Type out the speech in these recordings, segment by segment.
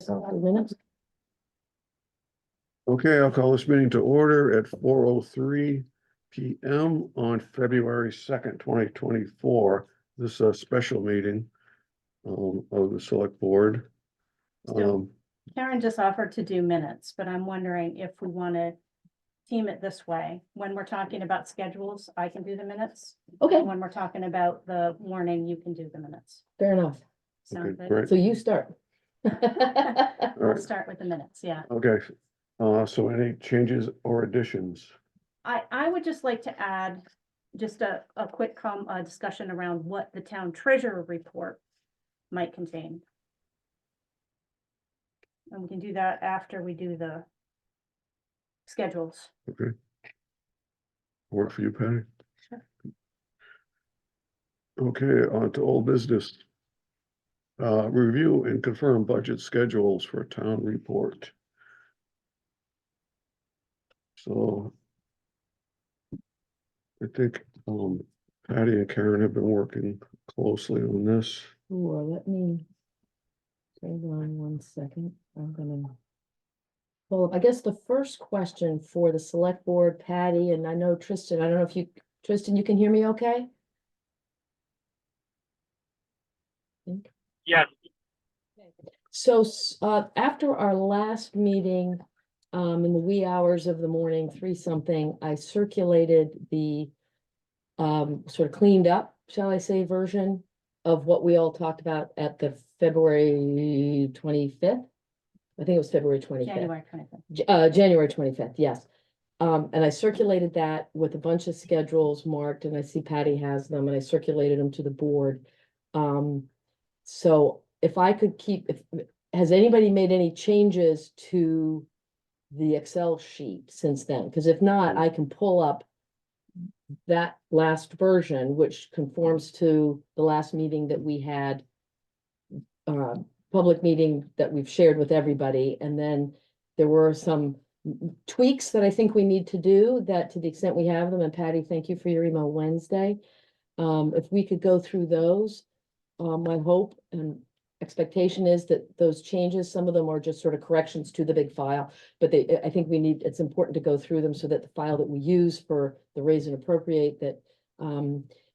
Minutes. Okay, I'll call this meeting to order at 4:03 PM on February 2nd, 2024. This is a special meeting of the select board. So Karen just offered to do minutes, but I'm wondering if we want to team it this way. When we're talking about schedules, I can do the minutes. Okay, And when we're talking about the warning, you can do the minutes. fair enough. Sound Okay, good? great. So you start. All We'll right, start with the minutes, yeah. okay. So any changes or additions? I would just like to add just a quick discussion around what the town treasurer report might contain. And we can do that after we do the schedules. Okay. Work for you, Patty? Sure. Okay, on to old business. Review and confirm budget schedules for town report. So I think Patty and Karen have been working closely on this. Sure, let me. Hold on 1 second. I'm gonna. Well, I guess the first question for the select board, Patty, and I know Tristan, I don't know if you, Tristan, you can hear me okay? Yes. So, after our last meeting, in the wee hours of the morning, 3-something, I circulated the sort of cleaned up, shall I say, version of what we all talked about at the February 25th. I think it was February 25th. January 25th. January 25th, yes. And I circulated that with a bunch of schedules marked, and I see Patty has them, and I circulated them to the board. So if I could keep, has anybody made any changes to the Excel sheet since then? Because if not, I can pull up that last version, which conforms to the last meeting that we had, public meeting that we've shared with everybody. And then there were some tweaks that I think we need to do, that to the extent we have them, and Patty, thank you for your email Wednesday. If we could go through those, my hope and expectation is that those changes, some of them are just sort of corrections to the big file, but I think it's important to go through them so that the file that we use for the raise and appropriate that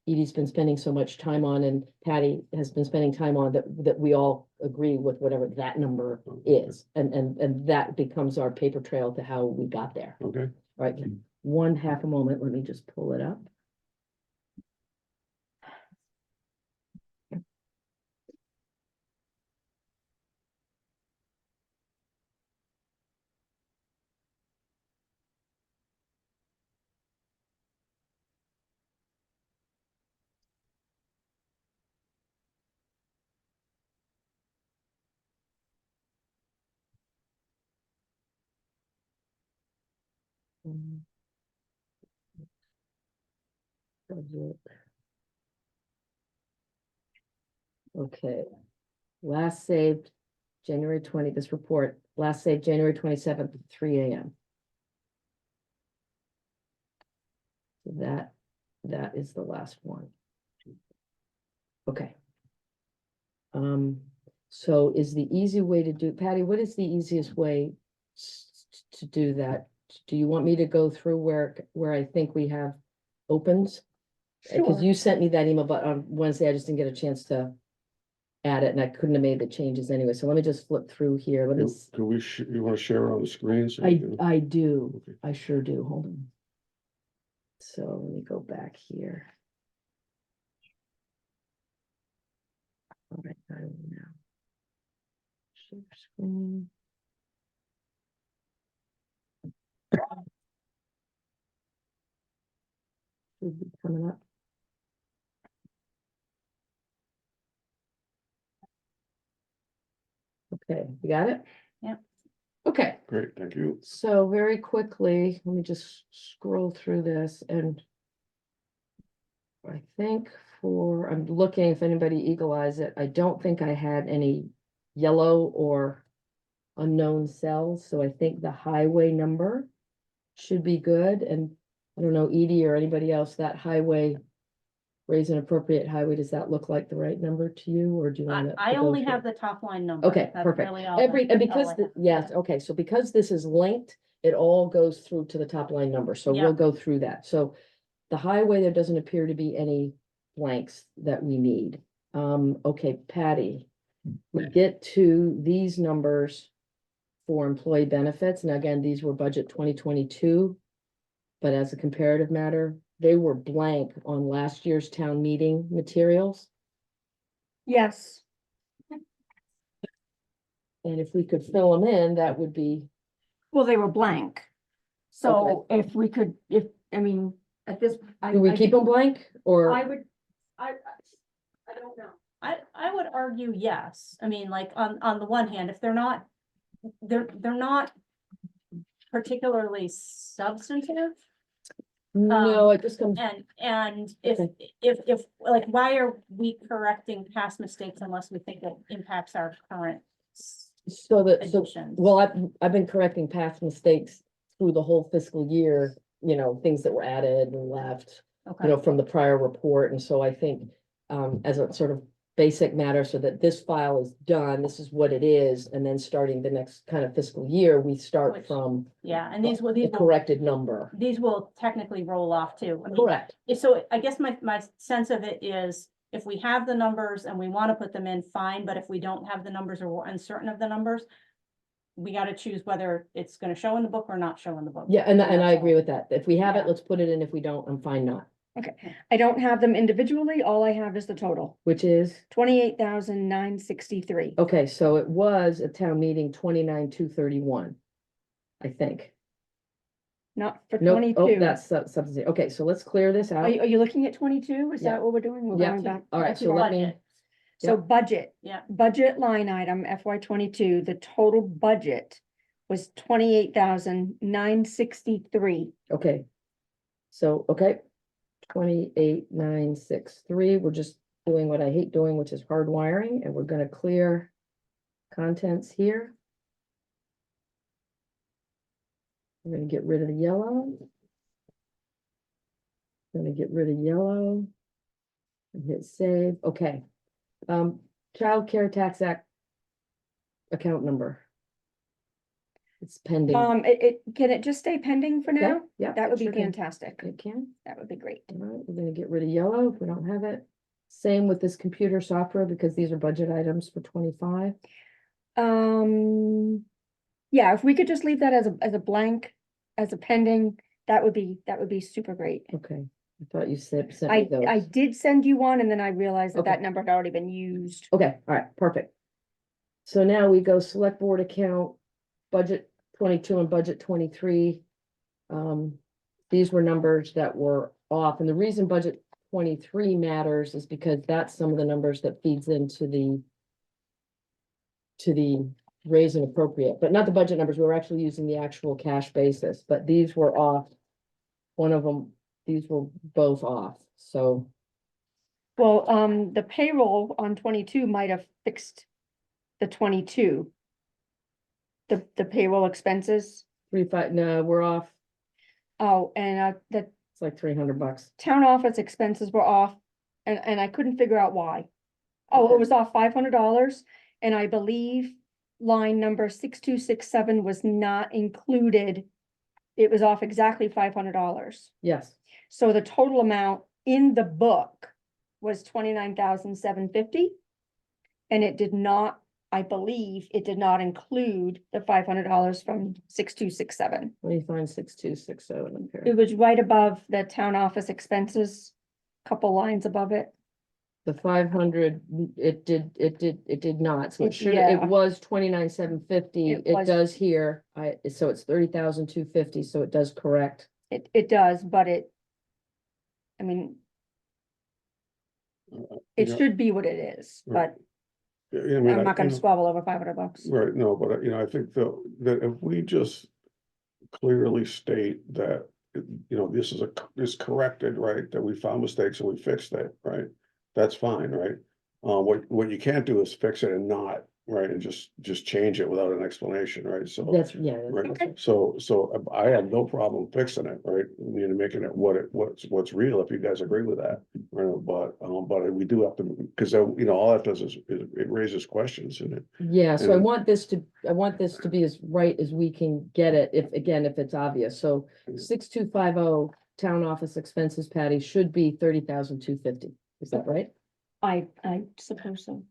Edie's been spending so much time on, and Patty has been spending time on, that we all agree with whatever that number is. And that becomes our paper trail to how we got there. Okay. All right, 1/2 a moment, let me just pull it up. Budget. Okay, last saved January 20, this report, last saved January 27th at 3 AM. So that is the last one. Okay. So is the easy way to do, Patty, what is the easiest way to do that? Do you want me to go through where I think we have opens? Because Sure. you sent me that email, but on Wednesday, I just didn't get a chance to add it, and I couldn't have made the changes anyway. So let me just flip through here. Let me. Can we, you want to share on the screen? So we can- I do. Okay. I sure do. Hold on. So let me go back here. All right, I will now. Share screen. Should be coming up. Okay, you got it? Yeah. Okay, Great, thank you. so very quickly, let me just scroll through this, and I think I'm looking if anybody eagle eyes it. I don't think I had any yellow or unknown cells, so I think the highway number should be good. And I don't know, Edie or anybody else, that highway Raise and appropriate highway, does that look like the right number to you, or do you want to? I only have the top line number. Okay, That's perfect. really all And that's because, all I have. yes, okay, so because this is linked, it all goes through to the top line number, so we'll Yep. go through that. So the highway, there doesn't appear to be any blanks that we need. Okay, Patty, we get to these numbers for employee benefits, and again, these were budget 2022. But as a comparative matter, they were blank on last year's town meeting materials. Yes. And if we could fill them in, that would be, Well, they were blank. So if we could, I mean, at this. do we keep them blank or? I would, I don't know. I would argue yes. I mean, like, on the one hand, if they're not particularly substantive. No, it just comes, And if, Okay. if, like, why are we correcting past mistakes unless we think it impacts our current so additions? well, I've been correcting past mistakes through the whole fiscal year, things that were added and left, Okay, from the prior report. And so I think, as a sort of basic matter, so that this file is done, this is what it is. And then starting the next kind of fiscal year, we start Which- from yeah, and these the corrected number. these will technically roll off too. I mean, Correct. so I guess my sense of it is, if we have the numbers and we want to put them in, fine, but if we don't have the numbers or we're uncertain of the numbers, we got to choose whether it's going to show in the book or not show in the book. Yeah, and I that's agree all. with that. If we have it, Yeah. let's put it in. If we don't, I'm fine not, I don't have them individually. All I have is the total, which is, 28,963. okay, so it was a town meeting 29,231. I think. Not for Nope, 22. that's subsidy. Okay, so let's clear this out. Are you looking at 22? Is Yeah. that what we're doing? We're Yeah. going back. All right, That's so let me, budget. So yeah. budget. Yeah. Budget line item FY 22, the total budget was 28,963. okay. So, okay. 28,963, we're just doing what I hate doing, which is hardwiring, and we're gonna clear contents here. I'm gonna get rid of the yellow. Gonna get rid of yellow. And hit save, okay. Child Care Tax Act. Account number. It's pending. Can it just stay pending for Yeah, now? yeah, That would be sure can. fantastic. It can. That would be great. All right, we're gonna get rid of yellow if we don't have it. Same with this computer software, because these are budget items for 25. Yeah, if we could just leave that as a blank, as a pending, that would be super great. Okay, I thought you sent me those. I did send you one and then I realized that Okay. that number had already been used. Okay, all right, perfect. So now we go select board account, budget 22 and budget 23. These were numbers that were off, and the reason budget 23 matters is because that's some of the numbers that feeds into the raise and appropriate, but not the budget numbers. We were actually using the actual cash basis, but these were off. One of them, these were both off, so. Well, the payroll on 22 might have fixed the 22. The payroll expenses. 3-5, no, we're off. Oh, and the It's like $300. town office expenses were off and I couldn't figure out why. Oh, Okay. it was off $500 and I believe line number 6267 was not included. It was off exactly $500. Yes, So the total amount in the book was 29,750. And it did not, I believe, it did not include the $500 from 6267. let me find 6267 up It here. was right above the town office expenses, couple lines above it. The 500, it did not, so it should, Yeah. it was 29,750. It It was. does here, so it's 30,250, so it does correct. It does, but I mean, it Yeah. should be what it is, Right. but Yeah, I mean, I'm not gonna you know, squabble over $500. Right, no, but I think that if we just clearly state that, this is corrected, right? That we found mistakes and we fixed it, right? That's fine, right? What you can't do is fix it and not right, and just change it without an explanation, right, so. That's, yeah. that's- Right, Okay. so I have no problem fixing it, right, making it what's real, if you guys agree with that. Right, but we do have to, because all that does is it raises questions in it. Yeah, so I And- want this to be as right as we can get it, if it's obvious, so Yeah. 6250 town office expenses, Patty, should be 30,250, is that right? I suppose so.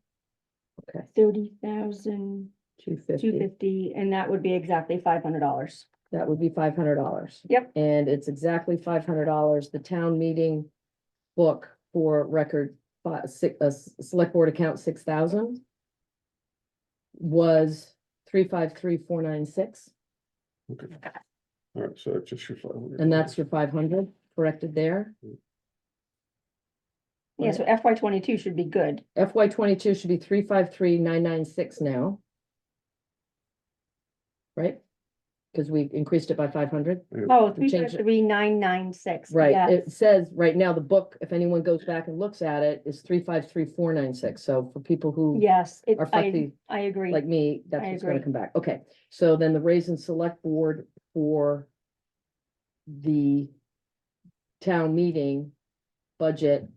Okay. 30,250, 250, and that would be exactly $500. that would be $500. Yep. And it's exactly $500, the town meeting book for record select board account 6,000 was 353,496, Okay. All right, so that's just your 500. and that's your 500 corrected there. Yeah, so FY 22 should be good. FY 22 should be 353,996 now. Right? Because we increased it by 500. Oh, We changed it. 353,996. Right, yes. it says right now, the book, if anyone goes back and looks at it, is 353,496. So for people who Yes, are fussy I agree. like me, that's I what's gonna agree. come back. Okay, so then the raise and select board for the town meeting budget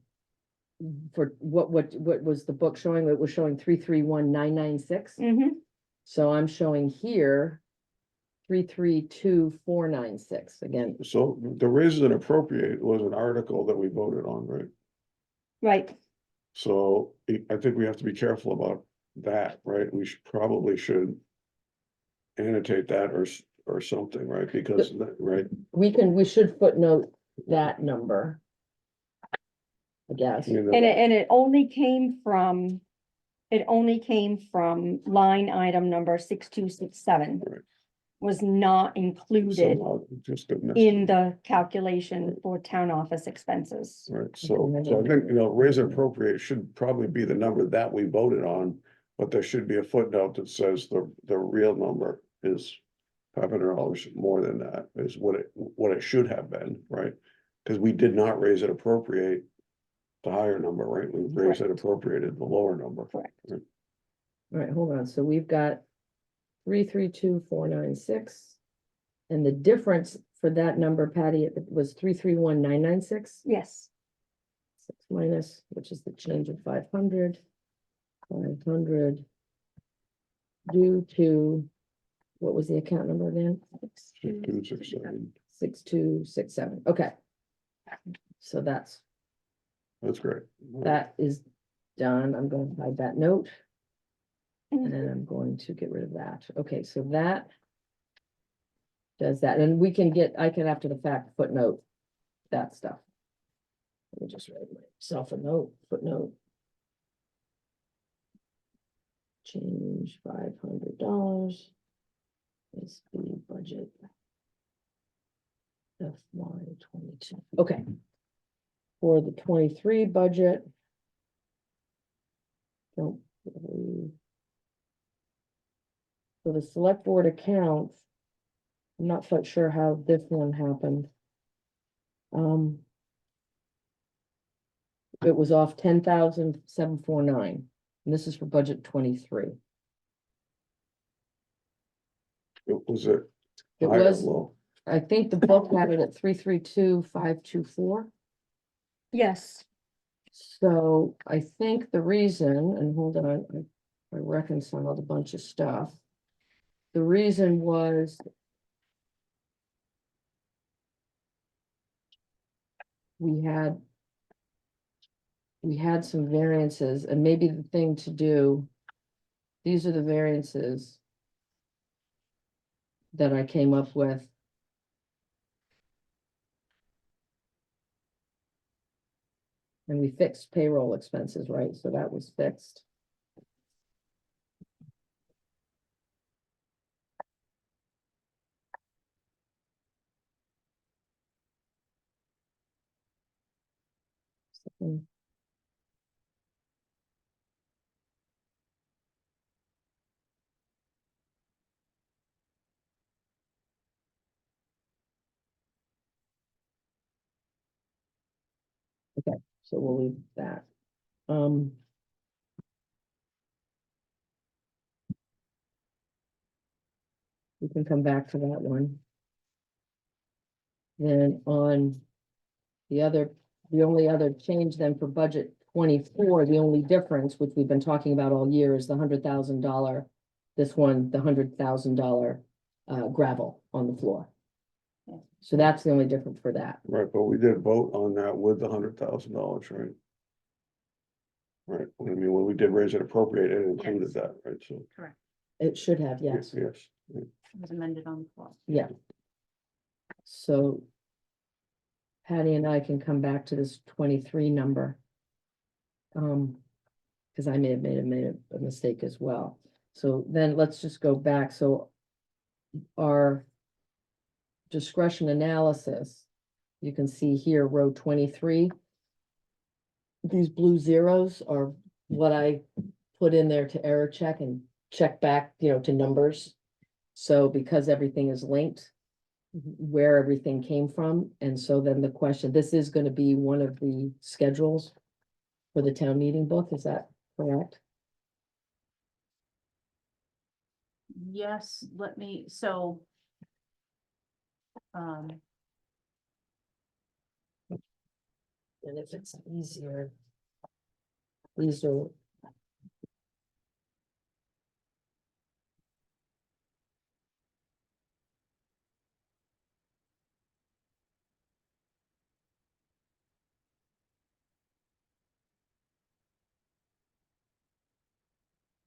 for what was the book showing? It was showing 331,996. Mhm. So I'm showing here 332,496 again. So the raise and appropriate was an article that we voted on, right? Right, So I think we have to be careful about that, right? We probably should annotate that or something, right? Because, right, We should footnote that number. I guess. you know, and it only came from, line item number 6267. Right. Was not included somehow just got missed. in the calculation for town office expenses. Right, so I think, raise and appropriate should probably be the number that we voted on, but there should be a footnote that says the real number is $500 more than that is what it should have been, right? Because we did not raise and appropriate the higher number, right? We raised and appropriated the lower number. Correct. All right, hold on. So we've got 332,496. And the difference for that number, Patty, it was 331,996. Yes, 6 minus, which is the change of 500. 500 due to, what was the account number again? 6267. 6267. Okay. So that's, That's great. that is done. I'm going to hide that note. And Mhm. then I'm going to get rid of that. Okay, so that does that, and we can get, I can after the fact footnote that stuff. Let me just write myself a note, footnote. Change $500. Is the budget. FY 22, okay. For the 23 budget. Don't believe. For the select board account. I'm not quite sure how this one happened. It was off 10,749, and this is for budget 23. Was it? It high or was, low? I think the book had it at 332,524. yes, So I think the reason, and hold on, I reconciled a bunch of stuff. The reason was. We had some variances, and maybe the thing to do. These are the variances. That I came up with. And we fixed payroll expenses, right? So that was fixed. So, okay, so we'll leave that. We can come back to that one. Then on the only other change then for budget 24, the only difference, which we've been talking about all year, is the $100,000. This one, the $100,000 gravel on the floor. Yeah. So that's the only difference for that. Right, but we did vote on that with the $100,000, right? Right, I mean, when we did raise and appropriate, it included Yes. that, right, so. Correct. It should have, yes, Yes, It was amended on the floor. yeah. So Patty and I can come back to this 23 number. Because I may have made a mistake as well. So then let's just go back. So our discretion analysis, you can see here, row 23. These blue zeros are what I put in there to error check and check back, to numbers. So because everything is linked, where everything came from. And so then the question, this is going to be one of the schedules for the town meeting book, is that correct? Yes, let me, so. And if it's easier. These are.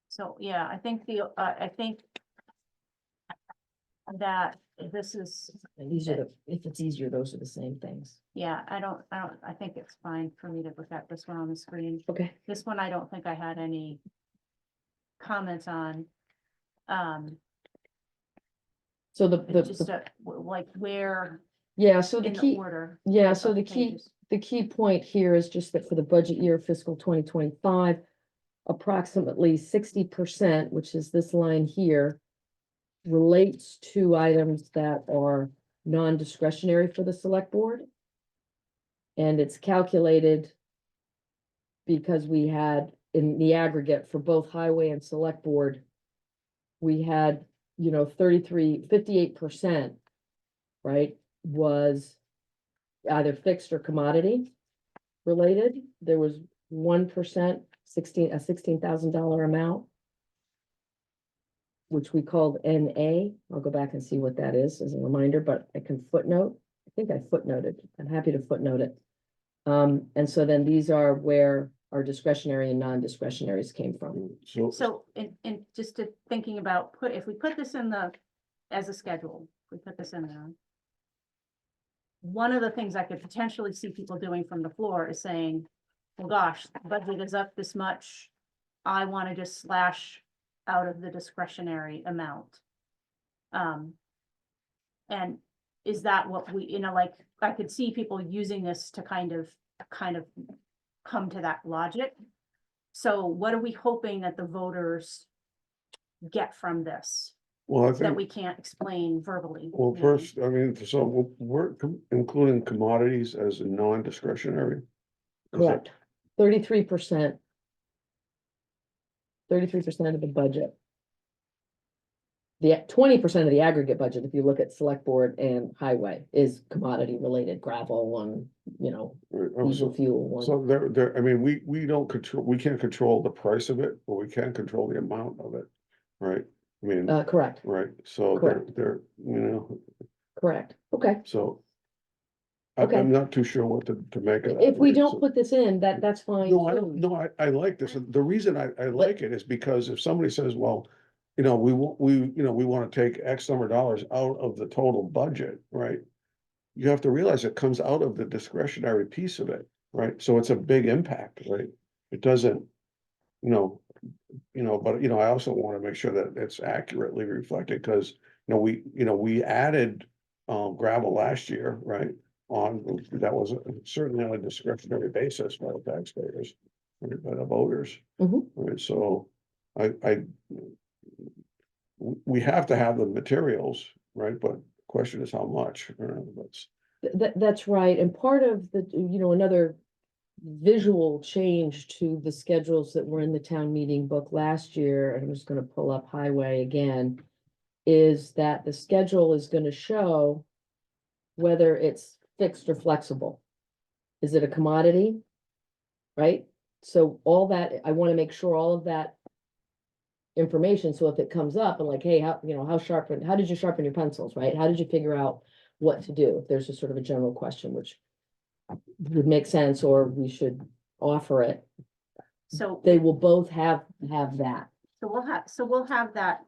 So, yeah, I think I think. That this is, And these are the, if it's easier, those are the same things. yeah, I think it's fine for me to look at this one on the screen. Okay. This one, I don't think I had any comments on. So It's just like where yeah, so the in the key, order. yeah, of so the the key, pages. the key point here is just that for the budget year fiscal 2025, approximately 60%, which is this line here, relates to items that are non-discretionary for the select board. And it's calculated because we had in the aggregate for both highway and select board, we had, 58%, right, was either fixed or commodity related. There was 1%, a $16,000 amount, which we called NA. I'll go back and see what that is as a reminder, but I can footnote. I think I footnoted. I'm happy to footnote it. And so then these are where our discretionary and non-discretionaries came from. So, in just to thinking about, if we put this in as a schedule, we put this in there. One of the things I could potentially see people doing from the floor is saying, well, gosh, the budget is up this much. I want to just slash out of the discretionary amount. And is that what we, like, I could see people using this to kind of come to that logic. So what are we hoping that the voters get from this Well, I that think, we can't explain verbally? well, you know? first, I mean, so we're including commodities as a non-discretionary. Is that- Correct. 33%. 33% of the budget. The 20% of the aggregate budget, if you look at select board and highway, is commodity related, gravel and, diesel fuel one. So I mean, we don't control, we can't control the price of it, but we can control the amount of it, right? I mean, Correct, right, so correct. they're, correct. Okay. so. Okay. I'm not too sure what to make of that. If we right? don't So- put this in, that's fine. No, I too. don't, no, I like this. The reason I like it is because if somebody says, well, we want to take X number of dollars out of the total budget, right? You have to realize it comes out of the discretionary piece of it, right? So it's a big impact, right? It doesn't, but I also want to make sure that it's accurately reflected, because, we added gravel last year, right? That was certainly on a discretionary basis by the taxpayers, right, by the voters. Mhm. Right, so we have to have the materials, right, but the question is how much, that's. That's right, and part of the, another visual change to the schedules that were in the town meeting book last year, and I'm just gonna pull up highway again. is that the schedule is gonna show whether it's fixed or flexible. Is it a commodity? Right? So all that, I want to make sure all of that information, so if it comes up and like, hey, how, you know, how did you sharpen your pencils, right? How did you figure out what to do? If there's a sort of a general question, which would make sense, or we should offer it, So, they will both have that. we'll have that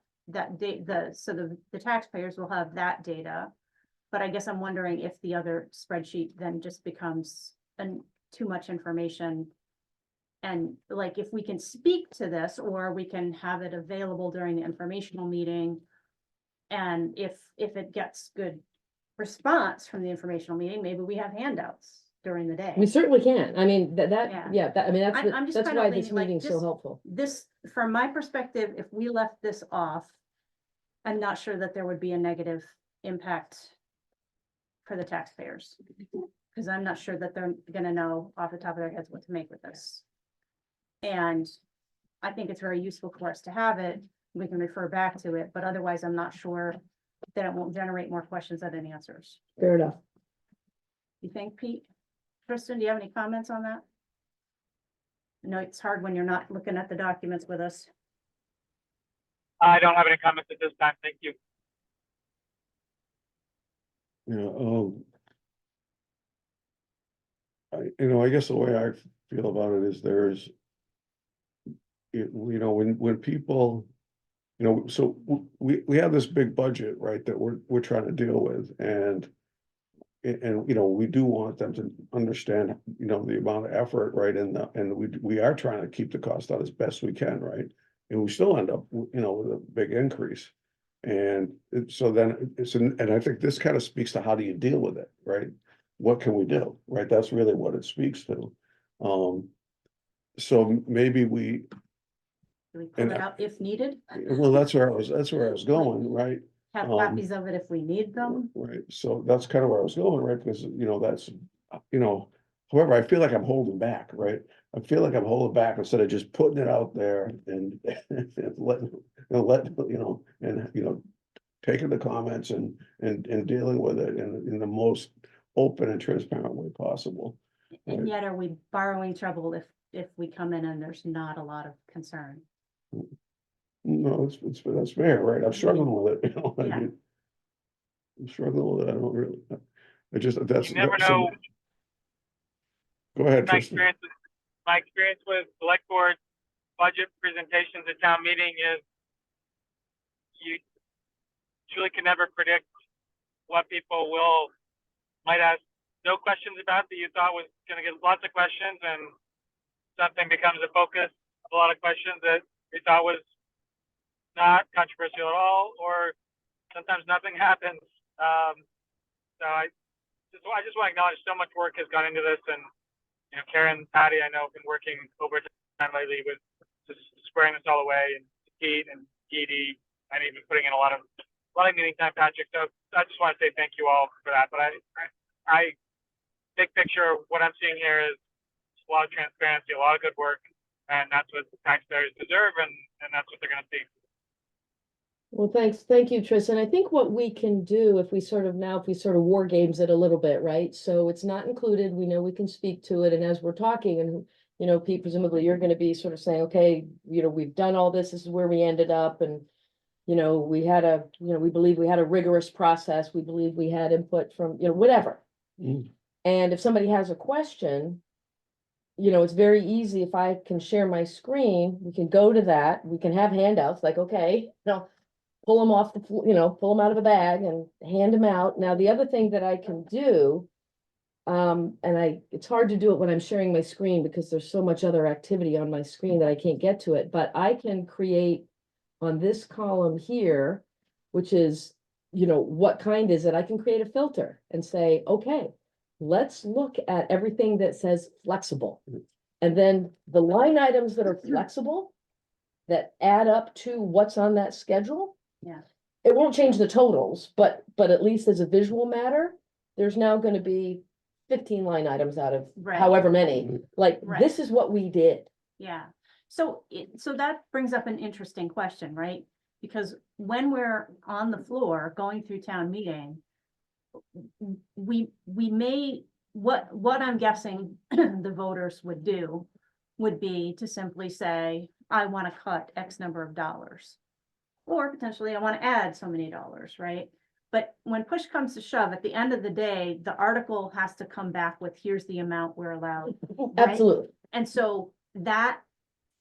date, the taxpayers will have that data. But I guess I'm wondering if the other spreadsheet then just becomes too much information. And like, if we can speak to this, or we can have it available during the informational meeting. And if it gets good response from the informational meeting, maybe we have handouts during the day. We certainly can. I mean, Yeah. I mean, I'm just that's kinda why this leaning, like, meeting's so just- helpful. This, from my perspective, if we left this off, I'm not sure that there would be a negative impact for the taxpayers. Because I'm not sure that they're gonna know off the top of their heads what to make with this. And I think it's very useful for us to have it. We can refer back to it, but otherwise I'm not sure that it won't generate more questions than answers. Fair enough. You think, Pete? Kristen, do you have any comments on that? I know it's hard when you're not looking at the documents with us. I don't have any comments at this time. Thank you. I guess the way I feel about it is when people, so we have this big budget, right, that we're trying to deal with, and we do want them to understand, the amount of effort, right, and we are trying to keep the cost out as best we can, right? And we still end up, with a big increase. And so then and I think this kind of speaks to how do you deal with it, right? What can we do, right? That's really what it speaks to. So maybe Do we pull And- it out if needed? well, that's where I was going, right? Have Um, copies of it if we need them? Right, so that's kind of where I was going, right, because, that's, however, I feel like I'm holding back, right? I feel like I'm holding back instead of just putting it out there and taking the comments and dealing with it in the most open and transparent way possible. And Right. yet are we borrowing trouble if we come in and there's not a lot of concern? No, that's fair, right? I'm struggling with it, Yeah. I'm struggling with it, I don't really, that's. You never so- know. Go ahead, My Tristan. experience with select board budget presentations at town meeting is you truly can never predict what people might ask no questions about that you thought was going to get lots of questions, and something becomes a focus of a lot of questions that we thought was not controversial at all, or sometimes nothing happens. So I just want to acknowledge so much work has gone into this, and Karen, Patty, I know have been working overtime lately with just squaring this all away, and Pete and Edie, and even putting in a lot of meeting time, Patrick. So I just want to say thank you all for that. But I big picture, what I'm seeing here is a lot of transparency, a lot of good work, and that's what taxpayers deserve, and that's what they're going to see. Well, thank you, Tristan. I think what we can do if we sort of war games it a little bit, right? So it's not included, we know we can speak to it, and as we're talking, and Pete, presumably you're gonna be sort of saying, okay, we've done all this is where we ended up, and we believe we had a rigorous process, we believe we had input from, whatever. Mm. And if somebody has a question, it's very easy if I can share my screen, we can go to that, we can have handouts, like, okay, pull them off pull them out of a bag and hand them out. Now, the other thing that I can do, it's hard to do it when I'm sharing my screen because there's so much other activity on my screen that I can't get to it, but I can create on this column here, which is, what kind is it? I can create a filter and say, okay, let's look at everything that says flexible. And then the line items that are flexible, that add up to what's on that schedule. Yeah. It won't change the totals, but at least as a visual matter, there's now gonna be 15 line items out of Right. however many. Like, Right. this is what we did. Yeah, so that brings up an interesting question, right? Because when we're on the floor going through town meeting, we may, what I'm guessing the voters would do would be to simply say, I want to cut X number of dollars. Or potentially I want to add so many dollars, right? But when push comes to shove, at the end of the day, the article has to come back with, here's the amount we're allowed. right? Absolutely. And so that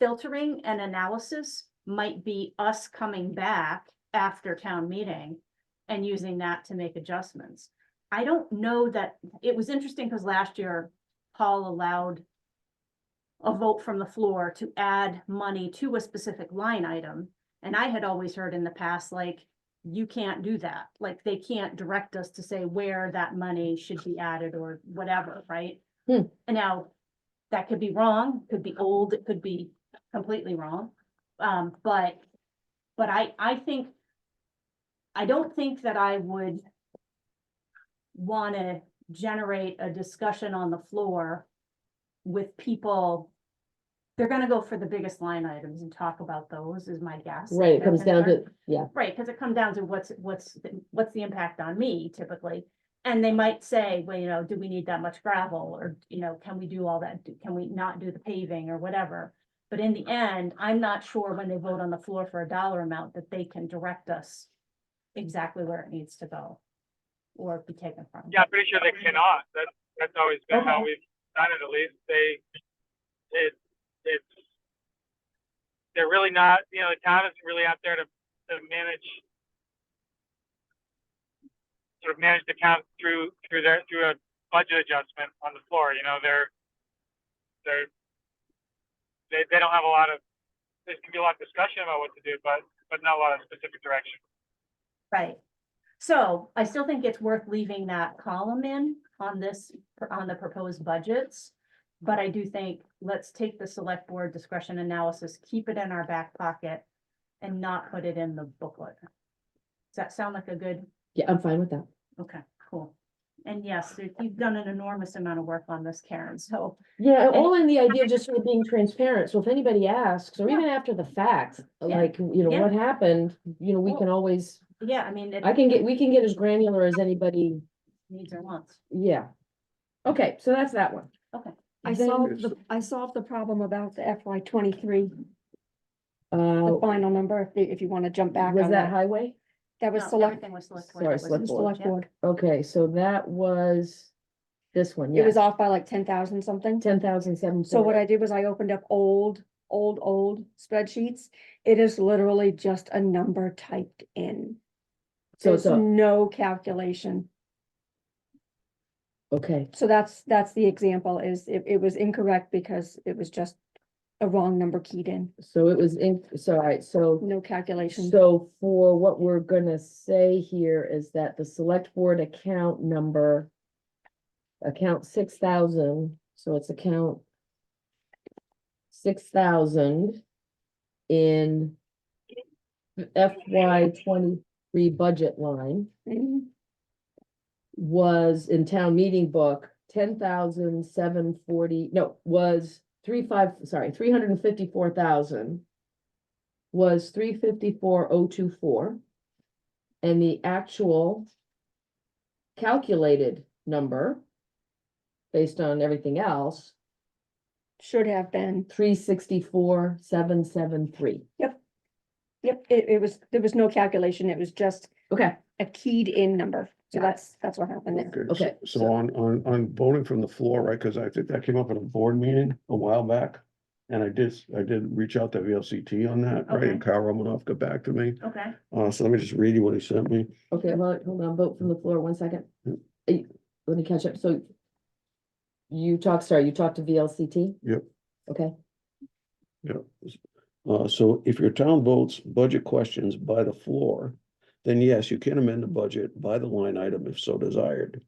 filtering and analysis might be us coming back after town meeting and using that to make adjustments. I don't know that, it was interesting because last year Paul allowed a vote from the floor to add money to a specific line item. And I had always heard in the past, like, you can't do that. Like, they can't direct us to say where that money should be added or whatever, right? Hmm. And now, that could be wrong, could be old, it could be completely wrong. But I think, I don't think that I would wanna generate a discussion on the floor with people. They're gonna go for the biggest line items and talk about those, is my guess. Right, it They're comes down concerned- to, yeah, Right, because it comes down to what's the impact on me typically. And they might say, well, you know, do we need that much gravel, or, you know, can we do all that? Can we not do the paving or whatever? But in the end, I'm not sure when they vote on the floor for a dollar amount that they can direct us exactly where it needs to go or be taken from. Yeah, I'm pretty sure they cannot. That's always been how Okay. we've done it, at least. They're really not, you know, the town isn't really out there to manage, sort of manage the town through a budget adjustment on the floor. You know, they don't have a lot of, there can be a lot of discussion about what to do, but not a lot of specific direction. Right. So I still think it's worth leaving that column in on this, on the proposed budgets. But I do think, let's take the select board discretion analysis, keep it in our back pocket and not put it in the booklet. Does that sound like a good, yeah, I'm fine with that. okay, cool. And yes, you've done an enormous amount of work on this, Karen, so, Yeah, all in the idea of just sort of being transparent, so if anybody asks, or Yeah. even after the fact, Yeah. like, you know, Yeah. what happened, you know, we Well, can always, yeah, I mean, we can get as granular as anybody, needs or wants. yeah. Okay, so that's that one. Okay. I Then- solved the problem about the FY 23, the Uh, final number, if you want to jump back was on that that. highway? That was No, select, everything was select Sorry, board. It was- select board. select Yeah. board. Okay, so that was this one, It was yeah, off by like 10,000 something. 10,007. So what I did was I opened up old spreadsheets. It is literally just a number typed in. So There's it's a, no calculation. okay, So that's the example, is it was incorrect because it was just a wrong number keyed in, so it was in, so, all right, so. no calculation. So for what we're gonna say here is that the select board account number. Account 6,000, so it's account 6,000 in FY 23 budget line Mhm. was in town meeting book, 10,740, no, was 354,000. Was 354,024. And the actual calculated number, based on everything else, Should have been, 364,773. yep, it was, there was no calculation, it was just Okay, a keyed in number. So Got it. that's what happened there. Okay, So so- on voting from the floor, right, because I think that came up at a board meeting a while back. And I did reach out to VLCT on that, right, and Okay. Kyle Romanoff got back to me. Okay, So let me just read you what he sent me. okay, hold on, vote from the floor, 1 second. Yep. Let me catch up, so. You talked to VLCT? Yep. Okay, Yeah. So if your town votes budget questions by the floor, then yes, you can amend the budget by the line item if so desired.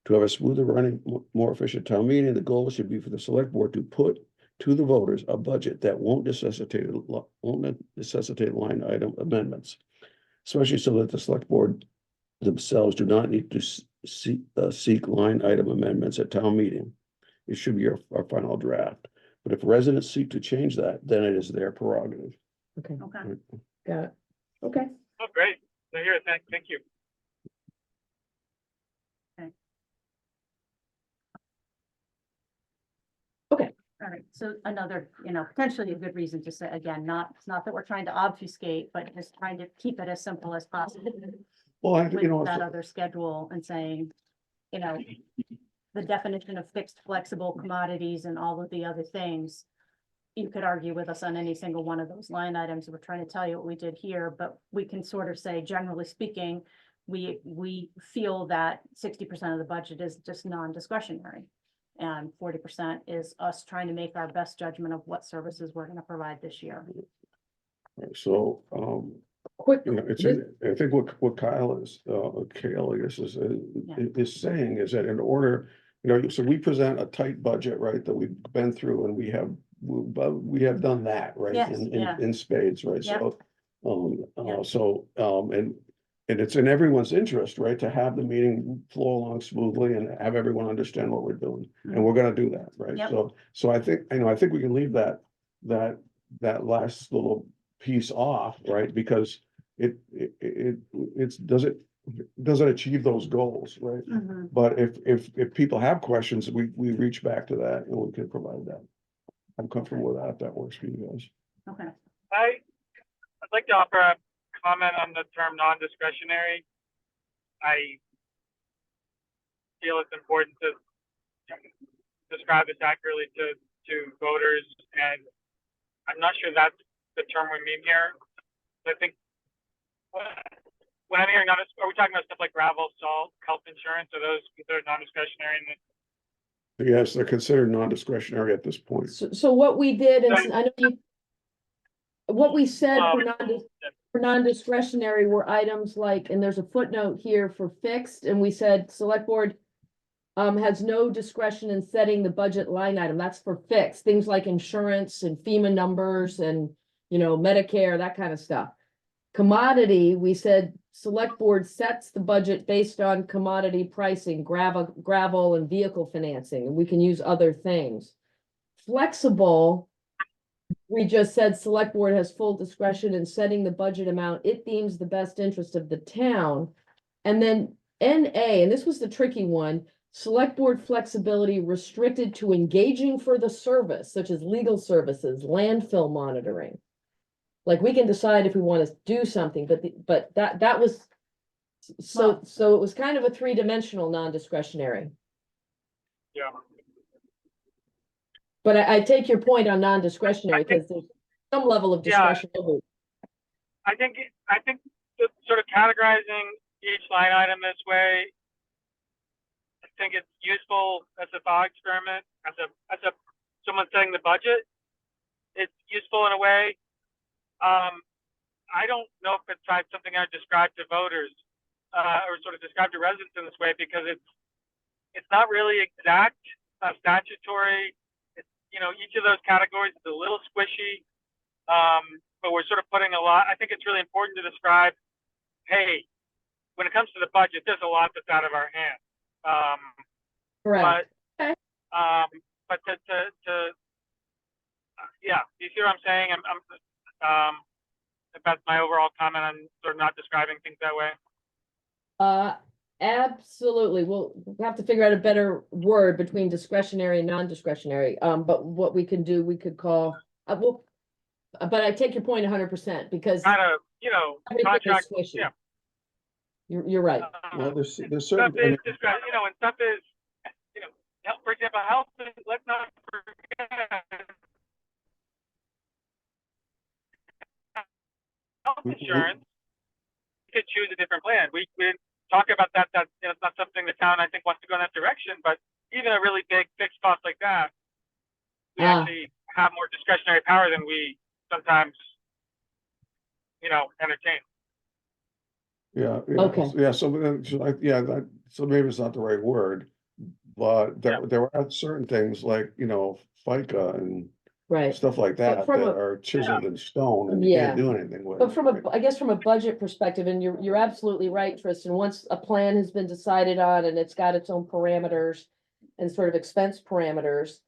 To have a smoother running, more efficient town meeting, the goal should be for the select board to put to the voters a budget that won't necessitate line item amendments. Especially so that the select board themselves do not need to seek line item amendments at town meeting. It should be our final draft. But if residents seek to change that, then it is their prerogative. okay, okay. got it. Okay. Oh, great. So here, thank you. All right, so another, potentially a good reason to say, again, it's not that we're trying to obfuscate, but just trying to keep it as simple as possible. Well, With that other schedule and saying, the definition of fixed flexible commodities and all of the other things. You could argue with us on any single one of those line items. We're trying to tell you what we did here, but we can sort of say, generally speaking, we feel that 60% of the budget is just non-discretionary. And 40% is us trying to make our best judgment of what services we're gonna provide this year. So, Quick, I think what Kyle is, Kale, I guess is saying is that in order, so we present a tight budget, right, that we've been through and we have done that, right? Yes, In spades, right? Yeah. So, and it's in everyone's interest, right, to have the meeting flow along smoothly and have everyone understand what we're doing. And we're gonna do that, right? Yep. So I think we can leave that last little piece off, right? Because it doesn't achieve those goals, right? Mhm. But if people have questions, we reach back to that and we can provide that. I'm comfortable with that, if that works for you guys. Okay, I'd like to offer a comment on the term non-discretionary. I feel it's important to describe this accurately to voters, and I'm not sure that's the term we mean here. I think when I'm hearing are we talking about stuff like gravel, salt, health insurance? Are those considered non-discretionary? Yes, they're considered non-discretionary at this point. so what we did, and I know you, what we said for non-discretionary were items like, and there's a footnote here for fixed, and we said select board has no discretion in setting the budget line item. That's for fixed, things like insurance and FEMA numbers and, Medicare, that kind of stuff. Commodity, we said select board sets the budget based on commodity pricing, gravel and vehicle financing, and we can use other things. Flexible, we just said select board has full discretion in setting the budget amount it deems the best interest of the town. And then NA, and this was the tricky one, select board flexibility restricted to engaging for the service, such as legal services, landfill monitoring. Like we can decide if we want to do something, but that was, so it was kind of a three-dimensional non-discretionary. Yeah. But I take your point on non-discretionary because there's some level of discretion. I think sort of categorizing each line item this way, I think it's useful as a thought experiment, as someone setting the budget. It's useful in a way. I don't know if it's something I'd describe to voters, or sort of describe to residents in this way, because it's not really exact, statutory. It's, each of those categories is a little squishy, but we're sort of putting a lot. I think it's really important to describe, hey, when it comes to the budget, there's a lot that's out of our hands. Correct. But yeah, you see what I'm saying? That's my overall comment on sort of not describing things that way. Absolutely. We'll have to figure out a better word between discretionary and non-discretionary. But what we can do, we could call, but I take your point 100% because kind of, contract. squishy. Yeah. You're right. Well, there's Stuff certain, is described, and stuff is, for example, health. Let's not forget health insurance. You could choose a different plan. We talk about that. That's it's not something the town I think wants to go in that direction. But even a really big fixed cost like that, we actually have more discretionary power than we sometimes, entertain. yeah. Okay. Yeah, so maybe it's not the right word, but there are certain things like, FICA and Right. stuff like that from that a- are chiseled in stone and you can't do anything with. But I guess from a budget perspective, and you're absolutely right, Tristan, once a plan has been decided on and it's got its own parameters and sort of expense parameters,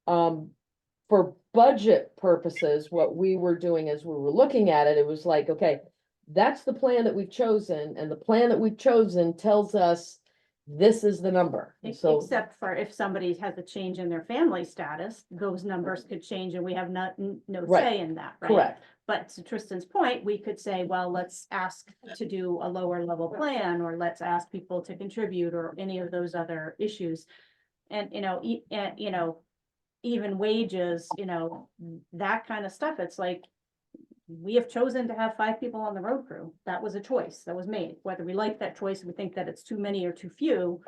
for budget purposes, what we were doing as we were looking at it, it was like, okay, that's the plan that we've chosen, and the plan that we've chosen tells us this is the number. So, Except for if somebody has a change in their family status, those numbers could change and we have no Right. say in that, right? correct, But to Tristan's point, we could say, well, let's ask to do a lower level plan, or let's ask people to contribute, or any of those other issues. And, even wages, that kind of stuff, it's like, we have chosen to have 5 people on the road crew. That was a choice that was made. Whether we like that choice, we think that it's too many or too few,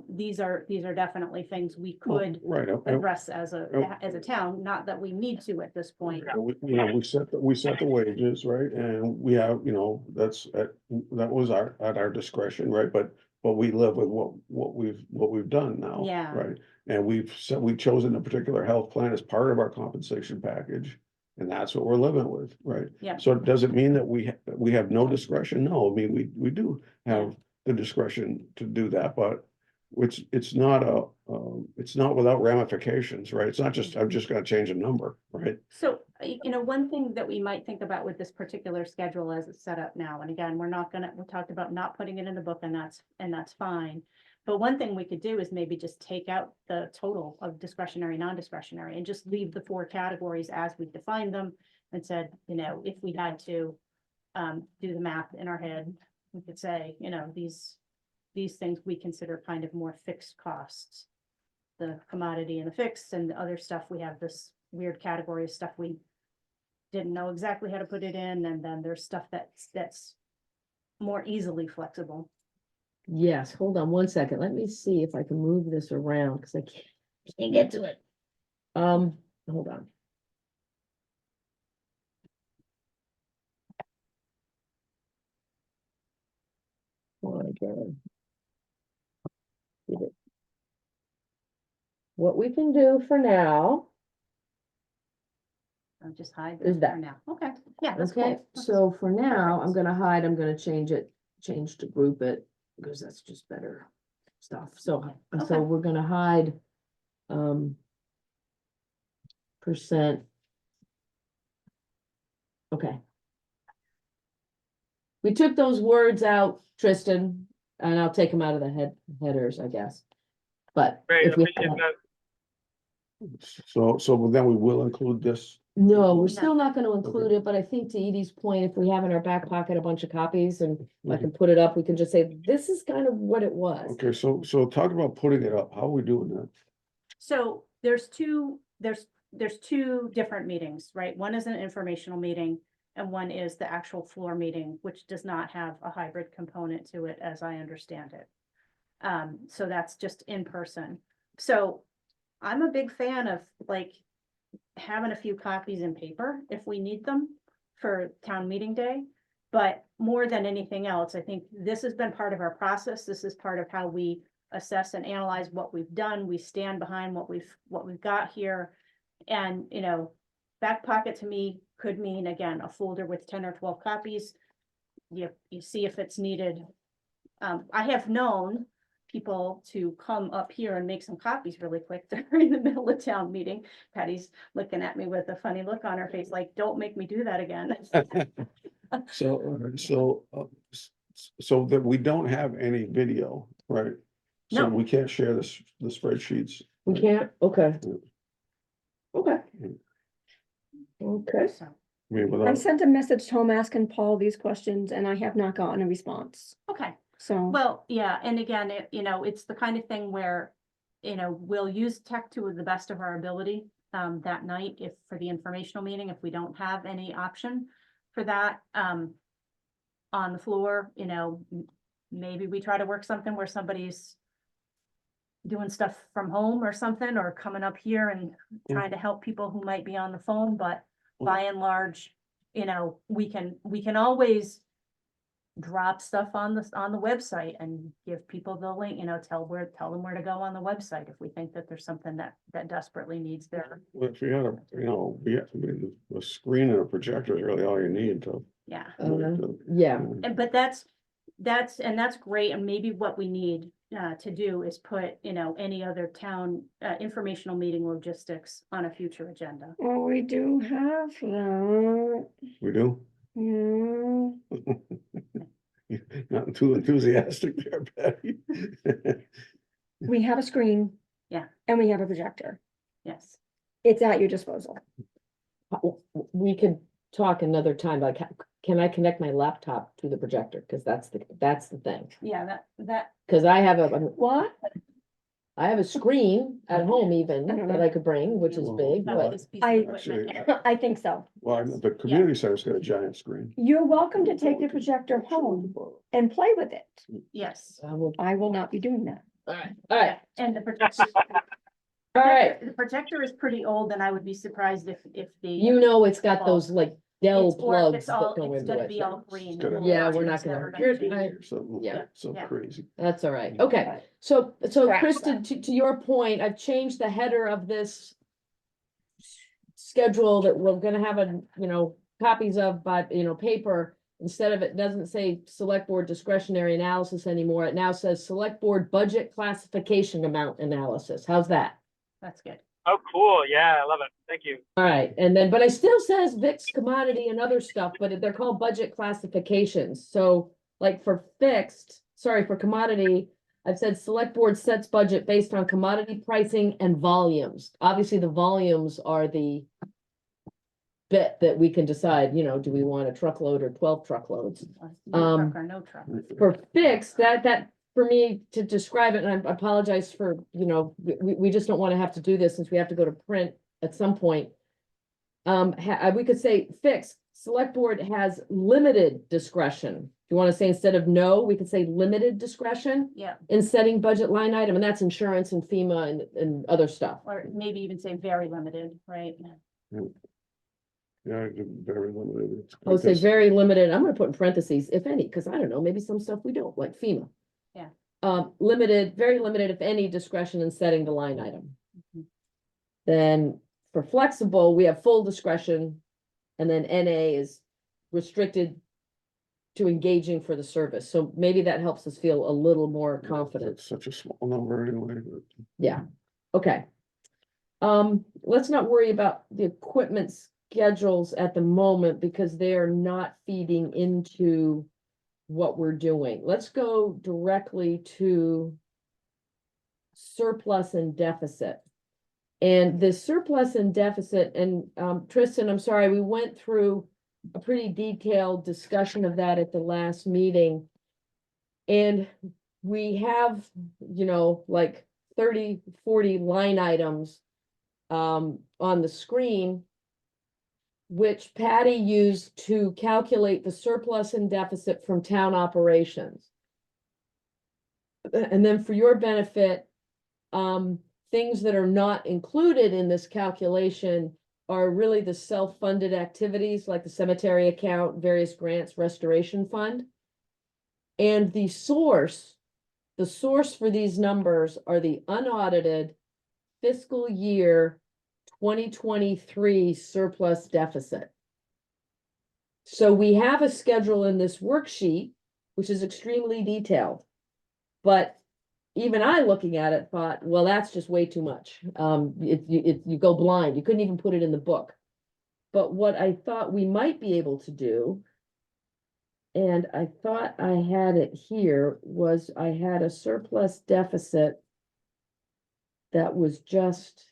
these are definitely things we could Right. address as a town, not that we need to at this point. We set the wages, right, and we have, that was at our discretion, right, but we live with what we've done now. Yeah. Right, and we've chosen a particular health plan as part of our compensation package, and that's what we're living with, right? Yeah. So does it mean that we have no discretion? No, I mean, we do have the discretion to do that, but it's not without ramifications, right? It's not just, I'm just gonna change a number, right? So, one thing that we might think about with this particular schedule as it's set up now, and again, we talked about not putting it in the book, and that's fine. But one thing we could do is maybe just take out the total of discretionary, non-discretionary, and just leave the 4 categories as we defined them, and said, if we had to do the math in our head, we could say, these things we consider kind of more fixed costs. The commodity and the fixed, and the other stuff, we have this weird category of stuff we didn't know exactly how to put it in, and then there's stuff that's more easily flexible. yes, hold on one second, let me see if I can move this around, because I can't get to it. Hold on. Oh, my God. Get it. What we can do for now, I'll just hide Is that that- for now. Okay, yeah, that's okay, cool. so for now, I'm perfect. gonna hide, I'm gonna change to group it, because that's just better stuff, so Okay. we're gonna hide. Percent. Okay. We took those words out, Tristan, and I'll take them out of the headers, I guess. But Great, if we, appreciate that. So then we will include this. no, we're No. still not gonna include it, but I think to Edie's point, if we have in our back pocket a bunch of copies and I can put it up, we can just say, this is kind of what it was. Okay, so talk about putting it up. How are we doing that? So there's two different meetings, right? One is an informational meeting, and one is the actual floor meeting, which does not have a hybrid component to it, as I understand it. So that's just in person. So I'm a big fan of having a few copies in paper if we need them for town meeting day. But more than anything else, I think this has been part of our process. This is part of how we assess and analyze what we've done. We stand behind what we've got here. And, back pocket to me could mean, again, a folder with 10 or 12 copies. You see if it's needed. I have known people to come up here and make some copies really quick during the middle of town meeting. Patty's looking at me with a funny look on her face, like, don't make me do that again. So that we don't have any video, right? So No. we can't share the spreadsheets. We can't, okay. Yeah. Okay. Mm. Okay, So, I mean, I without, sent a message home asking Paul these questions and I have not gotten a response, okay. so. Well, yeah, and again, it's the kind of thing where, we'll use tech to the best of our ability that night for the informational meeting, if we don't have any option for that on the floor, maybe we try to work something where somebody's doing stuff from home or something, or coming up here and trying to help people who might be on the phone, but by and large, we can always drop stuff on the website and give people the link, tell them where to go on the website if we think that there's something that desperately needs their, if you had a screen and a projector is really all you need to. yeah. yeah, But that's great, and maybe what we need to do is put, any other town informational meeting logistics on a future agenda. Well, we do have that. We do? Mm, Not too enthusiastic there, Patty. we have a screen. Yeah. And we have a projector. Yes, It's at your disposal. We could talk another time, like, can I connect my laptop to the projector? Cause that's the thing. yeah, that, Cause I have What? I have a screen at home even I don't that know. I could bring, which is Well, big, that but this piece of I- equipment. Actually, I think so. Well, I mean, the community center's got a giant screen. You're welcome to take the projector home and play with it. Yes. I will not be doing that. all right, And the projector. all right. The projector is pretty old, and I would be surprised if the. You know, it's got those like Dell It's, or if plugs it's that all, go it's into gonna it. be all green. It's gotta- Yeah, we're not It's never gonna, change. I- Or something, Yeah. so Yeah. crazy. that's all right. Okay, so Scratch Kristen, to your point, I've changed the header of this schedule that we're gonna have copies of, but, paper. Instead of, it doesn't say select board discretionary analysis anymore. It now says select board budget classification amount analysis. How's that? That's good. Oh, cool. Yeah, I love it. Thank you. All right, and then, but I still says VIX commodity and other stuff, but they're called budget classifications. So like for for commodity, I've said select board sets budget based on commodity pricing and volumes. Obviously, the volumes are the bit that we can decide, do we want a truckload or 12 truckloads? No truck or no truck. For fixed, that for me to describe it, and I apologize for, we just don't want to have to do this since we have to go to print at some point. We could say fixed, select board has limited discretion. If you want to say instead of no, we could say limited discretion Yeah, in setting budget line item, and that's insurance and FEMA and other stuff. or maybe even say very limited, right? Yeah, very limited. It's I would say because- very limited. I'm gonna put in parentheses, if any, because I don't know, maybe some stuff we don't, like FEMA. Yeah. Limited, very limited, if any, discretion in setting the line item. Mhm. Then for flexible, we have full discretion. And then NA is restricted to engaging for the service. So maybe that helps us feel a little more confident. It's such a small number anyway, but. Yeah, okay. Let's not worry about the equipment schedules at the moment because they are not feeding into what we're doing. Let's go directly to surplus and deficit. And the surplus and deficit, and Tristan, I'm sorry, we went through a pretty detailed discussion of that at the last meeting. And we have, like 30, 40 line items on the screen, which Patty used to calculate the surplus and deficit from town operations. And then for your benefit, things that are not included in this calculation are really the self-funded activities like the cemetery account, various grants, restoration fund. And the source for these numbers are the unaudited fiscal year 2023 surplus deficit. So we have a schedule in this worksheet, which is extremely detailed. But even I, looking at it, thought, well, that's just way too much. You go blind. You couldn't even put it in the book. But what I thought we might be able to do, and I thought I had it here, was I had a surplus deficit that was just,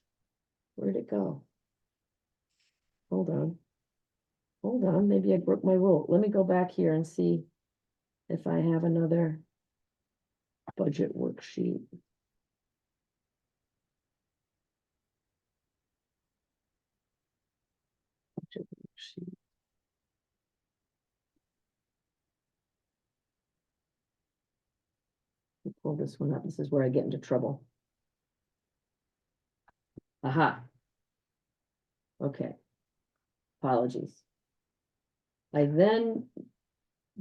where'd it go? Hold on, maybe I broke my rule. Let me go back here and see if I have another budget worksheet. Budget worksheet. Pull this one up. This is where I get into trouble. Aha. Okay. Apologies. I then,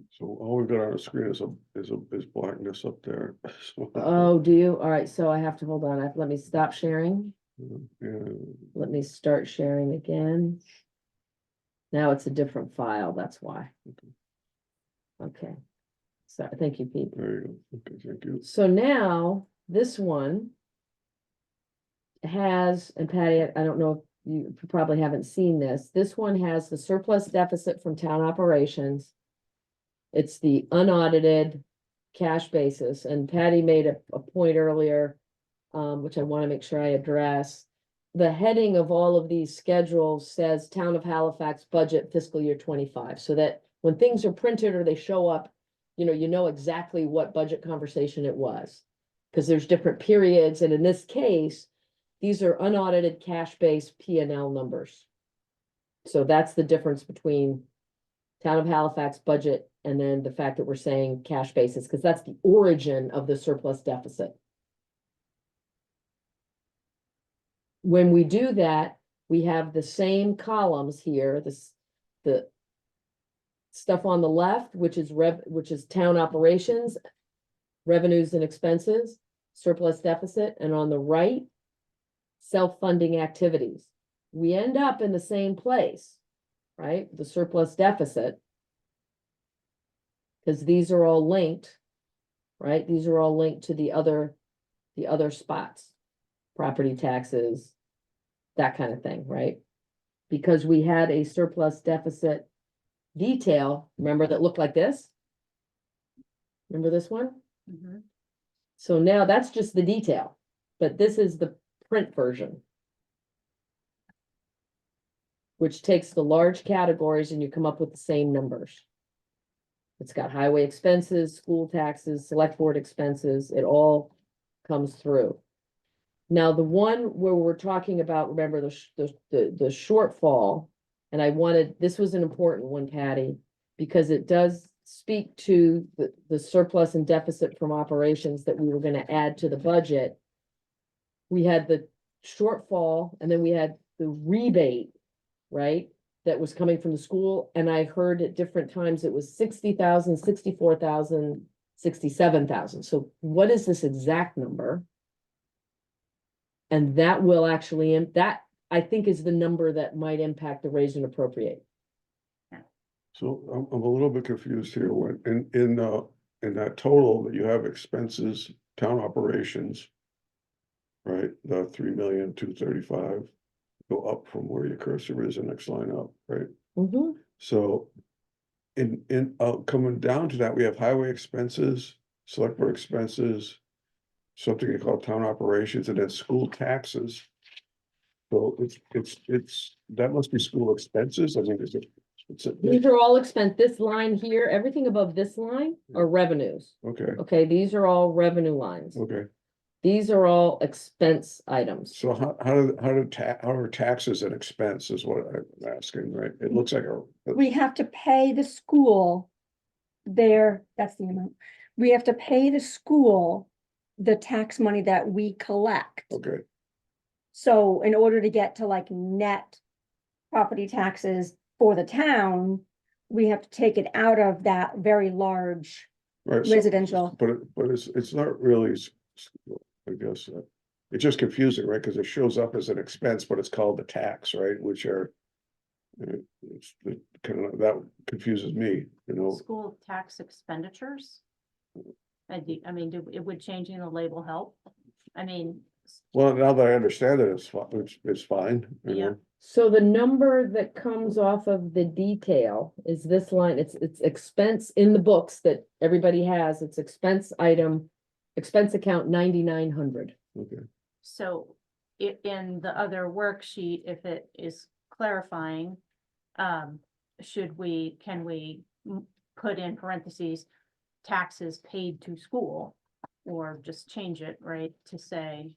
So all we've got on the screen is blackness up there. So, oh, do you? All right, so I have to hold on. Let me stop sharing. yeah, Let me start sharing again. Now it's a different file, that's why. Okay. So, thank you, Pete. there you go. Okay, thank you. So now, this one has, and Patty, I don't know you probably haven't seen this. This one has the surplus deficit from town operations. It's the unaudited cash basis, and Patty made a point earlier, which I want to make sure I address. The heading of all of these schedules says Town of Halifax budget fiscal year 25, so that when things are printed or they show up, you know exactly what budget conversation it was. Because there's different periods, and in this case, these are unaudited cash-based P&L numbers. So that's the difference between Town of Halifax budget and then the fact that we're saying cash basis, because that's the origin of the surplus deficit. When we do that, we have the same columns here, the stuff on the left, which is town operations, revenues and expenses, surplus deficit, and on the right, self-funding activities. We end up in the same place, right? The surplus deficit. Because these are all linked, right? These are all linked to the other spots, property taxes, that kind of thing, right? Because we had a surplus deficit detail, remember, that looked like this? Remember this one? Mhm. So now that's just the detail, but this is the print version, which takes the large categories and you come up with the same numbers. It's got highway expenses, school taxes, select board expenses, it all comes through. Now, the one where we're talking about, remember the shortfall, and this was an important one, Patty, because it does speak to the surplus and deficit from operations that we were gonna add to the budget. We had the shortfall, and then we had the rebate, right? That was coming from the school, and I heard at different times it was 60,000, 64,000, 67,000. So what is this exact number? And that will actually, that I think is the number that might impact the raise and appropriate. So I'm a little bit confused here, when, in that total that you have expenses, town operations. Right, the 3,235,000 go up from where your cursor is, the next line up, right? Mhm. So. Coming down to that, we have highway expenses, select board expenses. Something you call town operations, and then school taxes. So that must be school expenses, I mean, These are all this line here, everything above this line are revenues. okay, Okay, these are all revenue lines. okay, These are all expense items. so how are taxes an expense is what I'm asking, right? It looks like We have to pay the school that's the amount. We have to pay the school the tax money that we collect. okay, So in order to get to like net property taxes for the town, we have to take it out of that very large right. so- residential. But it's not really, I guess, it's just confusing, right? Because it shows up as an expense, but it's called the tax, right? Which are. It's kind of, that confuses me, you know, School tax expenditures. I mean, would changing the label help? I mean, well, now that I understand it, it's fine, you Yeah. know. So the number that comes off of the detail is this line, it's expense in the books that everybody has, it's expense item, expense account 9,900. Okay, so in the other worksheet, if it is clarifying, can we put in parentheses, taxes paid to school? Or just change it, right, to say,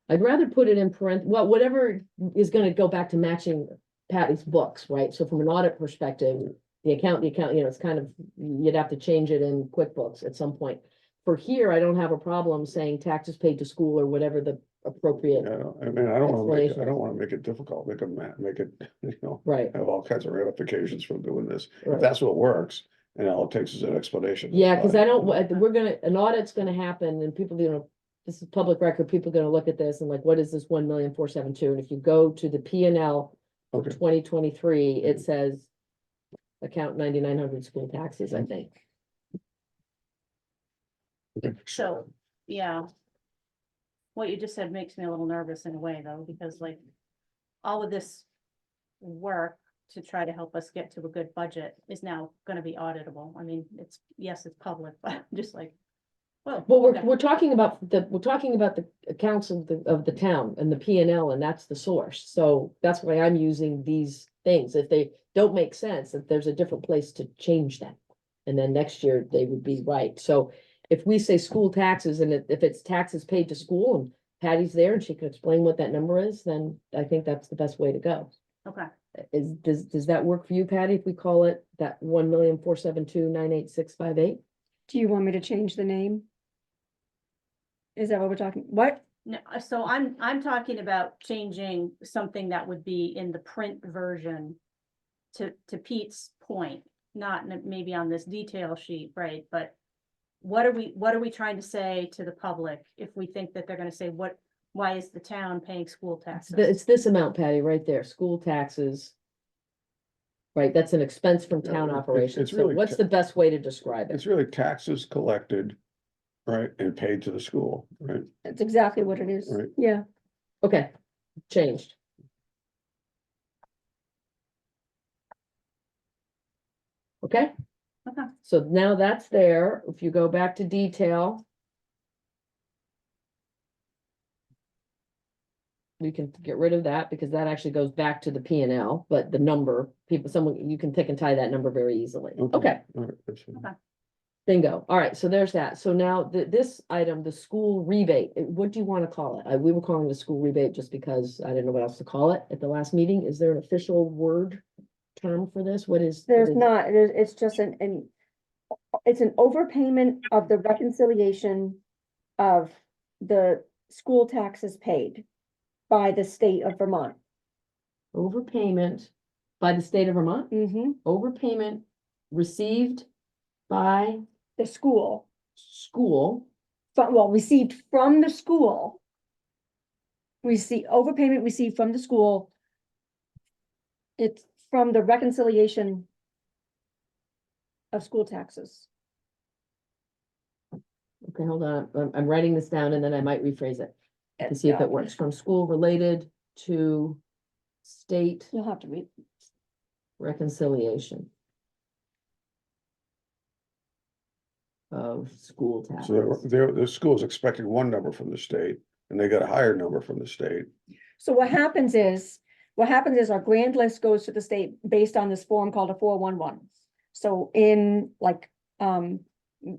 I'd rather put it in well, whatever is gonna go back to matching Patty's books, right? So from an audit perspective, the account, it's kind of, you'd have to change it in QuickBooks at some point. For here, I don't have a problem saying taxes paid to school or whatever the appropriate, yeah, I mean, I don't wanna Explanation. make it difficult, make it, you know, right? have all kinds of ramifications from doing this. If Right. that's what works, and all it takes is an explanation. that's Yeah, because fine. I don't, an audit's gonna happen and people, this is public record, people are gonna look at this and like, what is this 1,472,000? And if you go to the P&L for Okay, 2023, it says account 9,900 school taxes, I think. so, yeah. What you just said makes me a little nervous in a way though, because like, all of this work to try to help us get to a good budget is now gonna be auditable. I mean, it's, yes, it's public, but I'm just like, well. Well, okay. we're talking about the accounts of the town and the P and L, and that's the source. So that's why I'm using these things. If they don't make sense, that there's a different place to change them. And then next year they would be right. So if we say school taxes and if it's taxes paid to school and Patty's there and she can explain what that number is, then I think that's the best way to go. Okay, Does that work for you, Patty, if we call it that 1,472,98658? Do you want me to change the name? Is that what we're talking, what? no, so I'm talking about changing something that would be in the print version to Pete's point, not maybe on this detail sheet, right, but what are we trying to say to the public if we think that they're gonna say, why is the town paying school taxes? It's this amount, Patty, right there, school taxes. Right, that's an expense from Yeah, town it's operations. So really what's the best way to describe it? It's really taxes collected, right, and paid to the school, right? That's exactly what it is. Right. Yeah, Okay, changed. Okay, Okay, so now that's there. If you go back to detail. We can get rid of that because that actually goes back to the P and L, but the number, you can pick and tie that number very easily. Okay, All right, that's fine. Okay. bingo. All right, so there's that. So now this item, the school rebate, what do you want to call it? We were calling it a school rebate just because I didn't know what else to call it at the last meeting. Is there an official word term for this? What is? there's not, it's just it's an overpayment of the reconciliation of the school taxes paid by the state of Vermont. Overpayment by the state of Vermont? Overpayment received by The school, school. received from the school. Overpayment received from the school. It's from the reconciliation of school taxes. Okay, hold on. I'm writing this down and then I might rephrase it to see if Yeah. it works. From school related to state You'll have to read. reconciliation of school So taxes. the school's expecting one number from the state and they got a higher number from the state. So what happens is our grand list goes to the state based on this form called a 411. So in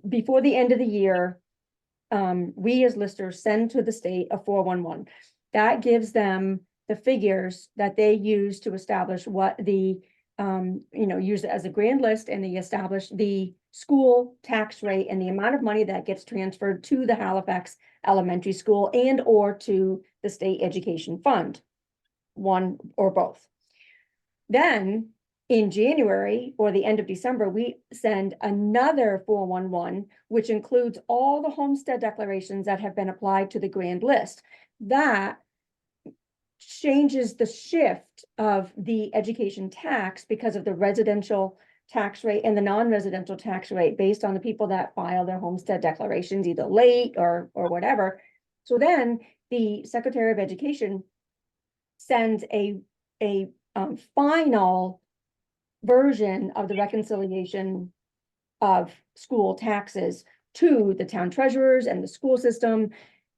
before the end of the year, we as listers send to the state a 411. That gives them the figures that they use to establish what the, use it as a grand list, and they establish the school tax rate and the amount of money that gets transferred to the Halifax Elementary School and or to the state education fund, one or both. Then in January or the end of December, we send another 411, which includes all the homestead declarations that have been applied to the grand list. That changes the shift of the education tax because of the residential tax rate and the non-residential tax rate based on the people that file their homestead declarations either late or whatever. So then the Secretary of Education sends a final version of the reconciliation of school taxes to the town treasurers and the school system.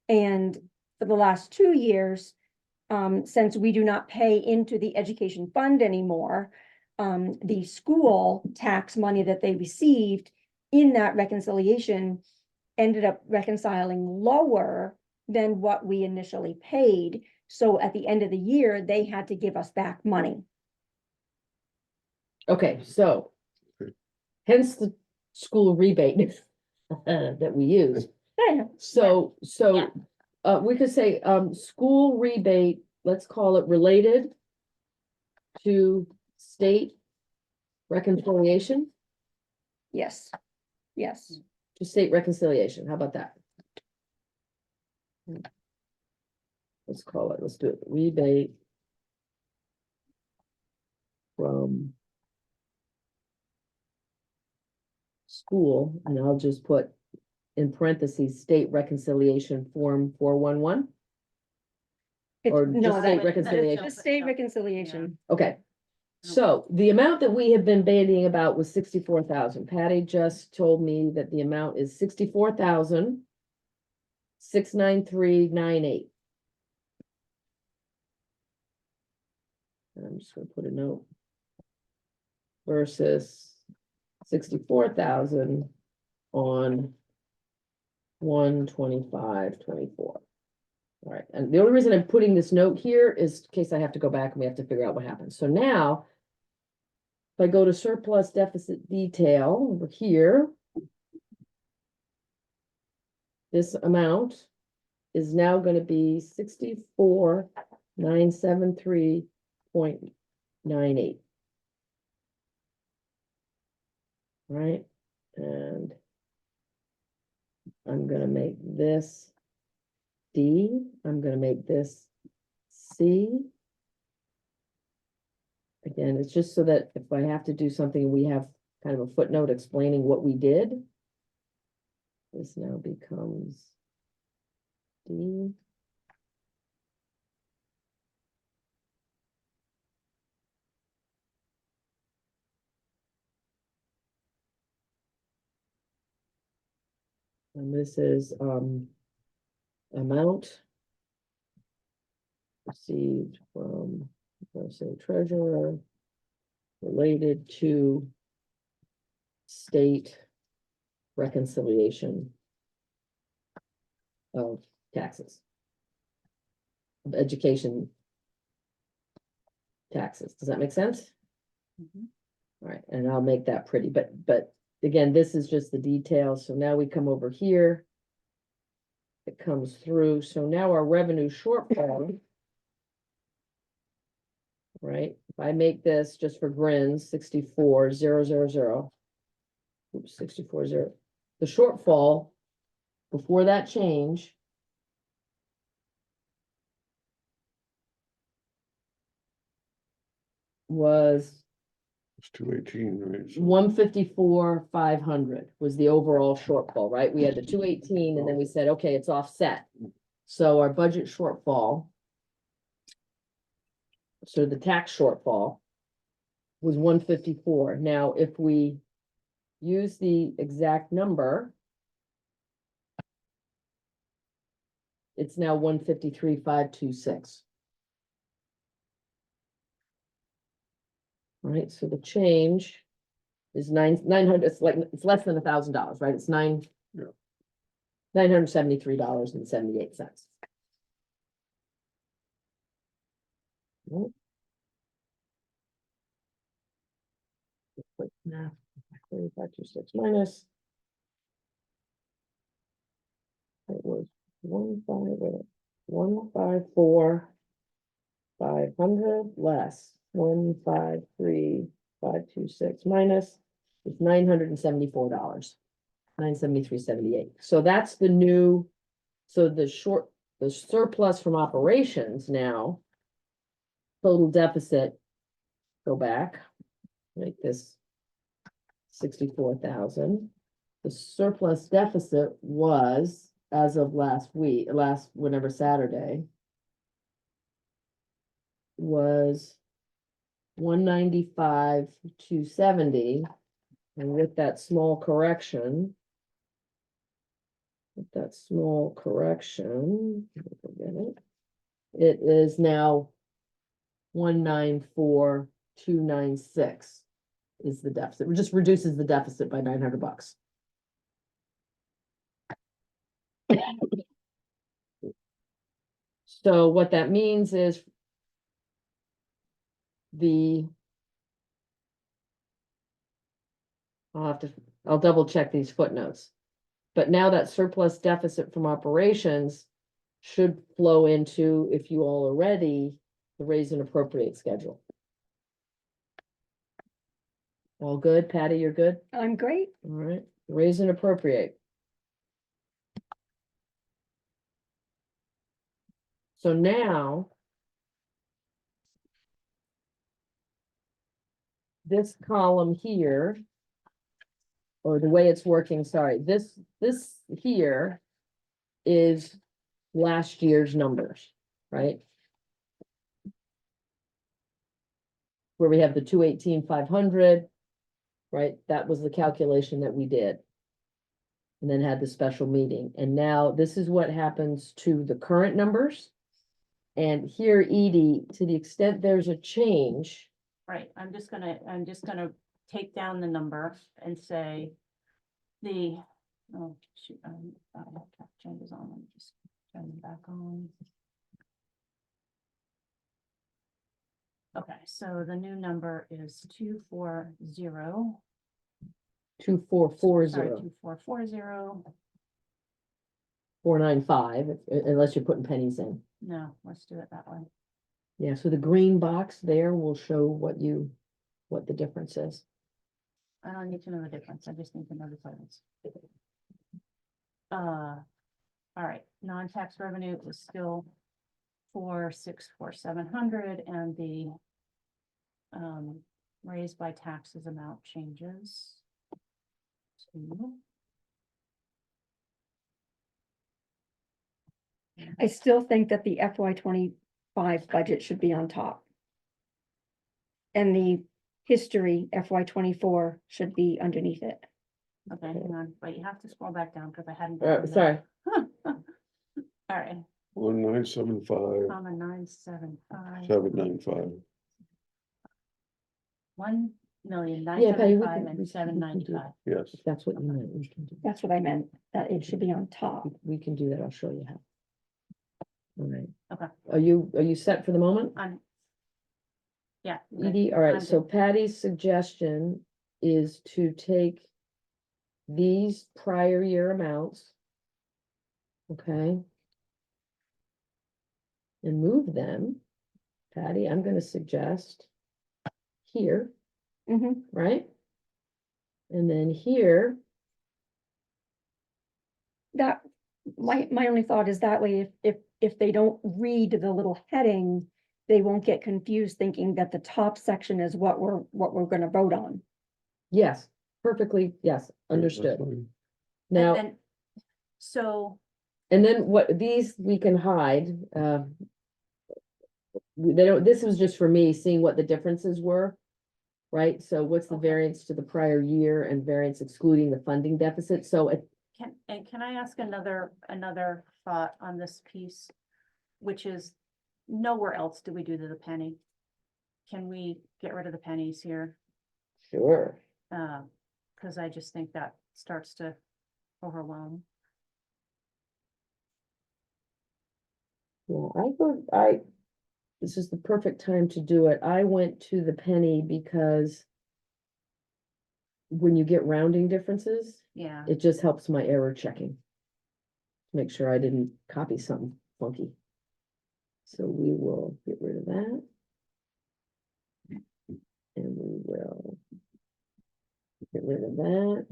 And for the last 2 years, since we do not pay into the education fund anymore, the school tax money that they received in that reconciliation ended up reconciling lower than what we initially paid. So at the end of the year, they had to give us back money. Okay, so hence the school rebate that we use. So, we could say, school rebate, let's call it related to state reconciliation, Yes, yes. to state reconciliation. How about that? Let's call it, let's do it, rebate from school, and I'll just put in parentheses, state reconciliation form 411. Or no, just that- state that is reconciliation? The just- state reconciliation, Okay. So the amount that we have been bandying about was 64,000. Patty just told me that the amount is 64,693.98. And I'm just gonna put a note. Versus 64,000 on 125.24. All right, and the only reason I'm putting this note here is in case I have to go back and we have to figure out what happened. So now, if I go to surplus deficit detail over here, this amount is now going to be 64,973.98. Right, and I'm gonna make this D, I'm gonna make this C. Again, it's just so that if I have to do something, we have kind of a footnote explaining what we did. This now becomes D. And this is amount received from, let's say, treasurer related to state reconciliation of taxes. Of education taxes. Does that make sense? Mhm. All right, and I'll make that pretty, but again, this is just the details. So now we come over here. It comes through. So now our revenue shortfall. Right, if I make this just for grins, 64,000. Oops, 64,000. The shortfall before that change was It's 218, right? So 154,500 was the overall shortfall, right? We had the 218 and then we said, okay, it's offset. So our budget shortfall. So the tax shortfall was 154. Now, if we use the exact number, it's now 153,526. Right, so the change is 900, it's like, it's less than $1,000, right? It's Yeah. $973.78. Quick math, 526 minus. It was 154,500 less 153,526 minus is $974. 973.78. So that's the new, so the surplus from operations now. Total deficit, go back, make this 64,000. The surplus deficit was, as of whenever Saturday, was 195,270, and with that small correction. It is now 194,296 is the deficit. It just reduces the deficit by $900. So what that means is I'll double check these footnotes. But now that surplus deficit from operations should flow into, if you all are ready, the raise and appropriate schedule. All good, Patty, you're good? I'm great. All right, raise and appropriate. So now. This column here. Or the way it's working, sorry, this here is last year's numbers, right? where we have the 218,500. Right, that was the calculation that we did. And then had the special meeting, and now this is what happens to the current numbers. And here, Edie, to the extent there's a change, Right, I'm just gonna take down the number and say the, oh, shoot, I have track changes on, let me just turn them back on. Okay, so the new number is 240. 2440, 2440, 495, unless you're putting pennies in. no, let's do it that way. Yeah, so the green box there will show what the difference is. I don't need to know the difference, I just need to know the totals. All right, non-tax revenue is still 4,647,000, and the raised by taxes amount changes to I still think that the FY 25 budget should be on top. And the history FY 24 should be underneath it. okay, hang on, but you have to scroll back down because I hadn't. gotten there. Sorry, All right, 1975, 975. 795. 1,975,000 and 795. Yes. if that's what you meant, we can do. That's what I meant, that it should be on top. We can do that, I'll show you how. All right. Okay. Are you set for the moment? Yeah. okay. Edie, all right, I'm so good. Patty's suggestion is to take these prior year amounts. Okay. And move them. Patty, I'm gonna suggest here, Mhm. right? And then here, That, my only thought is that way, if they don't read the little heading, they won't get confused thinking that the top section is what we're gonna vote on. yes, perfectly, yes, That's understood. fine. And Now, then, so, and then what, these we can hide, they don't, this was just for me, seeing what the differences were. Right, so what's the Okay. variance to the prior year and variance excluding the funding deficit, so it, can I ask another thought on this piece? Which is, nowhere else do we do the penny. Can we get rid of the pennies here? sure. Cause I just think that starts to overwhelm. Yeah, this is the perfect time to do it. I went to the penny because when you get rounding differences, Yeah, it just helps my error checking. Make sure I didn't copy something funky. So we will get rid of that. And we will get rid of that.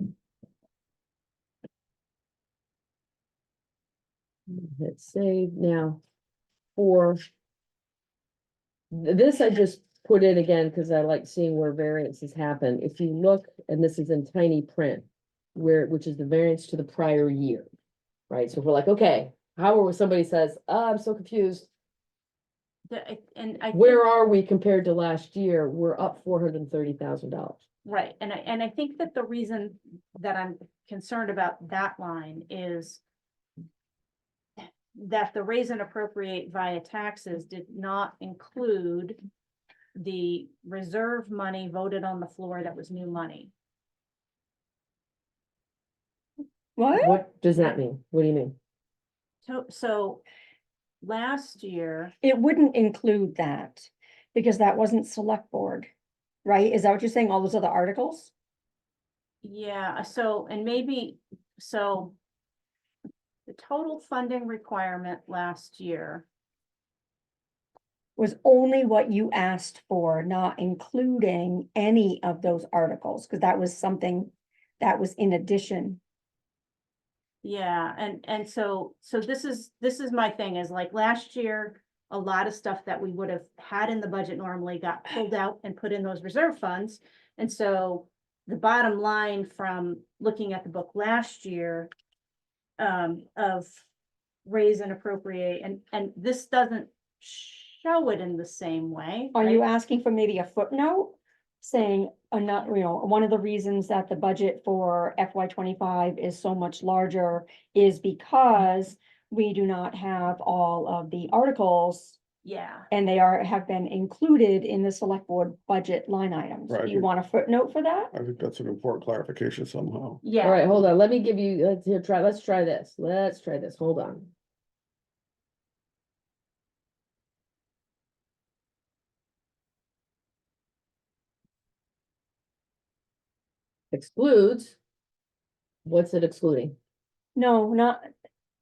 Hit save now. For this, I just put in again because I like seeing where variances happen. If you look, and this is in tiny print, which is the variance to the prior year. Right, so we're like, okay, somebody says, oh, I'm so confused. and I. Where think- are we compared to last year? We're up $430,000. Right, and I think that the reason that I'm concerned about that line is that the raise and appropriate via taxes did not include the reserve money voted on the floor that was new money. What? What does that mean? What do you mean? So last year, It wouldn't include that, because that wasn't select board, right? Is that what you're saying, all those other articles? yeah, so, and maybe, so the total funding requirement last year, Was only what you asked for, not including any of those articles, because that was something that was in addition. yeah, and so this is my thing is like last year, a lot of stuff that we would have had in the budget normally got pulled out and put in those reserve funds. And so the bottom line from looking at the book last year of raise and appropriate, and this doesn't show it in the same way. Are you right? asking for maybe a footnote? Saying, not, one of the reasons that the budget for FY 25 is so much larger is because we do not have all of the articles Yeah, and have been included in the select board budget line items. Right. Do you want a footnote for that? I think that's an important clarification somehow. yeah. All right, hold on, let me give you, let's try this, hold on. Excludes. What's it excluding? No, not,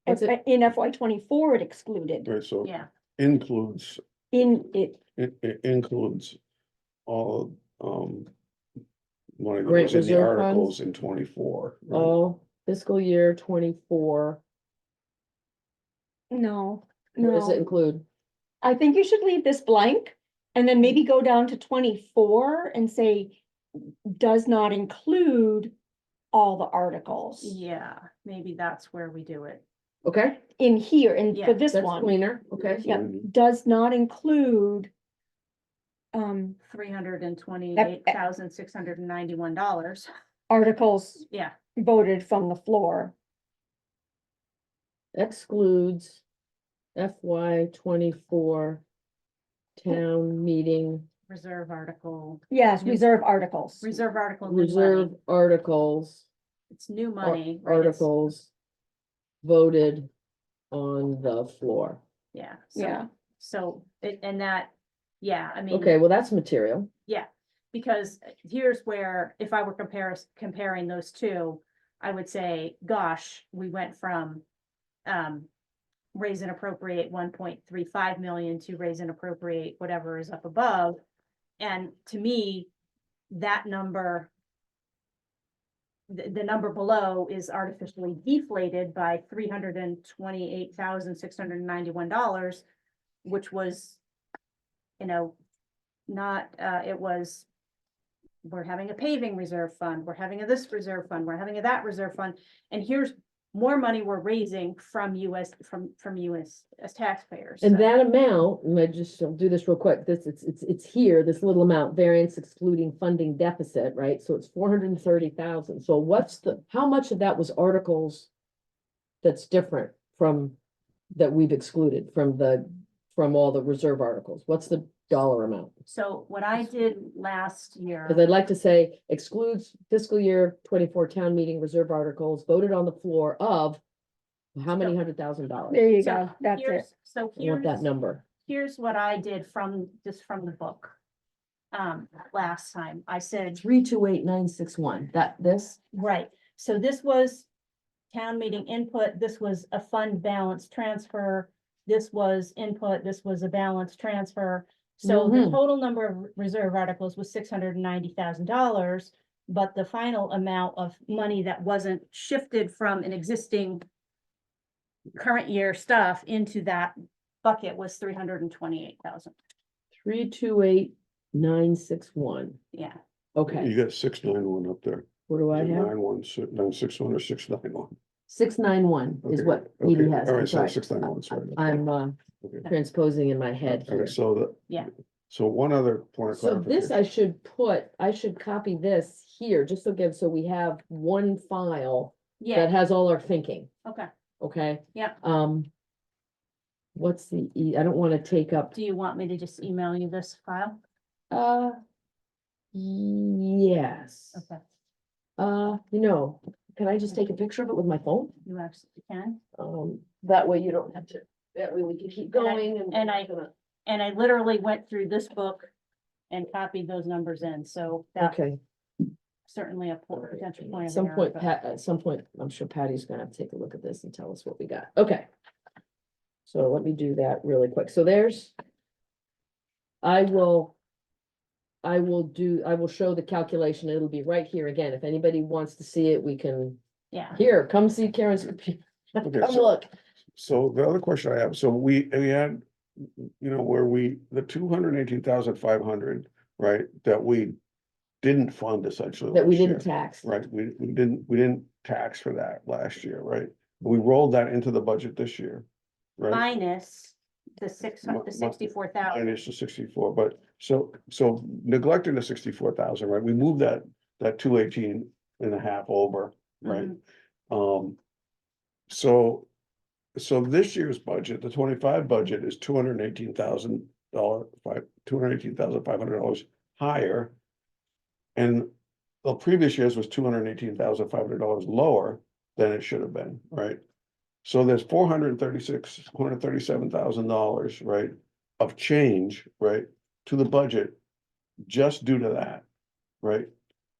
What's it? in FY 24 it excluded, Right, so Yeah, includes, in it, it includes all, money that Grant was in the reserve articles funds? in 24. right? All fiscal year 24, no, what does it no. include? I think you should leave this blank and then maybe go down to 24 and say, does not include all the articles yeah, maybe that's where we do it. Okay, in here, and Yeah, for this that's one, cleaner, okay. yeah, does not include $328,691. articles Yeah, voted from the floor. Excludes FY 24 town meeting reserve article, Yes, New- reserve articles. reserve article, new reserve money. articles. It's new ar- money, right? It's- Articles voted on the floor. Yeah. Yeah. So, and that, yeah, I mean. Okay, well, that's material. Yeah, because here's where, if I were comparing those two, I would say, gosh, we went from raise and appropriate 1.35 million to raise and appropriate whatever is up above. And to me, that number, the number below is artificially deflated by $328,691, which was, not, it was, we're having a paving reserve fund, we're having a this reserve fund, we're having a that reserve fund, and here's more money we're raising from US, from US as taxpayers. And So, that amount, and I'll do this real quick, it's here, this little amount, variance excluding funding deficit, right? So it's 430,000. So how much of that was articles that's different from, that we've excluded from all the reserve articles? What's the dollar amount? So what I did last year. Because I'd like to say excludes fiscal year 24 town meeting reserve articles voted on the floor of how many $100,000? There you So go, that's it. So I want that here's, number. here's what I did from the book. Last time, I said, 328961, this? right, so this was town meeting input, this was a fund balance transfer, this was input, this was a balance transfer. So the Mhm. total number of reserve articles was $690,000, but the final amount of money that wasn't shifted from an existing current year stuff into that bucket was 328,000. 328961, Yeah, okay, You got 691 up there. what do I Is it have? 961 or 691? 691 is Okay, what okay, Edie has, all I'm right, so sorry. 691 is right. I'm Okay. transposing in my head Okay, here. so Yeah. so one other point of So this I clarification. I should copy this here, just so we have one file that yeah, has all our thinking, okay, okay? yeah. What's I don't wanna take up, Do you want me to just email you this file? yes. Okay, Can I just take a picture of it with my phone? you absolutely can. That way you don't have to, that way we can keep And I- going and. and I- And I literally went through this book and copied those numbers in, so that's Okay, certainly a potential point at of some error, point, but- at some point, I'm sure Patty's gonna have to take a look at this and tell us what we got, okay. So let me do that really quick, so I will show the calculation, it'll be right here again, if anybody wants to see it, we can, Yeah, here, come see Karen's computer. Okay, Come so- look, So the other question I have, so we had, where the 218,500, right, that we didn't fund essentially. that we last year, didn't tax. Right, we didn't tax for that last year, right? We rolled that into the budget this year, right? minus the 64,000. minus the 64, but so neglecting the 64,000, right, we moved that 218.5 over, right? So this year's budget, the 25 budget is $218,500 higher. And the previous year's was $218,500 lower than it should have been, right? So there's $437,000, right, of change, right, to the budget just due to that, right?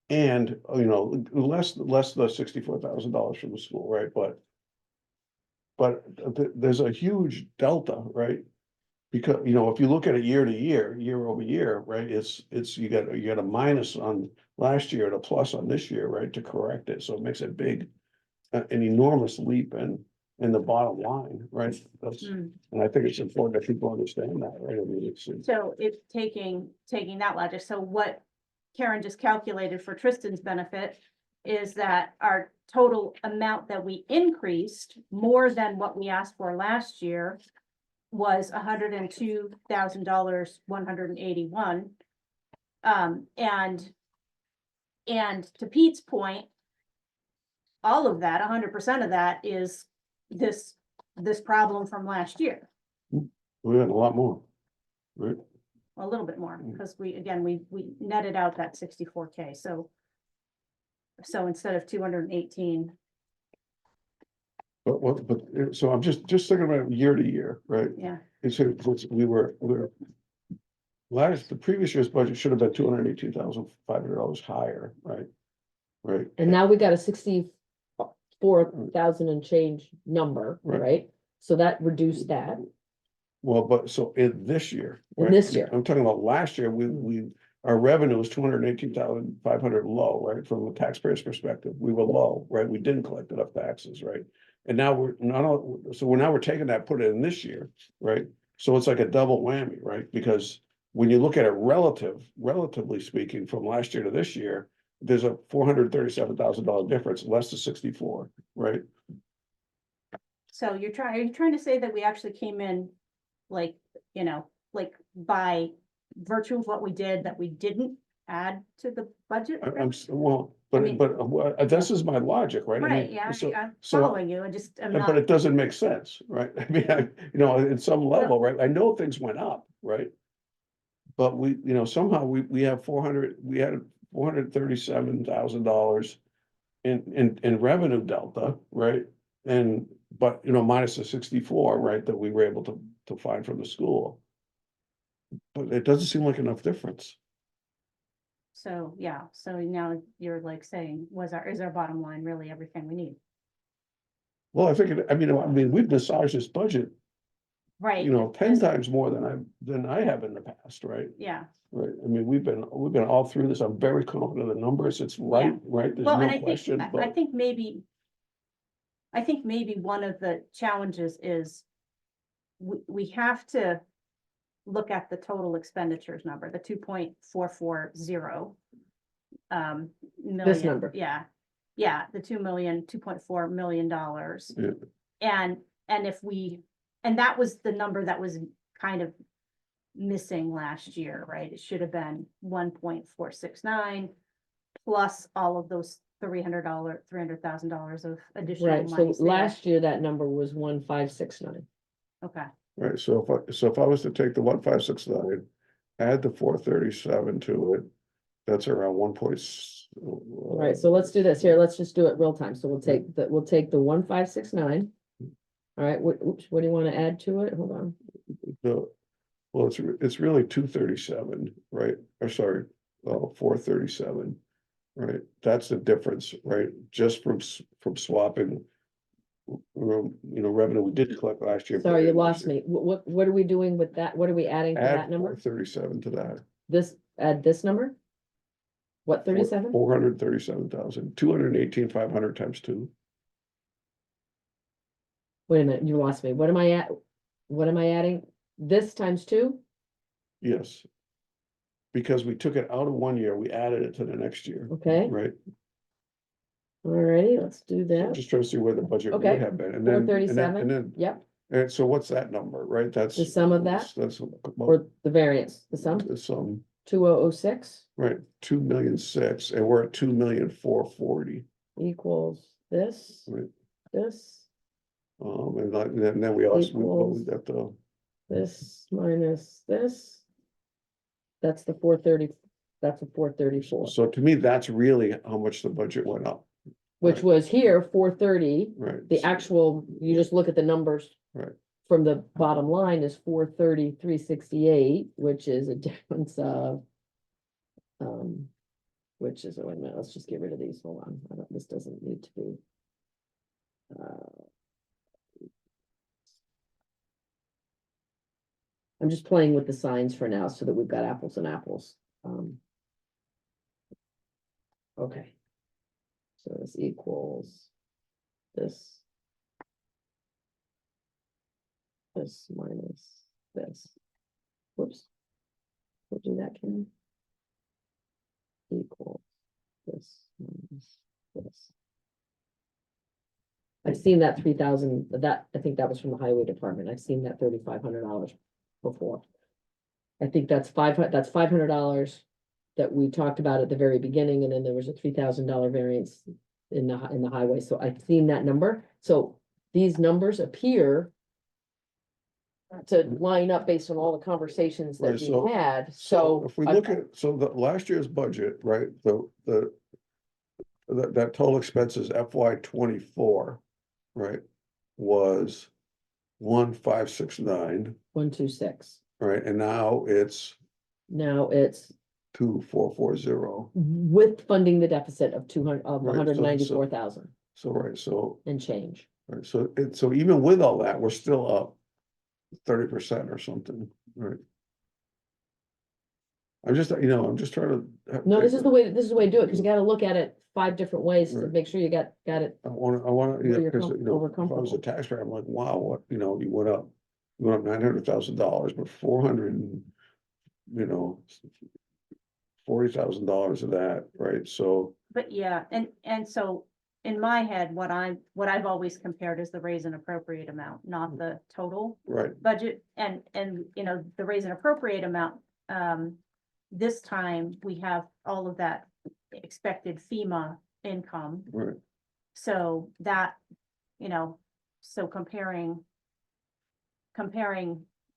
And, less the $64,000 from the school, right, but there's a huge delta, right? Because, if you look at it year to year, year over year, right, it's, you got a minus on last year and a plus on this year, right, to correct it, so it makes it big, an enormous leap in the bottom line, right? And I think it's important that people understand that, right? I mean, it's. So if taking that logic, so what Karen just calculated for Tristan's benefit is that our total amount that we increased more than what we asked for last year was $102,000, 181. And to Pete's point, all of that, 100% of that is this problem from last year. We had a lot more, right? A little bit more, because we netted out that 64K, so instead of 218. So I'm just thinking about year to year, right? Yeah. We were the previous year's budget should have been $218,500 higher, right? Right. And now we got a 64,000 and change number, Right. right? So that reduced that. Well, but so in this year. In right? this year. I'm talking about last year, our revenue was 218,500 low, right? From a taxpayer's perspective, we were low, right? We didn't collect enough taxes, right? And now we're taking that, put it in this year, right? So it's like a double whammy, right? Because when you look at it relatively speaking, from last year to this year, there's a $437,000 difference, less than 64, right? So are you trying to say that we actually came in like by virtue of what we did, that we didn't add to the budget? This is my logic, right? I mean, Right, yeah, so- I'm so- following you, I'm But not, it doesn't make sense, right? I mean, at some level, right? I know things went up, right? But somehow we had $437,000 in revenue delta, right? But minus the 64, right, that we were able to find from the school. But it doesn't seem like enough difference. so now you're like saying, is our bottom line really everything we need? Well, I think, we've massaged this budget, Right. 10 times more than I have in the past, right? Yeah, Right, I mean, we've been all through this, I'm very confident of the numbers, it's right, right, there's well, and no question, I but. think maybe one of the challenges is we have to look at the total expenditures number, the 2.440. Million. This number. Yeah, the $2.4 million. Yeah. And that was the number that was kind of missing last year, right? It should have been 1.469 plus all of those $300,000 of additional Right, so monies there. last year that number was 1,569. Okay, Right, so if I was to take the 1,569, add the 437 to it, that's around 1 point. Right, so let's do this here, let's just do it real time, so we'll take the 1,569. All right, what do you want to add to it? Hold on. Well, it's really 237, right? Or sorry, 437, right? That's the difference, right? Just from swapping, revenue we didn't collect last year. Sorry, you lost me. What are we doing with that? What are we adding to Add that number? 437 to that. Add this number? What, 37? 437,000, 218,500 times 2. Wait a minute, you lost me. What am I adding? This times 2? Yes. Because we took it out of 1 year, we added it to the next year, Okay, right? alrighty, let's do that. Just trying to see where the budget would Okay. have been, and then. 437, And then, yep, And so what's that number, right? That's. The sum of that? That's, Or the variance, the sum, it's, 2006 right, 2,000,006, and we're at 2,440,000. equals this, Right. this, And then we also, we Equals. got the, this minus this. That's the 430, that's the 434, so to me, that's really how much the budget went up, which right. was here 430. right? The actual, you just look at the numbers. Right. From the bottom line is 430, 368, which is a difference of. Which is, wait a minute, let's just get rid of these, hold on, this doesn't need to be. I'm just playing with the signs for now so that we've got apples and apples. Okay. So this equals this. This minus this. Whoops. We'll do that, Ken. Equals this minus this. I've seen that 3,000, that, I think that was from the highway department. I've seen that $3,500 before. I think that's $500 that we talked about at the very beginning, and then there was a $3,000 variance in the highway. So I've seen that number. So these numbers appear to line up based on all the conversations that Right, so- we had. So So if we I'm- look at, so the last year's budget, right, that total expenses FY 24, right, was 1,569, 126. right, and now it's Now it's 2,440. with funding the deficit of 200, of Right, so- 194,000 So, right, so, and change. right, so even with all that, we're still up 30% or something, right? I'm just trying to. No, this is the way to do it, because you gotta look at it 5 different ways to Right. make sure you got it. I wanna, Where you're because, over if I was a comfortable. taxpayer, I'm like, wow, what, you went up $900,000, but 400 and, $40,000 of that, right? So, But yeah, and so in my head, what I've always compared is the raise and appropriate amount, not the total right, budget. And the raise and appropriate amount, this time we have all of that expected FEMA income. right, So that, so comparing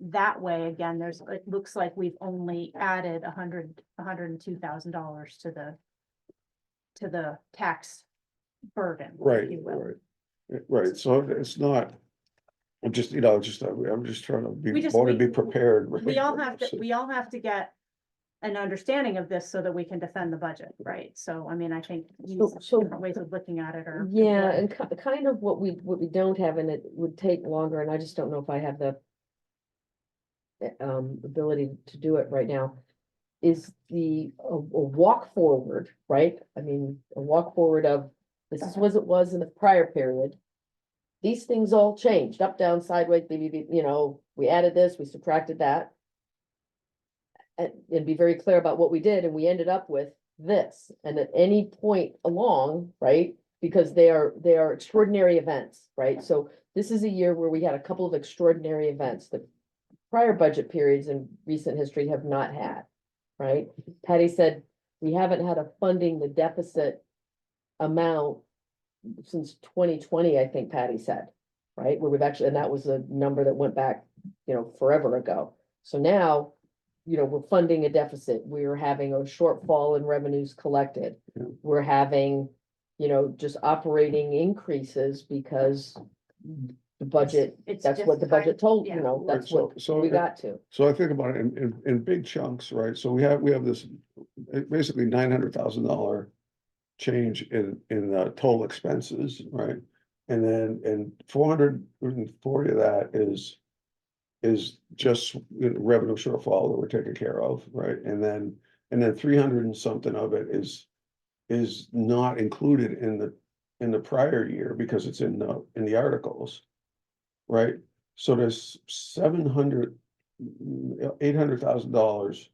that way, again, it looks like we've only added $102,000 to the tax burden, if right, you will. right, so it's not. I'm just trying to be prepared. right? We all have to get an understanding of this so that we can defend the budget, right? So, I mean, I think these So- different ways of looking at it are. Yeah, important. and kind of what we don't have, and it would take longer, and I just don't know if I have the ability to do it right now, is a walk forward, right? I mean, a walk forward of, this is what it was in the prior period. These things all changed, up, down, sideways, we added this, we subtracted that. And be very clear about what we did, and we ended up with this, and at any point along, right? Because they are extraordinary events, right? So this is a year where we had a couple of extraordinary events that prior budget periods in recent history have not had, right? Patty said, we haven't had a funding the deficit amount since 2020, I think Patty said, right? Where we've actually, and that was a number that went back, forever ago. So now, we're funding a deficit. We're having a shortfall in revenues collected. Yeah. We're having, just operating increases because the budget, It's that's just what the budget told, yeah. that's Right, what so we it- got to. So I think about it in big chunks, right? So we have this basically $900,000 change in total expenses, right? And 440 of that is just revenue shortfall that we're taking care of, right? And then 300 and something of it is not included in the prior year because it's in the articles, right? So there's $800,000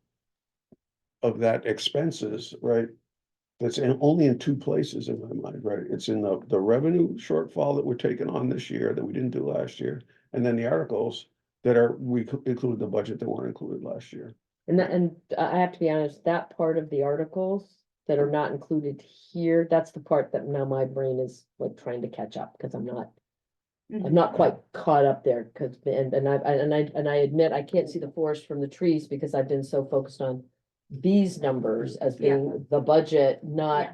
of that expenses, right? that's only in two places in my mind, right? It's in the revenue shortfall that we're taking on this year that we didn't do last year. And then the articles that we include in the budget that weren't included last year. And I have to be honest, that part of the articles that are not included here, that's the part that now my brain is like trying to catch up, because I'm not quite caught up there, because, and I admit, I can't see the forest from the trees because I've been so focused on these numbers as being the budget, not,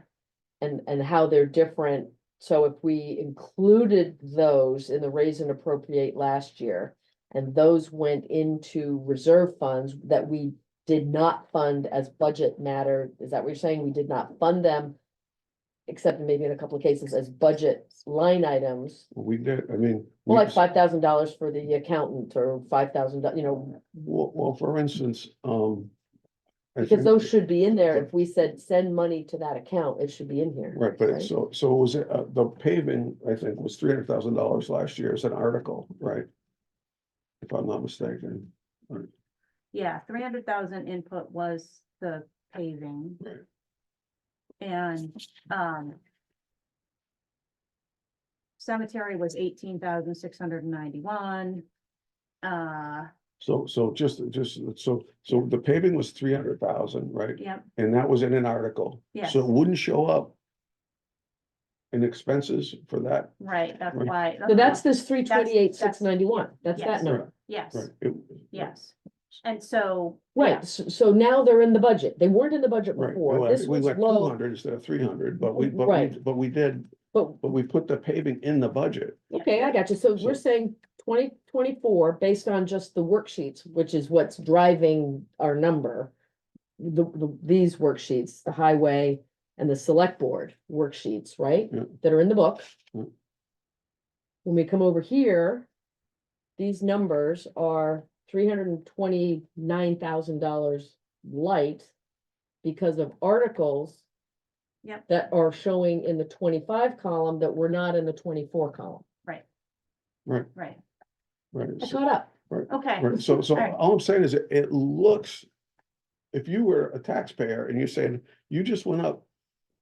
and how they're different. So if we included those in the raise and appropriate last year, and those went into reserve funds that we did not fund as budget matter, is that what you're saying? We did not fund them, except maybe in a couple of cases as budget line items, We did, I mean. well, like $5,000 for the accountant, or $5,000, you know, Well, for instance, I because think- those should be in there. If we said send money to that account, it should be in here. Right, but right? so it was, the paving, I think, was $300,000 last year as an article, right? If I'm not mistaken. Yeah, 300,000 input was the paving. Right. And, cemetery was 18,691. So the paving was 300,000, right? Yep, And that was in an article. Yes. So it wouldn't show up in expenses for that, right, that's Right. why. So that's this 328, that's- 691. That's yes. that number. Yes, right? yes. And so. yeah, Right, so now they're in the budget. They weren't in the budget Right, before. well, This we was went low, 200 instead of 300, but we Right. put the paving in the budget. okay, I got you. So we're So- saying 2024, based on just the worksheets, which is what's driving our number. These worksheets, the highway and the select board worksheets, right? Yeah. That are in the book. Yeah. When we come over here, these numbers are $329,000 light because of articles Yep. that are showing in the 25 column that were not in the 24 column. right, Right, right, right. I So- caught up. okay, Right, so Alright. all I'm saying is it looks, if you were a taxpayer and you're saying you just went up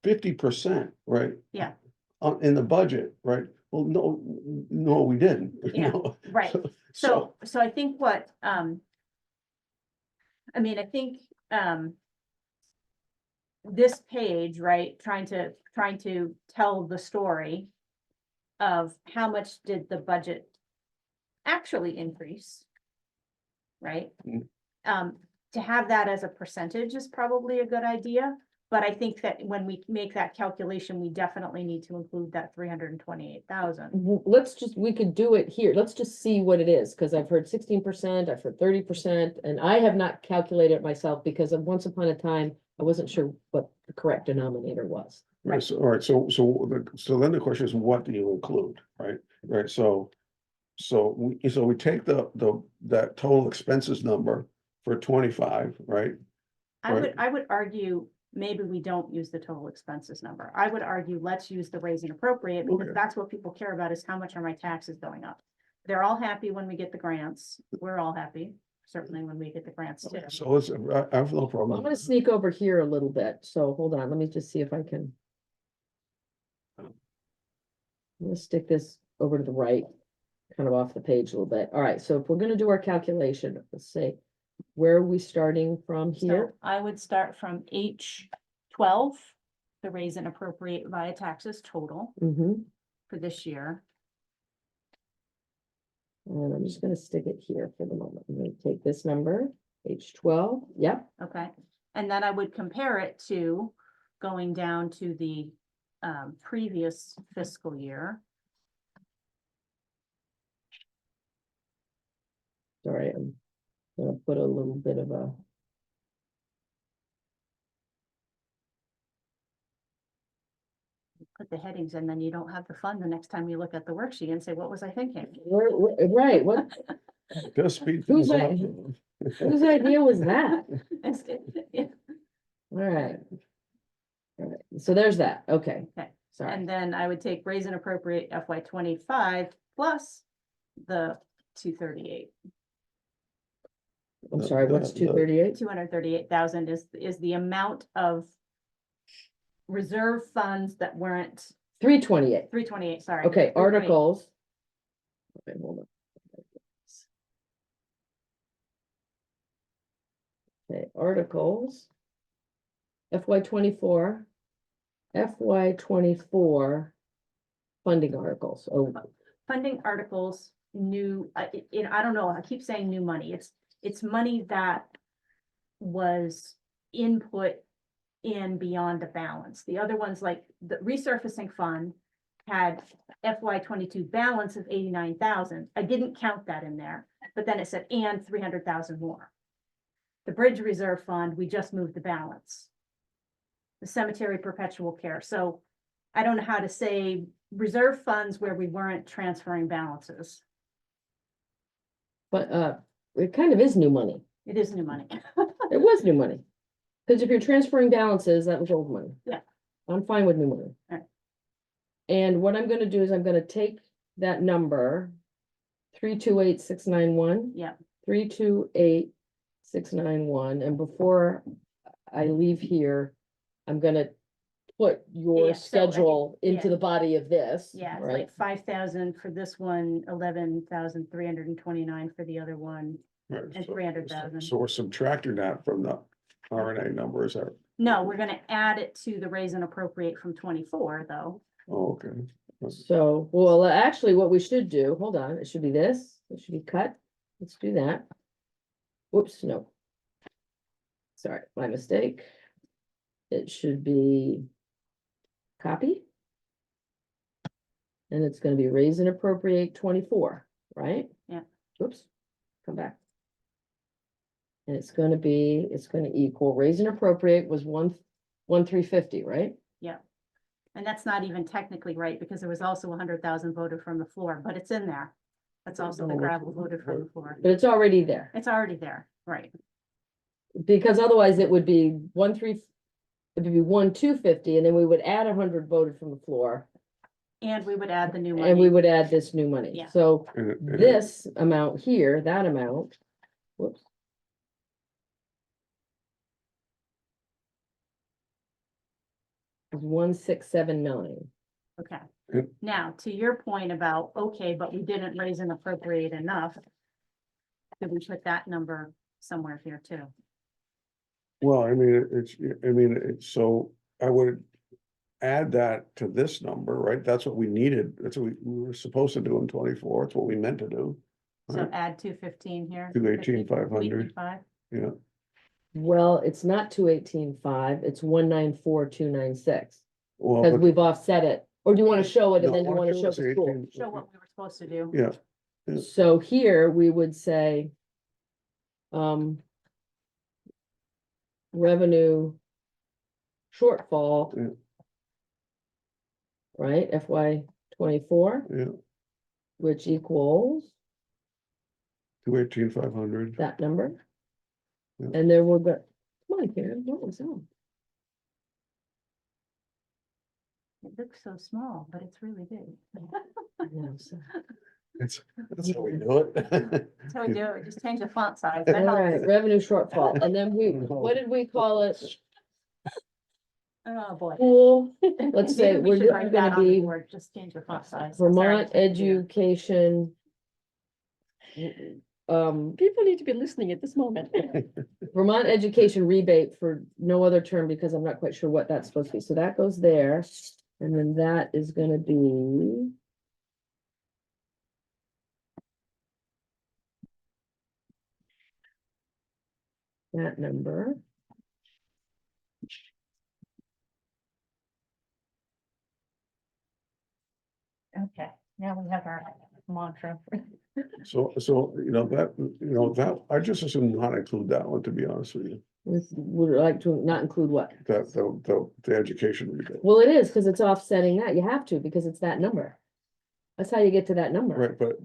50%, right? Yeah. In the budget, right? Well, no, we didn't. you Yeah, know? right. So I think what, I mean, I think, this page, right, trying to tell the story of how much did the budget actually increase, right? Mm. To have that as a percentage is probably a good idea, but I think that when we make that calculation, we definitely need to include that 328,000. We could do it here. Let's just see what it is, because I've heard 16%, I've heard 30%, and I have not calculated it myself because of once upon a time, I wasn't sure what the correct denominator was. Right, so, all right, so then the question is, what do you include, right? Right, so we take that total expenses number for 25, right? I would argue, maybe we don't use the total expenses number. I would argue, let's use the raise and appropriate, because Okay. that's what people care about, is how much are my taxes going up? They're all happy when we get the grants. We're all happy, certainly when we get the grants too. So let's, I have no I'm problem. gonna sneak over here a little bit, so hold on, let me just see if I can. I'm gonna stick this over to the right, kind of off the page a little bit. All right, so if we're gonna do our calculation, let's say, where are we starting from here? So I would start from H12, the raise and appropriate via taxes total Mm-hmm. for this year. And I'm just gonna stick it here for the moment. I'm gonna take this number, H12, yep, Okay, and then I would compare it to going down to the previous fiscal year. sorry, I'm gonna put a little bit of a. Put the headings and then you don't have the fun the next time you look at the worksheet and say, what was I thinking? Right, what, Just speed Who's things up. whose idea was that? Yeah. All right. All right, so there's that, okay. Okay. Sorry, And then I would take raise and appropriate FY 25 plus the 238. I'm sorry, what's 238? 238,000 is the amount of reserve funds that weren't 328. 328, sorry. Okay, 328. articles. Okay, hold on. Okay, articles. FY 24. FY 24. Funding articles. Oh, Funding articles, new, I don't know, I keep saying new money. It's money that was input in beyond the balance. The other ones, like the resurfacing fund, had FY 22 balance of 89,000. I didn't count that in there, but then it said and 300,000 more. The bridge reserve fund, we just moved the balance. The cemetery perpetual care. So I don't know how to say reserve funds where we weren't transferring balances. but it kind of is new money. It is new money. It was new money. Because if you're transferring balances, that was old money. Yeah. I'm fine with new money. Alright. And what I'm gonna do is I'm gonna take that number, 328,691. Yeah. 328,691, and before I leave here, I'm gonna put your Yeah, so I think- schedule into yeah. the body of this. Yeah, it's Right, like 5,000 for this one, 11,329 for the other one. Right, And so- 300,000. So we're subtracting that from the RNA numbers, are, No, we're gonna add it to the raise and appropriate from 24, though. oh, okay. so, well, actually, what we should do, hold on, it should be this, it should be cut, let's do that. Whoops, no. Sorry, my mistake. It should be copy. And it's gonna be raise and appropriate 24, right? Yeah. Oops, come back. And it's gonna equal, raise and appropriate was 1,350, right? And that's not even technically right, because there was also 100,000 voted from the floor, but it's in there. That's also the No, gravel voted from the floor. But it's already there, It's already there, right? because otherwise it would be it would be 1,250, and then we would add 100 voted from the floor. And we would add the new And we money. would add this new money, Yeah. so And it- this amount here, that amount, whoops. Is 1,679, Okay. Yep. Now, to your point about, okay, but we didn't raise and appropriate enough. Could we put that number somewhere here too? Well, I mean, it's, so I would add that to this number, right? That's what we needed. That's what we were supposed to do in 24. It's what we meant to do. So Right. add 215 here. 218,500. 285. Yeah, well, it's not 218,500, it's 194,296, well, because but- we've offset it, or do you wanna show it, and no, then you why wanna don't show us the school? 18 Show what we were supposed to do. Yeah, So here, we would say. Revenue. Shortfall. Yeah. Right, FY 24, yeah, which equals 218,500. that number. Yeah. And then we'll go, come on, Karen, what was that? It looks so small, but it's really big. That's how we do it. That's how we do it. We just change the font size. All That helps. right, revenue shortfall, and then what did we call it? Oh, boy. Pool, let's say Maybe we we're should write that gonna on the be board, just change the font size. Vermont Sorry. education. People need to be listening at this moment. Vermont education rebate for no other term, because I'm not quite sure what that's supposed to be, so that goes there, and then that is gonna be. That number. Okay, now we have our mantra. So, that, I just assume not include that one, to be honest with you, Would like to not include what? that, the education rebate. Well, it is, because it's offsetting that, you have to, because it's that number. That's how you get to that number. Right, but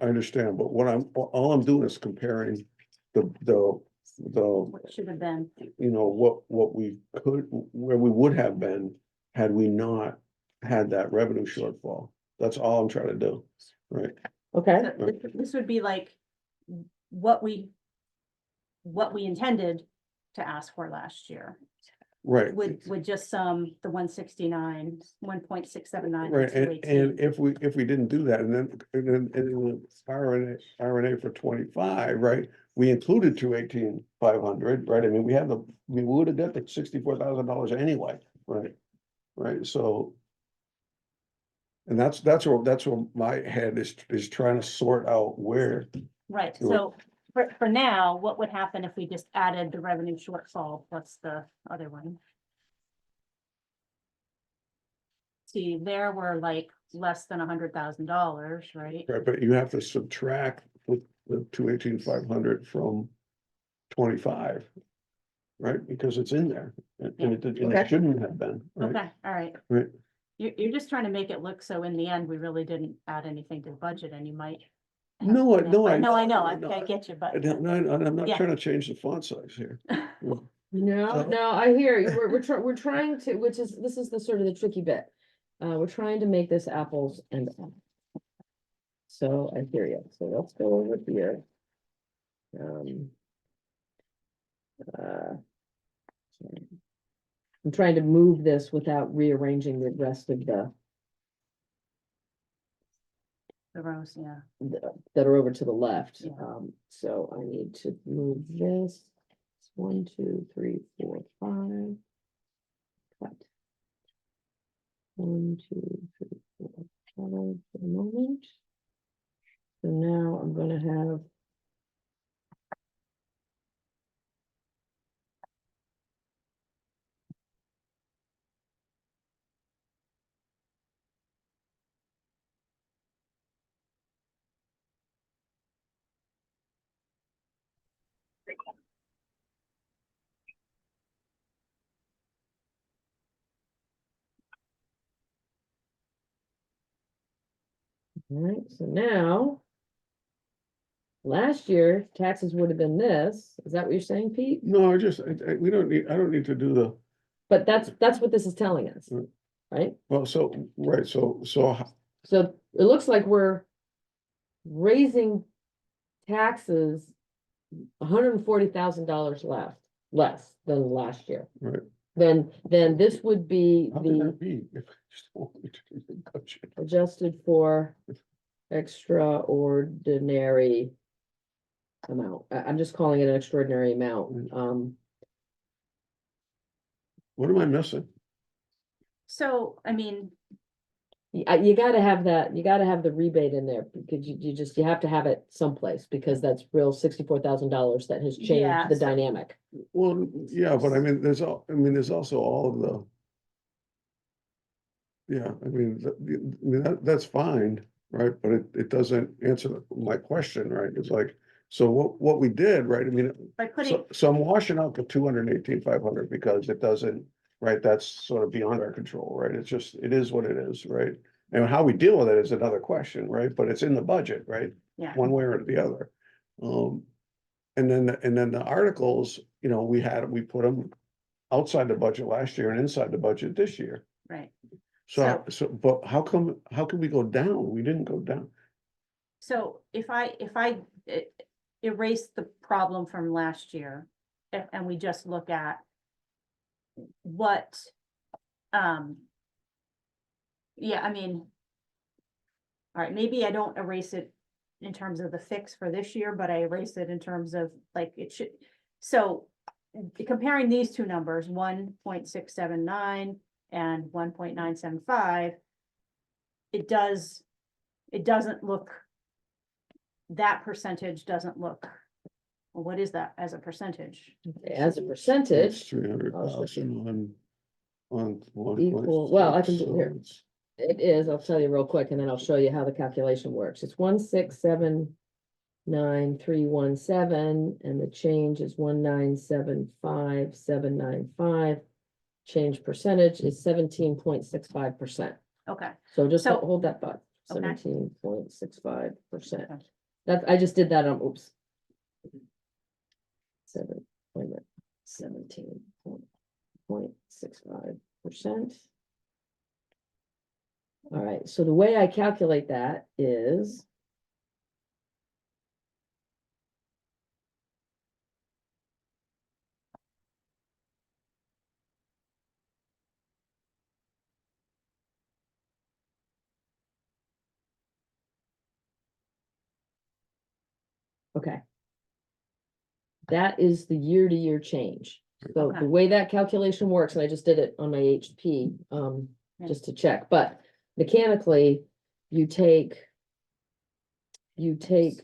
I understand, but all I'm doing is comparing the, What should have been. what we could, where we would have been had we not had that revenue shortfall. That's all I'm trying to do, right? Okay, So this would be like what we intended to ask for last year. right. with just the 169, 1.679. Right, and if we didn't do that, and then in the RNA for 25, right? We included 218,500, right? I mean, we would have got the $64,000 anyway, right? Right, so. And that's where my head is trying to sort out where, Right, Right. so for now, what would happen if we just added the revenue shortfall plus the other one? See, there were like less than $100,000, right? right, but you have to subtract the 218,500 from 25. Right, because it's in there, and it Okay. shouldn't have been, right? Okay, all right. Right. You're just trying to make it look so in the end, we really didn't add anything to the budget and you might. have No, been no, but No, I know, no, I get you, but. I'm not Yeah. trying to change the font size here. No, So- no, I hear you. We're trying to, this is the sort of the tricky bit. We're trying to make this apples and apples. So I hear you. So let's go over here. Uh, I'm trying to move this without rearranging the rest of the rows, yeah. that are over to the left. Yeah. So I need to move this. It's 1, 2, 3, 4, 5. Cut. 1, 2, 3, 4, 5 for the moment. So now I'm gonna have. All right, so now. Last year, taxes would have been this. Is that what you're saying, Pete? No, we don't need, I don't need to do the, But that's what this is telling us, Mm. right? well, so, right, so, So it looks like we're raising taxes $140,000 less than last year. right, Then this would be how can the that be? If I just want me to do the budget? adjusted for extraordinary amount. I'm just calling it an extraordinary amount. What am I missing? So, I mean, You gotta have that, you gotta have the rebate in there, because you have to have it someplace, because that's real $64,000 that has Yeah, changed the so- dynamic. Well, yeah, but I mean, there's also all of the. Yeah, I mean, that's fine, right, but it doesn't answer my question, right, it's like, so what we did, right, I mean. by putting, So I'm washing out the 218,500 because it doesn't, right, that's sort of beyond our control, right? It's just, it is what it is, right? And how we deal with it is another question, right? But it's in the budget, right? yeah, One way or the other. And then the articles, we put them outside the budget last year and inside the budget this year. right. So, but how can we go down? We didn't go down. So if I erase the problem from last year, and we just look at what, yeah, I mean, all right, maybe I don't erase it in terms of the fix for this year, but I erase it in terms of like it should, so comparing these two numbers, 1.679 and 1.975, it doesn't look, that percentage doesn't look, well, what is that as a percentage? As a It's percentage, 300,000 on one. Equal- well, I can do it here. it's- it is, I'll tell you real quick, and then I'll show you how the calculation works. It's 1,679,317, and the change is 1,975,795. Change percentage is 17.65%. Okay, So just So- hold that thought, Okay. 17.65%. Okay. That, I just did that on, oops. Wait a minute, 17.65%. All right, so the way I calculate that is. Okay. That is the year-to-year change. So Okay. the way that calculation works, and I just did it on my HP, Yeah. just to check, but mechanically, you take.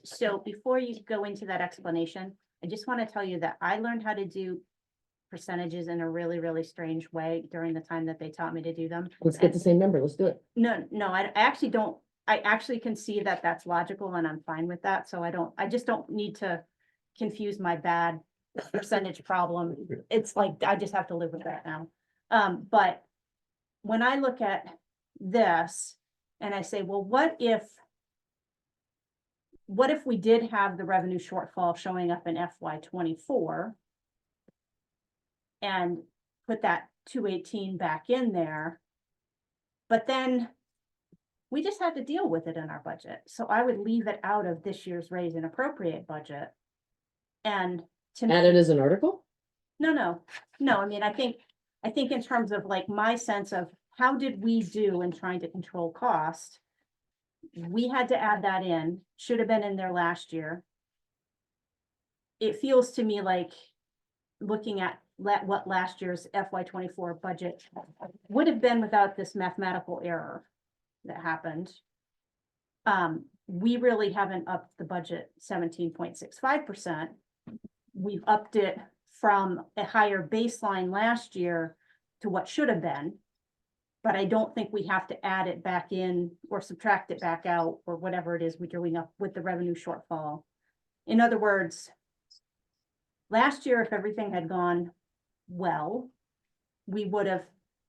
So before you go into that explanation, I just want to tell you that I learned how to do percentages in a really, really strange way during the time that they taught me to do them. Let's get the same number, let's do it. No, I actually don't, I actually can see that that's logical and I'm fine with that, so I just don't need to confuse my bad percentage problem. It's like, I just have to live with that now. But when I look at this and I say, well, what if we did have the revenue shortfall showing up in FY 24 and put that 218 back in there, but then we just had to deal with it in our budget. So I would leave it out of this year's raise and appropriate budget. And Add it as an article? no, I mean, I think in terms of like my sense of how did we do in trying to control cost? We had to add that in, should have been in there last year. It feels to me like looking at what last year's FY 24 budget would have been without this mathematical error that happened. We really haven't upped the budget 17.65%. We've upped it from a higher baseline last year to what should have been. But I don't think we have to add it back in or subtract it back out or whatever it is we're doing up with the revenue shortfall. In other words, last year, if everything had gone well, we would have,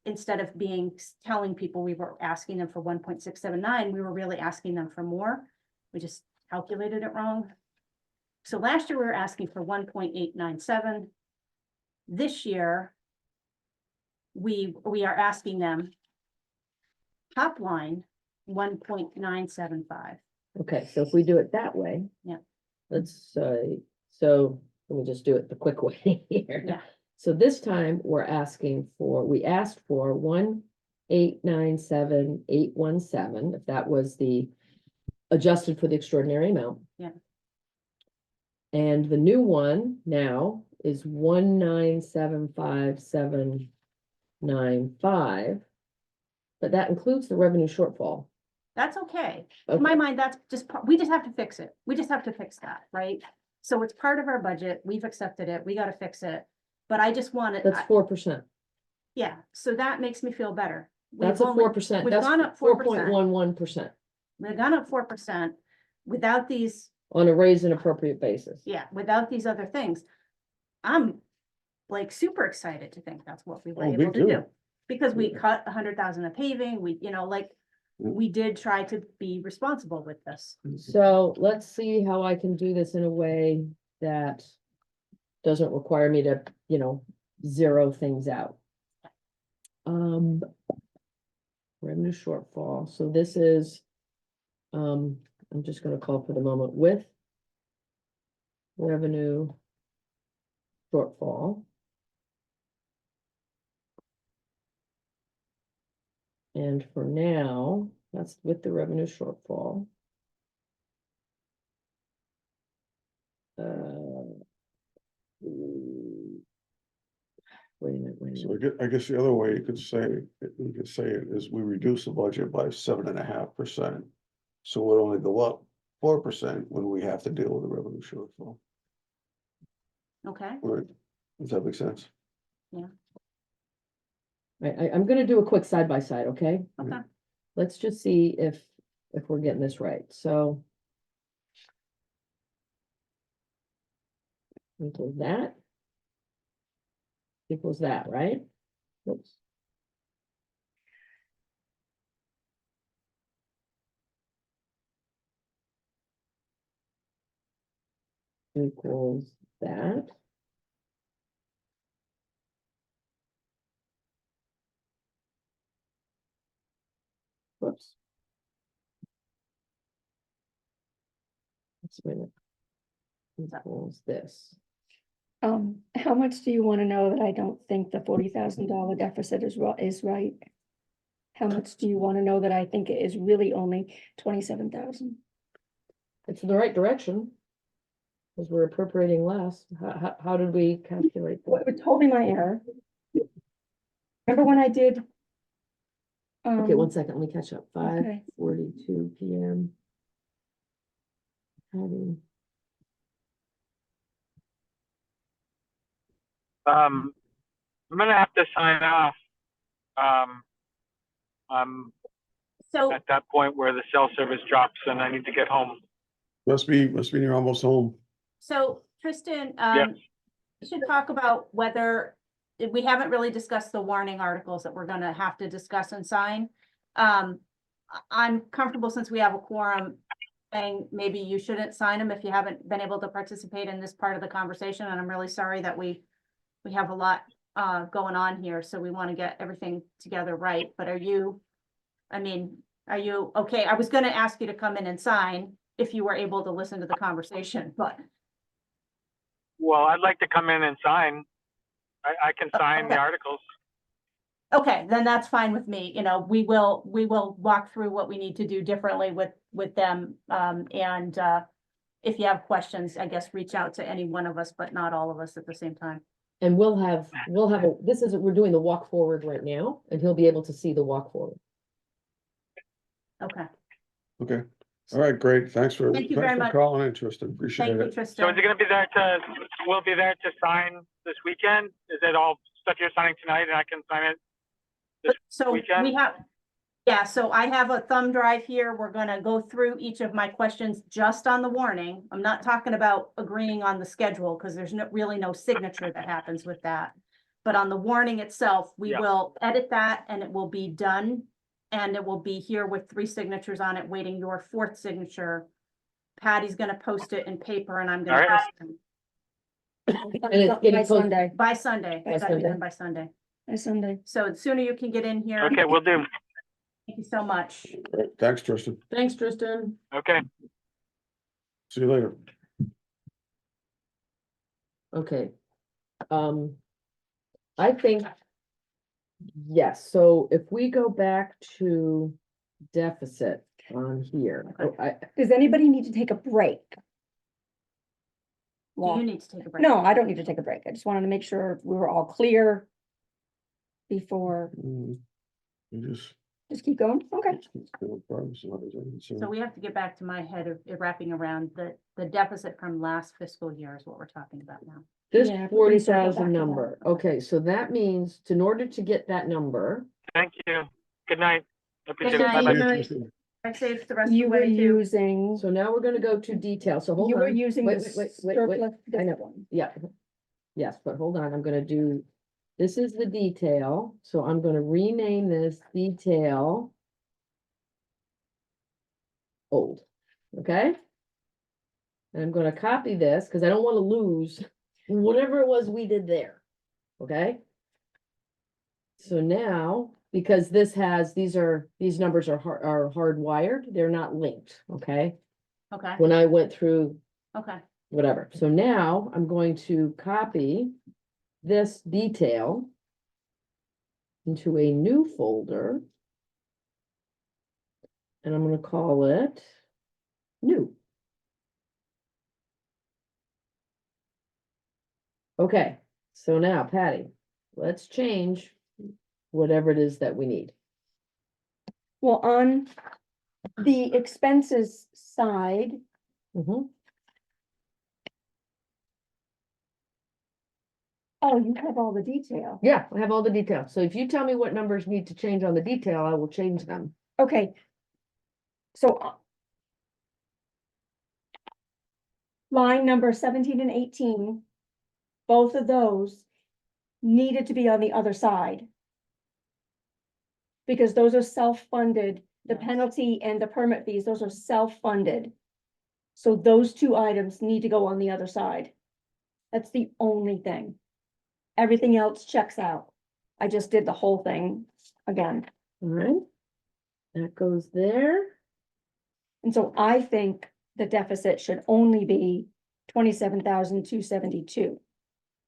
instead of telling people we were asking them for 1.679, we were really asking them for more. We just calculated it wrong. So last year we were asking for 1.897. This year, we are asking them top line 1.975. Okay, so if we do it that way. Yeah. Let's say, so let me just do it the quick way here. Yeah. So this time we asked for 1,897,817, if that was the adjusted for the extraordinary amount. Yeah. And the new one now is 1,975,795. But that includes the revenue shortfall. That's okay. In my mind, that's just, we just have to fix it. We just have to fix that, right? So it's part of our budget. We've accepted it. We got to fix it. But I just want it. That's 4%. Yeah, so that makes me feel better. That's a 4%. We've That's gone up 4%. 4.11% We've gone up 4% without these, on a raise and appropriate basis. yeah, without these other things. I'm like super excited to think that's what we were Oh, me able to too. do. Because we Yeah. cut 100,000 of paving, we did try to be responsible with this. So let's see how I can do this in a way that doesn't require me to, zero things out. Revenue shortfall, so this is, I'm just gonna call for the moment with revenue shortfall. And for now, that's with the revenue shortfall. Wait a minute. So I guess the other way you could say it is we reduce the budget by 7.5%. So we'll only go up 4% when we have to deal with the revenue shortfall. Okay, Right? Does that make sense? I'm gonna do a quick side by side, okay? okay. Let's just see if we're getting this right, so. Equals that. Equals that, right? Oops. Equals that. Whoops. Let's wait a minute. Equals this. How much do you want to know that I don't think the $40,000 deficit is right? How much do you want to know that I think it is really only 27,000? It's in the right direction. Because we're appropriating less. How did we calculate Well, that? it was totally my error. Remember when I did? Okay, 1 second, let me catch up. Okay. 5:42 PM. I'm gonna have to sign off. I'm So, at that point where the cell service drops and I need to get home. Must be you're almost home. so Tristan, Yes. we should talk about whether, we haven't really discussed the warning articles that we're gonna have to discuss and sign. I'm comfortable, since we have a quorum, saying maybe you shouldn't sign them if you haven't been able to participate in this part of the conversation, and I'm really sorry that we have a lot going on here, so we want to get everything together right, but are you okay? I was gonna ask you to come in and sign if you were able to listen to the conversation, but Well, I'd like to come in and sign. I can sign the okay. articles. Okay, then that's fine with me. You know, we will walk through what we need to do differently with them. And if you have questions, I guess, reach out to any one of us, but not all of us at the same time. And we're doing the walk forward right now, and he'll be able to see the walk forward. Okay, Okay. All right, great. Thanks for Thank you very much. calling in, Tristan. Appreciate thank you, it. So is Tristan. it gonna be there we'll be there to sign this weekend? Is it all stuff you're signing tonight and I can sign it? So weekend? so I have a thumb drive here. We're gonna go through each of my questions just on the warning. I'm not talking about agreeing on the schedule, because there's really no signature that happens with that. But on the warning itself, we Yeah. will edit that and it will be done. And it will be here with 3 signatures on it, waiting your 4th signature. Patty's gonna post it in paper and I'm gonna All right. post it And it's getting By close- Sunday, by Sunday. By It's gotta be Sunday. done by Sunday. by Sunday. So the sooner you can get in here. Okay, we'll do. Thank you so much. All right, thanks, Tristan. Thanks, Tristan. Okay. See you later. Okay. I think, yes, so if we go back to deficit on here, Does anybody need to take a break? Do Well, you need to take a break? no, I don't need to take a break. I just wanted to make sure we were all clear before, You just keep going. Okay. So we have to get back to my head of wrapping around the deficit from last fiscal year is what we're talking about now. this Yeah, but we circle back 40,000 to that. number, okay, so that means in order to get that number, Thank you. Good night. Appreciate Good it. night. Bye-bye. I saved the rest of the You were way too. using, so now we're gonna go to detail, so hold you were on. using Wait, the wait, wait, surplus, I know. this one. Yeah, yes, but hold on, I'm gonna do, this is the detail, so I'm gonna rename this detail old, okay? And I'm gonna copy this, because I don't wanna lose whatever it was we did there, okay? So now, because this has, these numbers are hardwired, they're not linked, okay? Okay, When I went through okay, whatever. So now I'm going to copy this detail into a new folder. And I'm gonna call it new. Okay, so now Patty, let's change whatever it is that we need. Well, on the expenses side, Mhm. oh, you have all the detail. Yeah, I have all the details. So if you tell me what numbers need to change on the detail, I will change them. Okay. So line number 17 and 18, both of those needed to be on the other side. Because those are self-funded, the Yes. penalty and the permit fees, those are self-funded. So those 2 items need to go on the other side. That's the only thing. Everything else checks out. I just did the whole thing again. All right. That goes there. And so I think the deficit should only be 27,272.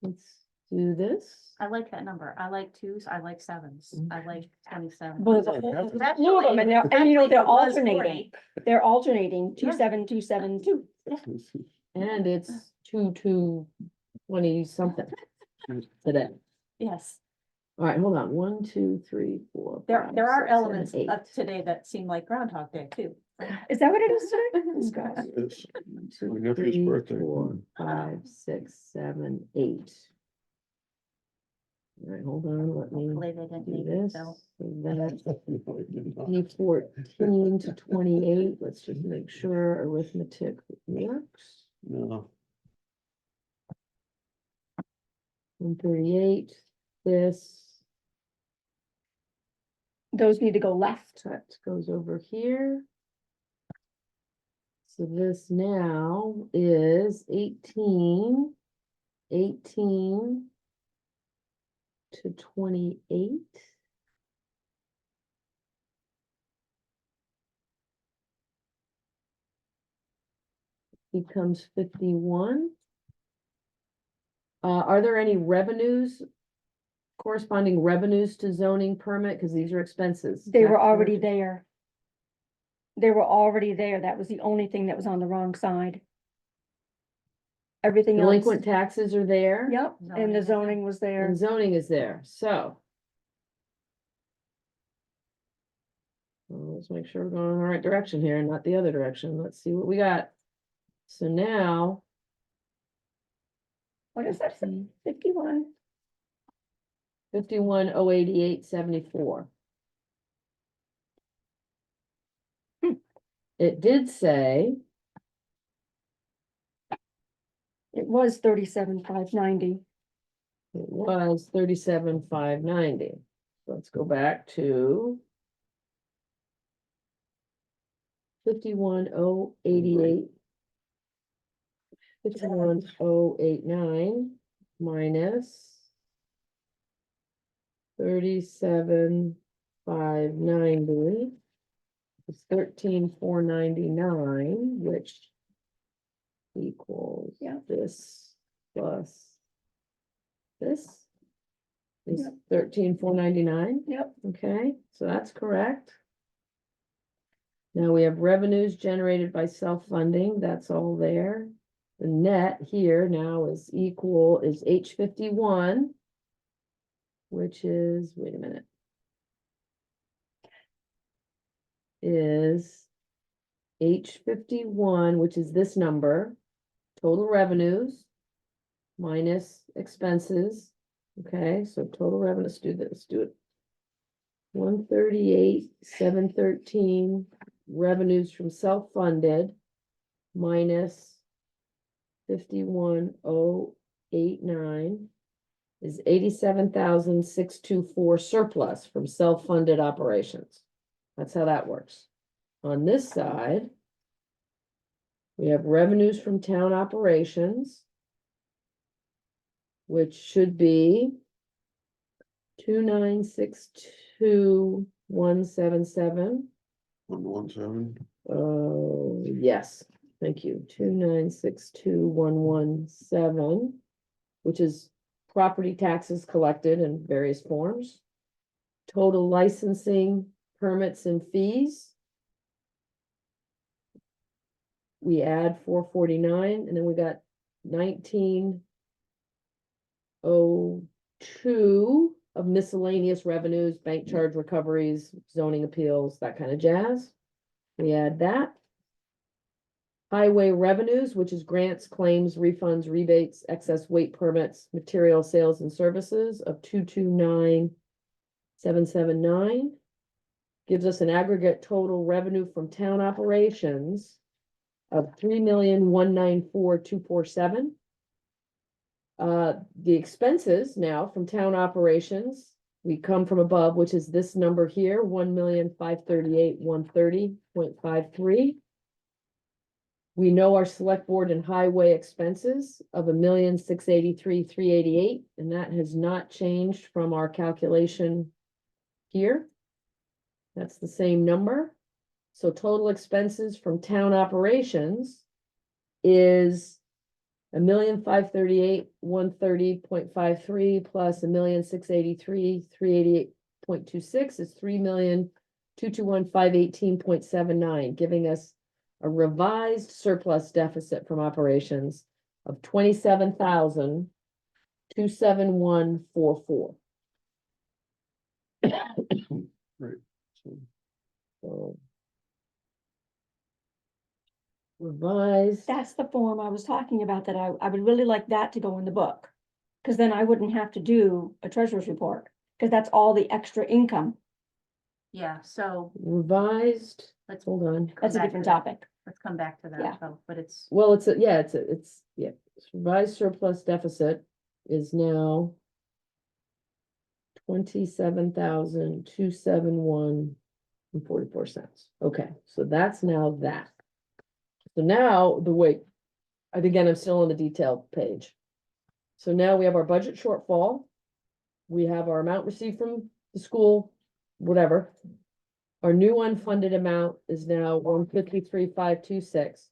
Let's do this. I like that number. I like 2s, I like 7s, I like 27. Well, there's a whole slew of them, and you know, they're Actually, it was alternating. 40. They're alternating Yeah. 27,272. And it's 2/2/20 something today. Yes, All right, hold on. 1, 2, 3, 4. there 5, are 6, 7, elements 8. of today that seem like Groundhog Day too. Is that what it is today? Oh, gosh. It's 1, my 2, nephew's 3, birthday. 4, 5, 6, 7, 8. All right, hold on, let me Hopefully they didn't do make it, this. so. So that's No, it did not. D14 to 28. Let's just make sure arithmetic works. No, 138, this, Those need to go left. that goes over here. So this now is 18 to 28. Becomes 51. Are there any revenues, corresponding revenues to zoning permit? Because these are expenses. They were tax already charges. there. They were already there. That was the only thing that was on the wrong side. Everything else. Delinquent taxes are there. Yep, and the zoning was there. And zoning is there, so. Well, let's make sure we're going in the right direction here, not the other direction. Let's see what we got. So now, What is that? 51? 51,088.74. Hmm. It did say, It was 37,590. it was 37,590. Let's go back to 51,088. 51,089 minus 37,590 is 13,499, which equals Yeah. this plus this is Yep. 13,499. Yep, Okay, so that's correct. Now we have revenues generated by self-funding, that's all there. The net here now is H51, which is, wait a minute. Is H51, which is this number, total revenues minus expenses. Okay, so total revenue, let's do this, do it. 138,713 revenues from self-funded minus 51,089 is 87,624 surplus from self-funded operations. That's how that works. On this side, we have revenues from town operations, which should be 2,962,177. 117. Oh, yes, thank you. 2,962,117, which is property taxes collected in various forms. Total licensing, permits and fees. We add 449, and then we got 1902 of miscellaneous revenues, bank charge recoveries, zoning appeals, that kind of jazz. We add that. Highway revenues, which is grants, claims, refunds, rebates, excess weight permits, material sales and services of 229,779. Gives us an aggregate total revenue from town operations of 3,194,247. The expenses now from town operations, we come from above, which is this number here, 1,538,130.53. We know our select board and highway expenses of 1,683,388, and that has not changed from our calculation here. That's the same number. So total expenses from town operations is 1,538,130.53 plus 1,683,388.26 is 3,221,518.79, giving us a revised surplus deficit from operations of 27,271.44. Right. So, So revised, That's the form I was talking about, that I would really like that to go in the book. Cause then I wouldn't have to do a treasurer's report, cause that's all the extra income. Yeah, so revised, let's, hold on. come That's a back different to that. topic. Let's come back to Yeah. that, though, but it's, Well, it's a, yeah, it's, yeah, revised surplus deficit is now 27,271.44. Okay, so that's now that. So now the wait, again, I'm still on the detailed page. So now we have our budget shortfall. We have our amount received from the school, whatever. Our new unfunded amount is now 153,526.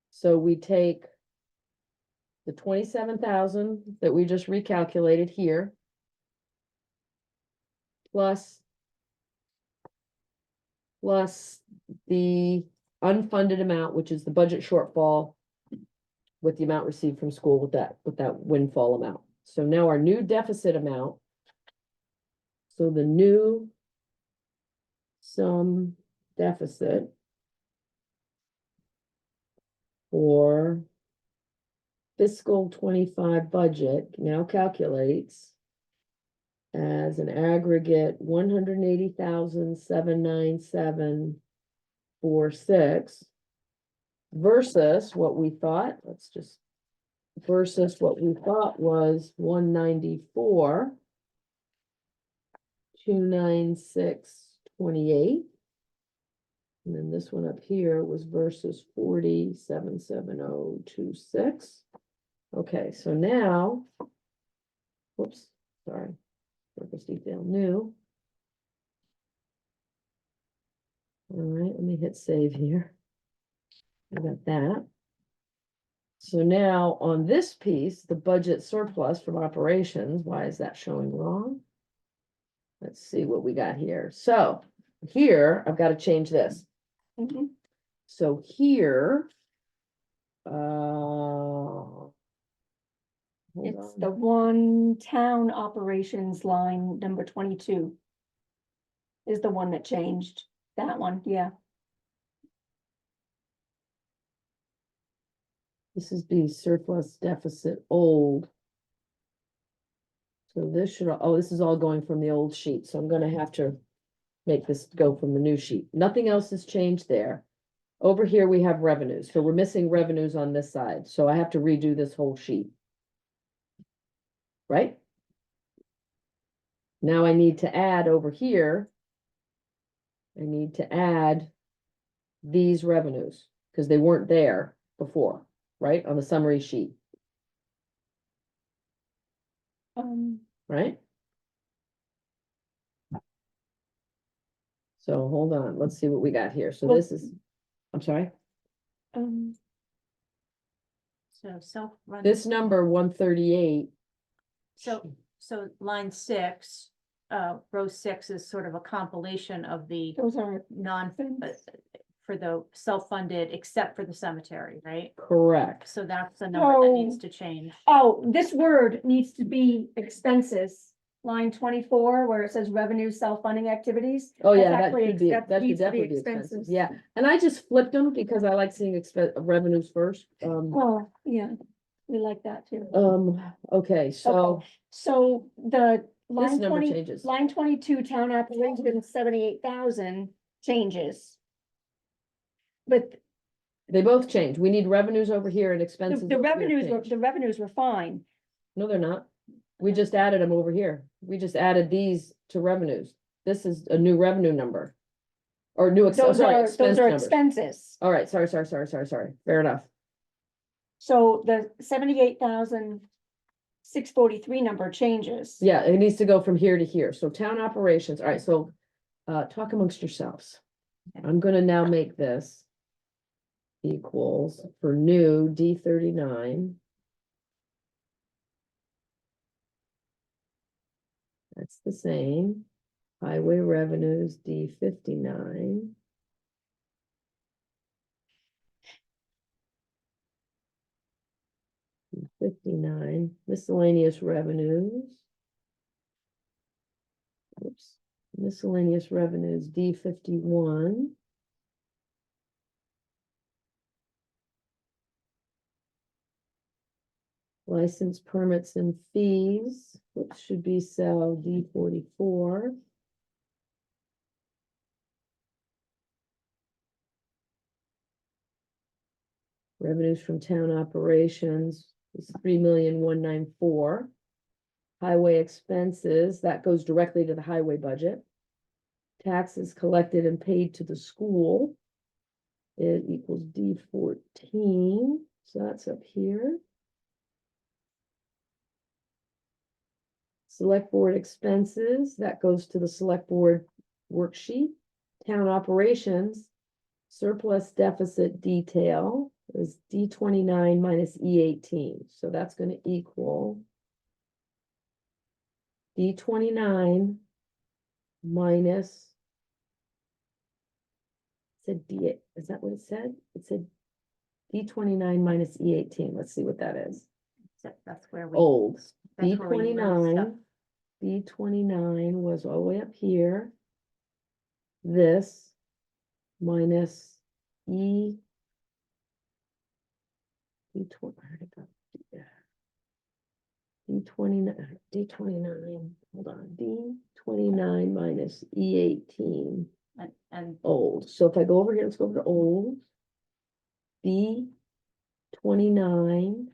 So we take the 27,000 that we just recalculated here, plus the unfunded amount, which is the budget shortfall with the amount received from school with that windfall amount. So now our new deficit amount. So the new sum deficit for fiscal 25 budget now calculates as an aggregate 180,797.46 versus what we thought, versus what we thought was 194,296.28. And then this one up here was versus 40,770.26. Okay, so now, whoops, sorry, purpose detail new. All right, let me hit save here. I got that. So now on this piece, the budget surplus from operations, why is that showing wrong? Let's see what we got here. So here, I've got to change this. Mhm. So here, hold It's on. the one town operations line, number 22. Is the one that changed, that one, yeah. This is the surplus deficit old. So this should, oh, this is all going from the old sheet, so I'm gonna have to make this go from the new sheet. Nothing else has changed there. Over here, we have revenues, so we're missing revenues on this side, so I have to redo this whole sheet. Right? Now I need to add over here. I need to add these revenues, because they weren't there before, right, on the summary sheet, right? So hold on, let's see what we got here. So Well- this is, I'm sorry, so self-run. this number 138. So line 6, row 6 is sort of a compilation of the Those are, for the self-funded, except for the cemetery, right? Correct. So that's the number that needs to change. oh, this word needs to be expenses. Line 24, where it says revenue self-funding activities. Oh, That's yeah, that actually should be, that that should needs to definitely be expenses, yeah. And I just flipped them because I like seeing revenues first. Oh, yeah, we like that too. Okay, so So the this line number 20, changes. line 22, town operations 78,000 changes. But They both change. We need revenues over here and expenses. the over here revenues were, change. the revenues were fine. No, they're not. We just added them over here. We just added these to revenues. This is a new revenue number. Or new, Those sorry, are, expense those are numbers. expenses. All right, sorry. Fair enough. So the 78,643 number changes. Yeah, it needs to go from here to here. So town operations, all right, so talk amongst yourselves. Okay. I'm gonna now make this equals for new D39. That's the same. Highway revenues D59. 59 miscellaneous revenues. Oops, miscellaneous revenues, D51. License permits and fees, which should be cell D44. Revenues from town operations is 3,194,000. Highway expenses, that goes directly to the highway budget. Taxes collected and paid to the school. It equals D14, so that's up here. Select board expenses, that goes to the select board worksheet. Town operations, surplus deficit detail is D29 minus E18, so that's gonna equal D29 minus, said D, is that what it said? It said D29 minus E18, let's see what that is. So that's where we. Old, that's where we messed up. D29 was all the way up here. This minus E. D20, where'd it go? D29, hold on, D29 minus E18, And old. So if I go over here, let's go over to old. D29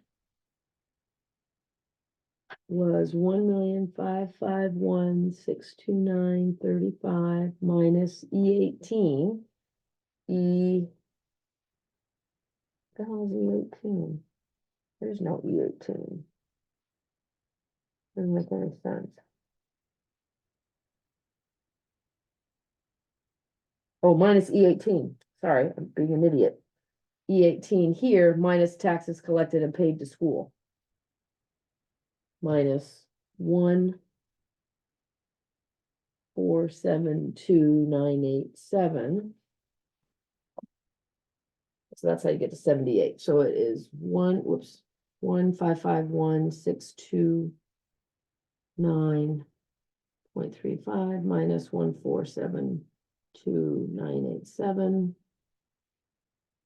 was 1,551,629.35 minus E18. The hell is E18? There's no E18. Doesn't make any sense. Oh, minus E18. Sorry, I'm being an idiot. E18 here minus taxes collected and paid to school. Minus 1,472,987. So that's how you get to 78. So it is 1,551,629.35 minus 1,472,987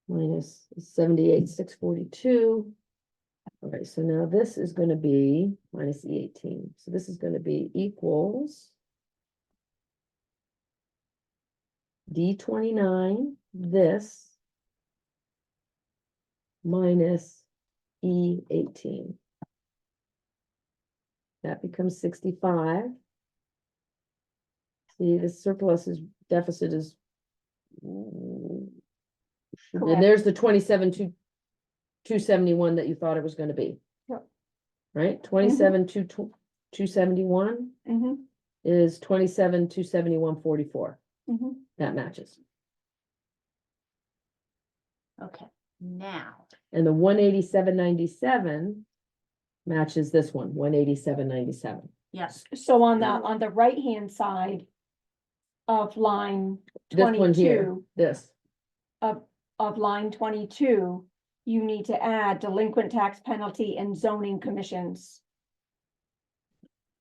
minus 78,642. All right, so now this is going to be minus E18. So this is going to be equals D29, this minus E18. That becomes 65. See, the surplus is, deficit is. And Correct. there's the 27,271 that you thought it was gonna be. Yep. Right, 27,271 Mm-hmm, is 27,271.44. mm-hmm. That matches. okay, now, And the 187.97 matches this one, 187.97. yes, So on the right-hand side of line This one here, 22, this, of line 22, you need to add delinquent tax penalty and zoning commissions.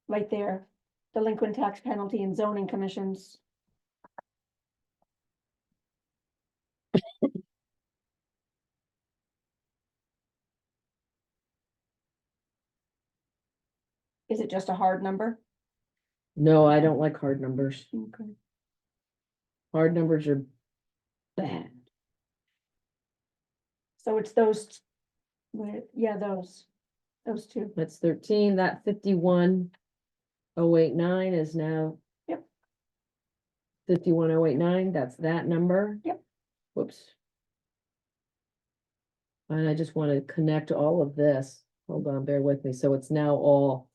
Right there, delinquent tax penalty and zoning commissions. Is it just a hard number? no, I don't like hard numbers. Okay. Hard numbers are bad. So it's those, yeah, those two. That's 13, that 51,089 is now. Yep. 51,089, that's that number. Yep. Whoops. And I just want to connect all of this. Hold on, bear with me. So it's now all.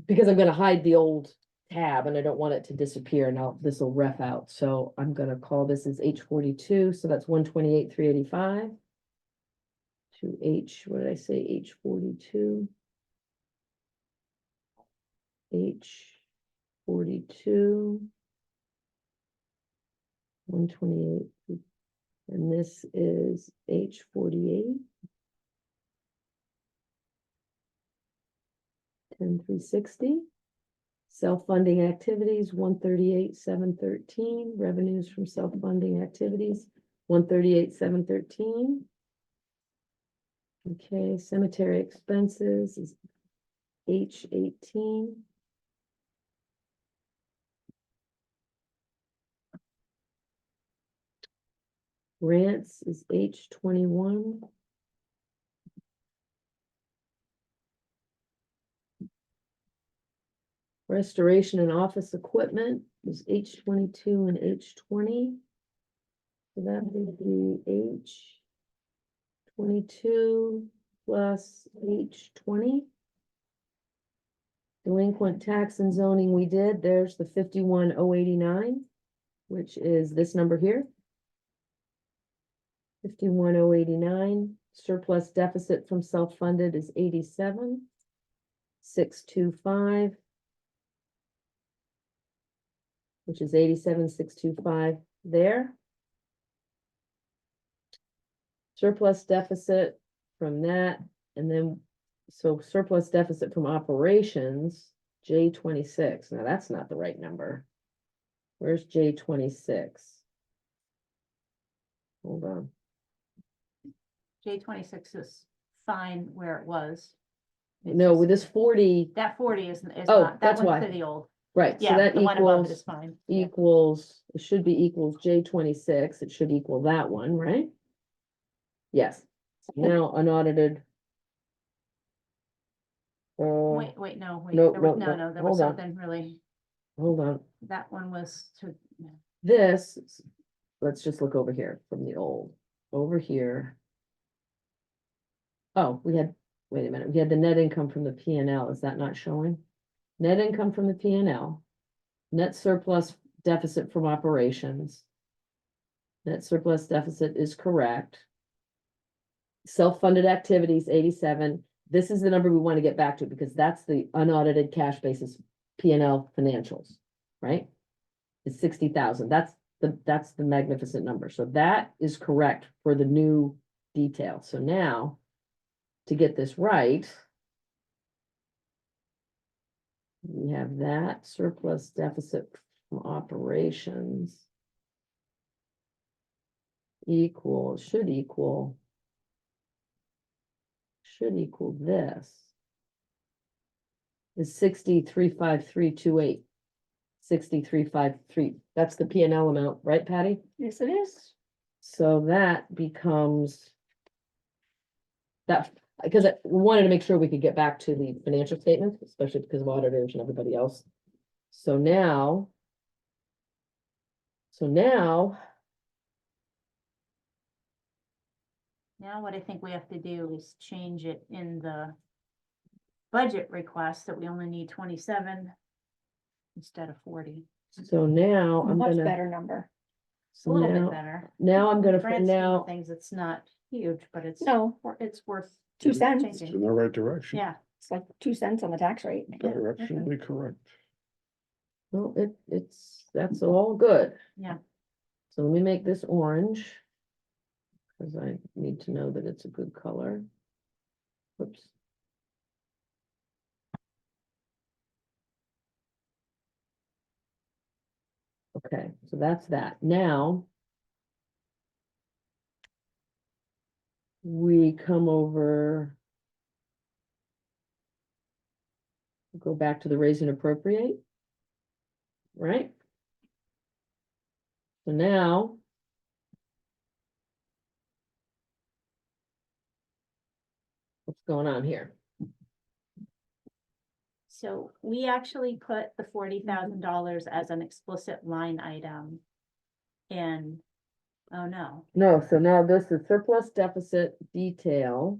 Because I'm gonna hide the old tab and I don't want it to disappear. Now this will ref out. So I'm gonna call this as H42. So that's 128,385. To H, what did I say? H42. H42. 128. And this is H48. 10,360. Self-funding activities, 138,713. Revenues from self-funding activities, 138,713. Okay, cemetery expenses is H18. Grants is H21. Restoration and office equipment is H22 and H20. So that would be H22 plus H20. Delinquent tax and zoning we did, there's the 51,089, which is this number here. 51,089, surplus deficit from self-funded is 87,625. Which is 87,625 there. Surplus deficit from that, and then, so surplus deficit from operations, J26. Now that's not the right number. Where's J26? Hold on. J26 is fine where it was. It's No, just- with this 40, That 40 is Oh, not, that that's one's why. to the old. right, so Yeah, that the one above it is equals, fine. Yeah. it should be equals J26, it should equal that one, right? Yes, now unaudited. Wait, no, wait, no, there was, no, no, there was hold on. something really, Hold on, that one was to, this, let's just look over here from the old, over here. Oh, wait a minute, we had the net income from the P and L, is that not showing? Net income from the P and L. Net surplus deficit from operations. Net surplus deficit is correct. Self-funded activities, 87. This is the number we want to get back to because that's the unaudited cash basis P and L financials, right? It's 60,000. That's the magnificent number. So that is correct for the new detail. So now to get this right, we have that surplus deficit from operations should equal this. Is 63,532.8. 63,533. That's the P and L amount, right, Patty? Yes, it is. So that becomes that, because I wanted to make sure we could get back to the financial statements, especially because of auditors and everybody else. So now now what I think we have to do is change it in the budget request that we only need 27 instead of 40. now I'm Much gonna, better number. A so little bit now, better. now I'm gonna, Grand scheme of now, things, it's not huge, but it's, No, it's worth 2 cents. It's changing. in the right direction. Yeah, It's like 2 cents on the tax rate. Directionally correct. well, that's all good. yeah. So let me make this orange. Cause I need to know that it's a good color. Whoops. Okay, so that's that. Now we come over. Go back to the raise and appropriate. Right? So now. What's going on here? So we actually put the $40,000 as an explicit line item. And, oh no, No, so now this is surplus deficit detail.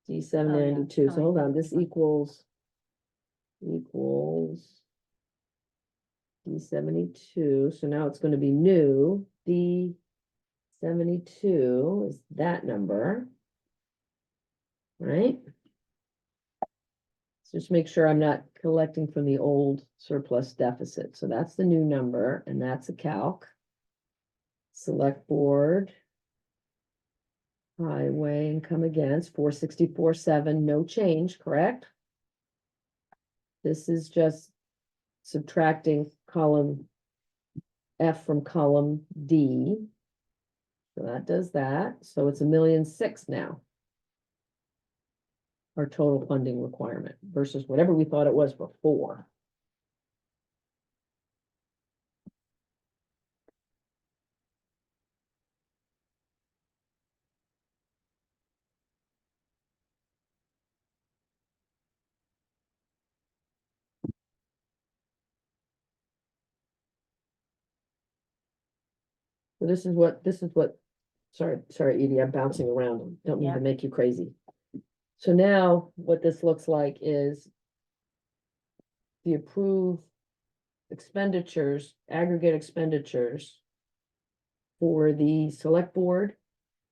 D792, so hold on, this equals. D72, so now it's gonna be new, D72 is that number. Right? So just make sure I'm not collecting from the old surplus deficit, so that's the new number, and that's a calc. Select board. Highway income against 464.7, no change, correct? This is just subtracting column F from column D. So that does that. So it's 1,000,006 now. Our total funding requirement versus whatever we thought it was before. So this is what, sorry, Edie, I'm bouncing around. Don't mean Yeah. to make you crazy. So now what this looks like is the approved expenditures, aggregate expenditures for the select board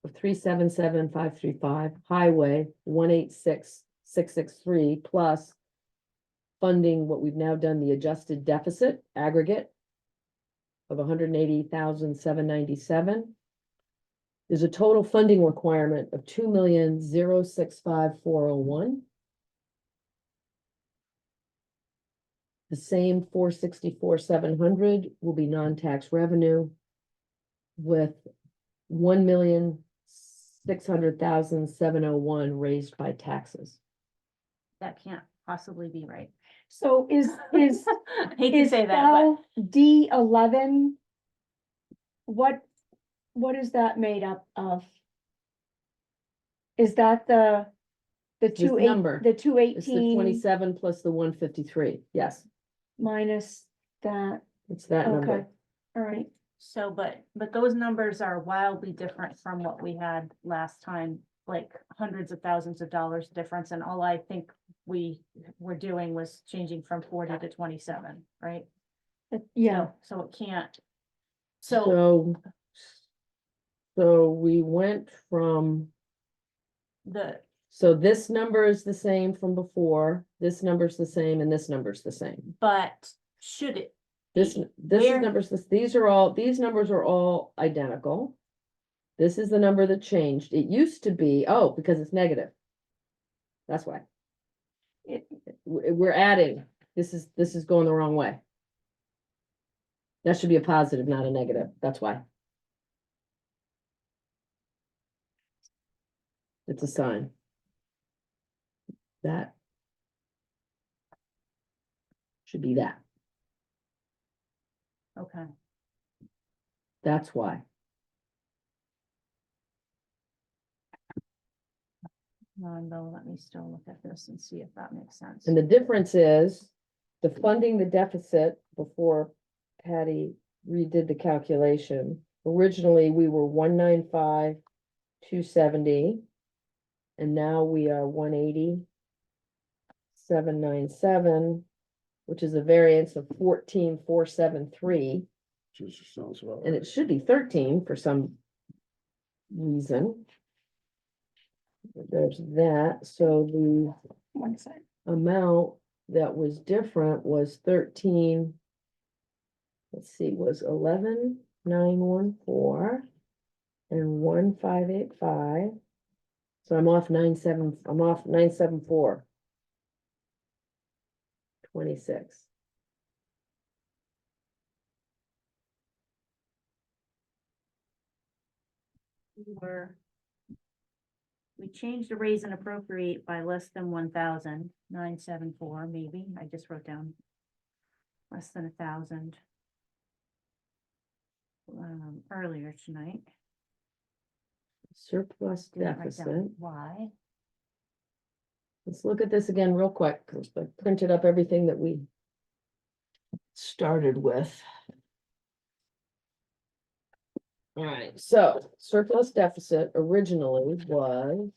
of 377,535, highway 186,663, plus funding what we've now done, the adjusted deficit aggregate of 180,797. There's a total funding requirement of 2,065,401. The same 464,700 will be non-tax revenue with 1,600,701 raised by taxes. That can't possibly be right. So is I hate to say that, but D11? What is that made up of? Is that the This number. the It's the 218 27 plus the 153. Yes, minus that? it's that Okay, number. all right. so, but those numbers are wildly different from what we had last time, like hundreds of thousands of dollars difference, and all I think we were doing was changing from 40 to 27, right? Yeah, So it can't. So So we went from, so this number is the same from before, this number's the same, and this number's the same. but should it? This be? is Where- numbers, these numbers are all identical. This is the number that changed. It used to be, oh, because it's negative. That's why. We're adding, this is going the wrong way. That should be a positive, not a negative. That's why. It's a sign. That should be that. Okay, That's why. no, let me still look at this and see if that makes sense. And the difference is the funding the deficit before Patty redid the calculation. Originally, we were 195,270. And now we are 180,797, which is a variance of 14,473. Just sounds about And right. it should be 13 for some reason. There's that, so the one side. amount that was different was 13. Let's see, was 11,914 and 1,585. So I'm off 974. 26. We changed the raise and appropriate by less than 1,974, maybe, I just wrote down. Less than 1,000. Earlier tonight. Surplus Didn't write deficit. down why. Let's look at this again real quick, because I printed up everything that we started with. All right, so surplus deficit originally was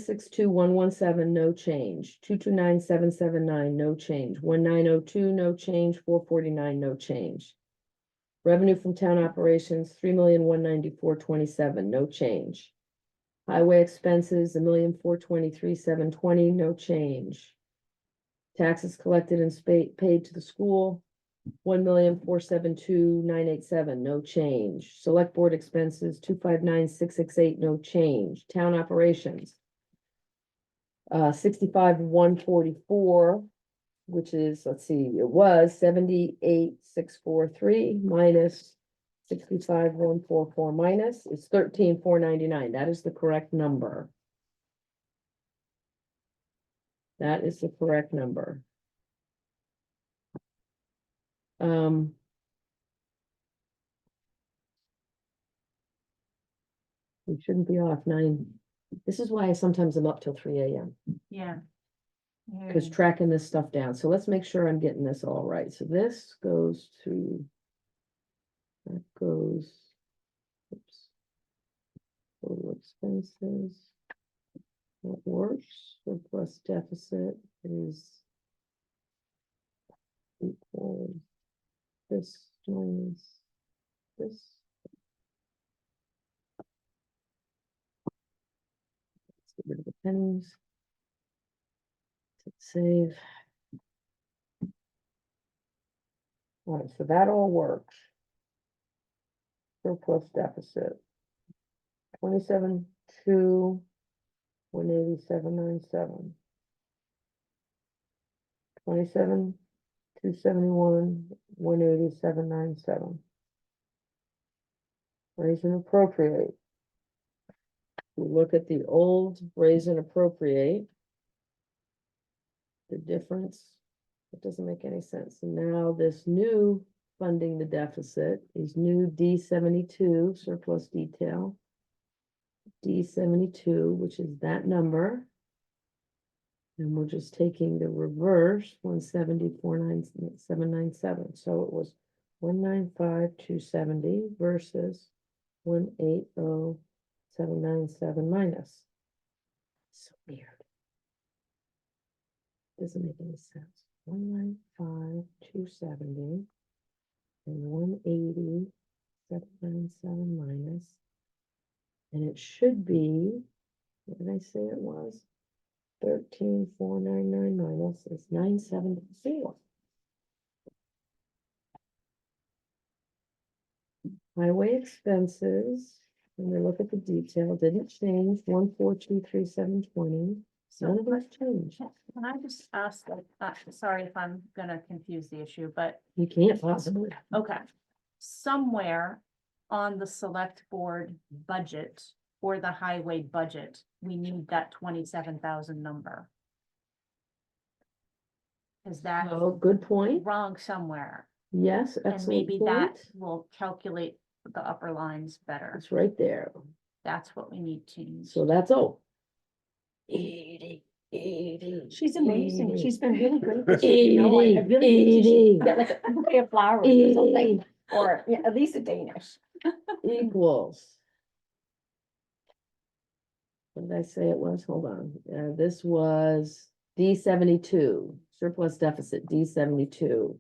2962117, no change. 229,779, no change. 1902, no change. 449, no change. Revenue from town operations, 3,194,27, no change. Highway expenses, 1,423,720, no change. Taxes collected and paid to the school, 1,472,987, no change. Select board expenses, 259,668, no change. Town operations. 65,144, which is, let's see, it was 78,643 minus 65,144 minus is 13,499. That is the correct number. That is the correct number. We shouldn't be off 9. This is why I sometimes am up till 3 a.m. Yeah. because tracking this stuff down. So let's make sure I'm getting this all right. So this goes to, that goes, oops. Total expenses. That works. Surplus deficit is equal this minus this. Let's get rid of the pennies. Hit save. All right, so that all works. Surplus deficit. 27,2, 187,997. 27,271, 187,997. Raise and appropriate. We look at the old raise and appropriate. The difference, it doesn't make any sense. And now this new funding the deficit is new D72 surplus detail. D72, which is that number. And we're just taking the reverse 170,49797. So it was 195,270 versus 180,797 minus. So weird. Doesn't make any sense. 195,270 and 180,797 minus. And it should be, what did I say it was? 13,499 minus is 974. Highway expenses, when we look at the detail, didn't change, 1423720. None of those changed. Can I just ask, sorry if I'm gonna confuse the issue, but, You can't possibly. okay. Somewhere on the select board budget or the highway budget, we need that 27,000 number. Is that Oh, good point. wrong somewhere? Yes, And excellent maybe that point. will calculate the upper lines better. It's right there. That's what we need to. So that's all. 80. She's amazing. 80. She's been really great. this year, you know, I 80, really think she 80. should get like a bouquet of flowers or something, or yeah, at least a Danish. Equals. What did I say it was? Hold on. This was D72, surplus deficit D72.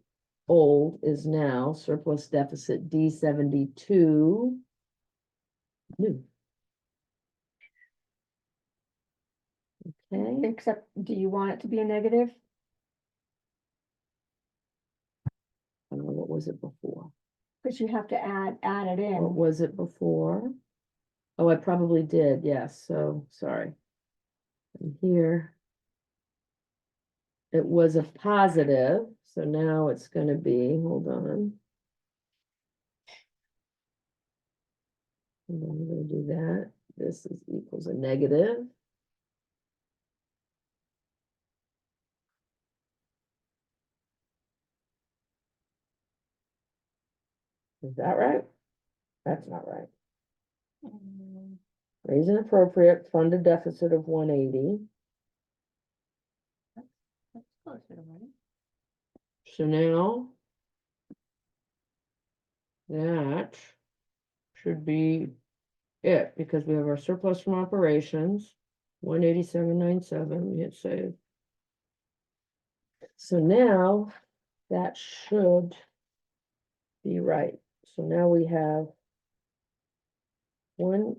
Old is now surplus deficit D72. New. Okay, Except, do you want it to be a negative? what was it before? Because you have to add it What in. was it before? Oh, I probably did, yes, so, sorry. And here. It was a positive, so now it's gonna be, hold on. And then I'm gonna do that, this is equals a negative. Is that right? That's not right. Raise and appropriate, fund a deficit of 180. That's closer to right. So now. That should be it, because we have our surplus from operations, 187,997, hit save. So now that should be right. So now we have we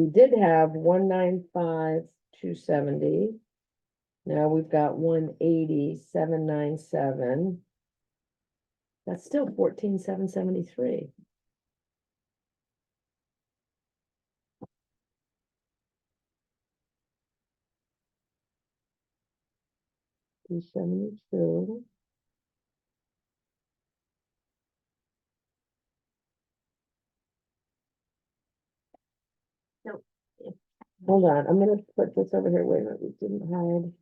did have 195,270. Now we've got 180,797. That's still 14,773. $272. So if- Hold on, I'm gonna put this over here. Wait a minute, we didn't hide.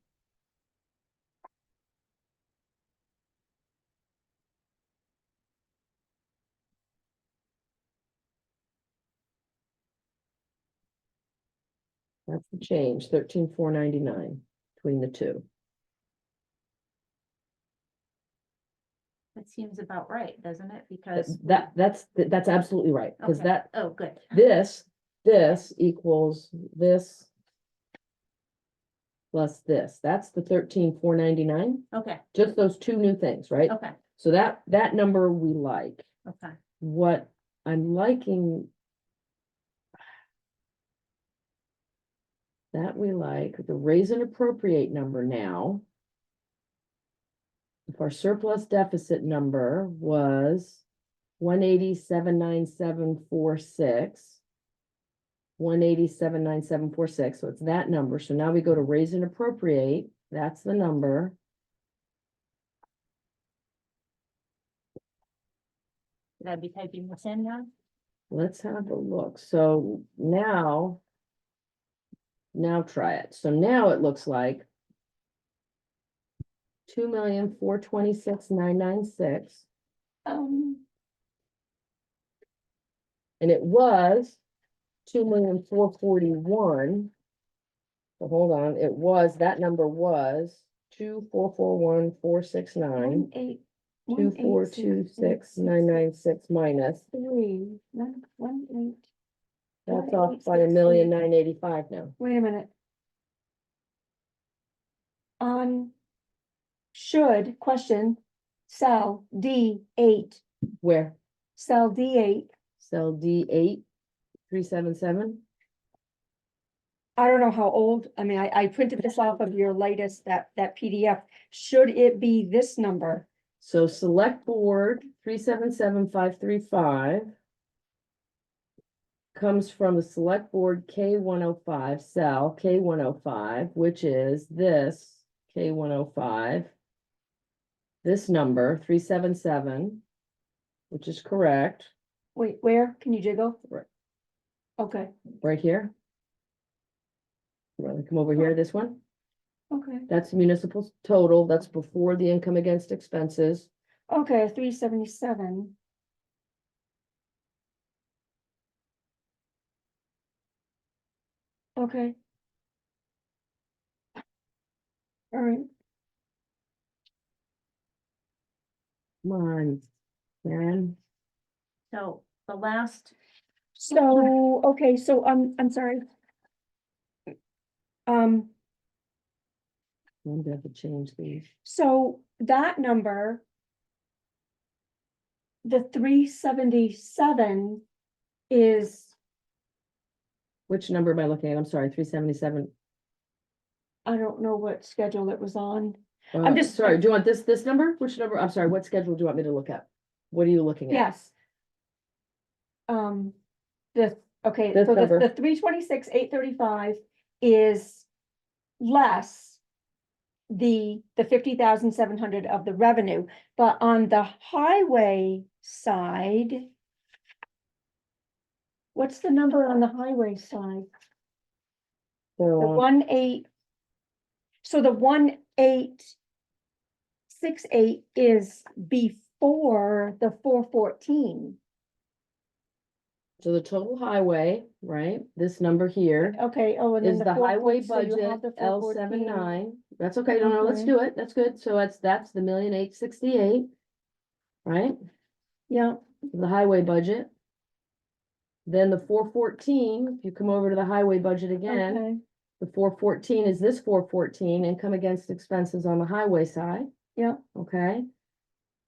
That's the change, 13,499 between the two. That seems about right, doesn't it? Because. That's absolutely right, because Okay. that, Oh, good. this equals this. Plus this, that's the 13,499, Okay, just those two new things, right? okay, So that number we like. okay. What I'm liking. That we like, the raise and appropriate number now. If our surplus deficit number was 187,94746. 187,94746, so it's that number, so now we go to raise and appropriate, that's the number. Should I be typing this in now? Let's have a look, so now try it, so now it looks like 2,426,996, and it was 2,441,000. So hold on, it was, that number was 2,441,469. 2,426,996 minus, 3,118. that's off by 1,985,000 now. Wait a minute. Should, question, cell D8, Where? cell D8. Cell D8, 377. I don't know how old, I mean, I printed this off of your latest, that PDF. Should it be this number? So select board 377,535 comes from the select board K105 cell K105, which is this K105. This number 377, which is correct, Wait, where? Can you jiggle? Right. Okay, right here. You want to come over here, this one? okay, That's municipal total, that's before the income against expenses. okay, 377. Okay. All right, Come on, Karen. So the last, so, okay, so, I'm sorry. I'm gonna have to change these. So that number. The 377 is, Which number am I looking at? I'm sorry, 377. I don't know what schedule it was on. I'm just- Sorry, do you want this number? Which number? I'm sorry, what schedule do you want me to look at? What are you looking at? Yes. Okay, This so number. the 326,835 is less the 50,700 of the revenue, but on the highway side, what's the number on the highway side? The So, 1,8. So the 1,868 is before the 414. so the total highway, right? This number here Okay, oh, and then is the the highway 414, so you budget have the L 414. 79. That's okay, no, let's Okay. do it. That's good. So that's the 1,868,000. Right? Yeah, The highway budget. Then the 414, if you come over to the highway budget again, okay, the 414 is this 414, income against expenses on the highway side, yeah, okay?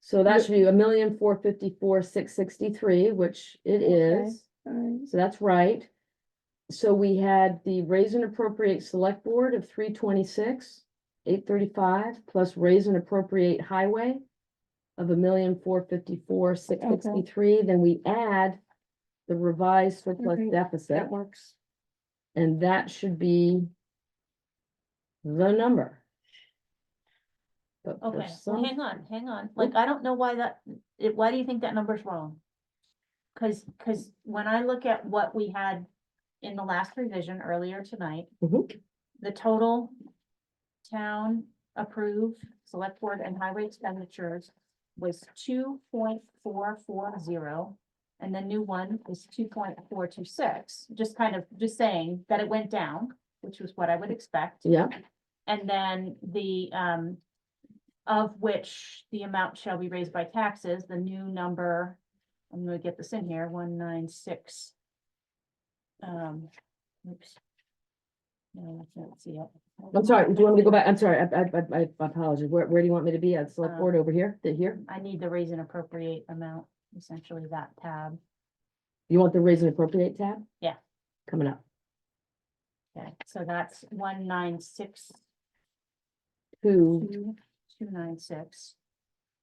So that Yep. should be 1,454,663, which it Okay. is, all right, so that's right. So we had the raise and appropriate select board of 326,835 plus raise and appropriate highway of 1,454,663, then we add the revised surplus Mhm. deficit, That works. and that should be the number. But for Okay, well, some, hang on, like, I don't know why why do you think that number's wrong? Cause when I look at what we had in the last revision earlier tonight, Mhm. the total town approved select board and highway expenditures was 2.440. And the new one is 2.426, just saying that it went down, which was what I would expect. yeah, And then the, of which the amount shall be raised by taxes, the new number, I'm gonna get this in here, 196. Oops. No, I can't see it. I'm sorry, do you want me to go back? I'm sorry, I apologize. Where do you want me to be? At select Um, board over here, here? I need the raise and appropriate amount, essentially that tab. You want the raise and appropriate tab? Yeah. Coming up. Okay, so that's 2, 196,296.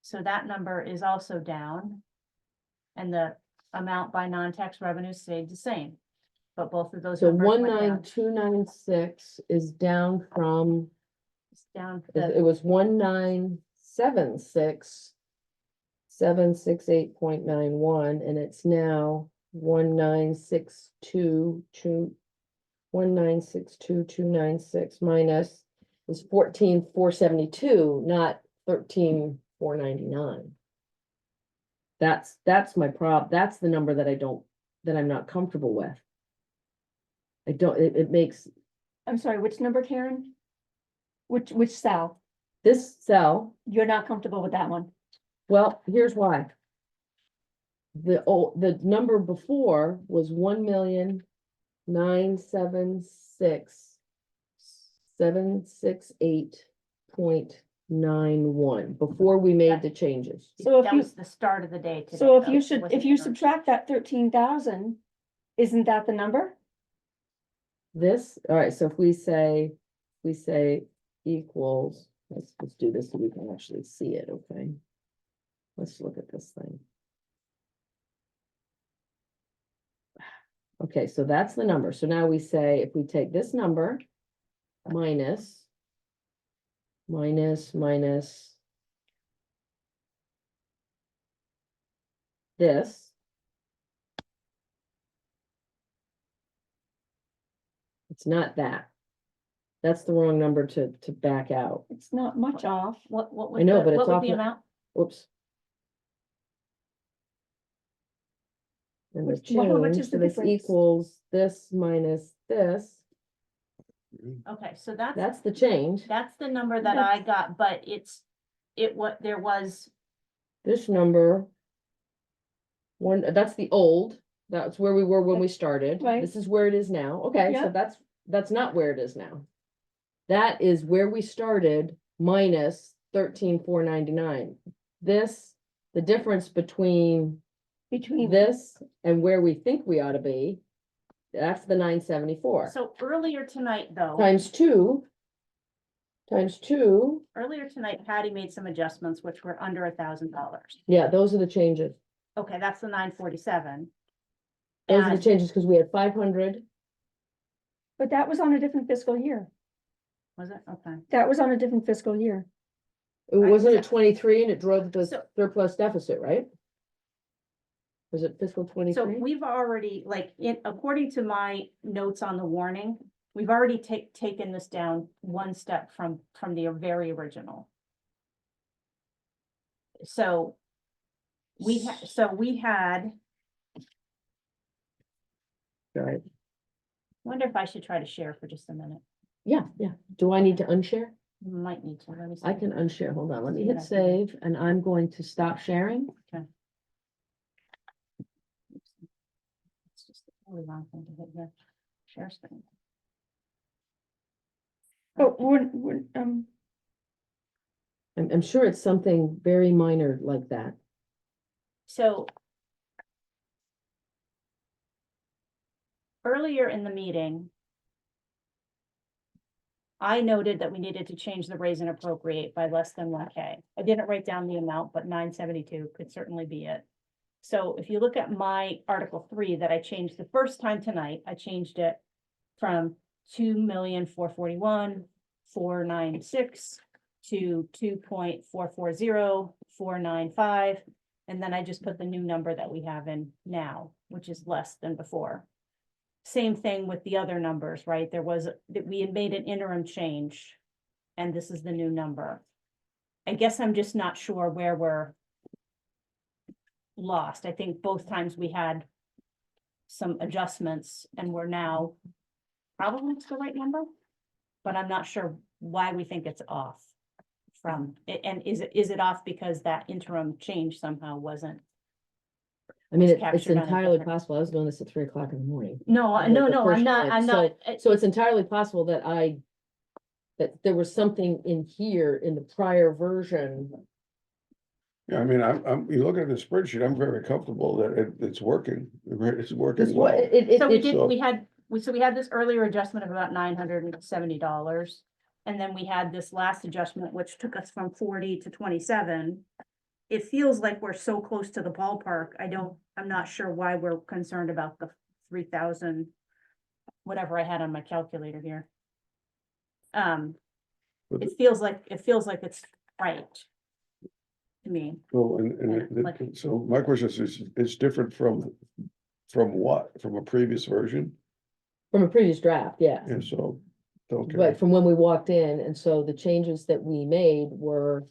So that number is also down. And the amount by non-tax revenue stayed the same. But both of those so numbers went down. 19296 is down from, It's down it the, was 1976. 768.91, and it's now 1962296 minus is 14,472, not 13,499. That's my that's the number that I'm not comfortable with. It makes I'm sorry, which number, Karen? Which cell? this cell, You're not comfortable with that one? well, here's why. The number before was 1,976,768.91 before we made the changes. So if that you, was the start of the day today. so if though. you It should, wasn't if you the- subtract that 13,000, isn't that the number? This, all right, so if we say equals, let's do this so we can actually see it, okay? Let's look at this thing. Okay, so that's the number. So now we say, if we take this number minus this. It's not that. That's the wrong number to back out. It's not much off. What was I know, the, but it's what was off the the- amount? Whoops. And the How much change, is the so this difference? equals this minus this. Okay, so that's That's the change. the number that I got, but there was, This number. That's the old, that's where we were when we started. Right. This is where it is now. Okay, so Yeah. that's not where it is now. That is where we started minus 13,499. This, the difference between this and where we think we ought to be, that's the 974. so earlier tonight, though. Times two. Earlier tonight, Patty made some adjustments which were under $1,000. Yeah, those are the changes. Okay, that's the 947. Those are the And- changes because we had 500. But that was on a different fiscal year. Was it? Okay. That was on a different fiscal year. It Right, wasn't so- at 23 and it drove the So- surplus deficit, right? Was it fiscal So 23? we've already, like, according to my notes on the warning, we've already taken this down one step from the very original. So we had, Right. wonder if I should try to share for just a minute. Yeah. Do I need to unshare? Might need to, let me see. I can unshare. Hold on, let me See what hit I can do. save and I'm going to stop sharing. It's just a totally wrong thing to hit here. Share screen. But I'm sure it's something very minor like that. So earlier in the meeting, I noted that we needed to change the raise and appropriate by less than 1K. I didn't write down the amount, but 972 could certainly be it. So if you look at my Article 3 that I changed the first time tonight, I changed it from 2,441,496 to 2.440,495. And then I just put the new number that we have in now, which is less than before. Same thing with the other numbers, right? There was, that we had made an interim change. And this is the new number. I guess I'm just not sure where we're lost. I think both times we had some adjustments and we're now probably it's the right number. But I'm not sure why we think it's off from it. And is it off because that interim change somehow wasn't? I mean, was it's captured on a entirely different- possible. I was doing this at 3 o'clock in the morning. No, The- no, the no, first I'm part. not. So it's entirely possible that that there was something in here in the prior version. Yeah, I mean, you look at the spreadsheet, I'm very comfortable that it's working, it's working This what well. So we did, so- we had this earlier adjustment of about $970. And then we had this last adjustment, which took us from 40 to 27. It feels like we're so close to the ballpark. I'm not sure why we're concerned about the 3,000. Whatever I had on my calculator here. But It feels like it's right. To me, So, like- so my question is, it's different from what? From a previous version? From a previous draft, yeah. And so, okay, But from when we walked in, and so the changes that we made were,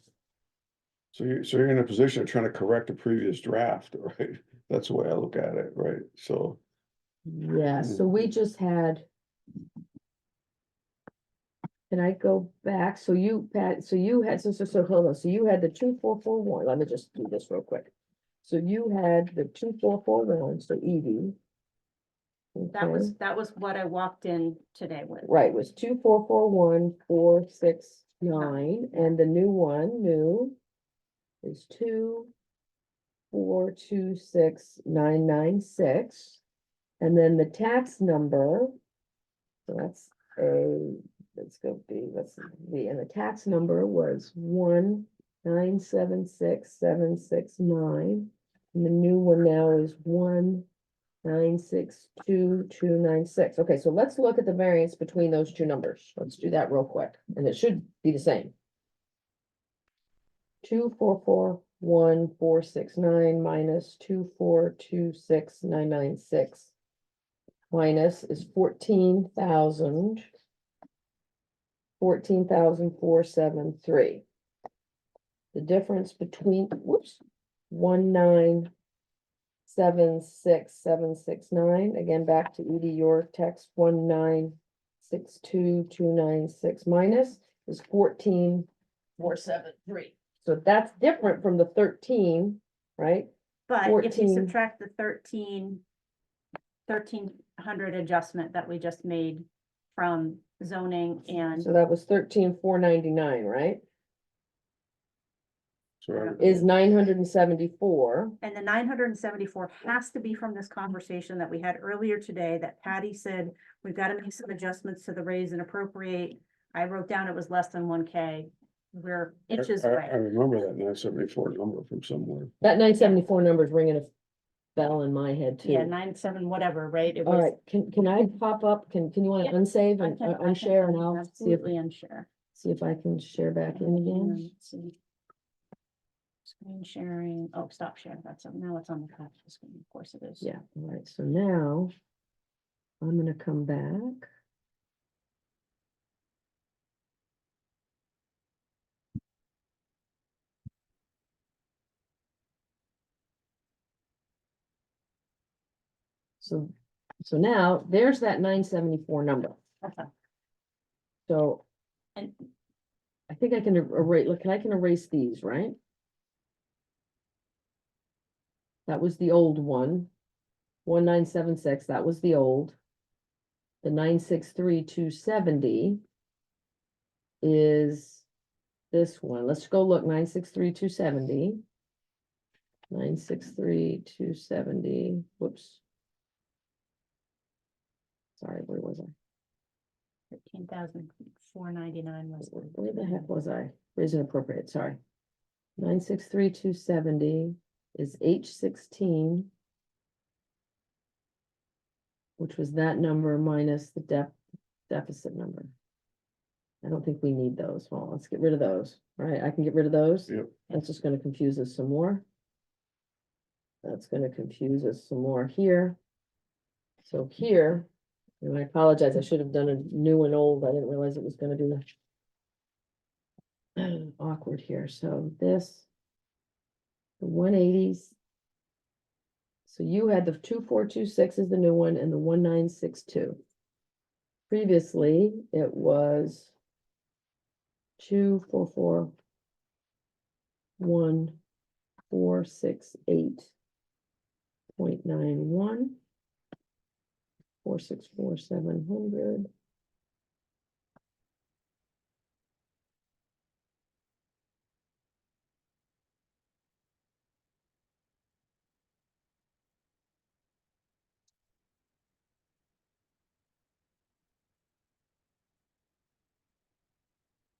so you're in a position of trying to correct a previous draft, right? That's the way I look at it, right? So, yeah, so we just had. Can I go back? So you, Pat, so you had, so hold on, so you had the 2,441, let me just do this real quick. So you had the 2,441, so Edie. that was, Okay. that was what I walked in today with. Right, was 2,441,469, and the new is 2,426,996. And then the tax number, so that's let's go B, and the tax number was 1,976,769. And the new one now is 1,962,296. Okay, so let's look at the variance between those two numbers. Let's do that real quick, and it should be the same. 2,441,469 minus 2,426,996 minus is 14,473. The difference between, 1,976,769, again, back to Edie, your text, 1,962,296 minus is 14,473. So that's different from the 13, right? But if you 14. subtract the 1,300 adjustment that we just made from zoning and So that was 13,499, right? so Is 974. And the 974 has to be from this conversation that we had earlier today, that Patty said, we've got to make some adjustments to the raise and appropriate. I wrote down it was less than 1K. We're inches I away. remember that 974 number from somewhere. That 974 number is ringing a bell in my head too. Yeah, 97, whatever, right? It All was. right, can I pop up? Can you want to Yeah, unsave I and can- I can unshare, and I'll see if, Absolutely unsure. see if I can share back in again? Let's see. Screen sharing, oh, stop sharing, that's, now it's on the top of the screen, of course it is. Yeah, all right, so now I'm gonna come back. So now there's that 974 number. Okay. So And I think I can erase, look, I can erase these, right? That was the old one. 1976, that was the old. The 963,270 is this one. Let's go look, 963,270. 963,270, whoops. Sorry, where was I? 13,000 499 was. Where the heck was I? Raise and appropriate, sorry. 963,270 is H16. Which was that number minus the deficit number. I don't think we need those. Well, let's get rid of those. All right, I can get rid of those. Yep. That's just gonna confuse us some more. That's gonna confuse us some more here. So here, and I apologize, I should have done a new and old. I didn't realize it was gonna be awkward here. So this, the 180s. So you had the 2426 is the new one and the 1962. Previously, it was 2441468.91 464,700.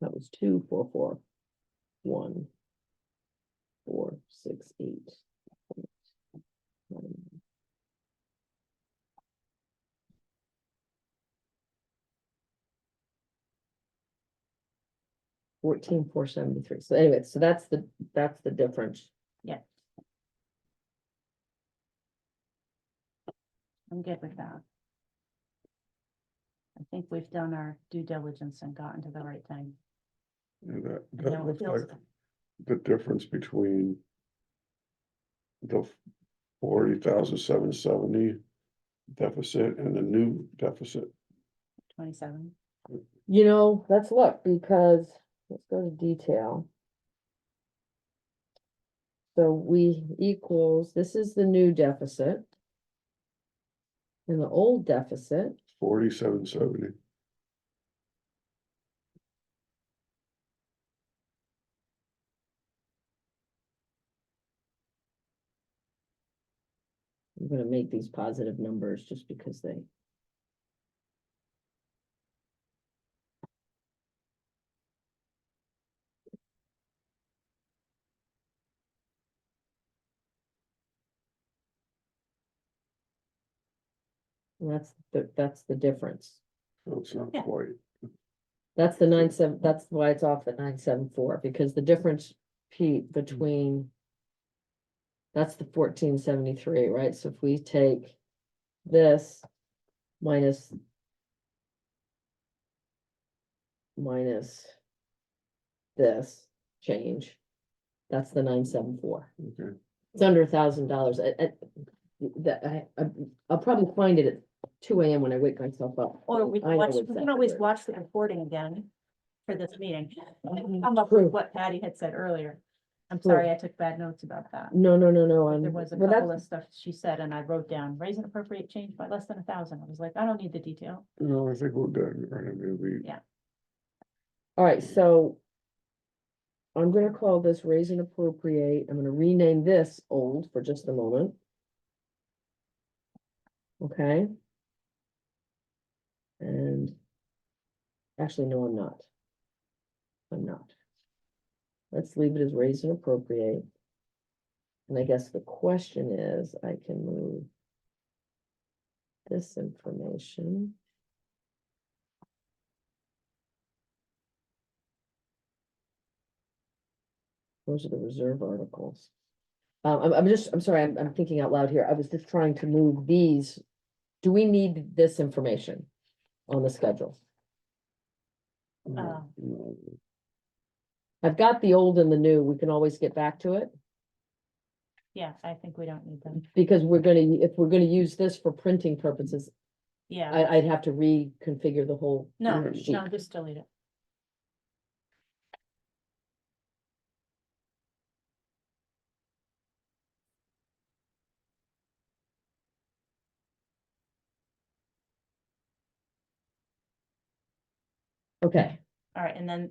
That was 2441468. 14,473. So anyway, so that's the difference. I'm good with that. I think we've done our due diligence and gotten to the right thing. And that, I that know it looks feels- like the difference between the 40,770 deficit and the new deficit. 27. You know, let's look, because let's go to detail. So we equals, this is the new deficit. And the old deficit, 4770. I'm gonna make these positive numbers just because they. And that's the difference. So it's not Yeah. quite. That's the 97, that's why it's off the 974, because the difference, Pete, between. That's the 1473, right? So if we take this minus. This change, that's the 974. Okay. It's under $1,000. I'll probably find it at 2 AM when I wake myself up. Or we I know watch, we exactly can always where- watch the recording again for this meeting. Mhm. Come up True. with what Patty had said earlier. I'm True. sorry, I took bad notes about that. No, There I'm, was a well, couple that's, of stuff she said and I wrote down, raise and appropriate change by less than 1,000. I was like, I don't need the detail. No, I think we're good. Right? I mean, we. Yeah. all right, so. I'm gonna call this raise and appropriate. I'm gonna rename this old for just a moment. Okay. And. Actually, no, I'm not. I'm not. Let's leave it as raise and appropriate. And I guess the question is, I can move. This information. Those are the reserve articles. I'm sorry, I'm thinking out loud here. I was just trying to move these. Do we need this information on the schedule? No, no. I've got the old and the new. We can always get back to it Yeah, I think we don't need them. because if we're gonna use this for printing purposes, Yeah, I'd have to reconfigure the whole. no, sheet. no, just delete it. Okay, All right, and then,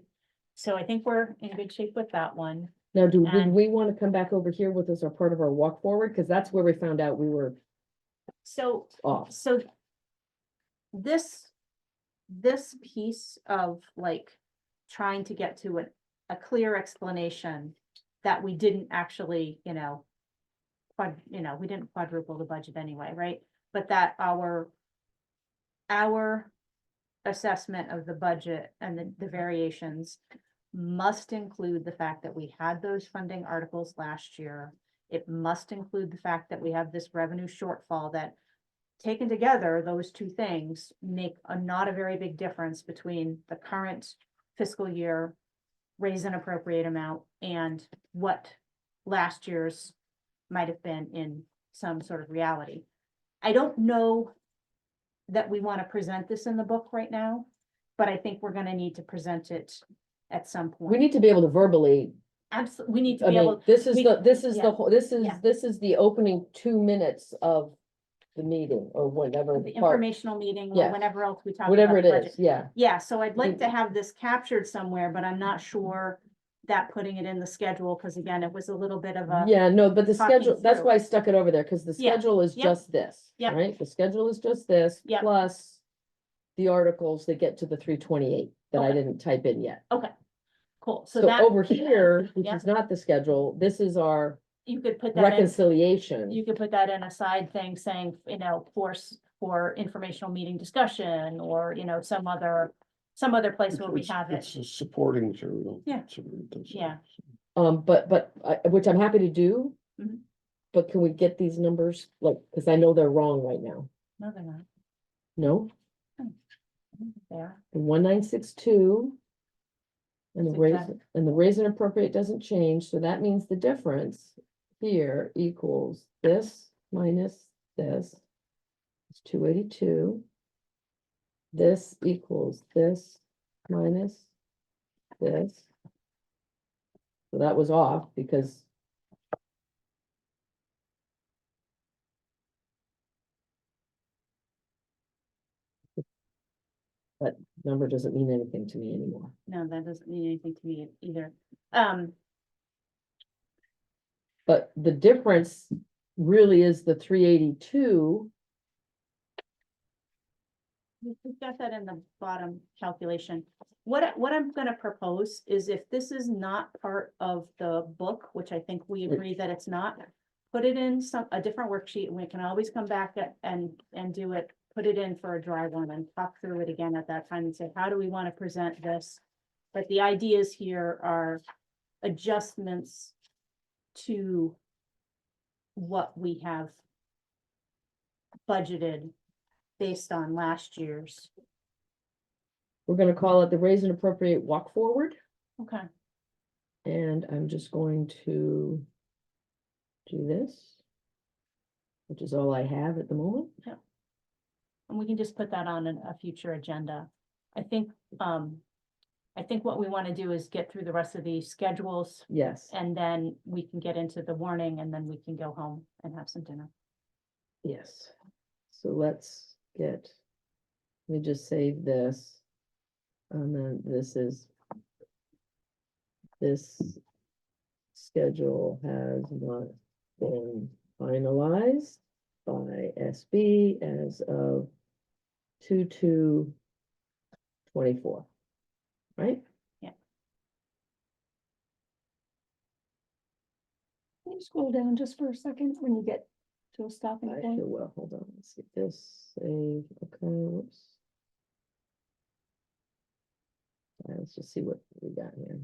so I think we're in good shape with that one. now did And- we want to come back over here with this or part of our walk forward? Because that's where we found out we were So, off. so this this piece of like trying to get to a clear explanation that we didn't actually, we didn't quadruple the budget anyway, right? But that our assessment of the budget and the variations must include the fact that we had those funding articles last year. It must include the fact that we have this revenue shortfall that, taken together, those two things make not a very big difference between the current fiscal year raise and appropriate amount and what last year's might have been in some sort of reality. I don't know that we want to present this in the book right now, but I think we're going to need to present it at some point. We need to be able to verbally, Absolutely, we need to I be mean, able, this is we- the yeah, whole, yeah. this is the opening 2 minutes of the meeting or whatever. the part- informational meeting or Yeah. whenever else we talk Whatever about it the budget. is, yeah. Yeah, so I'd like to think- have this captured somewhere, but I'm not sure that putting it in the schedule, because again, it was a little bit of a. Yeah, no, but the talking schedule, that's through. why I stuck it over there, because the Yeah, schedule is yep, just this, yep. right? The schedule is just this, Yep. plus the articles that get to the 328 that I Okay. didn't type in yet. Cool, so So that. over here, which Yeah. is not the schedule, this is our You could put that in, reconciliation. you could put that in a side thing saying, for informational meeting discussion, or, some other place where we have It's it. a supporting material. Yeah. So it does- Yeah. But which I'm happy to do. Mhm. But can we get these numbers, like, because I know they're wrong right now. No, they're not. No, They are. the 1962. And the That's raise, exact- and the raise and appropriate doesn't change, so that means the difference here equals this minus this. It's 282. This equals this minus this. So that was off because. That number doesn't mean anything to me anymore. No, that doesn't mean anything to me either. But the difference really is the 382. We've got that in the bottom calculation. What I'm gonna propose is, if this is not part of the book, which I think we agree that it's not, put it in a different worksheet, and we can always come back and do it, put it in for a dry one and talk through it again at that time and say, how do we want to present this? But the ideas here are adjustments to what we have budgeted based on last year's. We're gonna call it the raise and appropriate walk forward, Okay. and I'm just going to do this, which is all I have at the moment. And we can just put that on a future agenda. I think what we want to do is get through the rest of these schedules, Yes, and then we can get into the warning, and then we can go home and have some dinner. yes. So let's get, let me just save this. And then this schedule has not been finalized by SB as of 2/2/24, right? Can you scroll down just for a second when you get to a stopping I point? sure will. Hold on, let's get this, save, okay, whoops. All right, let's just see what we got here.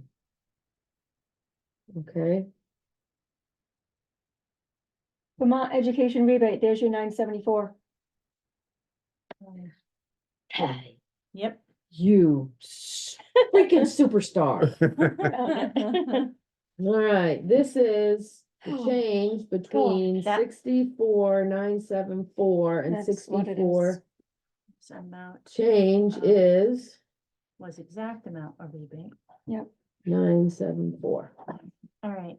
Okay, Vermont education rebate, there's your 974. Patty, Yep. you freaking superstar. All right, this is the change between that- 64,974 and That's what it 64. is. So amount Change is was exact amount of rebate. 974. All right.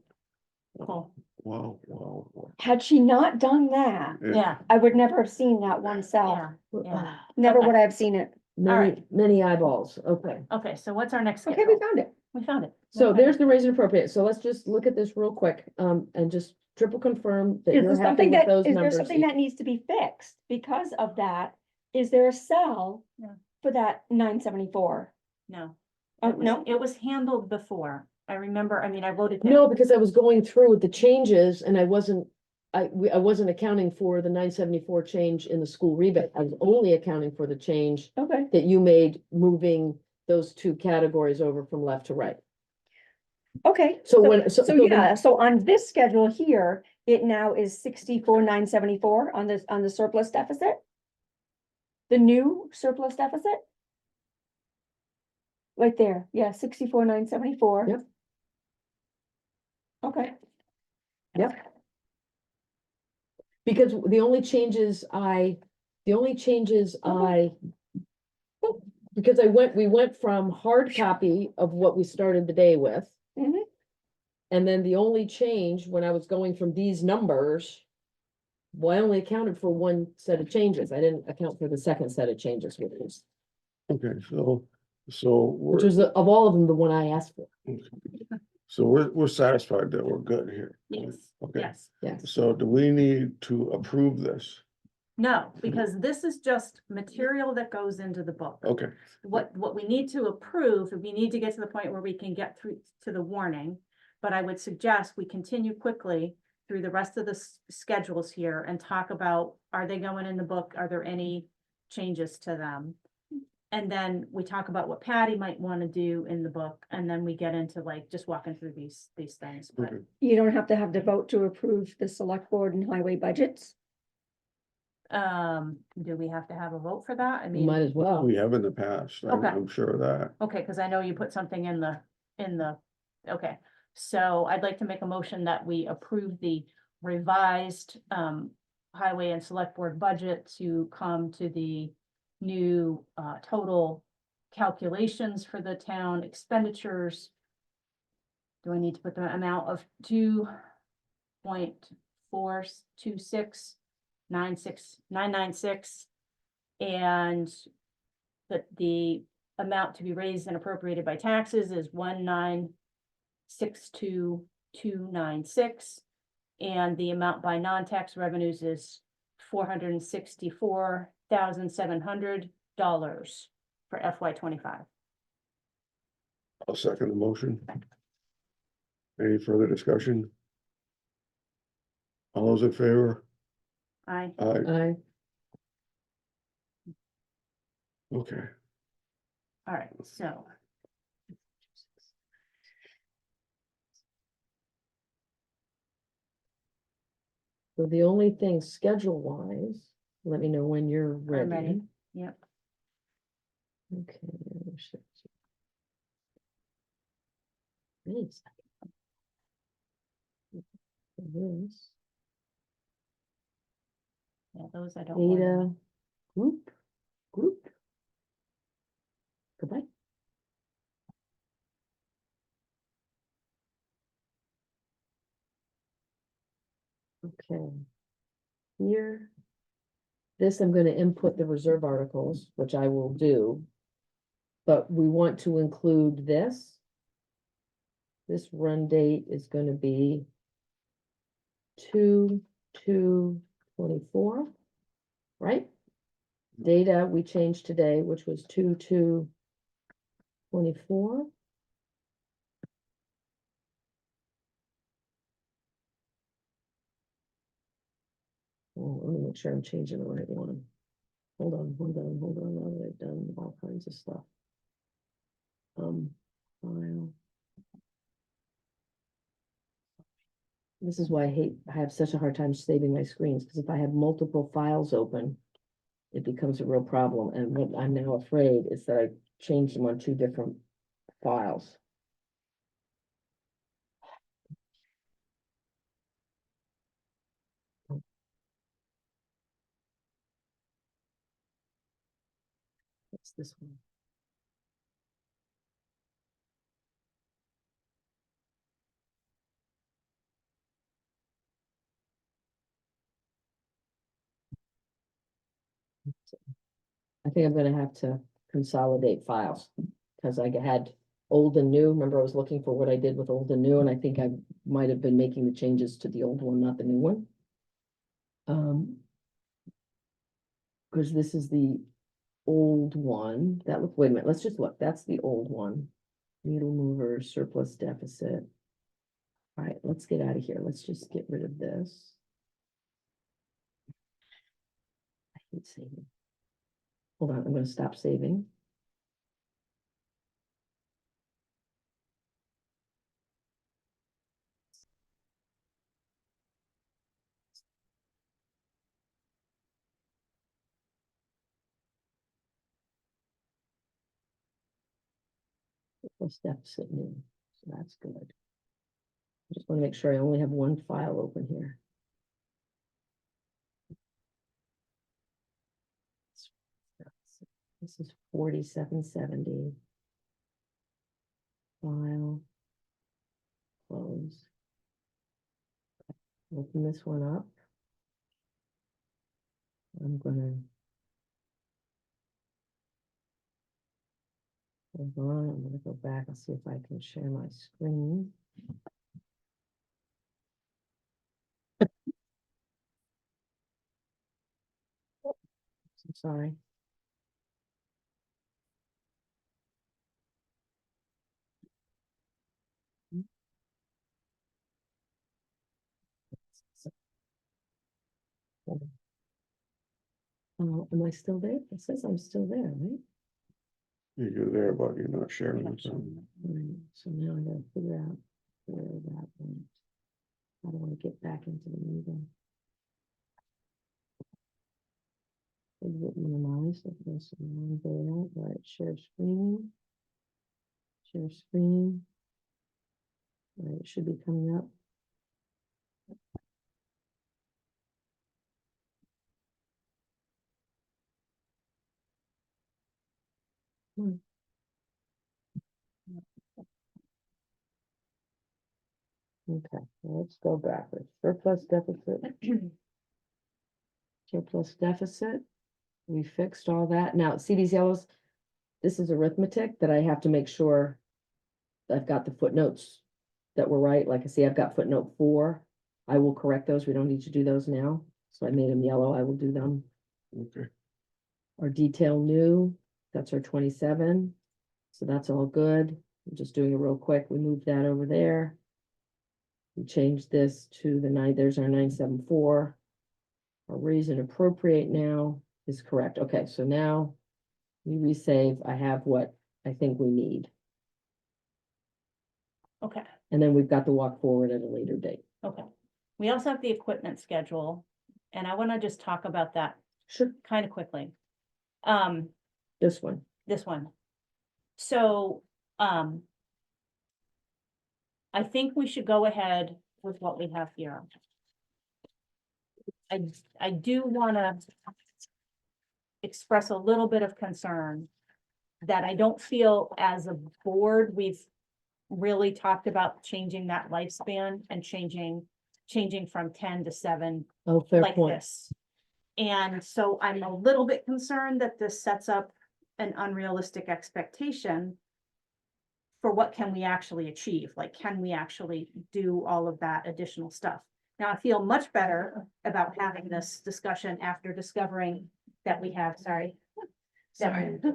Cool. Wow, wow, wow. Had she not done that, Yeah, I would never have seen that one cell. yeah. Yeah. Never Okay. would I have seen it. Many eyeballs, okay. Okay, so what's our next Okay, we schedule? found it. We found it. So Okay. there's the raise and appropriate, so let's just look at this real quick, and just triple confirm that Is you're there happy something with that, those is there numbers. something that needs to be fixed because of that? Is there a cell Yeah. for that 974? No. Oh, It was- no? It was handled before. I remember, I mean, I wrote it down. No, because I was going through with the changes and I wasn't accounting for the 974 change in the school rebate. I was only accounting for the change Okay, that you made moving those two categories over from left to right. okay. So when- So so when- yeah, so on this schedule here, it now is 64,974 on the surplus deficit? The new surplus deficit? Right there, yeah, 64,974. Yep. Okay, Because the only changes I, because we went from hard copy of what we started the day with. Mhm. And then the only change when I was going from these numbers, well, I only accounted for one set of changes. I didn't account for the second set of changes, Okay, so which we're, was of all of them, the one I asked for. so we're satisfied that we're good here. Yes, Okay, yes. Yes. so do we need to approve this? No, because this is just material that goes into the book. Okay, What we need to approve, we need to get to the point where we can get through to the warning. But I would suggest we continue quickly through the rest of the schedules here and talk about, are they going in the book? Are there any changes to them? And then we talk about what Patty might want to do in the book, and then we get into like just walking through these things, but. okay. you don't have to have the vote to approve the select board and highway budgets? Do we have to have a vote for that? I You might mean, as well. We have in the past, Okay. I'm sure of that. okay, because I know you put something in the, okay. So I'd like to make a motion that we approve the revised highway and select board budget to come to the new total calculations for the town expenditures. Do I need to put the amount of 2.426996 and that the amount to be raised and appropriated by taxes is 1,962,296. And the amount by non-tax revenues is $464,700 for FY 25. I'll second the motion. Any further discussion? All those in favor? Aye. Aye, okay. All right, so. So the only thing schedule wise, let me know when you're I'm ready. ready. Yep. Okay. Thanks. This Yeah, those I don't. want. data group. Goodbye. Okay. Here. This, I'm gonna input the reserve articles, which I will do. But we want to include this. This run date is gonna be 2/2/24, right? Data we changed today, which was 2/2/24. Oh, let me make sure I'm changing the right one. Hold on. Now that I've done all kinds of stuff. File. This is why I have such a hard time saving my screens, because if I have multiple files open, it becomes a real problem. And what I'm now afraid is that I changed them on two different files. What's this one? I think I'm gonna have to consolidate files, because I had old and new. Remember, I was looking for what I did with old and new, and I think I might have been making the changes to the old one, not the new one. Because this is the old one. That look, wait a minute, let's just look. That's the old one. Needle mover, surplus deficit. All right, let's get out of here. Let's just get rid of this. I hate saving. Hold on, I'm gonna stop saving. Surplus deficit new, so that's good. I just want to make sure I only have one file open here. This is 4770. File. Close. Open this one up. I'm gonna. Hold on, I'm gonna go back and see if I can share my screen. I'm sorry. Am I still there? It says I'm still there, right? You're there, but you're not sharing. Not it, so- showing. Right, so now I gotta figure out where that went. How do I get back into the meeting? Is it minimized? If there's someone there, right, share screen. Share screen. Right, it should be coming up. Hmm. Okay, let's go backwards. Surplus deficit. Surplus deficit. We fixed all that. Now, see these yellows? This is arithmetic that I have to make sure I've got the footnotes that were right. Like I see, I've got footnote 4. I will correct those. We don't need to do those now. So I made them yellow. I will do them. Okay, Our detail new, that's our 27. So that's all good. I'm just doing it real quick. We moved that over there. We changed this to the 9, there's our 974. Our raise and appropriate now is correct. Okay, so now we resave. I have what I think we need. Okay, And then we've got the walk forward at a later date. okay. We also have the equipment schedule, and I want to just talk about that Sure. kind of quickly. This one. This one. So, I think we should go ahead with what we have here. I do want to express a little bit of concern that I don't feel as a board, we've really talked about changing that lifespan and changing from 10 to 7 Oh, fair like point. this. And so I'm a little bit concerned that this sets up an unrealistic expectation for what can we actually achieve? Like, can we actually do all of that additional stuff? Now, I feel much better about having this discussion after discovering that we have, sorry. Sorry. That's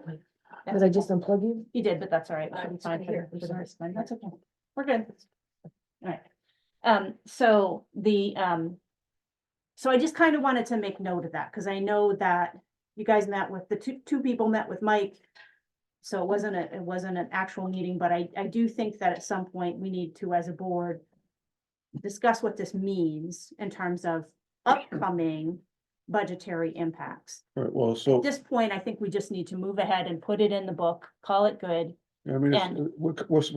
Did I okay. just unplug you? You did, but that's all right. I Should be was fine for here. the- for the Sorry. first one. That's okay. We're good. All right. So so I just kind of wanted to make note of that, because I know that you guys met with, the two people met with Mike. So it wasn't an actual meeting, but I do think that at some point we need to, as a board, discuss what this means in terms of upcoming budgetary impacts. all right, well, At so, this point, I think we just need to move ahead and put it in the book, call it good. I mean, and- we're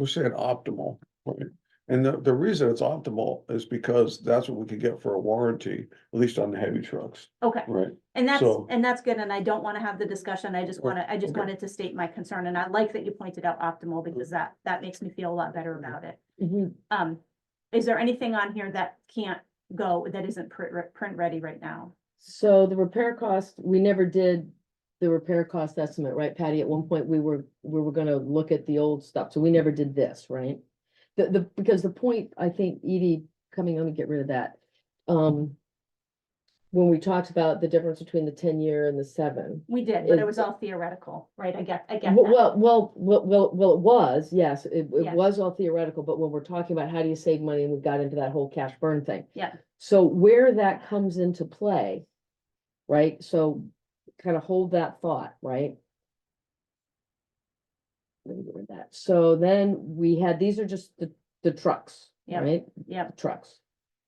saying optimal, right? And the reason it's optimal is because that's what we could get for a warranty, at least on the heavy trucks, Okay, right? and So- that's good, and I don't want to have the discussion, I just Right, okay. wanted to state my concern, and I like that you pointed out optimal, because that makes me feel a lot better about it. Mhm. Is there anything on here that can't go, that isn't print ready right now? So the repair cost, we never did the repair cost estimate, right, Patty? At one point, we were gonna look at the old stuff, so we never did this, right? Because the point, I think, Edie, let me get rid of that. when we talked about the difference between the 10-year and the 7. We did, but it Is- was all theoretical, right? I get that. Well, it was, yes, it Yes. was all theoretical, but when we're talking about how do you save money, and we got into that whole cash burn thing. Yeah. So where that comes into play, right? So kind of hold that thought, right? Let me get rid of that. So then we had, these are just the trucks, Yep. right? Yep. Trucks.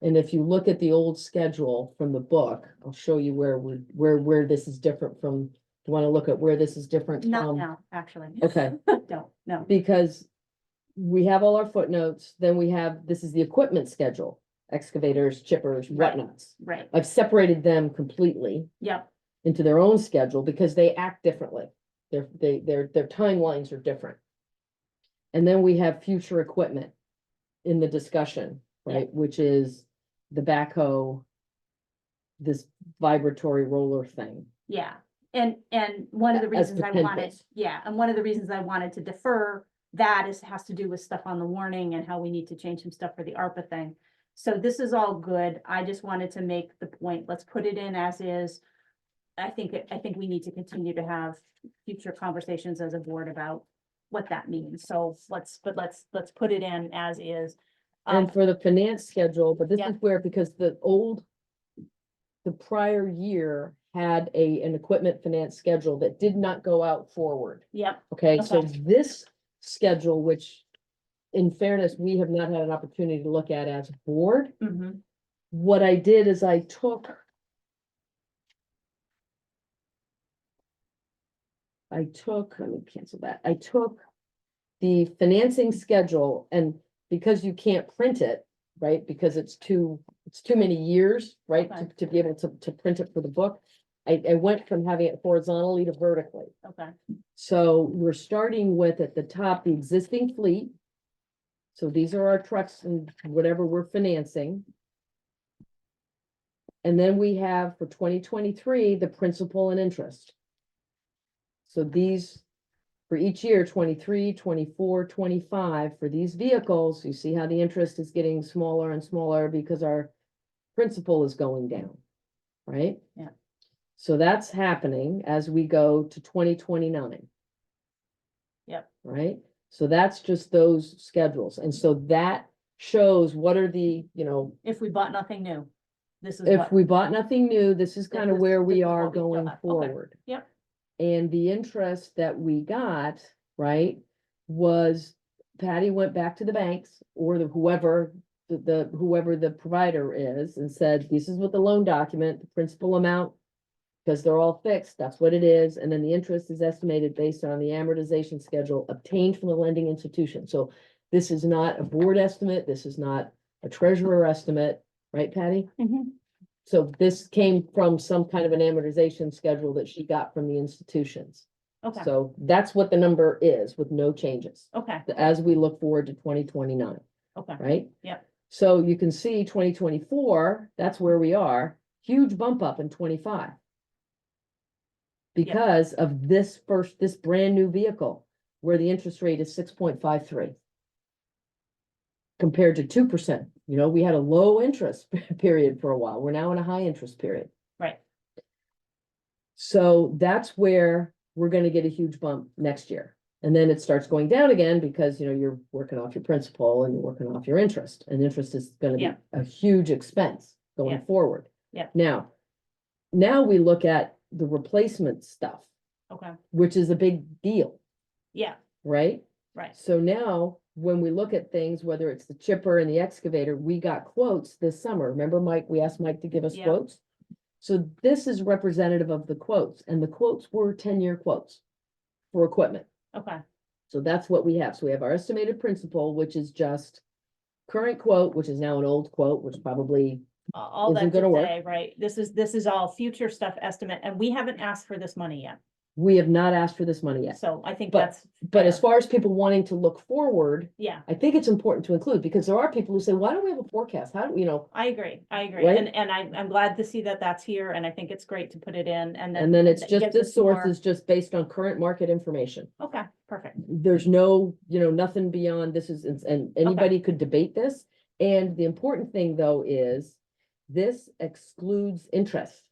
And if you look at the old schedule from the book, I'll show you where this is different from, you want to look at where this is different Not from? now, actually. Okay, Don't, no. because we have all our footnotes, then we have, this is the equipment schedule, excavators, chippers, Right. whatnots. Right. I've separated them completely Yep. into their own schedule because they act differently. Their timelines are different. And then we have future equipment in the discussion, Yeah. right, which is the backhoe, this vibratory roller thing. Yeah. And one of the As reasons I wanted, potentials. yeah, and one of the reasons I wanted to defer that has to do with stuff on the warning and how we need to change some stuff for the ARPA thing. So this is all good. I just wanted to make the point, let's put it in as is. I think we need to continue to have future conversations as a board about what that means. So let's put it in as is. And for the finance schedule, but this Yeah. is where, because the prior year had an equipment finance schedule that did not go out forward. Yep, Okay, so Okay. this schedule, which in fairness, we have not had an opportunity to look at as a board. mhm, What I did is I took. Let me cancel that. I took the financing schedule, and because you can't print it, right, because it's too many years, right, Okay. to be able to print it for the book. I went from having it horizontally to vertically. okay, So we're starting with at the top, the existing fleet. So these are our trucks and whatever we're financing. And then we have for 2023, the principal and interest. So these, for each year, 23, 24, 25, for these vehicles, you see how the interest is getting smaller and smaller because our principal is going down, right? Yeah. So that's happening as we go to 2029. Yep. Right? So that's just those schedules. And so that shows what are the, if we bought nothing new, this is if what, we bought nothing new, this is This kind of is- where this we is are what we still going have. Okay. forward. Yep. And the interest that we got, right, was Patty went back to the banks or whoever the provider is and said, this is what the loan document, the principal amount, because they're all fixed, that's what it is. And then the interest is estimated based on the amortization schedule obtained from the lending institution. So this is not a board estimate. This is not a treasurer estimate, right, Patty? Mhm. So this came from some kind of an amortization schedule that she got from the institutions. okay, So that's what the number is with no changes okay, as we look forward to 2029, okay, right? Yep. So you can see 2024, that's where we are, huge bump up in 25. Because of this brand new vehicle, where the interest rate is 6.53. Compared to 2%, we had a low interest period for a while. We're now in a high interest period. right, So that's where we're gonna get a huge bump next year. And then it starts going down again because, you're working off your principal and you're working off your interest. And interest is gonna be Yeah. a huge expense going Yeah. forward. Yeah. Now we look at the replacement stuff, okay, which is a big deal, yeah, right? right, So now, when we look at things, whether it's the chipper and the excavator, we got quotes this summer. Remember, Mike, we asked Mike to give us Yeah. quotes? So this is representative of the quotes, and the quotes were 10-year quotes for equipment. okay, So that's what we have. So we have our estimated principal, which is just current quote, which is now an old quote, which probably, all Isn't that to gonna work. say, right, this is all future stuff estimate, and we haven't asked for this money yet, we have not asked for this money yet. so I think But- that's. But as fair. far as people wanting to look forward, Yeah, I think it's important to include, because there are people who say, why don't we have a forecast? How do, I agree, Right? and I'm glad to see that that's here, and I think it's great to put it in, and then. and then it's that just, gives this us source more- is just based on current market information. Okay, perfect, There's no, nothing beyond this is, and anybody could debate this. And the important thing though is this excludes interest.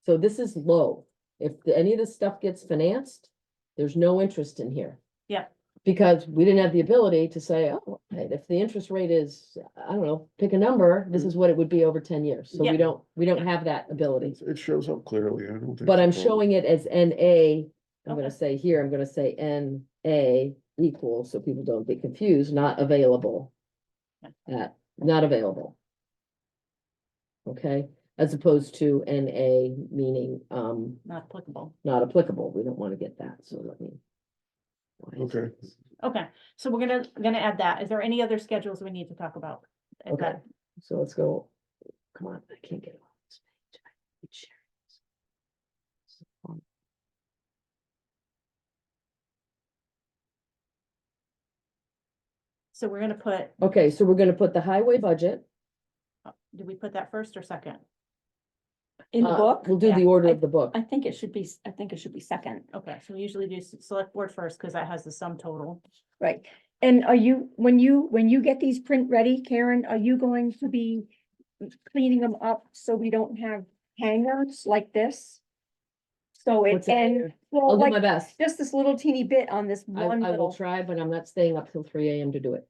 So this is low. If any of this stuff gets financed, there's no interest in here. Yeah. Because we didn't have the ability to say, oh, hey, if the interest rate is, I don't know, pick a number, this is what it would be over 10 years. So Yeah. we don't have that ability. It shows up clearly, I don't think. But it's a I'm problem. showing it as NA. I'm gonna Okay. say here, I'm gonna say NA equals, so people don't get confused, not available. Not available. Okay, as opposed to NA meaning, Not applicable. not applicable. We don't wanna get that, so let me. why is Okay. this- Okay, so we're gonna add that. Is there any other schedules we need to talk about? Is Okay, that- so let's go, come on, I can't get off this page. I hate sharing this. So we're gonna put, Okay, so we're gonna put the highway budget. did we put that first or second? In the book, We'll do the Yeah, order of the book. I think it should be, second, Okay, so we usually do select board first, because that has the sum total. right? And are you, when you get these print ready, Karen, are you going to be cleaning them up so we don't have hangers like this? So it, What's a hanger? and, well, I'll do my like, best. just this little teeny bit on this one I will little, try, but I'm not staying up till 3 AM to do it.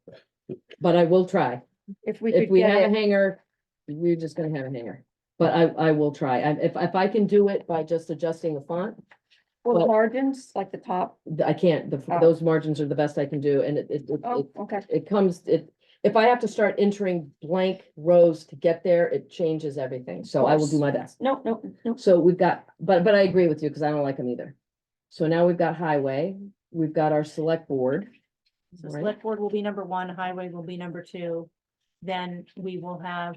But I will try. if we If could we get have a it. hanger, we're just gonna have a hanger. But I will try. If I can do it by just adjusting the font, Well, the well- margins, like the top, I can't, Oh. those margins are the best I can do, and oh, okay, it comes, if I have to start entering blank rows to get there, it changes everything, so I will do course. my best. no, So we've got, but I agree with you, because I don't like them either. So now we've got highway, we've got our select board. So Right. select board will be number 1, highway will be number 2. Then we will have,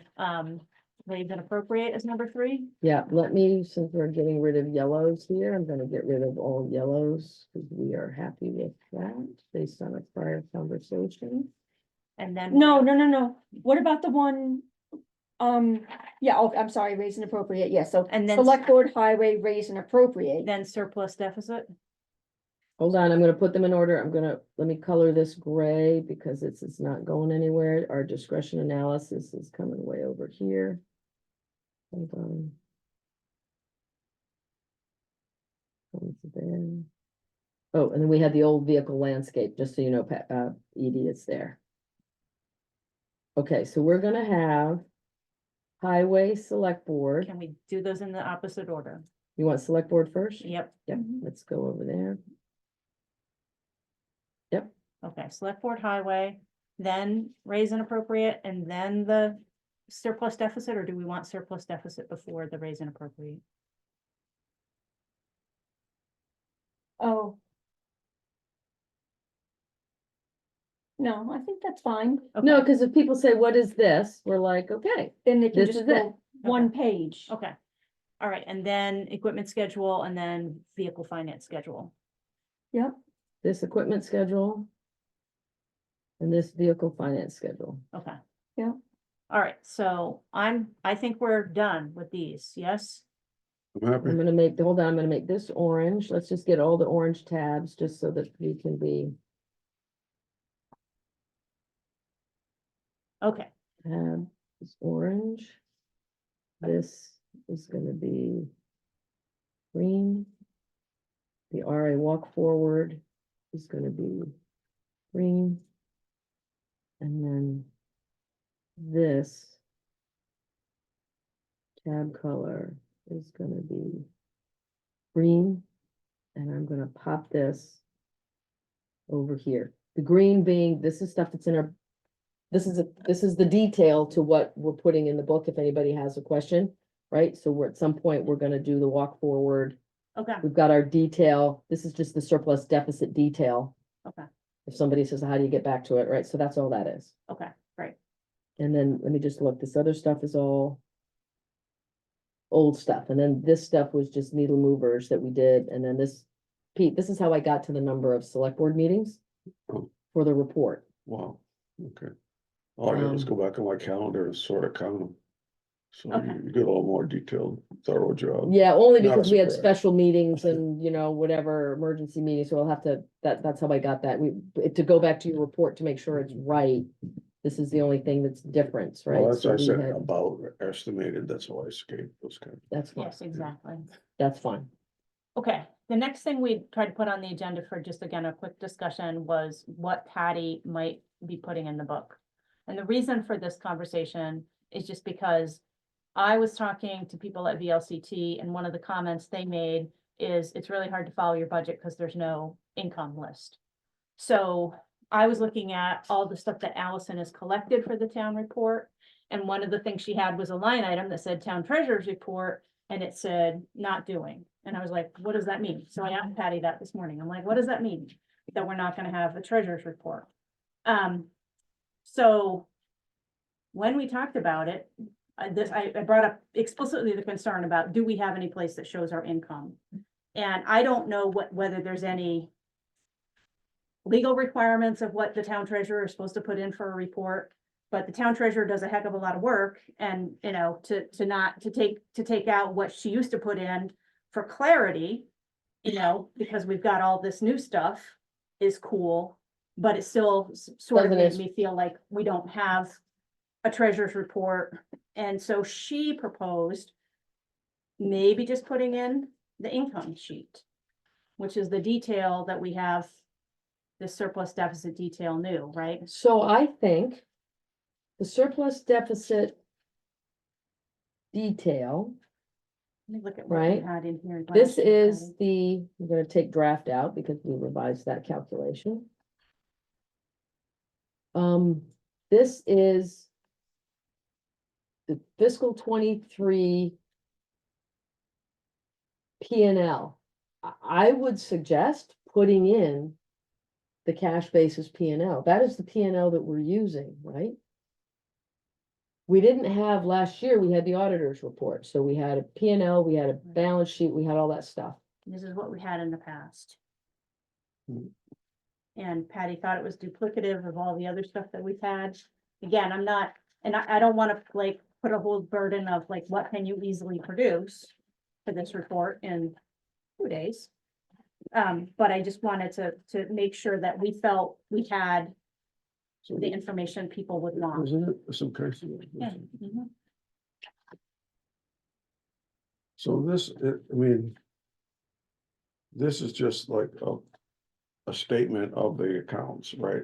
raise and appropriate as number 3. Yeah, let me, since we're getting rid of yellows here, I'm gonna get rid of all yellows, because we are happy with that, based on a prior conversation. And then. no, what about the one? Yeah, oh, I'm sorry, raise and appropriate, yes, so. And then- Select board, highway, raise and appropriate, Then surplus deficit. Hold on, I'm gonna put them in order, let me color this gray, because it's not going anywhere, our discretion analysis is coming way over here. Hold on. Comes there. Oh, and then we had the old vehicle landscape, just so you know, Edie, it's there. Okay, so we're gonna have highway select board. Can we do those in the opposite order? You want select board first? Yep, Yep, Mhm. let's go over there. okay, select board, highway, then raise and appropriate, and then the surplus deficit, or do we want surplus deficit before the raise and appropriate? oh. No, I think that's fine, No, Okay, because if people say, what is this? We're like, okay, then they can This just is it. go one page. okay. All right, and then equipment schedule and then vehicle finance schedule. Yep, this equipment schedule. And this vehicle finance schedule. Okay. Yeah. All right, so I think we're done with these, yes? I'm happy. I'm gonna make, hold on, I'm gonna make this orange. Let's just get all the orange tabs, just so that we can be, Okay, tab is orange. This is gonna be green. The RA walk forward is gonna be green. And then this tab color is gonna be green. And I'm gonna pop this over here. The green being, this is stuff that's in our, this is the detail to what we're putting in the book, if anybody has a question, right? So we're, at some point, we're gonna do the walk forward. okay, We've got our detail. This is just the surplus deficit detail. okay, If somebody says, how do you get back to it, right? So that's all that is. okay, great. And then let me just look, this other stuff is all old stuff. And then this stuff was just needle movers that we did. And then this, Pete, this is how I got to the number of select board meetings Oh. for the report. Wow, okay. All I gotta do is go back on my calendar and sort of count them. So Okay. you did a little more detailed, thorough job. Yeah, only Not a because we had surprise. special meetings and, whatever, emergency meetings, so I'll have to, that's how I got that. To go back to your report to make sure it's right. This is the only thing that's difference, right? Well, that's So what I we said had- about estimated, that's why I escaped those kind. That's fine, Yes, exactly. that's fine. Okay, the next thing we tried to put on the agenda for just again, a quick discussion was what Patty might be putting in the book. And the reason for this conversation is just because I was talking to people at VLCT and one of the comments they made is it's really hard to follow your budget because there's no income list. So I was looking at all the stuff that Allison has collected for the town report. And one of the things she had was a line item that said town treasurer's report, and it said not doing. And I was like, what does that mean? So I asked Patty that this morning. I'm like, what does that mean? That we're not gonna have a treasurer's report? So when we talked about it, I brought up explicitly the concern about, do we have any place that shows our income? And I don't know whether there's any legal requirements of what the town treasurer is supposed to put in for a report. But the town treasurer does a heck of a lot of work and, you know, to take out what she used to put in for clarity, you know, because we've got all this new stuff is cool, but it still sort of Doesn't made it- me feel like we don't have a treasurer's report. And so she proposed maybe just putting in the income sheet, which is the detail that we have, the surplus deficit detail new, right? So I think the surplus deficit detail, Let me look at what we Right. had in here. this last year, is Patty. the, I'm gonna take draft out because we revised that calculation. This is the fiscal 23 P and L. I would suggest putting in the cash basis P and L. That is the P and L that we're using, right? We didn't have, last year, we had the auditor's report, so we had a P and L, we had a balance sheet, we had all that stuff. This is what we had in the past. Hmm. And Patty thought it was duplicative of all the other stuff that we've had. Again, I'm not, and I don't wanna like put a whole burden of like, what can you produce for this report in 2 days? But I just wanted to make sure that we felt we had So the information people would want. isn't it some kind of? Yeah, mhm. So this, I mean. This is just like a statement of the accounts, right?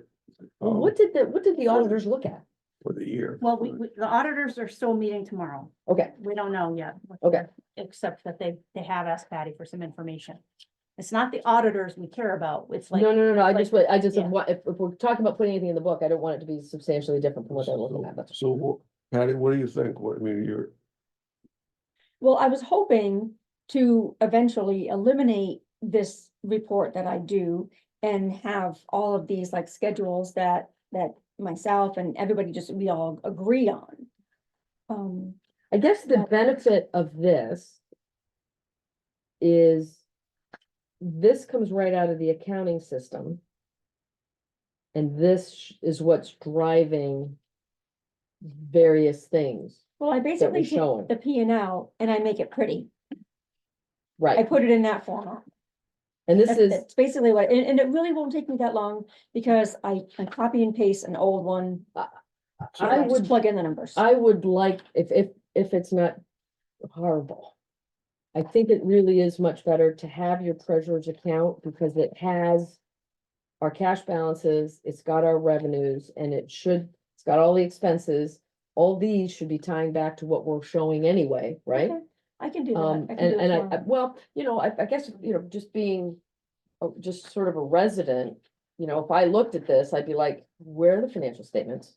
Well, what did the auditors look at? For the year. Well, the auditors are still meeting tomorrow. Okay, We don't know yet. okay, Except that they have asked Patty for some information. It's not the auditors we care about. It's like. no, I like- just, yeah. want, if we're talking about putting anything in the book, I don't want it to be substantially different from what they're looking at, that's. So, Patty, what do you think? What, I mean, you're, Well, I was hoping to eventually eliminate this report that I do and have all of these like schedules that myself and everybody we all agree on. I guess the Yeah. benefit of this is this comes right out of the accounting system. And this is what's driving various things, Well, I basically take showing. the P and L and I make it pretty. I right? put it in that format. And this is, That's basically what, and it really won't take me that long because I copy and paste an old one. I I just would, plug in the numbers. I would like, if it's not horrible. I think it really is much better to have your treasurer's account because it has our cash balances, it's got our revenues, and it's got all the expenses. All these should be tying back to what we're showing anyway, right? Okay, I can do that. And I can do it I, tomorrow. well, I guess, just being just sort of a resident, if I looked at this, I'd be like, where are the financial statements?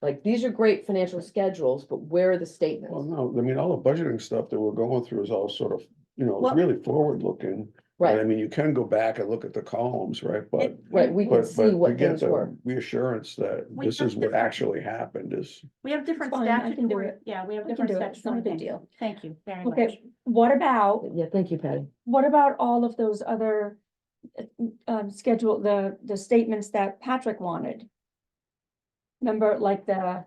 Like, these are great financial schedules, but where are the well, statements? no, I mean, all the budgeting stuff that we're going through is all sort of, it's Well- really forward looking. But I Right, mean, you can go back and look at the columns, right? But, right, we can but, see but to what get things the were. reassurance that We this have is what different- actually happened is. We have different fine, I can do statutory, it. yeah, we have I can different do it. It's not a statutory big things. deal. Thank you very much. Okay, what about Yeah, thank you, Patty. all of those other schedule, the statements that Patrick wanted? Remember, like the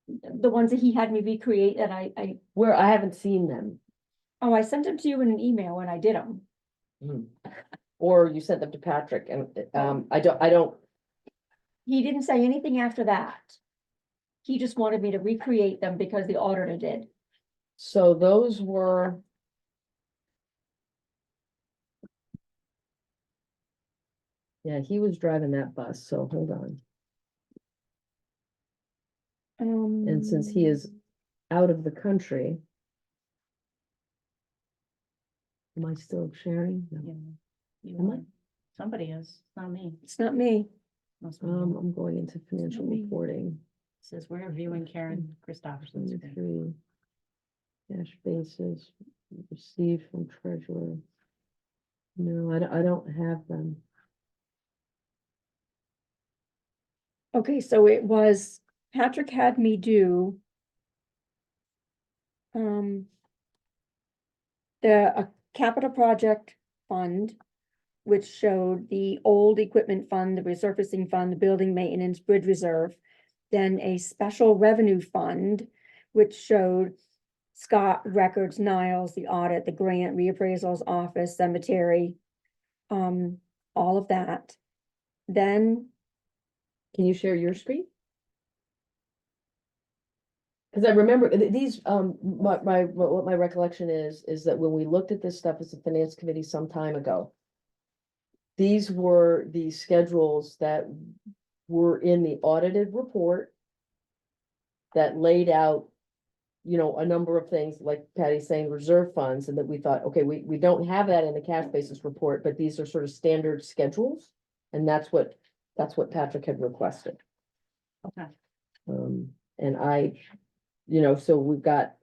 ones that he had me recreate that I Where I haven't seen them, I sent them to you in an email when I did them. or you sent them to Patrick, and, I don't, He didn't say anything after that. He just wanted me to recreate them because the auditor did. So those were. Yeah, he was driving that bus, so hold on. And since he is out of the country. Am I still sharing? No. Yeah. You Am I? are. Somebody is, not me. It's not me. Must be you. I'm going into financial me. reporting. Says we're viewing Karen Christopherson's screen. 23. Cash basis received from treasurer. No, I don't have them. Okay, so it was, Patrick had me do. A capital project fund. Which showed the old equipment fund, the resurfacing fund, the building maintenance, bridge reserve. Then a special revenue fund, which showed Scott records, Niles, the audit, the grant, reappraisals, office, cemetery. All of that. Then, Can you share your screen? Because I remember these, what my recollection is that when we looked at this stuff as a finance committee some time ago. These were the schedules that were in the audited report. That laid out, a number of things, like Patty's saying, reserve funds, and that we thought, okay, we don't have that in the cash basis report, but these are sort of standard schedules. And that's what Patrick had requested. Okay. And I, so we've got.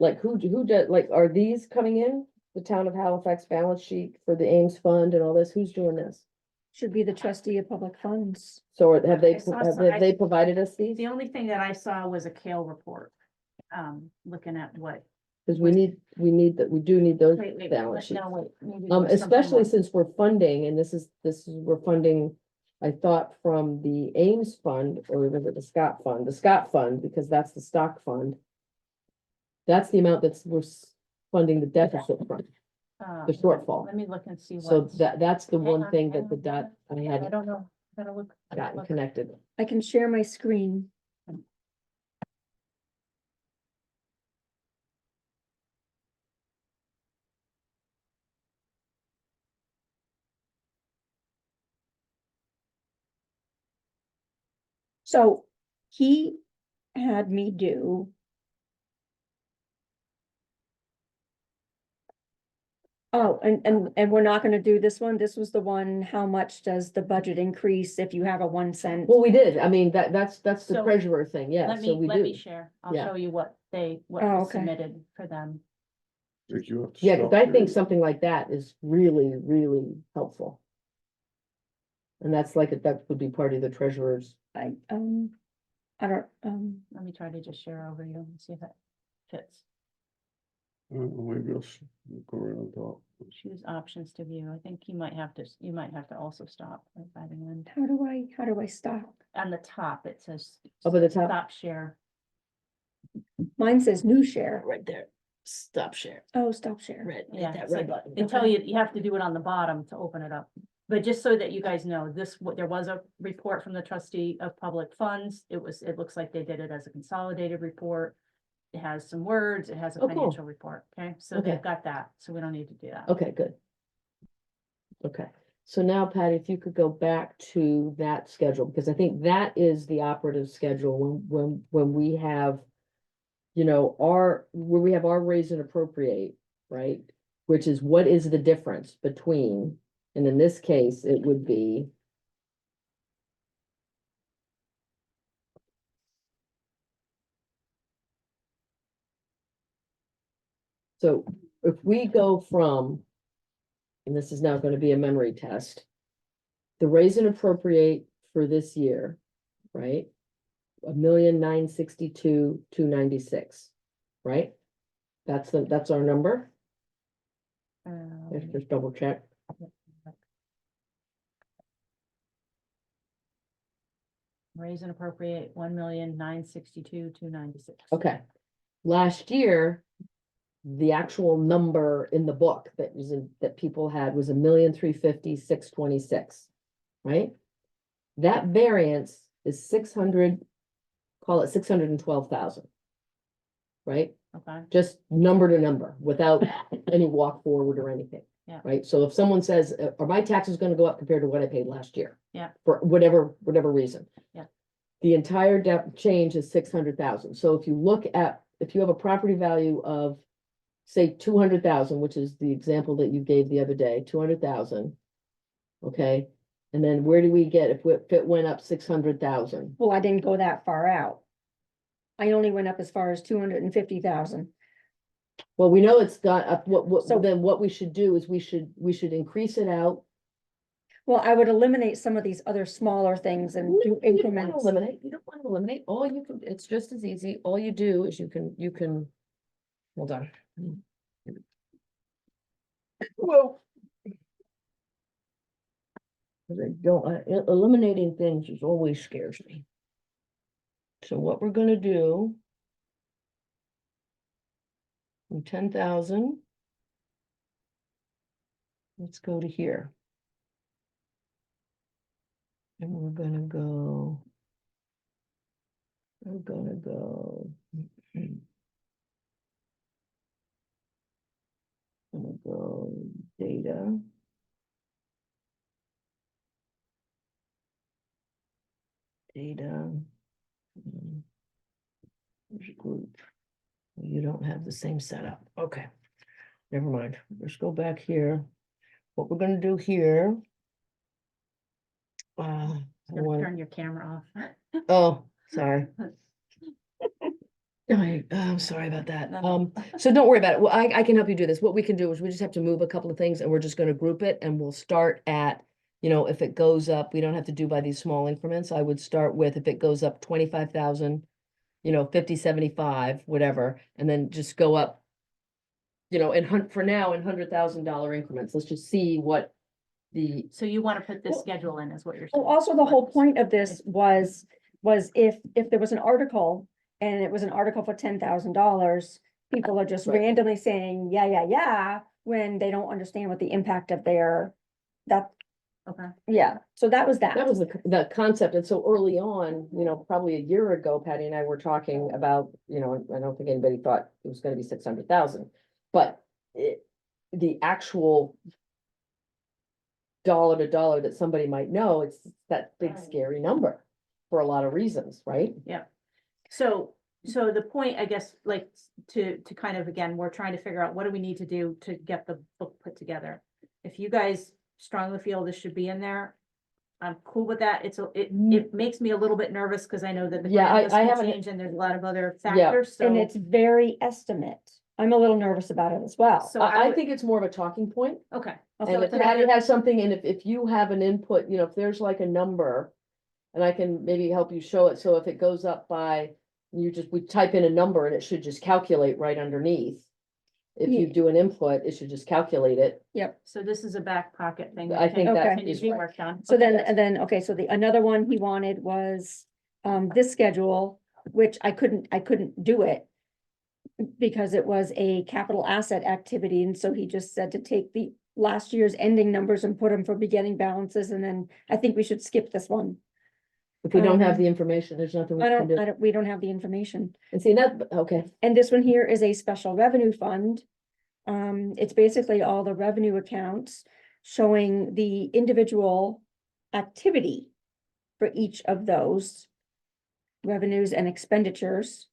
Like, who does, like, are these coming in? The town of Halifax balance sheet for the Ames Fund and all this, who's doing this? should be the trustee of public funds. So have they, I saw have some- have they provided us these? The only thing that I saw was a Kale report. Looking at what. Because we need that, we do need those Wait, balance sheets. no, wait. maybe there was something Especially else. since we're funding, and we're funding, I thought, from the Ames Fund, or was it the Scott Fund, because that's the stock fund. That's the amount we're funding the deficit from, the shortfall. Let me look and see So what. that's the Hang one on, thing hang that the on, dot, I I had don't know, gotta look. gotten connected. I can share my screen. So he had me do. Oh, and we're not gonna do this one. This was the one, how much does the budget increase if you have a 1 cent? Well, we did, I mean, that's the So, treasurer thing, yeah, Let so me, we let me do. share. I'll Yeah. show you what Oh, was okay. submitted for them. Think you have to Yeah, because stop I think there. something like that is really, really helpful. And that's like, that would be part of the treasurer's. I don't, Let me try to just share over you and see if it fits. Maybe I'll go right on top. Choose options to view. I think you might have to also stop right by the end. how do I stop? On the top, it says. Up at the top? Stop share. Mine says new share. Right there, stop share, Oh, stop share. red, Yeah, that so red button. they tell you, you have to do it on the bottom to open it up. But just so that you guys know, there was a report from the trustee of public funds. It looks like they did it as a consolidated report. It has some words, it has a Oh, cool. financial report, okay? So Okay. they've got that, so we don't need to do that. Okay, good. Okay, so now Patty, if you could go back to that schedule, because I think that is the operative schedule when we have. Where we have our raise and appropriate, right? Which is what is the difference between, and in this case, it would be. So if we go from, and this is now going to be a memory test. The raise and appropriate for this year, right? 1,962,296, right? That's our number. Let's just double check. Raise and appropriate 1,962,296. Okay, last year, the actual number in the book that people had was 1,350,626, right? That variance is 600, call it 612,000. Right? Okay, Just number to number, without any walk forward or anything. Yeah. Right, so if someone says, are my taxes gonna go up compared to what I paid last year? Yeah. For whatever reason. Yeah. The entire change is 600,000, so if you have a property value of, say, 200,000, which is the example that you gave the other day, 200,000. Okay, and then where do we get, if it went up 600,000? Well, I didn't go that far out. I only went up as far as 250,000. Well, we know it's got up, So- then what we should do is we should increase it out. Well, I would eliminate some of these other smaller things and No, do you don't wanna increments. eliminate, you don't want to eliminate, all you can, it's just as easy, all you do is you can, hold on. Whoa. 'Cause I don't, eliminating things is always scares me. So what we're gonna do. From 10,000. Let's go to here. And we're gonna go. I'm gonna go. Gonna go data. Data. There's a group. You don't have the same setup. Okay. Never mind. Let's go back here. What we're gonna do here. I gonna wanna- turn your camera off. Oh, sorry. I'm sorry about that. No, no. So don't worry about it. Well, I can help you do this. What we can do is we just have to move a couple of things and we're just gonna group it and we'll start at, if it goes up, we don't have to do by these small increments. I would start with if it goes up 25,000, 50, 75, whatever, and then just go up. For now in $100,000 increments. Let's just see what the, So you want to put this Well- schedule in is what you're Well, saying? also the whole What- point of this was if there was an article and it was an article for $10,000, people are just Right. randomly saying, yeah, when they don't understand what the impact of that, Okay, yeah, so that was that was the concept. And so early on, probably a year ago, Patty and I were talking about, I don't think anybody thought it was gonna be 600,000. But the actual dollar to dollar that somebody might know, it's that big scary number for a lot of reasons, right? so the point, I guess, like, to kind of, again, we're trying to figure out what do we need to do to get the book put together. If you guys strongly feel this should be in there, I'm cool with that. It makes me a little bit nervous because I know that the Yeah, grant list I can haven't- change and there's a lot of other Yeah. factors, so. and it's very estimate. I'm a little nervous about it as well. So I would- think it's more of a talking point. Okay. And So if it's Patty another- has something, and if you have an input, if there's like a number. And I can maybe help you show it, so if it goes up by, we type in a number and it should just calculate right underneath. If you Yeah. do an input, it should just calculate it. So this is a back pocket thing. I think that Okay. Can is be right. worked on. So Okay. then, okay, so another one he wanted was, this schedule, which I couldn't do it. Because it was a capital asset activity, and so he just said to take the last year's ending numbers and put them for beginning balances, and then I think we should skip this one. If we don't have Um, the information, there's nothing we can do. We don't have the information. And see that, okay, And this one here is a special revenue fund. It's basically all the revenue accounts showing the individual activity for each of those revenues and expenditures.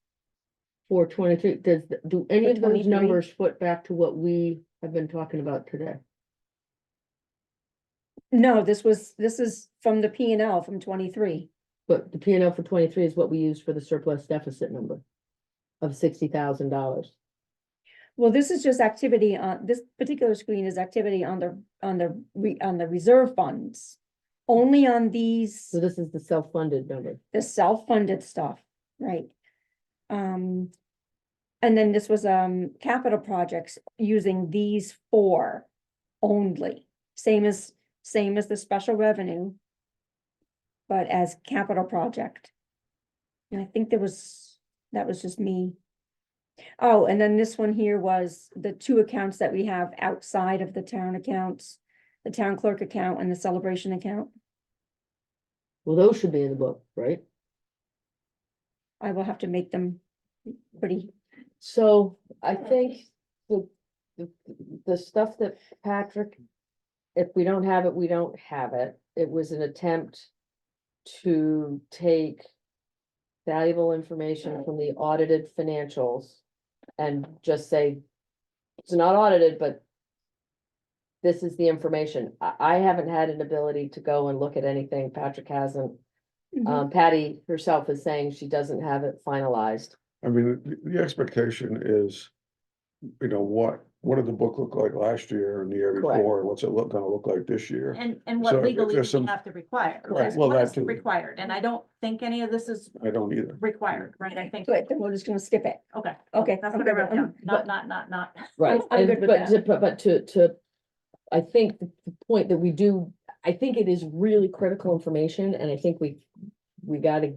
for 23, do any For of those 23. numbers foot back to what we have been talking about today? No, this is from the P and L from 23. But the P and L for 23 is what we used for the surplus deficit number of $60,000. Well, this is just activity on, this particular screen is activity on the reserve funds. Only on these, So this is the self-funded number. the self-funded stuff, right? And then this was, capital projects using these four only, same as the special revenue. But as capital project. And I think that was just me. Oh, and then this one here was the two accounts that we have outside of the town accounts, the town clerk account and the celebration account. Well, those should be in the book, right? I will have to make them pretty, So I think the, the stuff that Patrick, if we don't have it, we don't have it. It was an attempt to take valuable information from the audited financials and just say, it's not audited, but this is the information. I haven't had an ability to go and look at anything. Patrick hasn't. Patty herself is saying she doesn't have it finalized. I mean, the expectation is, you know, what did the book look like last year and the year Correct. before, and what's it gonna look like this year? And So what if legally we there's some- have to require. Correct, well, What that is too. required, and I don't think any of this is I don't either. required, right? I think, good, then we're just gonna skip it. okay. Okay, That's I'm what I good wrote with- down, but- not. Right, I'm and good with but, that. but to, I think the point that we do, I think it is really critical information, and I think we gotta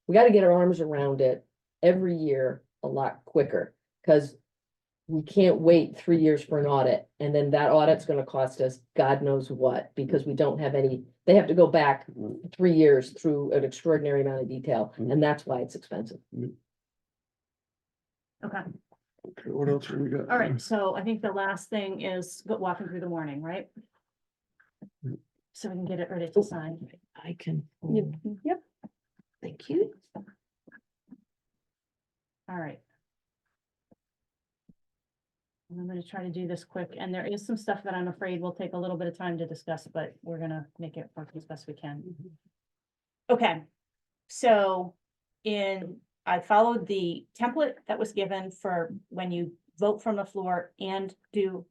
get our arms around it every year a lot quicker, cause we can't wait 3 years for an audit, and then that audit's gonna cost us God knows what, because we don't have any, they have to go back 3 years through an extraordinary amount of detail, and that's why it's expensive. Okay, Okay, what else do we got? all right, so I think the last thing is walking through the warning, right? So we can get it ready to sign. I can. Yep, Thank you. All right. And I'm gonna try to do this quick, and there is some stuff that I'm afraid will take a little bit of time to discuss, but we're gonna make it work as best we can. Okay, so I followed the template that was given for when you vote from the floor and do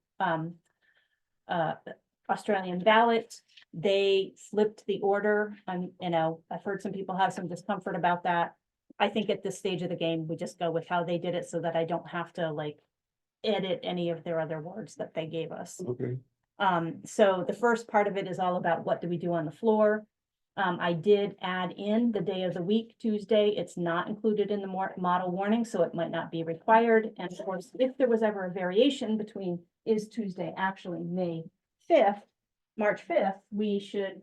Australian ballot. They flipped the order. I've heard some people have some discomfort about that. I think at this stage of the game, we just go with how they did it so that I don't have to like edit any of their other words that they gave us. Okay, So the first part of it is all about what do we do on the floor. I did add in the day of the week, Tuesday. It's not included in the model warning, so it might not be required. And of course, if there was ever a variation between is Tuesday actually May 5th, March 5th, we should,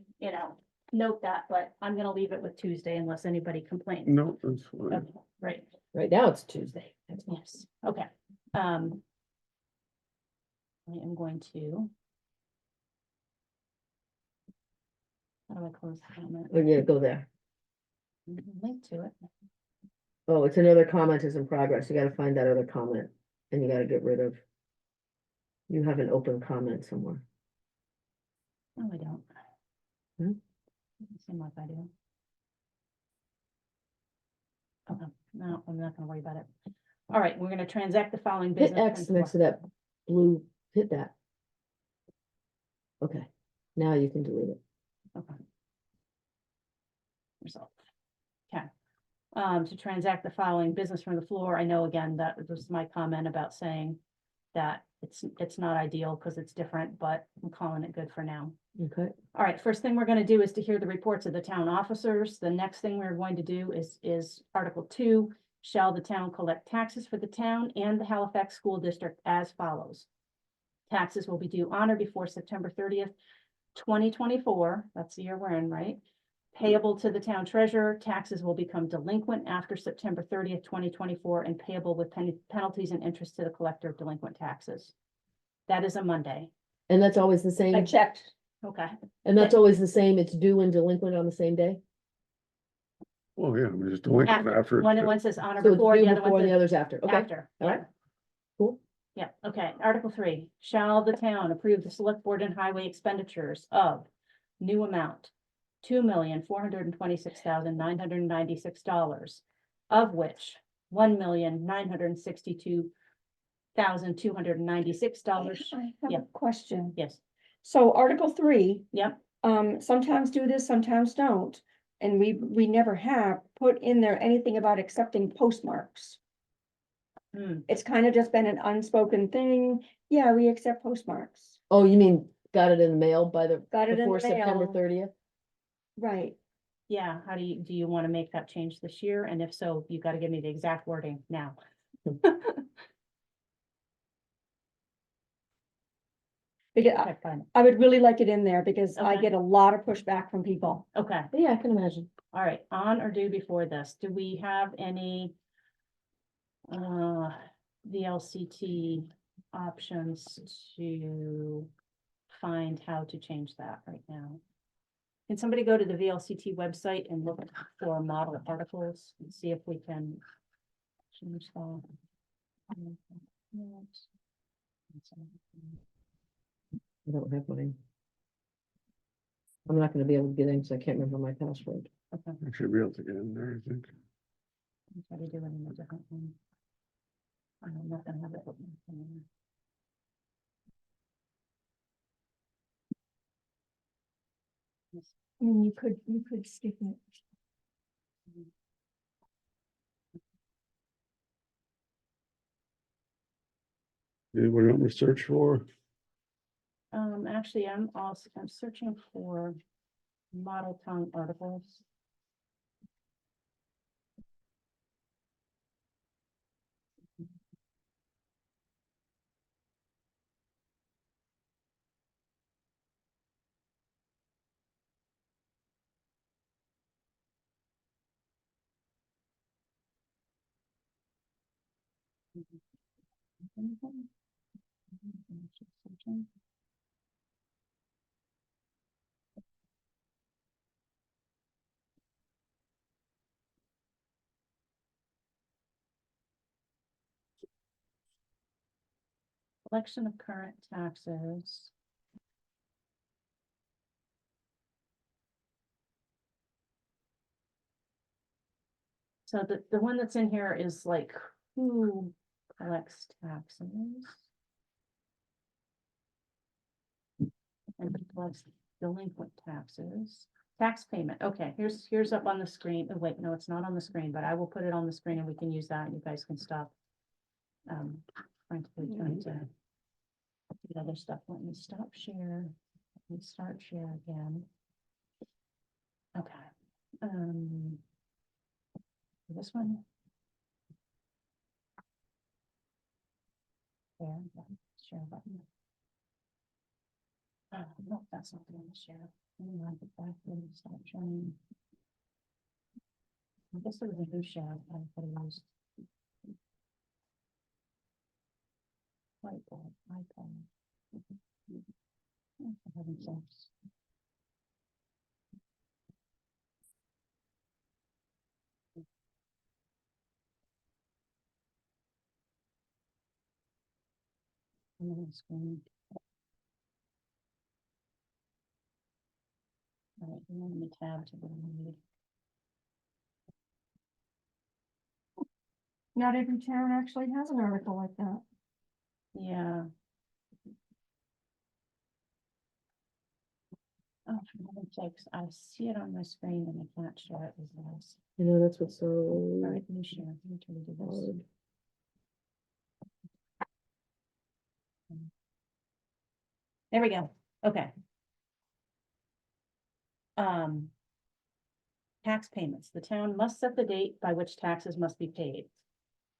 note that, but I'm gonna leave it with Tuesday unless anybody complains. no, that's fine. Okay, right. Right now it's Tuesday. Yes, okay. I am going to. How do I close the comment? Oh, yeah, go there. Link to it. Oh, it's another comment is in progress. You gotta find that other comment and you gotta get rid of. You have an open comment somewhere. No, I don't. Hmm? Doesn't seem like I do. Okay, no, I'm not gonna worry about it. All right, we're gonna transact the following Hit business. X next to that blue, hit that. Okay, now you can delete it. Okay. Result. Okay. To transact the following business from the floor, I know again, that was my comment about saying that it's not ideal because it's different, but I'm calling it good for now. Okay, All right, first thing we're gonna do is to hear the reports of the town officers. The next thing we're going to do is Article 2. Shall the town collect taxes for the town and the Halifax School District as follows? Taxes will be due on or before September 30th, 2024. That's the year we're in, right? Payable to the town treasurer. Taxes will become delinquent after September 30th, 2024, and payable with penalties and interest to the collector of delinquent taxes. That is a Monday. and that's always the I same, checked. Okay. and that's always the same, it's due and delinquent on the same day? Well, yeah, I mean, just delinquent after. One says on or So it's before, due the other before one and the says other's after, okay, after. all Yeah. right. Cool. Yeah, okay. Article 3, shall the town approve the select board and highway expenditures of new amount, $2,426,996, of which $1,962,296. I have Yeah. a question. Yes, So Article 3, yep, sometimes do this, sometimes don't. And we never have put in there anything about accepting postmarks. Hmm, It's kind of just been an unspoken thing. Yeah, we accept postmarks. Oh, you mean, got it in the mail Got it in before the September mail. 30th? Right. yeah, how do you want to make that change this year? And if so, you got to give me the exact wording now. Because Okay, fine, I would really like it in there because I Okay. get a lot of pushback from people. okay, Yeah, I can imagine. all right, on or due before this, do we have any VLCT options to find how to change that right now? Can somebody go to the VLCT website and look for model articles and see if we can change that? I don't have mine. I'm not gonna be able to get in because I can't remember my password. Okay, I should be able to get in there, I think. I'll try to do it in a different one. I'm not gonna have it open. I mean, you could skip it. Anybody want me to search for? Actually, I'm searching for model town articles. Collection of current taxes. So the one that's in here is like, who collects taxes? And who collects delinquent taxes, tax payment, okay, here's up on the screen, oh wait, no, it's not on the screen, but I will put it on the screen and we can use that, and you guys can stop. Trying to the other stuff, let me stop share, let me start share again. Okay, this one. Share button. No, that's not going to share. Let me get back and start sharing. I guess there was a new share. I could have used. Whiteboard, iPad. Oh, for heaven's sakes. I'm on the screen. All right, you want me to tab to the need. Not every town actually has an article like that. Yeah. Oh, for heaven's sakes, I see it on my screen and I can't share it with this. You know, that's what's so All right, let me share. Let me try to do this. hard. There we go. Okay. Tax payments. The town must set the date by which taxes must be paid.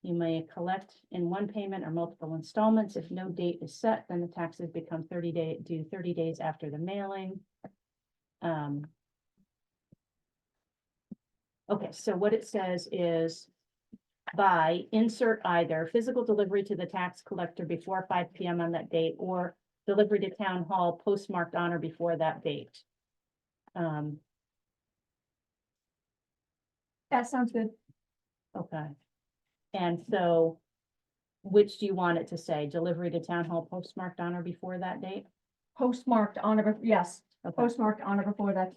You may collect in one payment or multiple installments. If no date is set, then the taxes become due 30 days after the mailing. Okay, so what it says is by insert either physical delivery to the tax collector before 5 p.m. on that date, or delivery to town hall postmarked on or before that date. That sounds good. Okay. And so, which do you want it to say? Delivery to town hall postmarked on or before that date? Postmarked on or, yes, Okay. postmarked on or before that.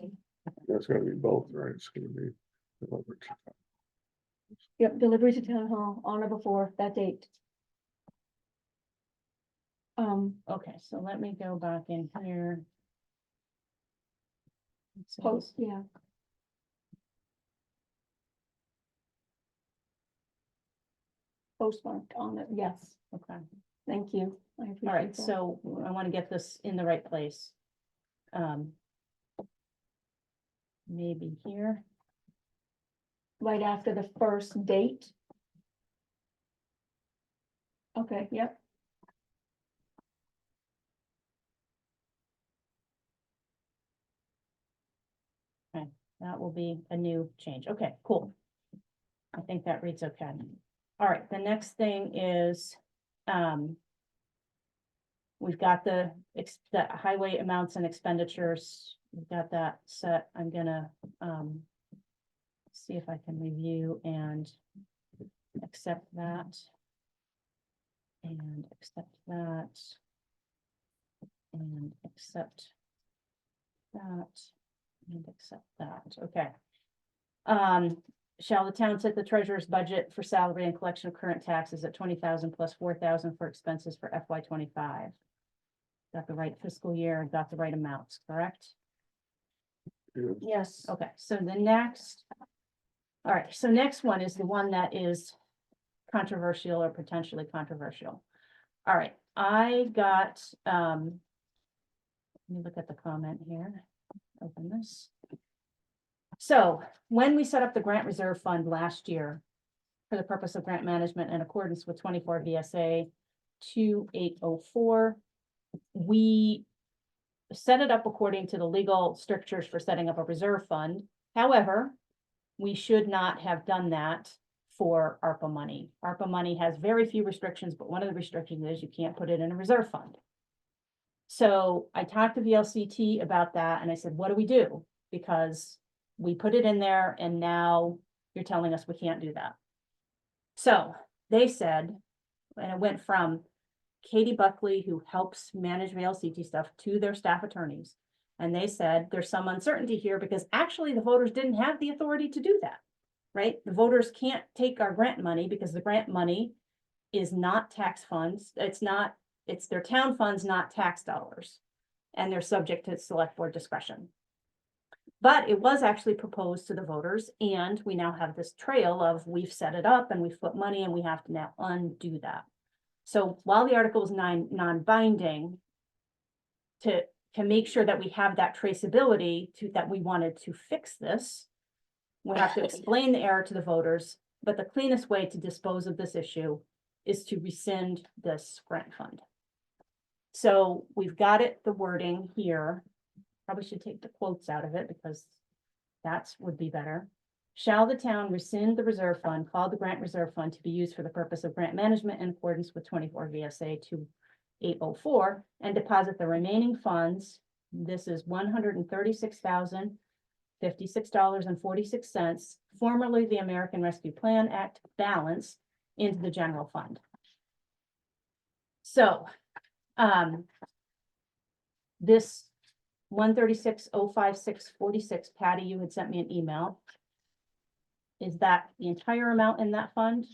That's gotta be both, right? It's gonna be. delivered. Yep, delivery to town hall on or before that date. Okay, so let me go back in here. It says- Post, yeah. Postmarked on it, yes, Okay, thank you. I all right, appreciate that. so I want to get this in the right place. Maybe here, Right after the first date. Okay, yep, That will be a new change. Okay, cool. I think that reads okay. All right, the next thing is, we've got the highway amounts and expenditures. We've got that set. I'm gonna, see if I can review and accept that. And accept that. And accept that. And accept that. Okay. Shall the town set the treasurer's budget for salary and collection of current taxes at 20,000 plus 4,000 for expenses for FY 25? Got the right fiscal year, got the right amounts, correct? Yes. Okay, so the next. All right, so next one is the one that is controversial or potentially controversial. All right, I got, let me look at the comment here, open this. So when we set up the grant reserve fund last year for the purpose of grant management in accordance with 24 VSA 2804, we set it up according to the legal strictures for setting up a reserve fund. However, we should not have done that for ARPA money. ARPA money has very few restrictions, but one of the restrictions is you can't put it in a reserve fund. So I talked to VLCT about that and I said, what do we do? Because we put it in there and now you're telling us we can't do that. So they said, and it went from Katie Buckley, who helps manage VLCT stuff, to their staff attorneys. And they said, there's some uncertainty here because actually the voters didn't have the authority to do that, right? The voters can't take our grant money because the grant money is not tax funds. It's their town funds, not tax dollars. And they're subject to select board discretion. But it was actually proposed to the voters and we now have this trail of we've set it up and we've put money and we have to now undo that. So while the article is non-binding, to make sure that we have that traceability that we wanted to fix this, we have to explain the error to the voters, but the cleanest way to dispose of this issue is to rescind this grant fund. So we've got it, the wording here. Probably should take the quotes out of it because that's would be better. Shall the town rescind the reserve fund, called the grant reserve fund, to be used for the purpose of grant management in accordance with 24 VSA 2804 and deposit the remaining funds. This is $136,056.46, formerly the American Rescue Plan Act balance, into the general fund. So, this 136,056.46, Patty, you had sent me an email. Is that the entire amount in that fund?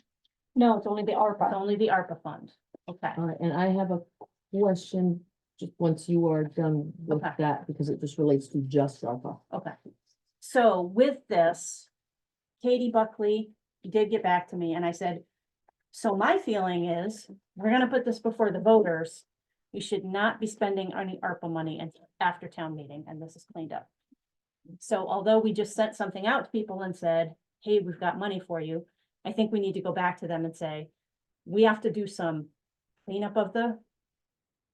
No, it's only the ARPA. It's only the ARPA fund. Okay. All right, and I have a question, just once you are done with Okay. that, because it just relates to just ARPA. Okay. So with this, Katie Buckley did get back to me and I said, so my feeling is we're gonna put this before the voters. We should not be spending any ARPA money until after town meeting, and this is cleaned up. So although we just sent something out to people and said, hey, we've got money for you, I think we need to go back to them and say, we have to do some cleanup of the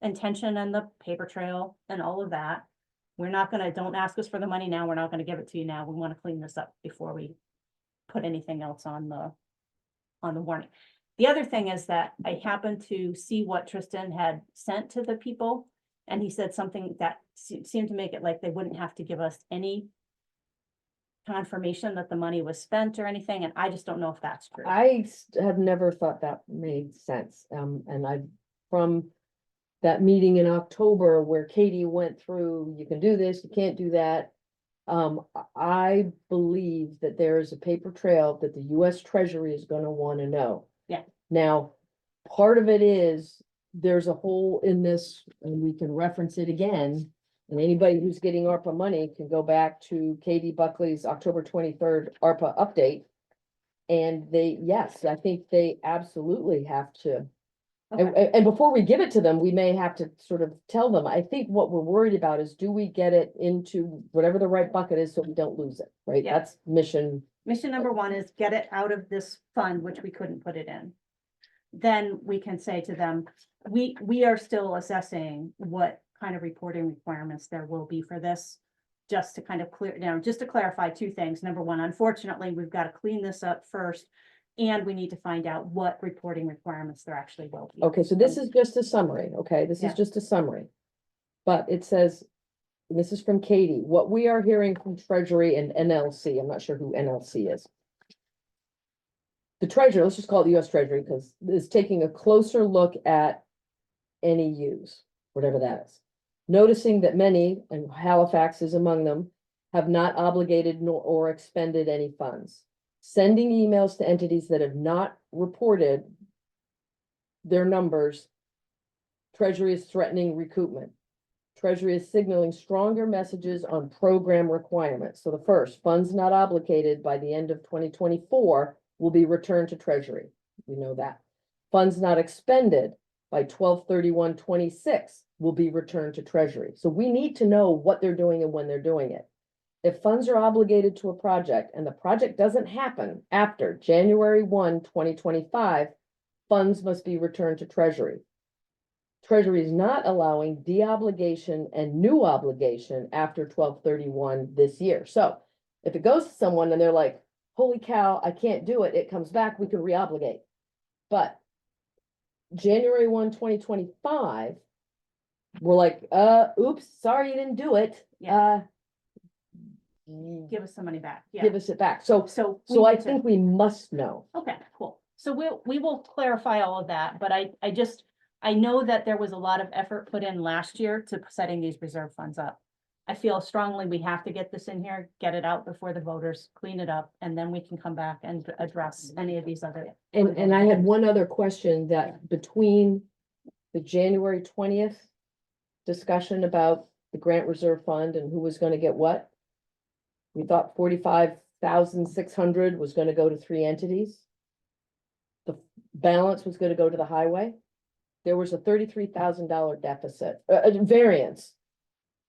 intention and the paper trail and all of that. We're not gonna, don't ask us for the money now. We're not gonna give it to you now. We want to clean this up before we put anything else on the warning. The other thing is that I happened to see what Tristan had sent to the people. And he said something that seemed to make it like they wouldn't have to give us any confirmation that the money was spent or anything. And I just don't know if that's true. Have never thought that made sense. And from that meeting in October where Katie went through, you can do this, you can't do that. I believe that there is a paper trail that the US Treasury is gonna wanna know. Yeah. Now, part of it is, there's a hole in this, and we can reference it again. And anybody who's getting ARPA money can go back to Katie Buckley's October 23rd ARPA update. And yes, I think they absolutely have to. Okay. And before we give it to them, we may have to sort of tell them. I think what we're worried about is, do we get it into whatever the right bucket is so we don't lose it, right? Yeah. That's mission. Mission number one is get it out of this fund, which we couldn't put it in. Then we can say to them, we are still assessing what kind of reporting requirements there will be for this. just to kind of clear down, just to clarify two things. Number one, unfortunately, we've got to clean this up first. And we need to find out what reporting requirements there actually will be. Okay, so this is just a summary, okay? This Yeah. is just a summary. But it says, and this is from Katie, what we are hearing from Treasury and NLC, I'm not sure who NLC is. The Treasury, let's just call it the US Treasury, because is taking a closer look at NEUs, whatever that is. Noticing that many, and Halifax is among them, have not obligated nor or expended any funds. Sending emails to entities that have not reported their numbers. Treasury is threatening recoupment. Treasury is signaling stronger messages on program requirements. So the first, funds not obligated by the end of 2024 will be returned to Treasury. We know that. Funds not expended by 12/31/26 will be returned to Treasury. So we need to know what they're doing and when they're doing it. If funds are obligated to a project and the project doesn't happen after January 1, 2025, funds must be returned to Treasury. Treasury is not allowing de-obligation and new obligation after 12/31 this year. So if it goes to someone and they're like, holy cow, I can't do it, it comes back, we can re-obligate. But January 1, 2025, we're like, oops, sorry, you didn't do it. Give us some money back. Yeah. Give us it back. So So. we I need to- think we must know. Okay, cool. So we will clarify all of that, but I know that there was a lot of effort put in last year to setting these reserve funds up. I feel strongly we have to get this in here, get it out before the voters, clean it up, and then we can come back and address any of these other. And I had one other question that between the January 20th discussion about the grant reserve fund and who was gonna get what. We thought 45,600 was gonna go to 3 entities. The balance was gonna go to the highway. There was a $33,000 deficit, variance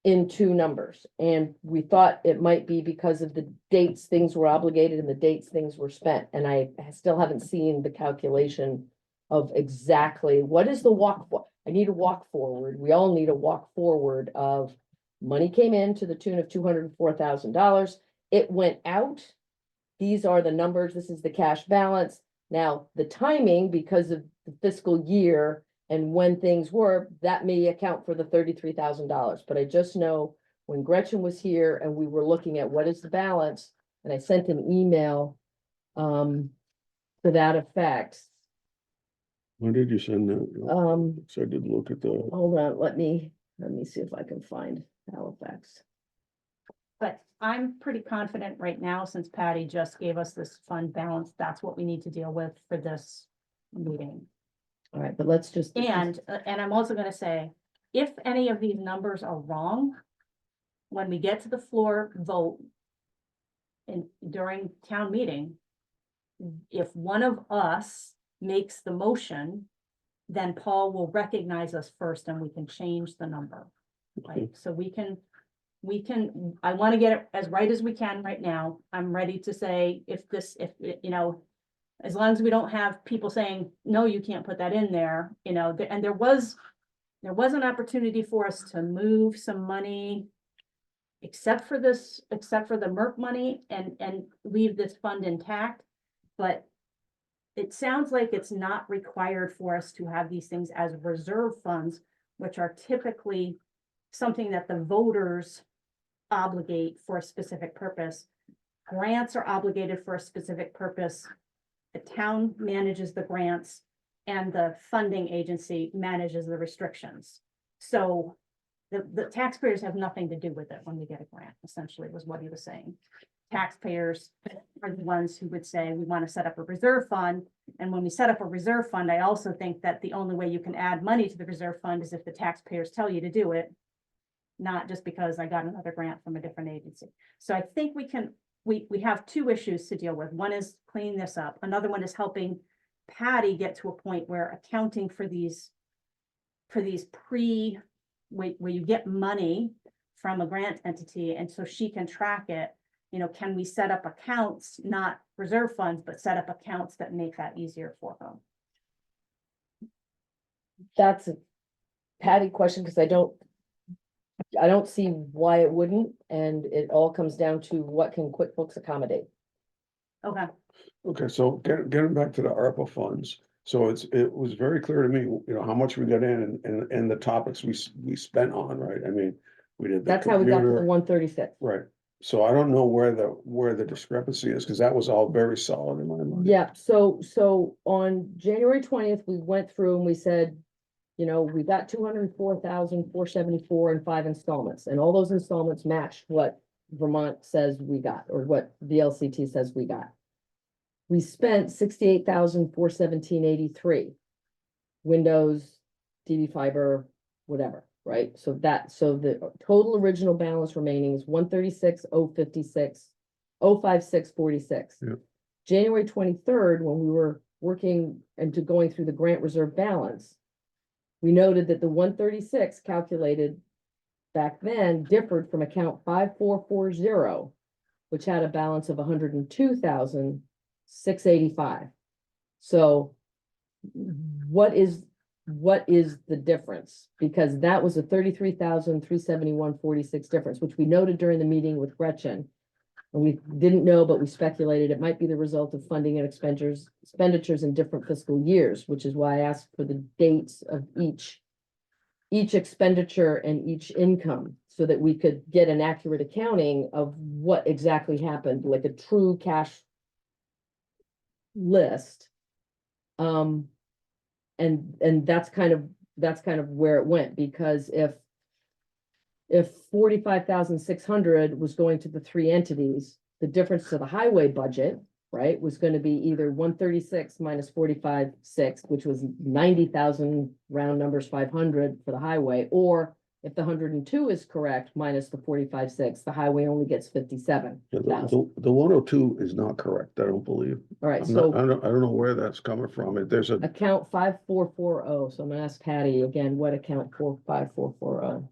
in 2 numbers. And we thought it might be because of the dates things were obligated and the dates things were spent. And I still haven't seen the calculation of exactly what is the walk for. I need a walk forward. We all need a walk forward of money came in to the tune of $204,000. It went out. These are the numbers. This is the cash balance. Now, the timing, because of the fiscal year and when things were, that may account for the $33,000. But I just know when Gretchen was here and we were looking at what is the balance, and I sent an email to that effect. When did you send that? So I did look at the, Hold on, let me see if I can find Halifax. But I'm pretty confident right now, since Patty just gave us this fund balance, that's what we need to deal with for this meeting. All right, but let's just. And I'm also gonna say, if any of these numbers are wrong, when we get to the floor vote during town meeting, if one of us makes the motion, then Paul will recognize us first and we can change the number. Right, so we can, I want to get it as right as we can right now. I'm ready to say if you know, as long as we don't have people saying, no, you can't put that in there, you know, and there was an opportunity for us to move some money except for the MERP money and leave this fund intact. But it sounds like it's not required for us to have these things as reserve funds, which are typically something that the voters obligate for a specific purpose. Grants are obligated for a specific purpose. The town manages the grants and the funding agency manages the restrictions. So the taxpayers have nothing to do with it when we get a grant, essentially was what he was saying. Taxpayers are the ones who would say, we want to set up a reserve fund. And when we set up a reserve fund, I also think that the only way you can add money to the reserve fund is if the taxpayers tell you to do it, not just because I got another grant from a different agency. So I think we have 2 issues to deal with. One is cleaning this up. Another one is helping Patty get to a point where accounting for these where you get money from a grant entity, and so she can track it. You know, can we set up accounts, not reserve funds, but set up accounts that make that easier for them? That's a Patty question, because I don't I don't see why it wouldn't, and it all comes down to what can QuickBooks accommodate. Okay, Okay, so getting back to the ARPA funds, so it was very clear to me, you know, how much we got in and the topics we spent on, right? I mean, we did the That's how we got to the computer, 136. right? So I don't know where the discrepancy is, because that was all very solid in my mind. Yeah, so on January 20th, we went through and we said, you know, we got 204,474 in 5 installments, and all those installments matched what Vermont says we got, or what the LCT says we got. We spent 68,417.83. Windows, DV fiber, whatever, right? So the total original balance remaining is 136,056, 056.46. Yeah. January 23rd, when we were working into going through the grant reserve balance, we noted that the 136 calculated back then differed from account 5440, which had a balance of 102,685. So what is the difference? Because that was a 33,371.46 difference, which we noted during the meeting with Gretchen. And we didn't know, but we speculated it might be the result of funding and expenditures in different fiscal years, which is why I asked for the dates of each expenditure and each income, so that we could get an accurate accounting of what exactly happened, like a true cash list. And that's kind of where it went, because if 45,600 was going to the 3 entities, the difference to the highway budget, right, was going to be either 136 minus 45,600, which was 90,000, round numbers 500 for the highway, or if the 102 is correct, minus the 45,600, the highway only gets 57,000. The 102 is not correct, I don't believe. All right, I don't so know where that's coming from. There's a, account 5440, so I'm gonna ask Patty again, what account 5440?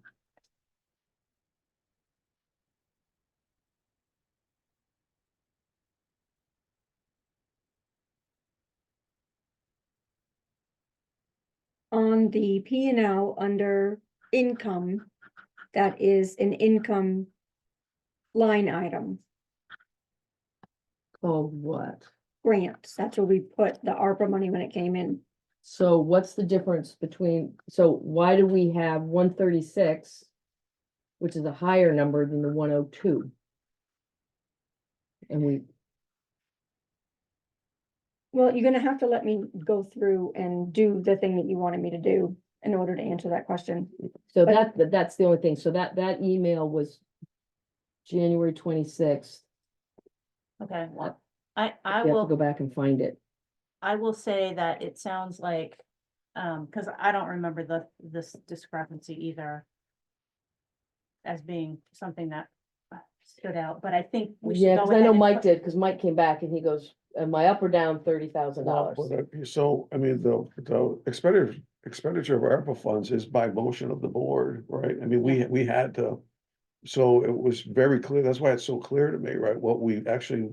On the P and L under income, that is an income line item, Called what? grants, that's where we put the ARPA money when it came in. So what's the difference between, so why do we have 136, which is a higher number than the 102? And we, Well, you're gonna have to let me go through and do the thing that you wanted me to do in order to answer that question. so But- that's the only thing, so that email was January 26th. okay, well, I You have to go will, back and find it. I will say that it sounds like, cause I don't remember this discrepancy either as being something that stood out, but I think we should Yeah, go because I ahead know and Mike put- did, because Mike came back and he goes, am I up or down $30,000? so, I mean, the expenditure of ARPA funds is by motion of the board, right? I mean, we had to. So it was very clear, that's why it's so clear to me, right, what we actually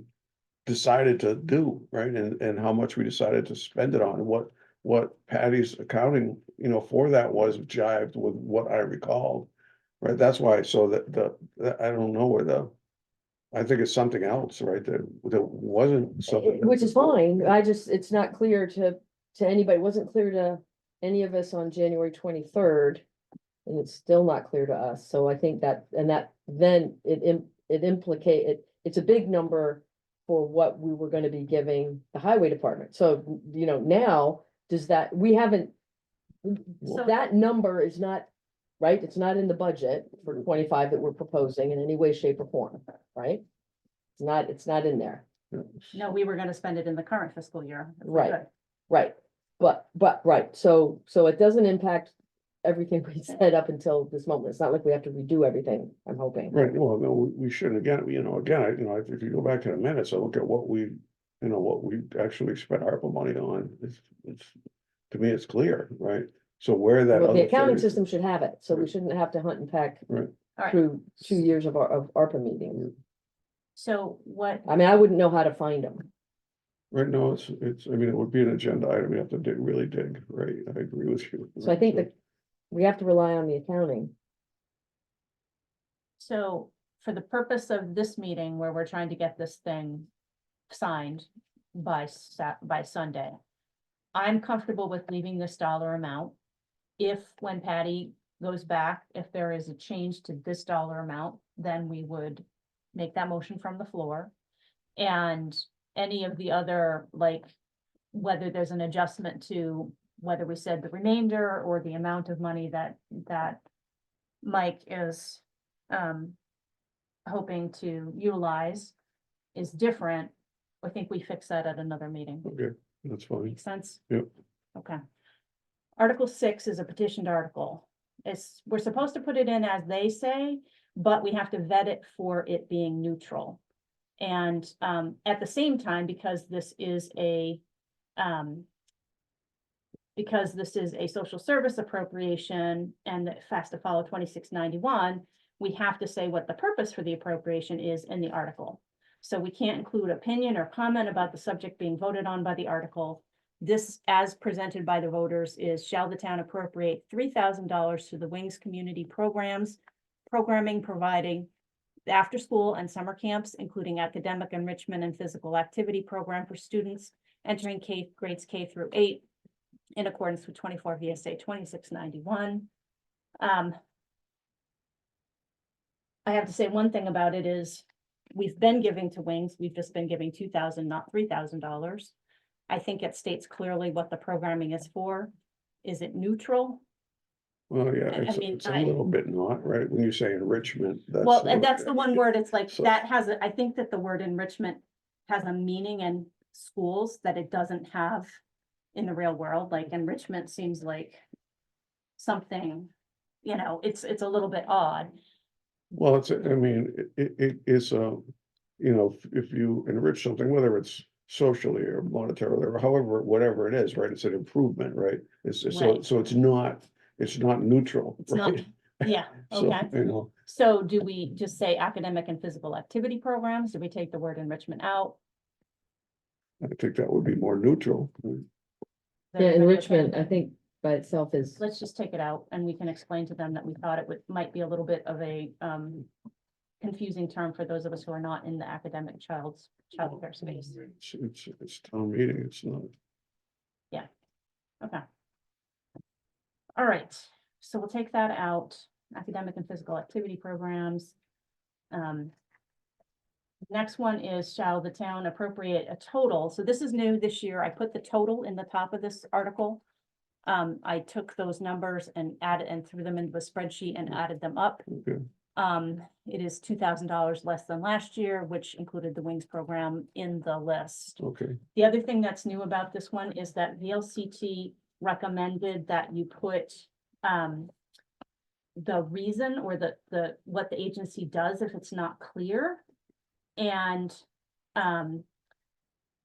decided to do, right, and how much we decided to spend it on, and what Patty's accounting, you know, for that was jived with what I recalled. Right, that's why, so that I don't know where I think it's something else, right, that wasn't something. Which is fine, it's not clear to anybody, it wasn't clear to any of us on January 23rd. And it's still not clear to us, so I think that, then it it's a big number for what we were gonna be giving the highway department, so, you know, now, we haven't. So- That number is not, right, it's not in the budget for 25 that we're proposing in any way, shape or form, right? It's not in there. No, we were gonna spend it in the current fiscal year. if we Right. could. Right, right, so it doesn't impact everything we said up until this moment. It's not like we have to redo everything, I'm hoping. Right, well, no, we shouldn't, again, if you go back to the minutes, I look at what we actually spent ARPA money on, it's, to me, it's clear, right? So where that. Well, the other accounting 30 system should have it, so we Right. shouldn't have to hunt and peck Right, All right, through 2 years of ARPA meetings. so what, I mean, I wouldn't know how to find them. right, no, it's, I mean, it would be an agenda item, you have to really dig, right, I agree with you. So I think that we have to rely on the accounting. So for the purpose of this meeting where we're trying to get this thing signed by Sunday, I'm comfortable with leaving this dollar amount. If, when Patty goes back, if there is a change to this dollar amount, then we would make that motion from the floor. And any of the other, like, whether there's an adjustment to whether we said the remainder or the amount of money that Mike is hoping to utilize is different, I think we fix that at another meeting. Okay, that's fine. Make sense? Yep. Okay. Article 6 is a petitioned article. We're supposed to put it in as they say, but we have to vet it for it being neutral. And at the same time, because this is a social service appropriation and it has to follow 2691, we have to say what the purpose for the appropriation is in the article. So we can't include opinion or comment about the subject being voted on by the article. This, as presented by the voters, is shall the town appropriate $3,000 to the Wings Community Programming providing after school and summer camps, including academic enrichment and physical activity program for students entering grades K through 8 in accordance with 24 VSA 2691. I have to say one thing about it is we've been giving to Wings, we've just been giving $2,000, not $3,000. I think it states clearly what the programming is for. Is it neutral? Well, yeah, I it's mean, it's a little bit not, right? When you say enrichment. Well, and that's the one word, it's like, So- that has, I think that the word enrichment has a meaning in schools that it doesn't have in the real world. Like enrichment seems like something, it's a little bit odd. Well, I mean, it's if you enrich something, whether it's socially or monetarily or however, whatever it is, right? It's an improvement, right? Right. So it's not neutral, It's not, right? yeah, So, okay. So do we just say academic and physical activity programs? Do we take the word enrichment out? I think that would be more neutral. Is Yeah, everybody okay enrichment, with I that? think by itself is, Let's just take it out and we can explain to them that we thought might be a little bit of a confusing term for those of us who are not in the academic childcare space. It's town meeting, it's not. Okay. All right, so we'll take that out, academic and physical activity programs. Next one is shall the town appropriate a total, so this is new this year, I put the total in the top of this article. I took those numbers and threw them into a spreadsheet and added them up. Okay. It is $2,000 less than last year, which included the Wings program in the list. Okay, The other thing that's new about this one is that VLCT recommended that you put the reason or the what the agency does if it's not clear. And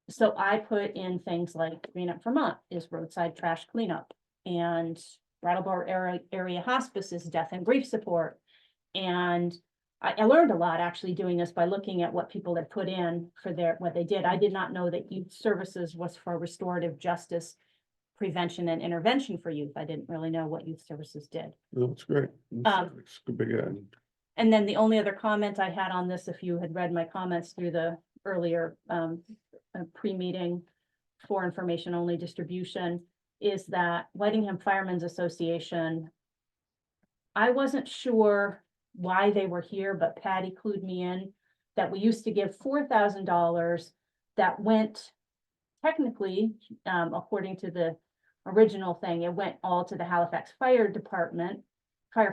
so I put in things like Green Up Vermont is roadside trash cleanup, and Brattleboro area hospice is death and grief support. And I learned a lot actually doing this by looking at what people had put in for what they did. I did not know that youth services was for restorative justice, prevention and intervention for youth. I didn't really know what youth services did. no, it's great. It's a big ad. And then the only other comment I had on this, if you had read my comments through the earlier pre-meeting for information only distribution, is that Whitingham Firemen's Association, I wasn't sure why they were here, but Patty clued me in that we used to give $4,000 that went technically, according to the original thing, it went all to the Halifax Fire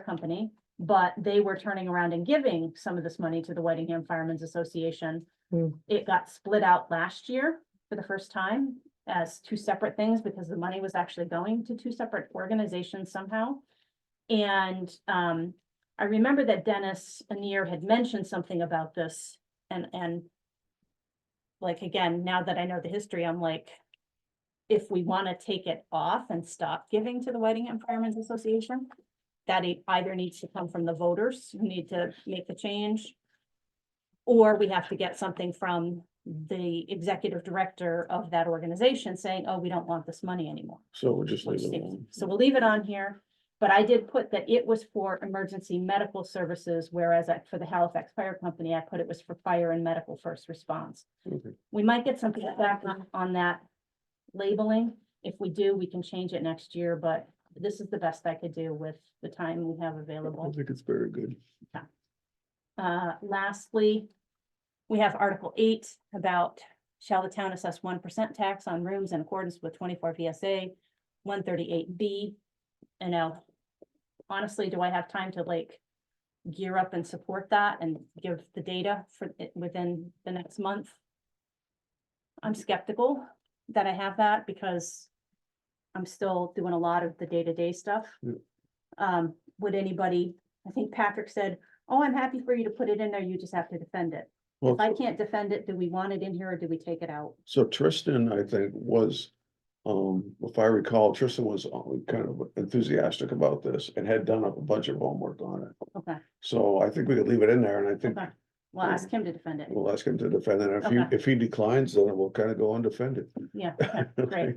Company, but they were turning around and giving some of this money to the Whitingham Firemen's Association. It got split out last year for the first time as two separate things because the money was actually going to two separate organizations somehow. And I remember that Dennis Anir had mentioned something about this and like, again, now that I know the history, I'm like, if we want to take it off and stop giving to the Whitingham Firemen's Association, that it either needs to come from the voters who need to make the change, or we have to get something from the executive director of that organization saying, oh, we don't want this money anymore. So we'll just leave Which it seems- alone. So we'll leave it on here, But I did put that it was for emergency medical services, whereas for the Halifax Fire Company, I put it was for fire and medical first response. Okay. We might get some feedback on that labeling. If we do, we can change it next year, but this is the best I could do with the time we have I available. think it's very good. Lastly, we have Article 8 about shall the town assess 1% tax on rooms in accordance with 24 VSA 138B? And now, honestly, do I have time to like gear up and support that and give the data for it within the next month? I'm skeptical that I have that because I'm still doing a lot of the day-to-day stuff. Yeah. Would anybody, I think Patrick said, oh, I'm happy for you to put it in there, you just have to defend it. Well, If I can't defend it, do we want it in here or do we take it out? so Tristan, I think, was, if I recall, Tristan was kind of enthusiastic about this and had done up a bunch of homework on it. Okay, So I think we could leave it in there, and I think okay. Well, ask him to defend it. we'll ask him to defend it. If Okay. if he declines, then we'll kind of go undefended. Yeah, okay, great.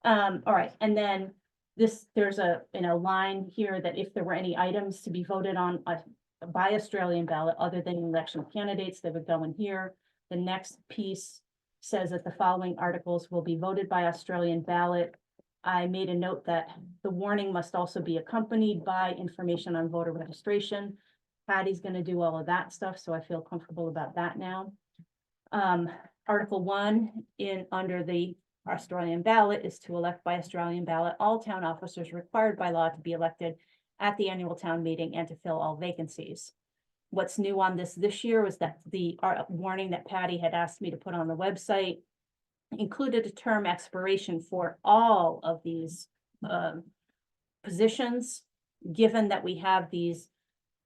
All right, and then there's a, line here that if there were any items to be voted on by Australian ballot other than election candidates, they would go in here. The next piece says that the following articles will be voted by Australian ballot. I made a note that the warning must also be accompanied by information on voter registration. Patty's gonna do all of that stuff, so I feel comfortable about that now. Article 1 under the Australian ballot is to elect by Australian ballot all town officers required by law to be elected at the annual town meeting and to fill all vacancies. What's new on this year was that the warning that Patty had asked me to put on the website included a term expiration for all of these positions, given that we have these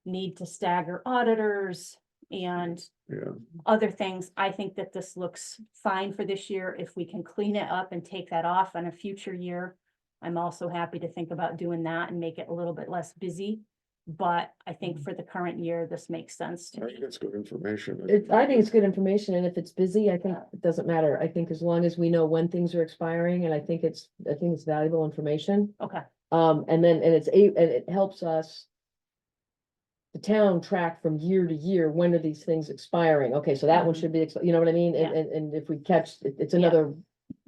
need to stagger auditors and Yeah, other things. I think that this looks fine for this year. If we can clean it up and take that off on a future year, I'm also happy to think about doing that and make it a little bit less busy. But I think for the current year, this makes sense to I me. think it's good information. I think it's good information, and if it's busy, I think it doesn't matter. I think as long as we know when things are expiring, and I think it's valuable information. Okay, And it helps us. The town track from year to year, when are these things expiring? Okay, so that one Mhm. should be, you know what I mean? Yeah. And if we catch, it's Yeah. another.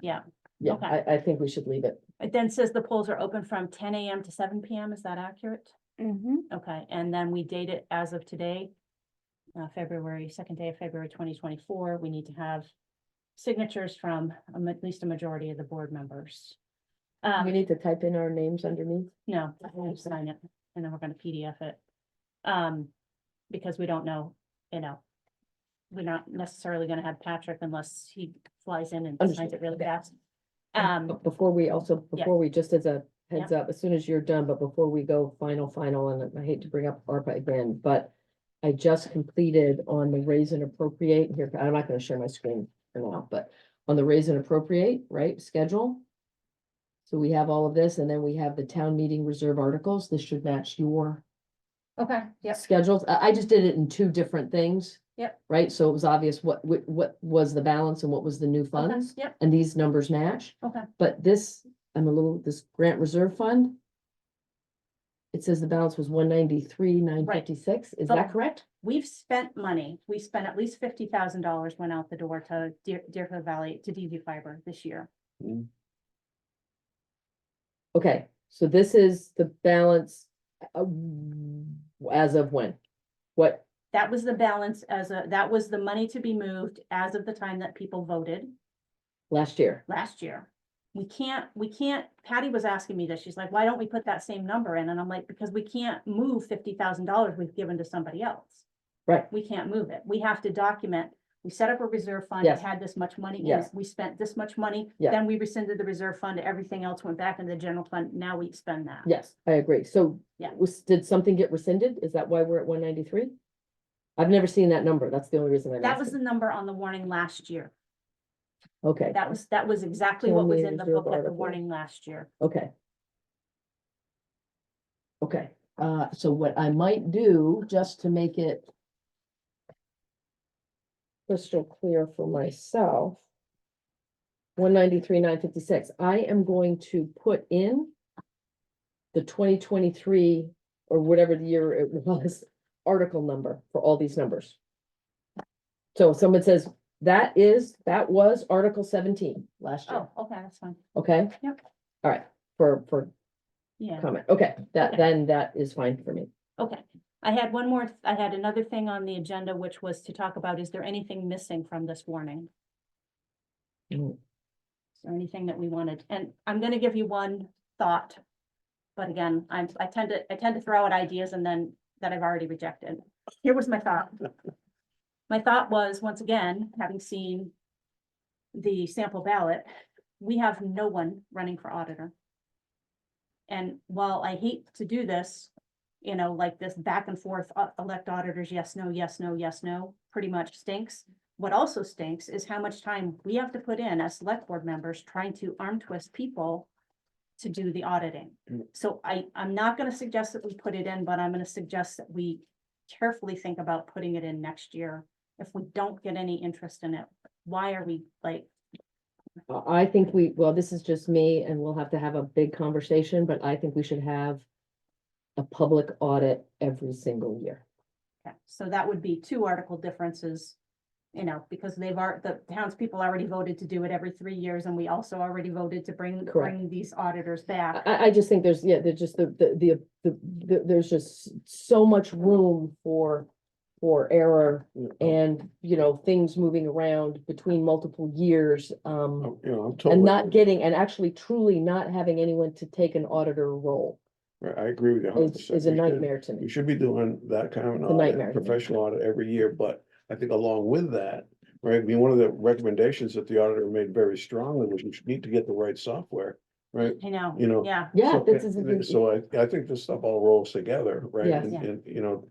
Yeah. Yeah, Okay. I think we should leave it. it then says the polls are open from 10 AM to 7 PM. Is that accurate? Mhm. Okay, and then we date it as of today, second day of February 2024. We need to have signatures from at least a majority of the board members. We need to type in our names underneath. No, we'll sign it, and then we're gonna PDF it. Because we don't know, we're not necessarily gonna have Patrick unless he flies in and signs it really fast. But before we just as a heads up, as soon as you're done, but before we go final, and I hate to bring up ARPA again, but I just completed on the raise and appropriate here, I'm not gonna share my screen for now, but on the raise and appropriate, right, schedule. So we have all of this, and then we have the town meeting reserve articles. This should match your Okay, yep, schedules. I just did it in two different things. Yep. Right, so it was obvious what was the balance and what was the new okay, funds, yep, and these numbers match. okay. But this grant reserve fund. It says the balance was 193,956. Is But- that correct? We've spent money. We spent at least $50,000 went out the door to Deerfield Valley, to DV Fiber this year. Okay, so this is the balance. As of when? What, That was the balance that was the money to be moved as of the time that people voted last year? last year. We can't, Patty was asking me this. She's like, why don't we put that same number in? And I'm like, because we can't move $50,000 we've given to somebody else. Right. We can't move it. We have to document. We set up a reserve fund. It Yes. had this much money in it. Yes. We spent this much money. Yeah. Then we rescinded the reserve fund. Everything else went back into the general fund. Now we spend that. Yes, I agree. So. Yeah. Did something get rescinded? Is that why we're at 193? I've never seen that number. That's the only reason I'm That was asking. the number on the warning last year. Okay, That was exactly Town what was meeting in the reserve book at the article. warning last year. okay. Okay, so what I might do, just to make it crystal clear for myself. 193,956, I am going to put in the 2023 or whatever the year it was, article number for all these numbers. So if someone says, that was Article 17 last year, Oh, okay, that's fine. okay? Yep. All right, for Yeah, comment, okay, Okay. then that is fine for me. okay. I had another thing on the agenda, which was to talk about, is there anything missing from this warning? Mm. Is there anything that we wanted? And I'm gonna give you one thought. But again, I tend to throw out ideas and then that I've already rejected. Here was my thought. My thought was, once again, having seen the sample ballot, we have no one running for auditor. And while I hate to do this, you know, like this back and forth, elect auditors, yes, no, yes, no, yes, no, pretty much stinks. What also stinks is how much time we have to put in as select board members trying to arm twist people to do the auditing. So I'm not gonna suggest that we put it in, but I'm gonna suggest that we carefully think about putting it in next year. If we don't get any interest in it, why are we like, I think well, this is just me and we'll have to have a big conversation, but I think we should have a public audit every single year. okay, so that would be 2 article differences. You know, because the townspeople already voted to do it every 3 years, and we also already voted to bring these auditors back. I just think there's just there's just so much room for error and, things moving around between multiple years, I'm and totally. not getting, and actually truly not having anyone to take an auditor role Right, I agree with you. is 100%. a We should- nightmare to We me. should be doing that kind of an It's a nightmare audit, to me. professional audit every year, but I think along with that, right, I mean, one of the recommendations that the auditor made very strongly was you should need to get the right software, right? I know, You know, yeah, Yeah, So, this is, so I think this stuff all rolls together, right? Yes. And, Yeah. and,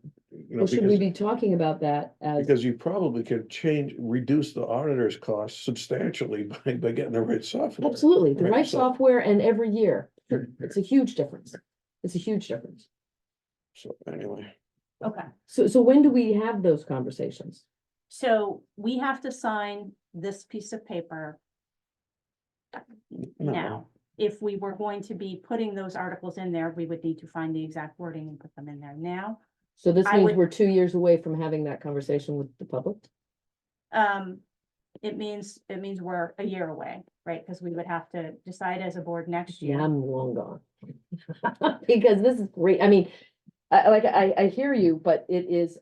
well, should we because, be talking about that as, because you probably could reduce the auditor's costs substantially by getting the right software. absolutely, the Right, right so- software and every year, it's a huge difference. It's a huge difference. So anyway, okay. So when do we have those conversations? So we have to sign this piece of paper no, now. If we were going to be putting those articles in there, we would need to find the exact wording and put them in there now. So this I means would- we're 2 years away from having that conversation with the public? It means we're a year away, right? Because we would have to decide as a board next Yeah, year. I'm long gone. Because this is great, I mean, I hear you, but it's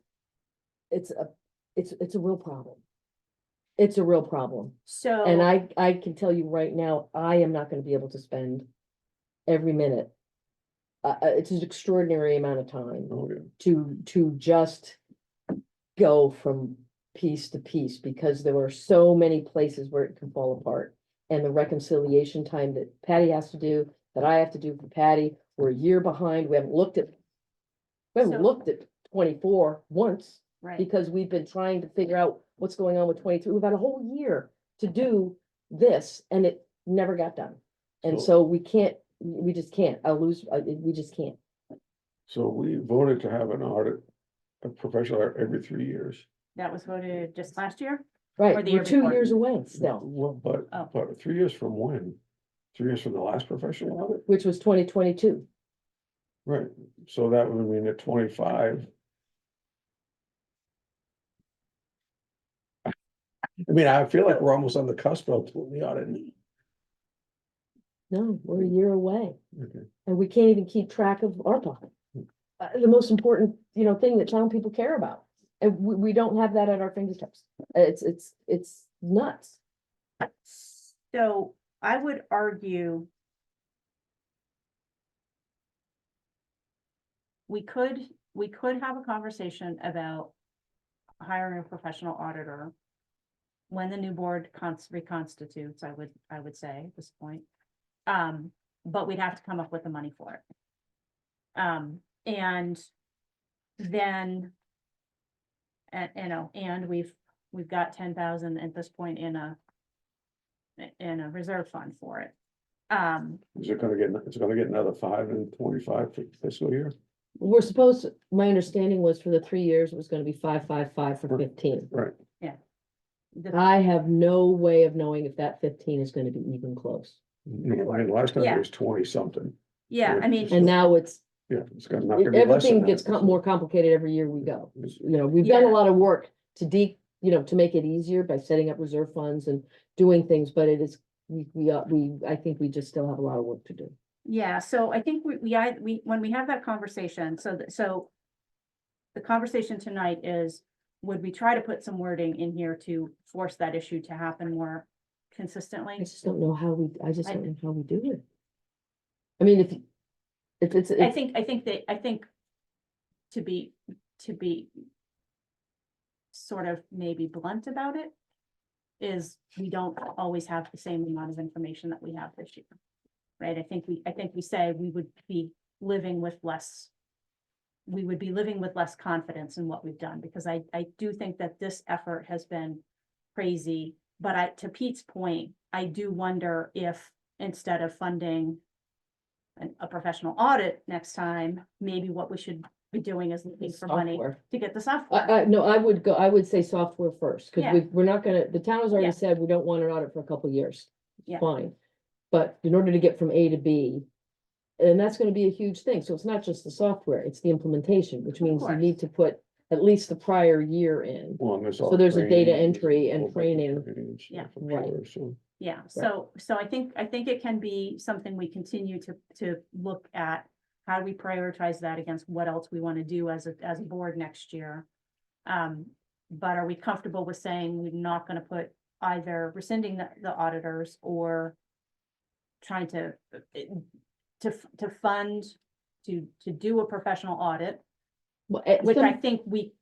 a real problem. It's a real problem, So. and I can tell you right now, I am not gonna be able to spend every minute. It's an extraordinary amount of time oh, yeah. to just go from piece to piece, because there are so many places where it can fall apart. And the reconciliation time that Patty has to do, that I have to do for Patty, we're a year behind, we haven't looked at. We haven't So- looked at 24 once, Right, because we've been trying to figure out what's going on with 23, we've had a whole year to do this, and it never got done. And So- so we just can't, we just can't. So we voted to have an audit, a professional audit every 3 years. that was voted just last year? Right, Or the we're year 2 before. years away still, Well, Oh. but 3 years from when? 3 years from the last professional audit? which was 2022. Right, so that would mean at 25. I mean, I feel like we're almost on the cusp of the audit. No, we're a year away, Okay. and we can't even keep track of ARPA. The most important, thing that town people care about, and we don't have that at our fingertips. It's nuts. So I would argue. We could have a conversation about hiring a professional auditor. When the new board reconstitutes, I would say at this point. But we'd have to come up with the money for it. And then. And we've got 10,000 at this point in a reserve fund for it. It's gonna get another 5 and 25 fiscal year? We're supposed to, my understanding was for the 3 years, it was gonna be 555 for 15. Right, The- I have no way of knowing if that 15 is gonna be even close. I mean, last time Yeah. it was 20 something. Yeah, I mean, And now it's, Yeah, it's got not gonna be less everything than gets that. more complicated every year we go. You know, we've done a Yeah. lot of work to to make it easier by setting up reserve funds and doing things, but it is, I think we just still have a lot of work to do. yeah, so I think when we have that conversation, so the conversation tonight is, would we try to put some wording in here to force that issue to happen more I consistently? just don't know how I just I- don't know how we do it. I mean, if it's, I think to be sort of maybe blunt about it, is we don't always have the same amount of information that we have this year. Right? I think we say we would be living with less. We would be living with less confidence in what we've done, because I do think that this effort has been crazy. But to Pete's point, I do wonder if instead of funding a professional audit next time, maybe what we should be doing is looking for money software. to get the software. No, I would say software first, because Yeah. we're not gonna, the town has already Yeah. said we don't want an audit for a couple of years. Yeah. Fine. But in order to get from A to B, and that's gonna be a huge thing, so it's not just the software, it's the implementation, which means you course. need to put at least the prior year in. Well, and there's So all there's a data training, entry and whole bunch of training. training and Yeah. stuff, I'm Right. sure, so. Yeah, so I think it can be something we continue to look at. How do we prioritize that against what else we want to do as a board next year? But are we comfortable with saying we're not gonna put either rescinding the auditors or trying to fund, to do a professional audit, which I think we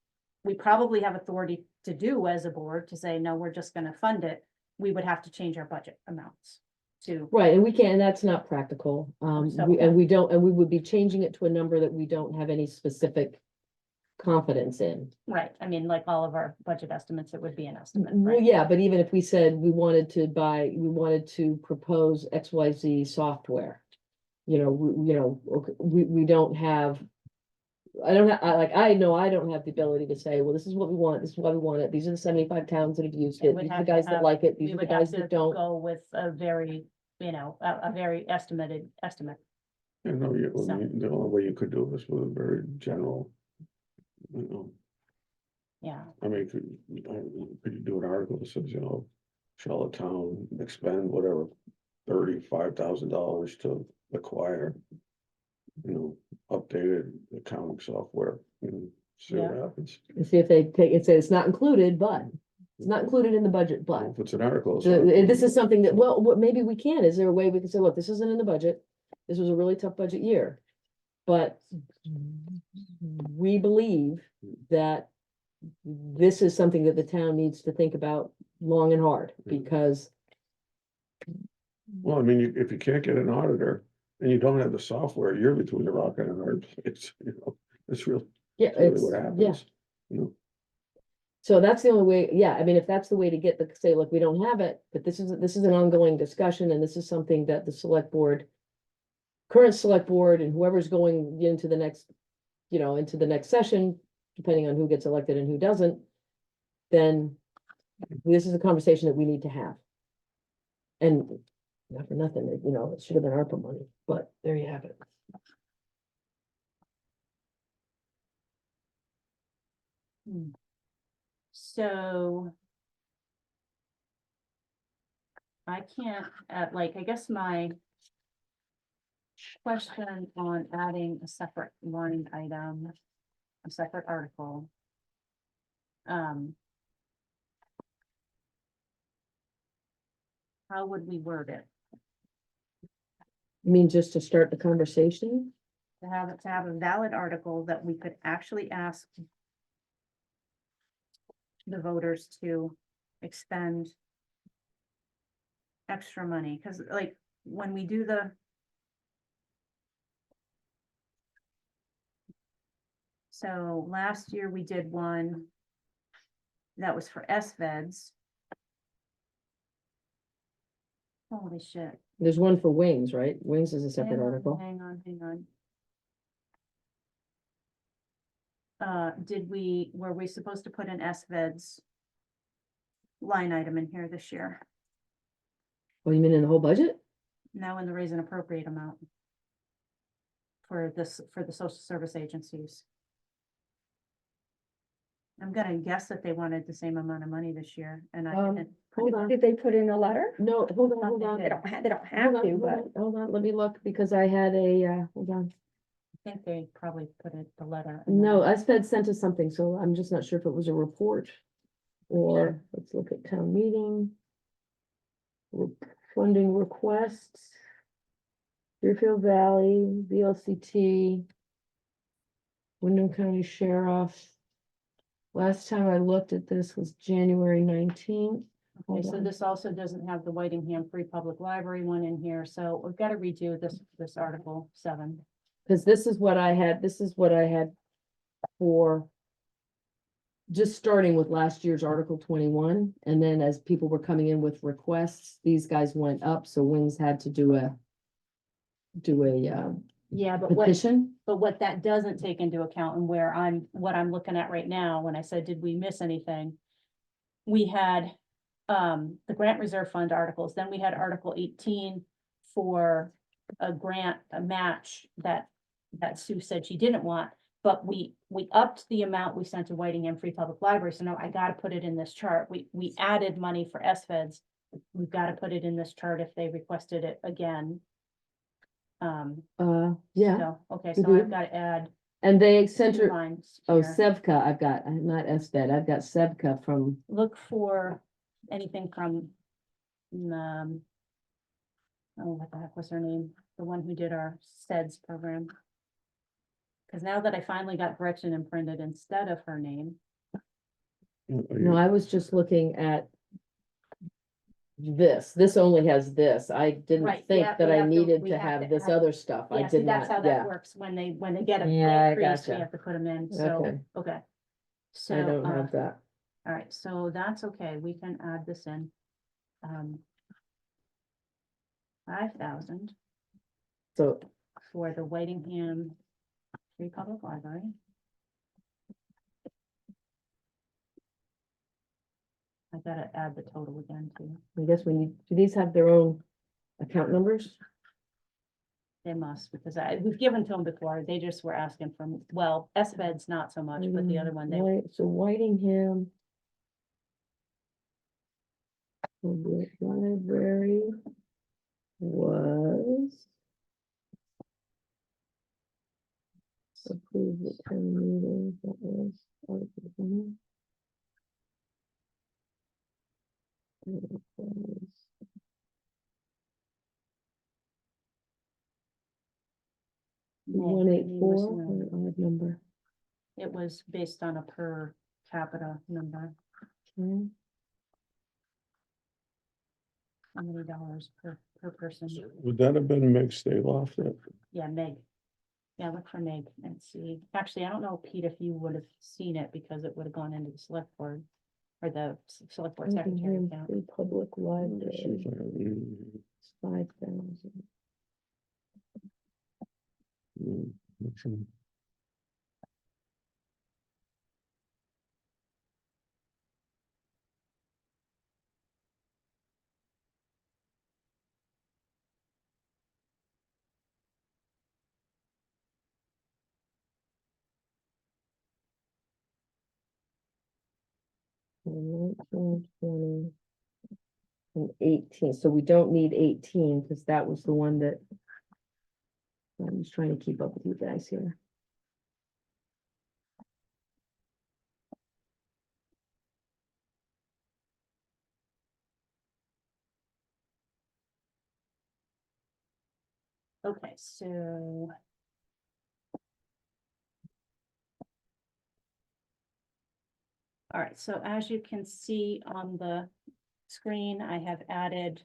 probably have authority to do as a board, to say, no, we're just gonna fund it. We would have to change our budget amounts to, Right, and we can't, and that's not practical, So, we don't, and we would be changing it to a number that we don't have any specific confidence in. right, I mean, like all of our budget estimates, it would be an estimate, Well, right? yeah, but even if we said we wanted to propose XYZ software. We don't have. I know I don't have the ability to say, well, this is what we want, this is why we want it, these are the 75 towns that have used It it, would these are the have to guys that have- like it, these We are the would have guys to that don't. go with a very, a very estimated estimate. You know, So- the only way you could do this with a very general, Yeah, I mean, could you do an article that says, shall a town expend whatever, $35,000 to acquire, updated accounting software, see what happens. And see if they take, it says it's not included, but it's not included in the budget, but. If it's an article. it's not This is included. something that, well, what maybe we can, is there a way we can say, look, this isn't in the budget, this was a really tough budget year. But we believe that this is something that the town needs to think about long and hard, Mhm. because. Well, I mean, if you can't get an auditor and you don't have the software, you're between a rock and a hard place, it's really Yeah, really it's, what yeah, happens. so that's the only way, yeah, I mean, if that's the way to get say, look, we don't have it, but this is an ongoing discussion, and this is something that the select board. Current select board and whoever's going into the next, into the next session, depending on who gets elected and who doesn't. Then this is a conversation that we need to have. And not for nothing, it should have been ARPA money, but there you have it. so. I can't, I guess my question on adding a separate line item, a separate article. How would we word it? You mean just to start the conversation? To have a valid article that we could actually ask the voters to expend extra money, because when we do so last year we did one that was for SVEDs. Holy shit. There's one for Wings, right? Wings is a separate Hang on, article. Hang on. Were we supposed to put an SVEDs line item in here this year? Oh, you mean in the whole budget? Now in the raise and appropriate amount? for this, for the social service agencies. I'm gonna guess that they wanted the same amount of money this year, and I Um, didn't. Hold on, Did they put in a letter? no, hold on, hold on. They don't have Hold to, on, but. hold on, let me look, because I had a, hold on. I think they probably put it, the letter. and then No, I- SPED sent us something, so I'm just not sure if it was a report. Or, let's look at town meeting. Funding requests. Deerfield Valley, VLCT. Wyndham County Sheriff. Last time I looked at this was January 19th. Okay, Hold so on. this also doesn't have the Whitingham Free Public Library one in here, so we've got to redo this Article 7. Cause this is what I had for. Just starting with last year's Article 21, and then as people were coming in with requests, these guys went up, so Wings had to do a. Yeah, but Petition, what that doesn't take into account, and what I'm looking at right now, when I said, did we miss anything? We had, the grant reserve fund articles, then we had Article 18 for a grant, a match that Sue said she didn't want, but we upped the amount we sent to Whitingham Free Public Library, so now I gotta put it in this chart. We added money for SFEDs. We've got to put it in this chart if they requested it again. yeah, So, okay, so Mhm. I've got to add and they 2 sent her, lines oh, here. Sevka, I've got, not SBED, I've got Sevka from, Look for anything from, oh, what the heck was her name? The one who did our SEDS program. Because now that I finally got Gretchen imprinted instead of her name, no, I was just looking at. This only has this, I didn't Right, think yeah, that we I have to- needed we to have have to this add- other stuff, I yeah, see, did that's how not, that yeah. works. When they get an Yeah, I increase, we gotcha. have to put them in, so, Okay. okay. I So, don't have that, all right, so that's okay, we can add this in. 5,000 so, for the Whitingham Free Public Library. I gotta add the total again too. I guess we need, do these have their own account numbers? They must, because we've given to them before, they just were asking for, well, SVED's not so much, but the other one, they, So Whitingham. Public Library was. Approved at town meeting, that was Article 1. And it was 184, an odd number. it was based on a per capita number, Okay. how many dollars per person. Would that have been Meg Staloff that? Yeah, Meg. Yeah, look for Meg and see. Actually, I don't know, Pete, if you would have seen it because it would have gone into the select board or the select board secretary Whitingham account. Free Public She Library, was like, 5,000. that's a- And 19, 20, and 18, so we don't need 18, because that was the one that. I'm just trying to keep up with you guys here. Okay, so. All right, so as you can see on the screen, I have added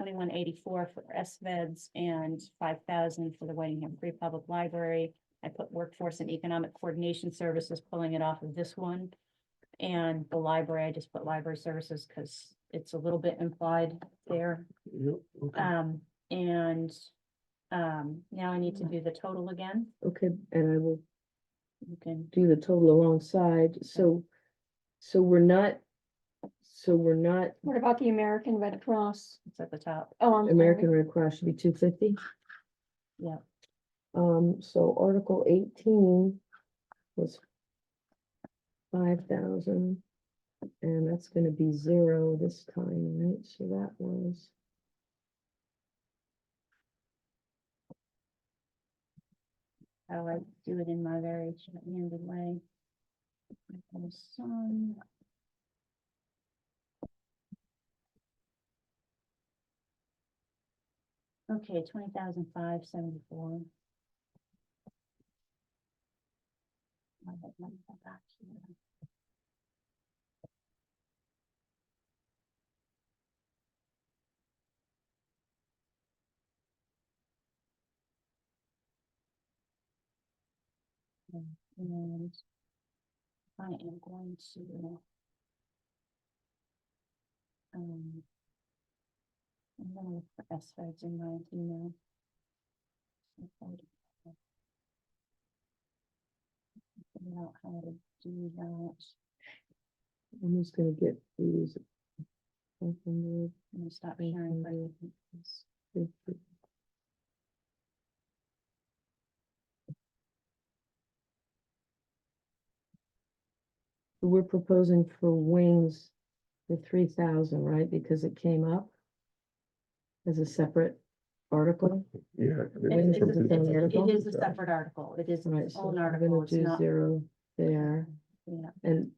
2184 for SVEDS and 5,000 for the Whitingham Free Public Library. I put workforce and economic coordination services, pulling it off of this one. And the library, I just put library services because it's a little bit implied there. Yep, okay. Now I need to do the total again. Okay, and I will You can, do the total alongside, so we're not. What about the American Red Cross? it's at the top. Oh, I'm sorry. American Red Cross should be 250, Yeah. So Article 18 was 5,000. And that's gonna be 0 this time, right? So that was. How do I do it in my very short-handed way? Okay, 20,574. Back here. And I am going to. I'm gonna look for S-Feds in my email. Figure out how to do that. I'm just gonna get these. 500, I'm gonna stop sharing. for 50. We're proposing for wings for 3,000, right? Because it came up as a separate article. Yeah. Wings It's is its own article? It is a separate article. It is Right, its so own I'm article. gonna It's do not. 0 there Yeah. and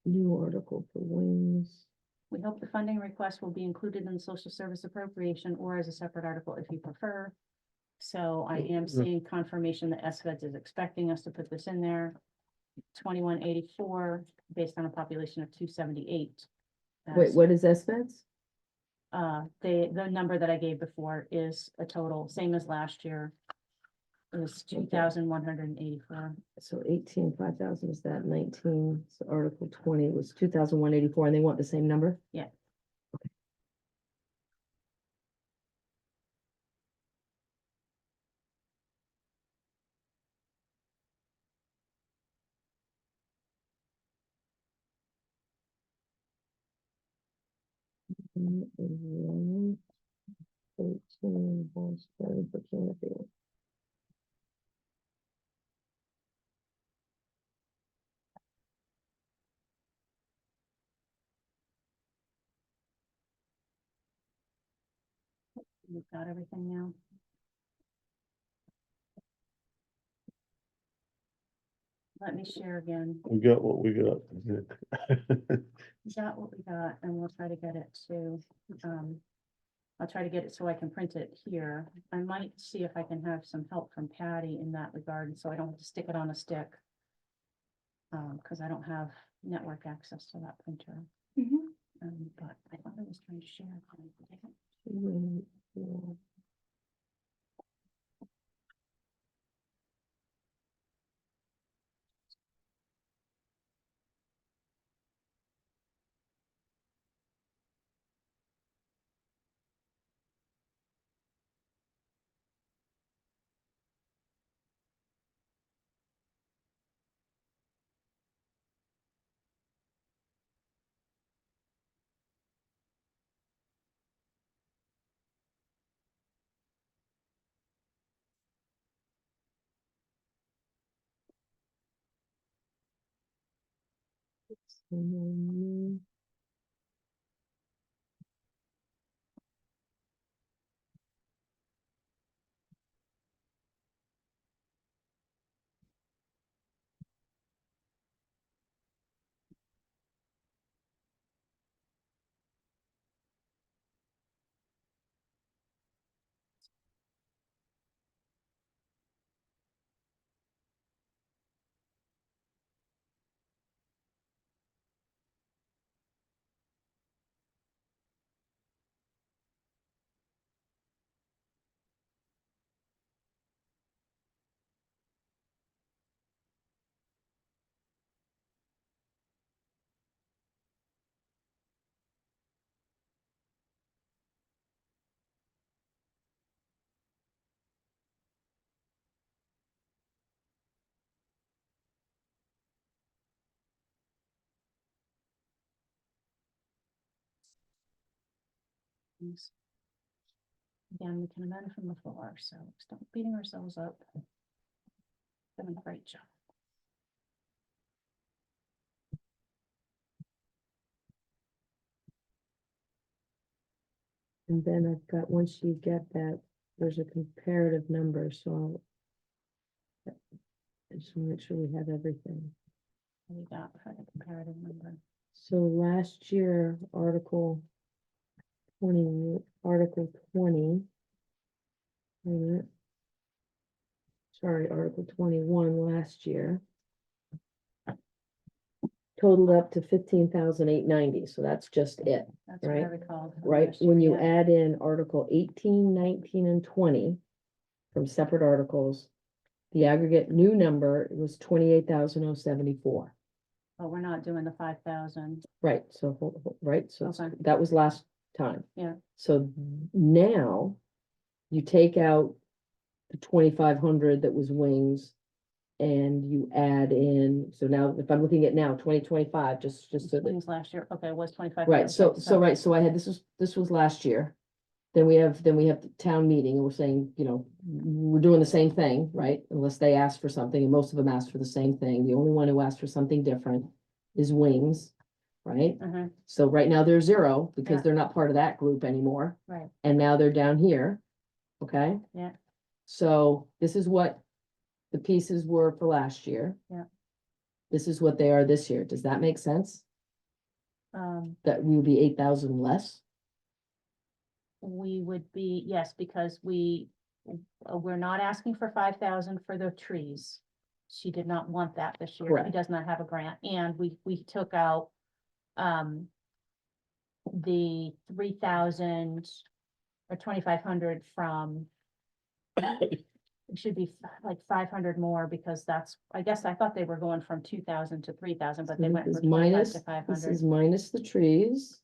new article for wings. We hope the funding request will be included in the social service appropriation or as a separate article if you prefer. So I am seeing confirmation that SVEDS is expecting us to put this in there. 2184, based on a population of 278. Wait, what is SVEDS? The number that I gave before is a total, same as last year. It was 2,184. So 18, 5,000 is that 19, so article 20 was 2,184 and they want the same number? Yeah. Mm, 18, was very for canopy. You've got everything now. Let me share again. We got what we got. Is that what we got? And we'll try to get it to, I'll try to get it so I can print it here. I might see if I can have some help from Patty in that regard, so I don't have to stick it on a stick. Because I don't have network access to that printer. But I thought I was trying to share. Again, we can amend from the floor, so stop beating ourselves up. Doing a great job. And then I've got, once you get that, there's a comparative number, so I just want to make sure we have everything. We got for the comparative number. So last year, Article 20, wait a minute. Sorry, Article 21 last year. Totaled up to 15,890, so that's just it, That's what I Right. recalled. from right? last year, When you yeah. add in Article 18, 19, and 20 from separate articles, the aggregate new number was 28,074. But we're not doing the 5,000. Right, so, right, so Okay. that was last time. Yeah. So now you take out the 2,500 that was wings and you add in, so now if I'm looking at now, 2025, just so that, Things last year, okay, it was 25. right, so right, so I had, this was last year. Then we have the town meeting and we're saying, we're doing the same thing, right? Unless they ask for something, and most of them asked for the same thing. The only one who asked for something different is wings, right? Mhm, So right now they're zero because Yeah. they're not part of that group anymore. right, And now they're down here, okay? Yeah. So this is what the pieces were for last year. Yeah. This is what they are this year. Does that make sense? That we would be 8,000 less? we would be, yes, because we're not asking for 5,000 for the trees. She did not want that this year. She Correct. does not have a grant, and we took out the 3,000 or 2,500 from it should be like 500 more, because I guess I thought they were going from 2,000 to 3,000, but they So went this from is 25 minus, to this is 500. minus the trees.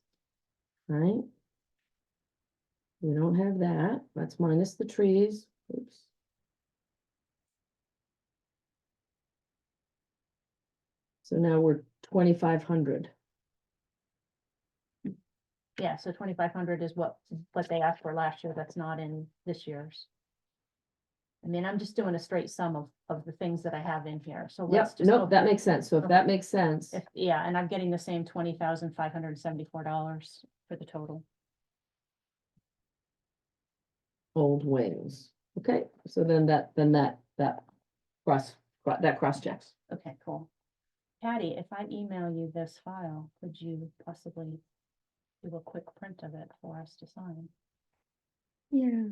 Right? We don't have that. That's minus the trees. Oops. So now we're 2,500. Yeah, so 2,500 is what they asked for last year. That's not in this year's. I mean, I'm just doing a straight sum of the things that I have in here, so let's Yep, just. nope, that makes sense. So if Okay. that makes sense, Yeah, and I'm getting the same $20,574 for the total. old wings. Okay, so then that cross checks. Okay, cool. Patty, if I email you this file, could you possibly do a quick print of it for us to sign? Yeah.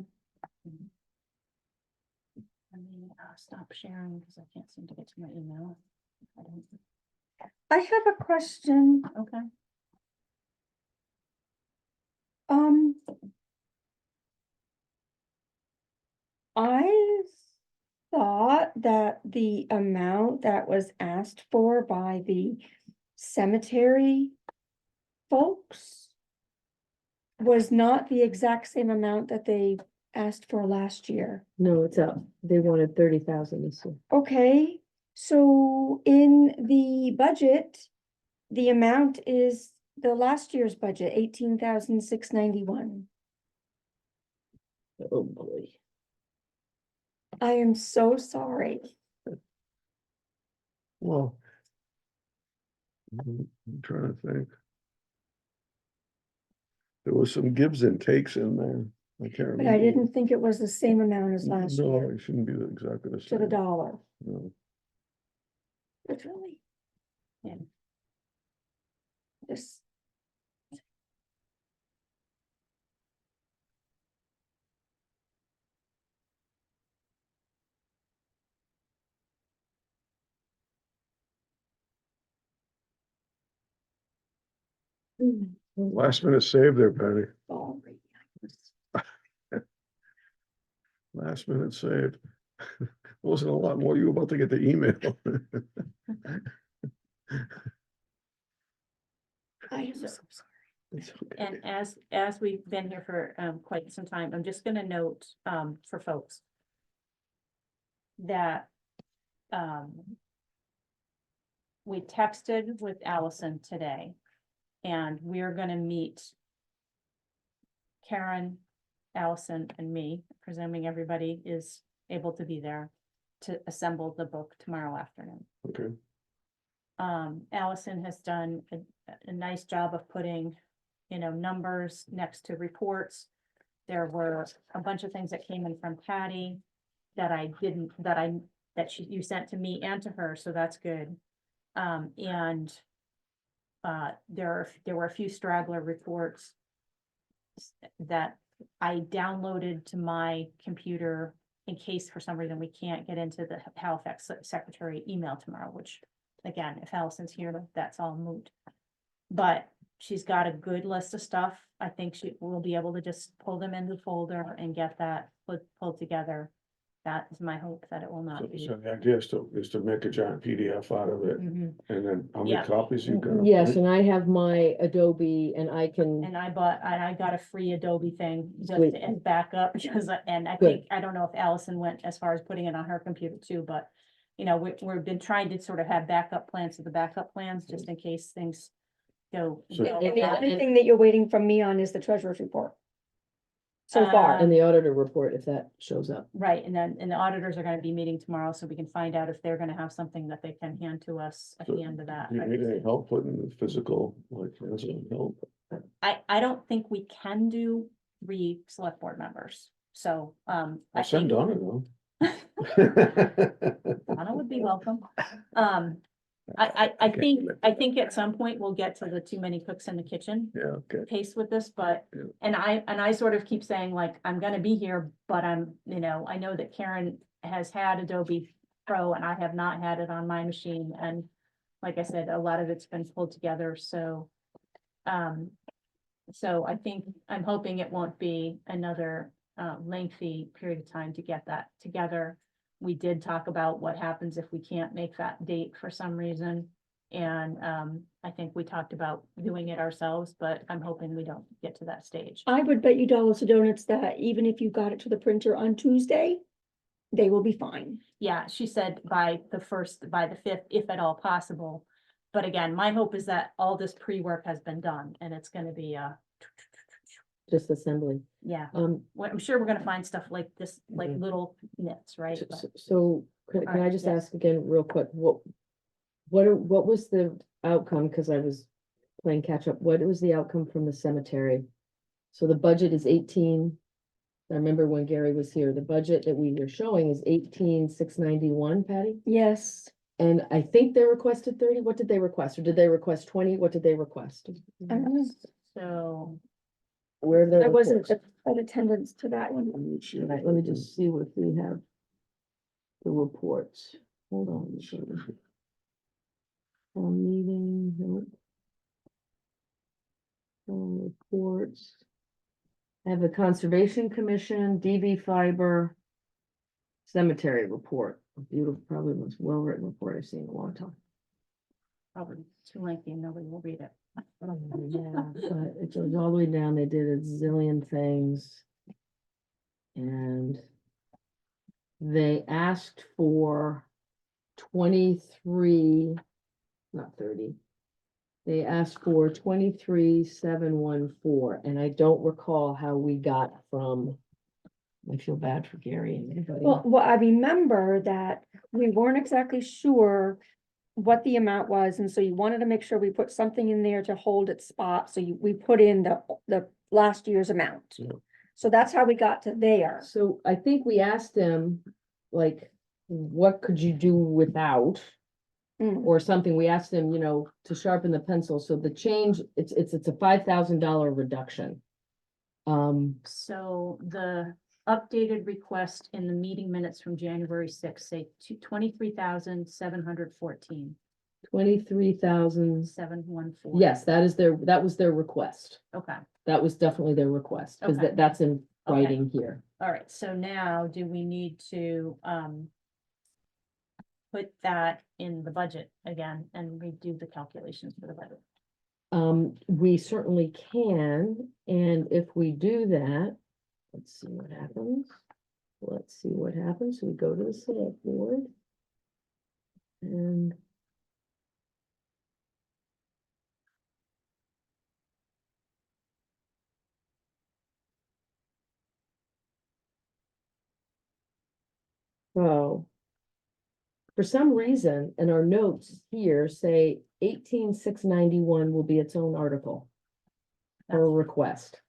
Let me stop sharing because I can't seem to get to my email. I don't, I have a question. okay, Um. I thought that the amount that was asked for by the cemetery folks was not the exact same amount that they asked for last year. No, it's up. They wanted 30,000 this year. Okay, so in the budget, the amount is the last year's budget, 18,691. Oh, boy. I am so sorry. Well. I'm trying to think. There was some gives and takes in there. I can't remember. But I didn't think it was the same amount as last No, year, it shouldn't be exactly the to the same. dollar, No. literally. Yeah. This. Last minute save there, Patty. Sorry. Last minute saved. Wasn't a lot more. You were about to get the email. I am so sorry. It's okay. and as we've been here for quite some time, I'm just gonna note for folks that we texted with Allison today, and we're gonna meet Karen, Allison and me, presuming everybody is able to be there, to assemble the book tomorrow afternoon. Okay, Allison has done a nice job of putting, numbers next to reports. There were a bunch of things that came in from Patty that you sent to me and to her, so that's good. There were a few straggler reports that I downloaded to my computer in case for some reason we can't get into the Halifax secretary email tomorrow, which, again, if Allison's here, that's all moot. But she's got a good list of stuff. I think she will be able to just pull them into the folder and get that pulled together. That is my hope, that it will not be. so the idea is to make a giant PDF out of it, Mhm. and then how many Yeah. copies you got? Yes, and I have my Adobe and I can, And I got a free Adobe thing just Sweet. as backup, because, and I Good. think, I don't know if Allison went as far as putting it on her computer too, but. We've been trying to sort of have backup plans to the backup plans, just in case things go. So- go And the bad. only thing that you're waiting from me on is the treasurer's report. So far. and the auditor report if that shows up. Right, and then, the auditors are gonna be meeting tomorrow, so we can find out if they're gonna have something that they can hand to us at So, the end of that. Do you need any help putting the physical, like, hands-on help? I don't think we can do 3 select board members, so, I I'll send think Donna though. Donna would be welcome. I think at some point we'll get to the too many cooks in the kitchen Yeah, okay. pace with this, but, Yeah. and I sort of keep saying, like, I'm gonna be here, but I know that Karen has had Adobe Pro and I have not had it on my machine, and like I said, a lot of it's been pulled together, so. So I'm hoping it won't be another lengthy period of time to get that together. We did talk about what happens if we can't make that date for some reason. And I think we talked about doing it ourselves, but I'm hoping we don't get to that stage. I would bet you dollars to donuts that even if you got it to the printer on Tuesday, they will be fine. Yeah, she said by the 5th, if at all possible. But again, my hope is that all this pre-work has been done and it's gonna be Just assembly. yeah. Um, Well, I'm sure we're gonna find stuff like this, like Mhm. little nits, right? so- But- so- so can I Alright, just yes. ask again real quick, what was the outcome? Cause I was playing catch up. What was the outcome from the cemetery? So the budget is 18. I remember when Gary was here, the budget that we were showing is 18,691, Patty. Yes, And I think they requested 30. What did they request? Or did they request 20? What did they request? I don't know. So, Where are the I wasn't reports? at attendance to that one. Right, let me just see what we have. The reports. Hold on. Meeting, nope. Reports. I have the Conservation Commission, DB Fiber. Cemetery report, a beautiful, probably the most well-written report I've seen in a long time. probably too lengthy and nobody will read it. Yeah, but it goes all the way down, they did a zillion things. And they asked for 23, not 30. They asked for 23,714, and I don't recall how we got from. I feel bad for Gary and everybody. Well, I remember that we weren't exactly sure what the amount was, and so you wanted to make sure we put something in there to hold its spot, so we put in the last year's amount. Yeah. So that's how we got to there. So I think we asked him, like, what could you do without? Mm. Or something, we asked him, to sharpen the pencil, so the change, it's a $5,000 reduction. So the updated request in the meeting minutes from January 6th say 23,714, 23,000, 714. yes, that was their request, Okay, that was definitely their request, because Okay. that's in Okay. writing here. all right, so now do we need to put that in the budget again and redo the calculations for the budget? We certainly can, and if we do that, let's see what happens. Let's see what happens. We go to the select board. And So. For some reason, and our notes here say 18,691 will be its own article. Or request.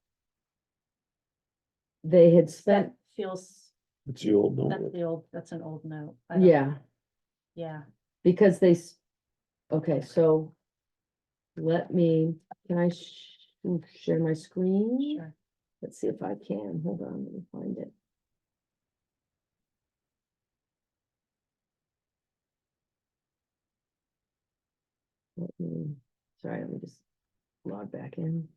They had That spent, feels, It's the old that's number. the old, that's an old note. I don't- yeah, Yeah, because okay, so. Let me, can I share my screen? sure. Let's see if I can, hold on, let me find it. Sorry, let me just log back in.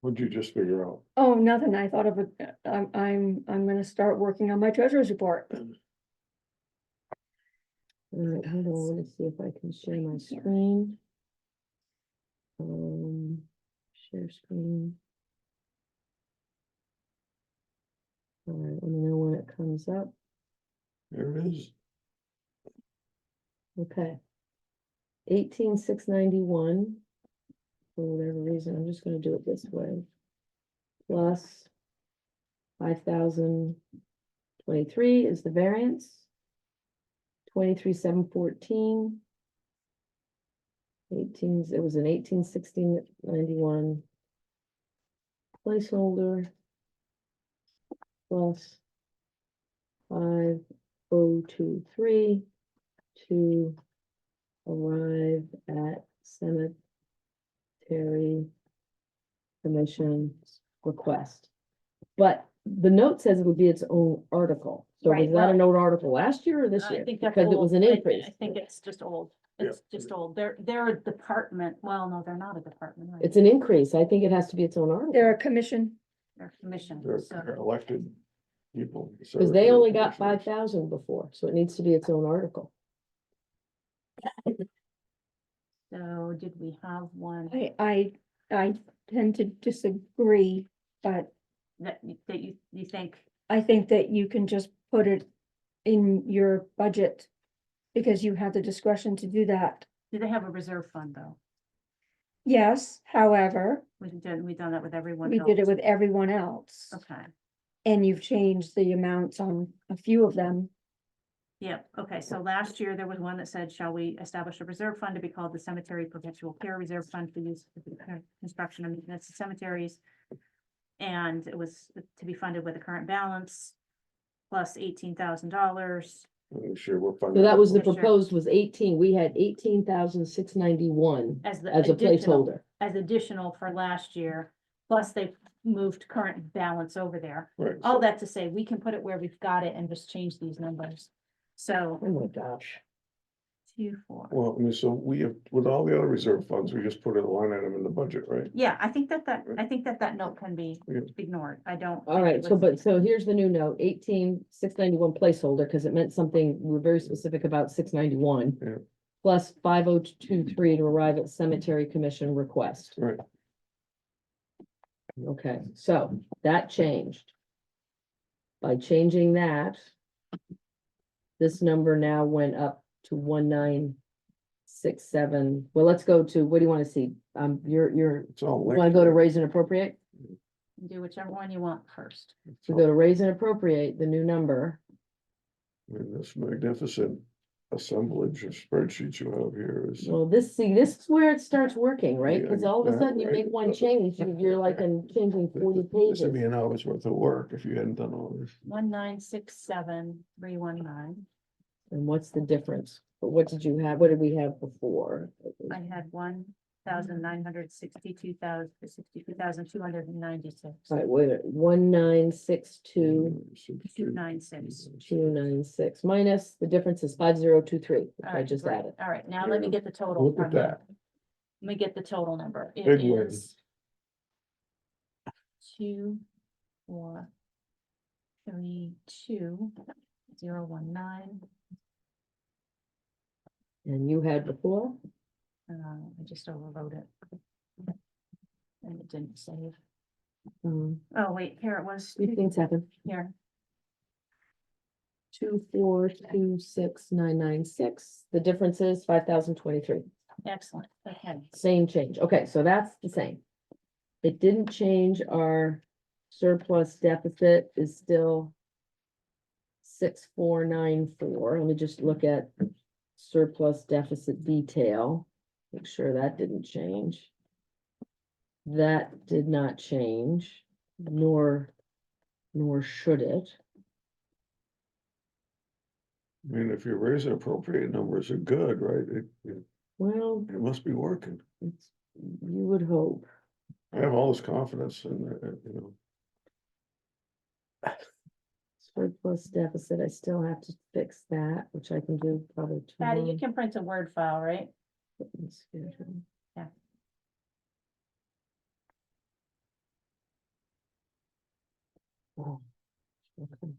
What'd you just figure out? Oh, nothing. I thought of it. I'm gonna start working on my treasurer's report. All right, hold on, let me see if I can share my screen. Share screen. All right, let me know when it comes up. There it is. Okay. 18,691. For whatever reason, I'm just gonna do it this way. Plus 5,023 is the variance. 23,714. It was an 18,1691 placeholder. Plus 5,023 to arrive at cemetery commission request. But the note says it would be its own article. So Right, was that a well, note article last year or this I year? think that's Because it was old. an I- increase. I think it's just old. Yeah. It's just old. They're a department. Well, no, they're not a department. Right? It's an increase. I think it has to be its own They're a article. commission. They're commission. They're So elected people. Because they only got Commissioners. 5,000 before, so it needs to be its own article. did we have one I tend to disagree, but that you think? I think that you can just put it in your budget because you have the discretion to do that. Do they have a reserve fund though? Yes, however, We've done that with everyone we did it else. with everyone else. Okay. And you've changed the amounts on a few of them. Yeah, okay, so last year there was one that said, shall we establish a reserve fund to be called the Cemetery Perpetual Care Reserve Fund for use for the construction of maintenance of cemeteries? And it was to be funded with a current balance plus $18,000. Sure, we're So funding. that was the Sure. proposed was 18. We had 18,691 As the as a additional, placeholder. as additional for last year, plus they moved current balance over there. Right, All so- that to say, we can put it where we've got it and just change these numbers. So Oh my gosh. 2, 4. Well, I mean, so we have, with all the other reserve funds, we just put a line item in the budget, right? Yeah, I think that note can be Yeah. ignored. I don't. All think right, it so was- so here's the new note, 18,691 placeholder, because it meant something, we were very specific about 691. Yeah. Plus 5,023 to arrive at cemetery commission request. Right. Okay, so that changed. By changing that. This number now went up to 1967. Well, let's go to, what do you want to see? You're, It's all. you want to go to raise and appropriate? Do whichever one you want first. So go to raise and appropriate, the new number. And this magnificent assemblage of spreadsheets you have here is. Well, this is where it starts working, right? Yeah, Because all of a yeah, sudden you right. make one change, you're like changing 40 This pages. would be an hour's worth of work if you hadn't done all this. 1967319. And what's the difference? But what did you have? What did we have before? I had 1,962,296. All right, wait, 1962. 296. 296 minus, the difference is 5023, which All I right, just great. added. All right, now let me get the total. Look at from you. that. Let me get the total number. It Big win. is 2, 4, 3, 2, 0, 1, 9. And you had before? I just overwrote it. And it didn't save. Um, Oh, wait, here it was. three things happen. Here, 2426996. The difference is 5023. Excellent, okay. Same change. Okay, so that's the same. It didn't change our surplus deficit is still 6,494. Let me just look at surplus deficit detail. Make sure that didn't change. That did not change, nor should it. I mean, if you raise and appropriate numbers are good, right? Well, It must be working. it's, you would hope. I have all this confidence in, Surplus deficit, I still have to fix that, which I can do probably Patty, you tomorrow. can print a Word file, right? Schedule. Yeah. Oh, okay.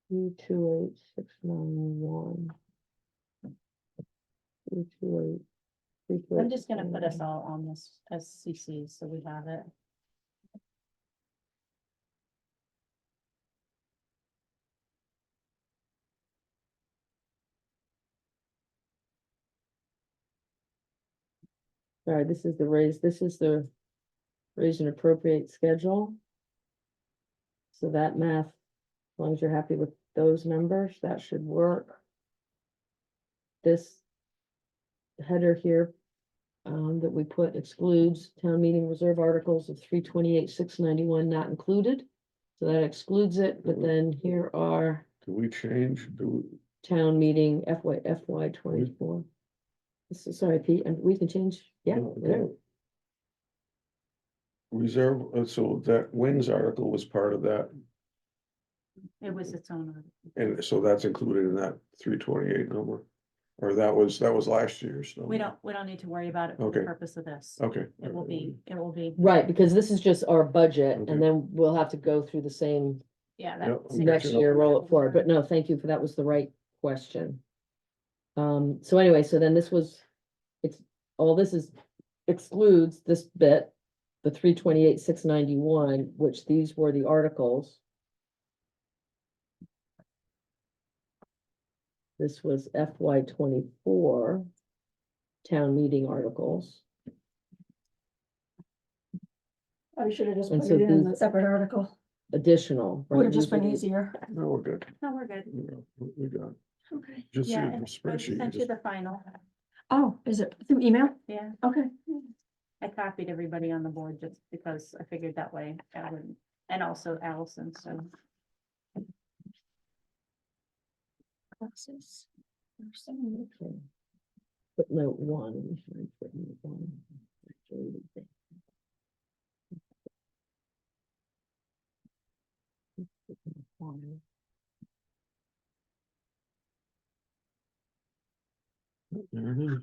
Two, 2, 8, 6, 9, 1. 2, 2, 8, 3, 2, I'm 8, just gonna 6, put 9, us all on this as CCs, so we have it. All right, this is the raise and appropriate schedule. So that math, as long as you're happy with those numbers, that should work. This header here, that we put excludes town meeting reserve articles of 328, 691 not included. So that excludes it, but then here are do we change, town meeting FY 24. This is, sorry, Pete, and we can change, yeah, there. reserve, so that wins article was part of that, It was its own. article. and so that's included in that 328 number. Or that was last year's number. We don't need to worry about it for the Okay. purpose of this. Okay. It will be, Right, because this is just our budget, Okay. and then we'll have to go through the same yeah, Yep, that. I'm next catching year, up. roll it forward, but no, thank you for, that was the right question. So anyway, so then this was, it's, all this is excludes this bit, the 328, 691, which these were the articles. This was FY 24 town meeting articles. I should have just And put so it in as a these- separate article. Additional. right, Would have just these are been the- easier. No, we're good. No, we're good. We got, Okay. just see Yeah, the and I spreadsheet. you sent you just- the final, Oh, is it through email? yeah. Okay. I copied everybody on the board just because I figured that way I wouldn't, and also Allison, so. Okay. Footnote 1. Let me find footnote 1. Actually, footnote 1. There it is.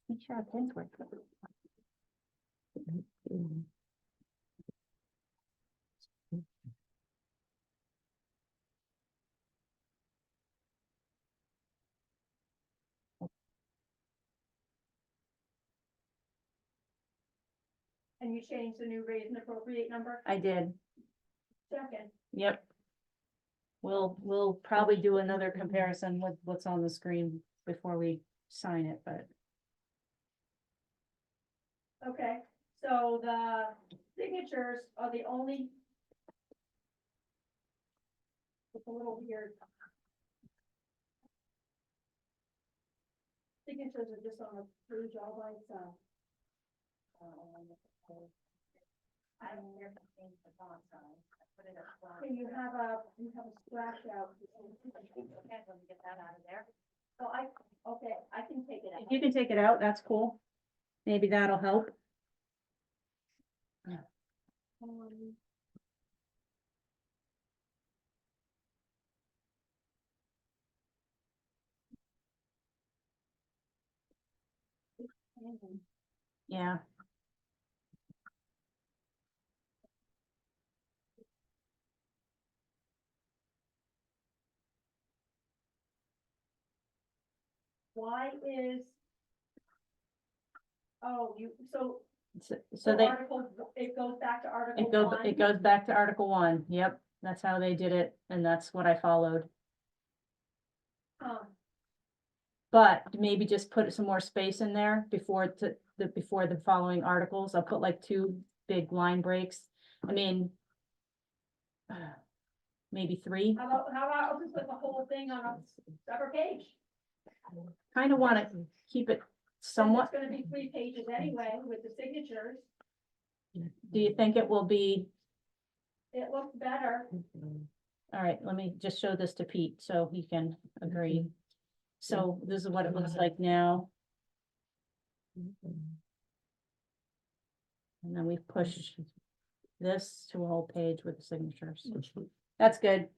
Make sure our pins work. Mm. And you changed the new raise and appropriate number? I did, Second. yep. We'll probably do another comparison with what's on the screen before we sign it, but. Okay, so the signatures are the only. It's a little weird. Signatures are just on a page all by itself. Can you have a scratch out? Get that out of there. So okay, I can take it out. If you can take it out, that's cool. Maybe that'll help. Yeah, Why is? Oh, so So they, It goes back to Article it goes back to Article 1. Yep, that's how they did it, and that's what I followed. But maybe just put some more space in there before before the following articles. I'll put like 2 big line breaks. I mean, maybe 3. How about I'll just put the whole thing on a separate page? Kind of want to keep it somewhat. It's gonna be 3 pages anyway with the signatures. Do you think it will be? It looks better. All right, let me just show this to Pete so he can agree. So this is what it looks like now. And then we push this to a whole page with the signatures. That's good.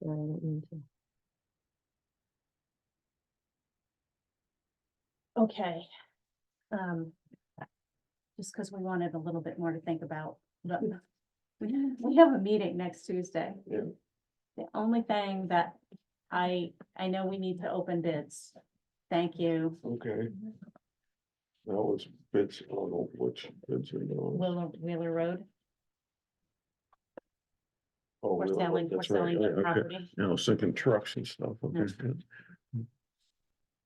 I don't mean to. Okay. Just because we wanted a little bit more to think about, but we have a meeting next Tuesday. Yeah. The only thing that I know we need to open bids. Thank you, Okay. That was bids, I don't know which bids are those. Wheeler Road. Oh, We're Wheeler Road, selling that's right. the Yeah, okay. property. Yeah, I was thinking trucks and stuff, okay. good.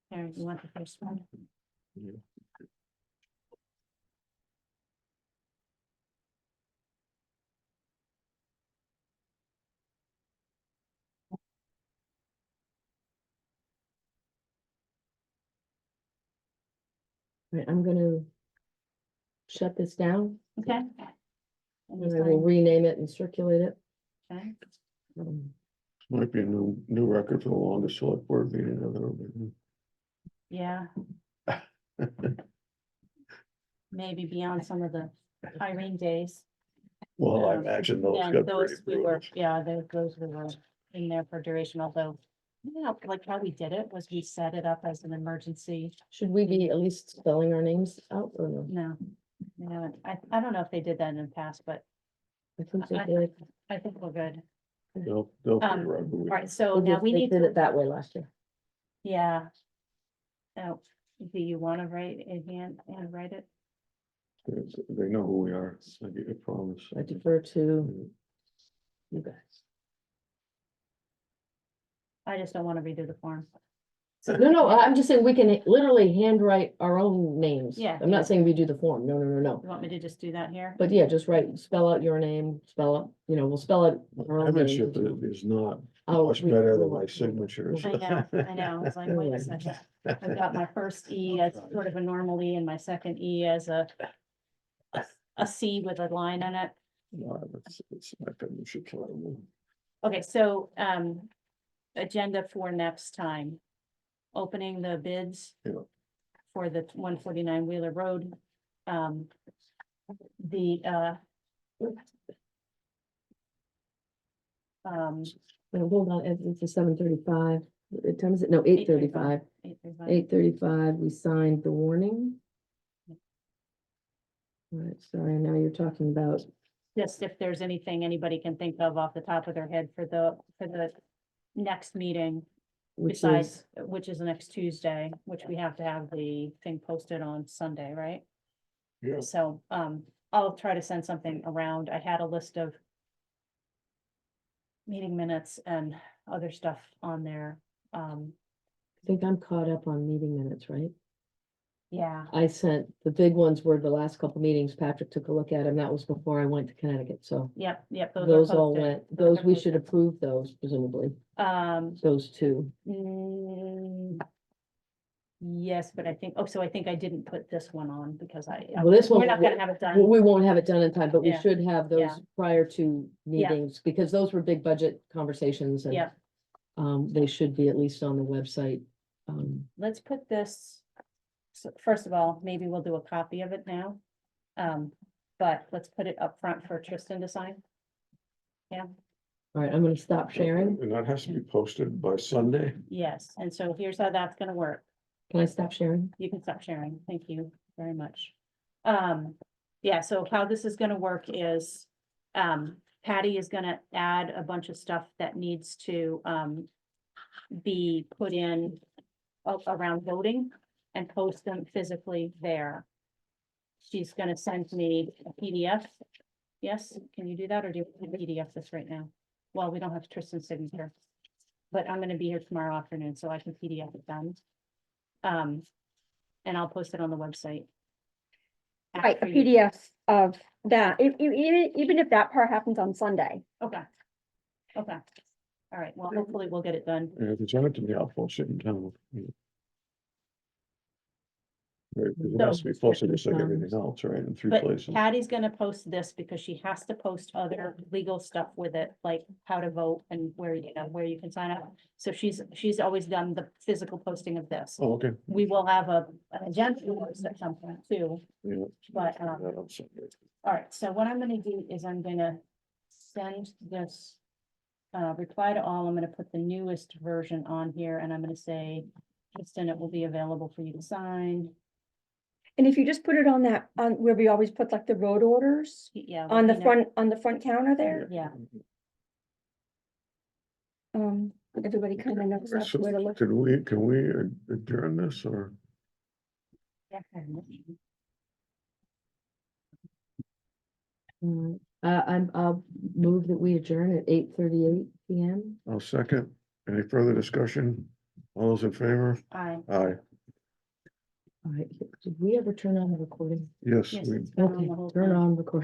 Here, you want the first one? Yeah. Right, I'm gonna shut this down, Okay. And you and I will sign, rename it and circulate it. okay. Might be a new record for the longest select board meeting I've ever been Yeah. Maybe beyond some of the Irene days. in. Well, I Um, imagine those Yeah, got those great we were, approvals. yeah, those we were in there for duration, although. You know, like how we did it was we set it up as an emergency. Should we be at least spelling our names out or no? No. No, I don't know if they did that in the past, but I think they I- did. I think we're good. They'll Um, figure out who All we- right, so They now did- we they need did to, it that way last year. yeah. Oh, do you want to write in hand and write it? They know who we are, I give you a promise. I defer to you guys. I just don't want to redo the form. No, I'm just saying we can literally handwrite our own names. Yeah, I'm yeah. not saying we do the form. No. You want me to just do that here? But yeah, just write, spell out your name, spell out, we'll spell out our own names. Penmanship is not Oh, much we- better than we'll- my signatures. I know, it's like, wait a second. I've got my first E as sort of a normal E and my second E as a C with a line in it. No, it's my penmanship. Okay, so, agenda for next time. Opening the bids. Yeah. For the 149 Wheeler Road. The, Hold on, it's a 7:35. What time is it? No, 8:35. 8:35. 8:35, we signed the warning. All right, sorry, now you're talking about, Just if there's anything anybody can think of off the top of their head for the next meeting. which Besides, is, which is next Tuesday, which we have to have the thing posted on Sunday, right? Yeah, So, I'll try to send something around. I had a list of meeting minutes and other stuff on there. I think I'm caught up on meeting minutes, right? Yeah, I sent, the big ones were the last couple meetings, Patrick took a look at them, that was before I went to Connecticut, so. yep. Those are all posted. went, Those those, are we should posted. approve those presumably, those two. Yes, but I think, so I think I didn't put this one on because Well, this we're one, not gonna have it Well, done. we won't have it done in time, but we Yeah. should have those Yeah. prior to Yeah. meetings, because those were big budget conversations and. Yeah. They should be at least on the website. Let's put this, so first of all, maybe we'll do a copy of it now. But let's put it up front for Tristan to sign. All right, I'm gonna stop sharing. and that has to be posted by Sunday. Yes, and so here's how that's gonna work. Can I stop sharing? You can stop sharing. Thank you very much. Yeah, so how this is gonna work is, Patty is gonna add a bunch of stuff that needs to, be put in around voting and post them physically there. She's gonna send me a PDF. Yes, can you do that, or do you want to PDF this right now? Well, we don't have Tristan's signature. But I'm gonna be here tomorrow afternoon, so I can PDF it done. And I'll post it on the website. Right, a after you- PDF of that, even if that part happens on Sunday. Okay. Okay. All right, well, hopefully we'll get it done. And if you send it to me, I'll post it in town. Right, 'cause it has to be posted just like everything else, right, in 3 But places. Patty's gonna post this because she has to post other legal stuff with it, like how to vote and where, where you can sign up. So she's always done the physical posting of this. Oh, okay. We will have an agenda post at some point too, Yeah. but, That on Sunday. all right, so what I'm gonna do is I'm gonna send this. Reply to all, I'm gonna put the newest version on here and I'm gonna say, Kristen, it will be available for you to sign. And if you just put it on that, on where we always put like the road orders, Yeah. on the you know, front counter there, Yeah, everybody kind of knows that's where to look. Can we adjourn this or? yeah. I'll move that we adjourn at 8:38 PM. I'll second. Any further discussion? All those in favor? I. Aye. All right, did we ever turn on the recording? Yes, Yes, we it's been on Okay, the whole turn time. on recording.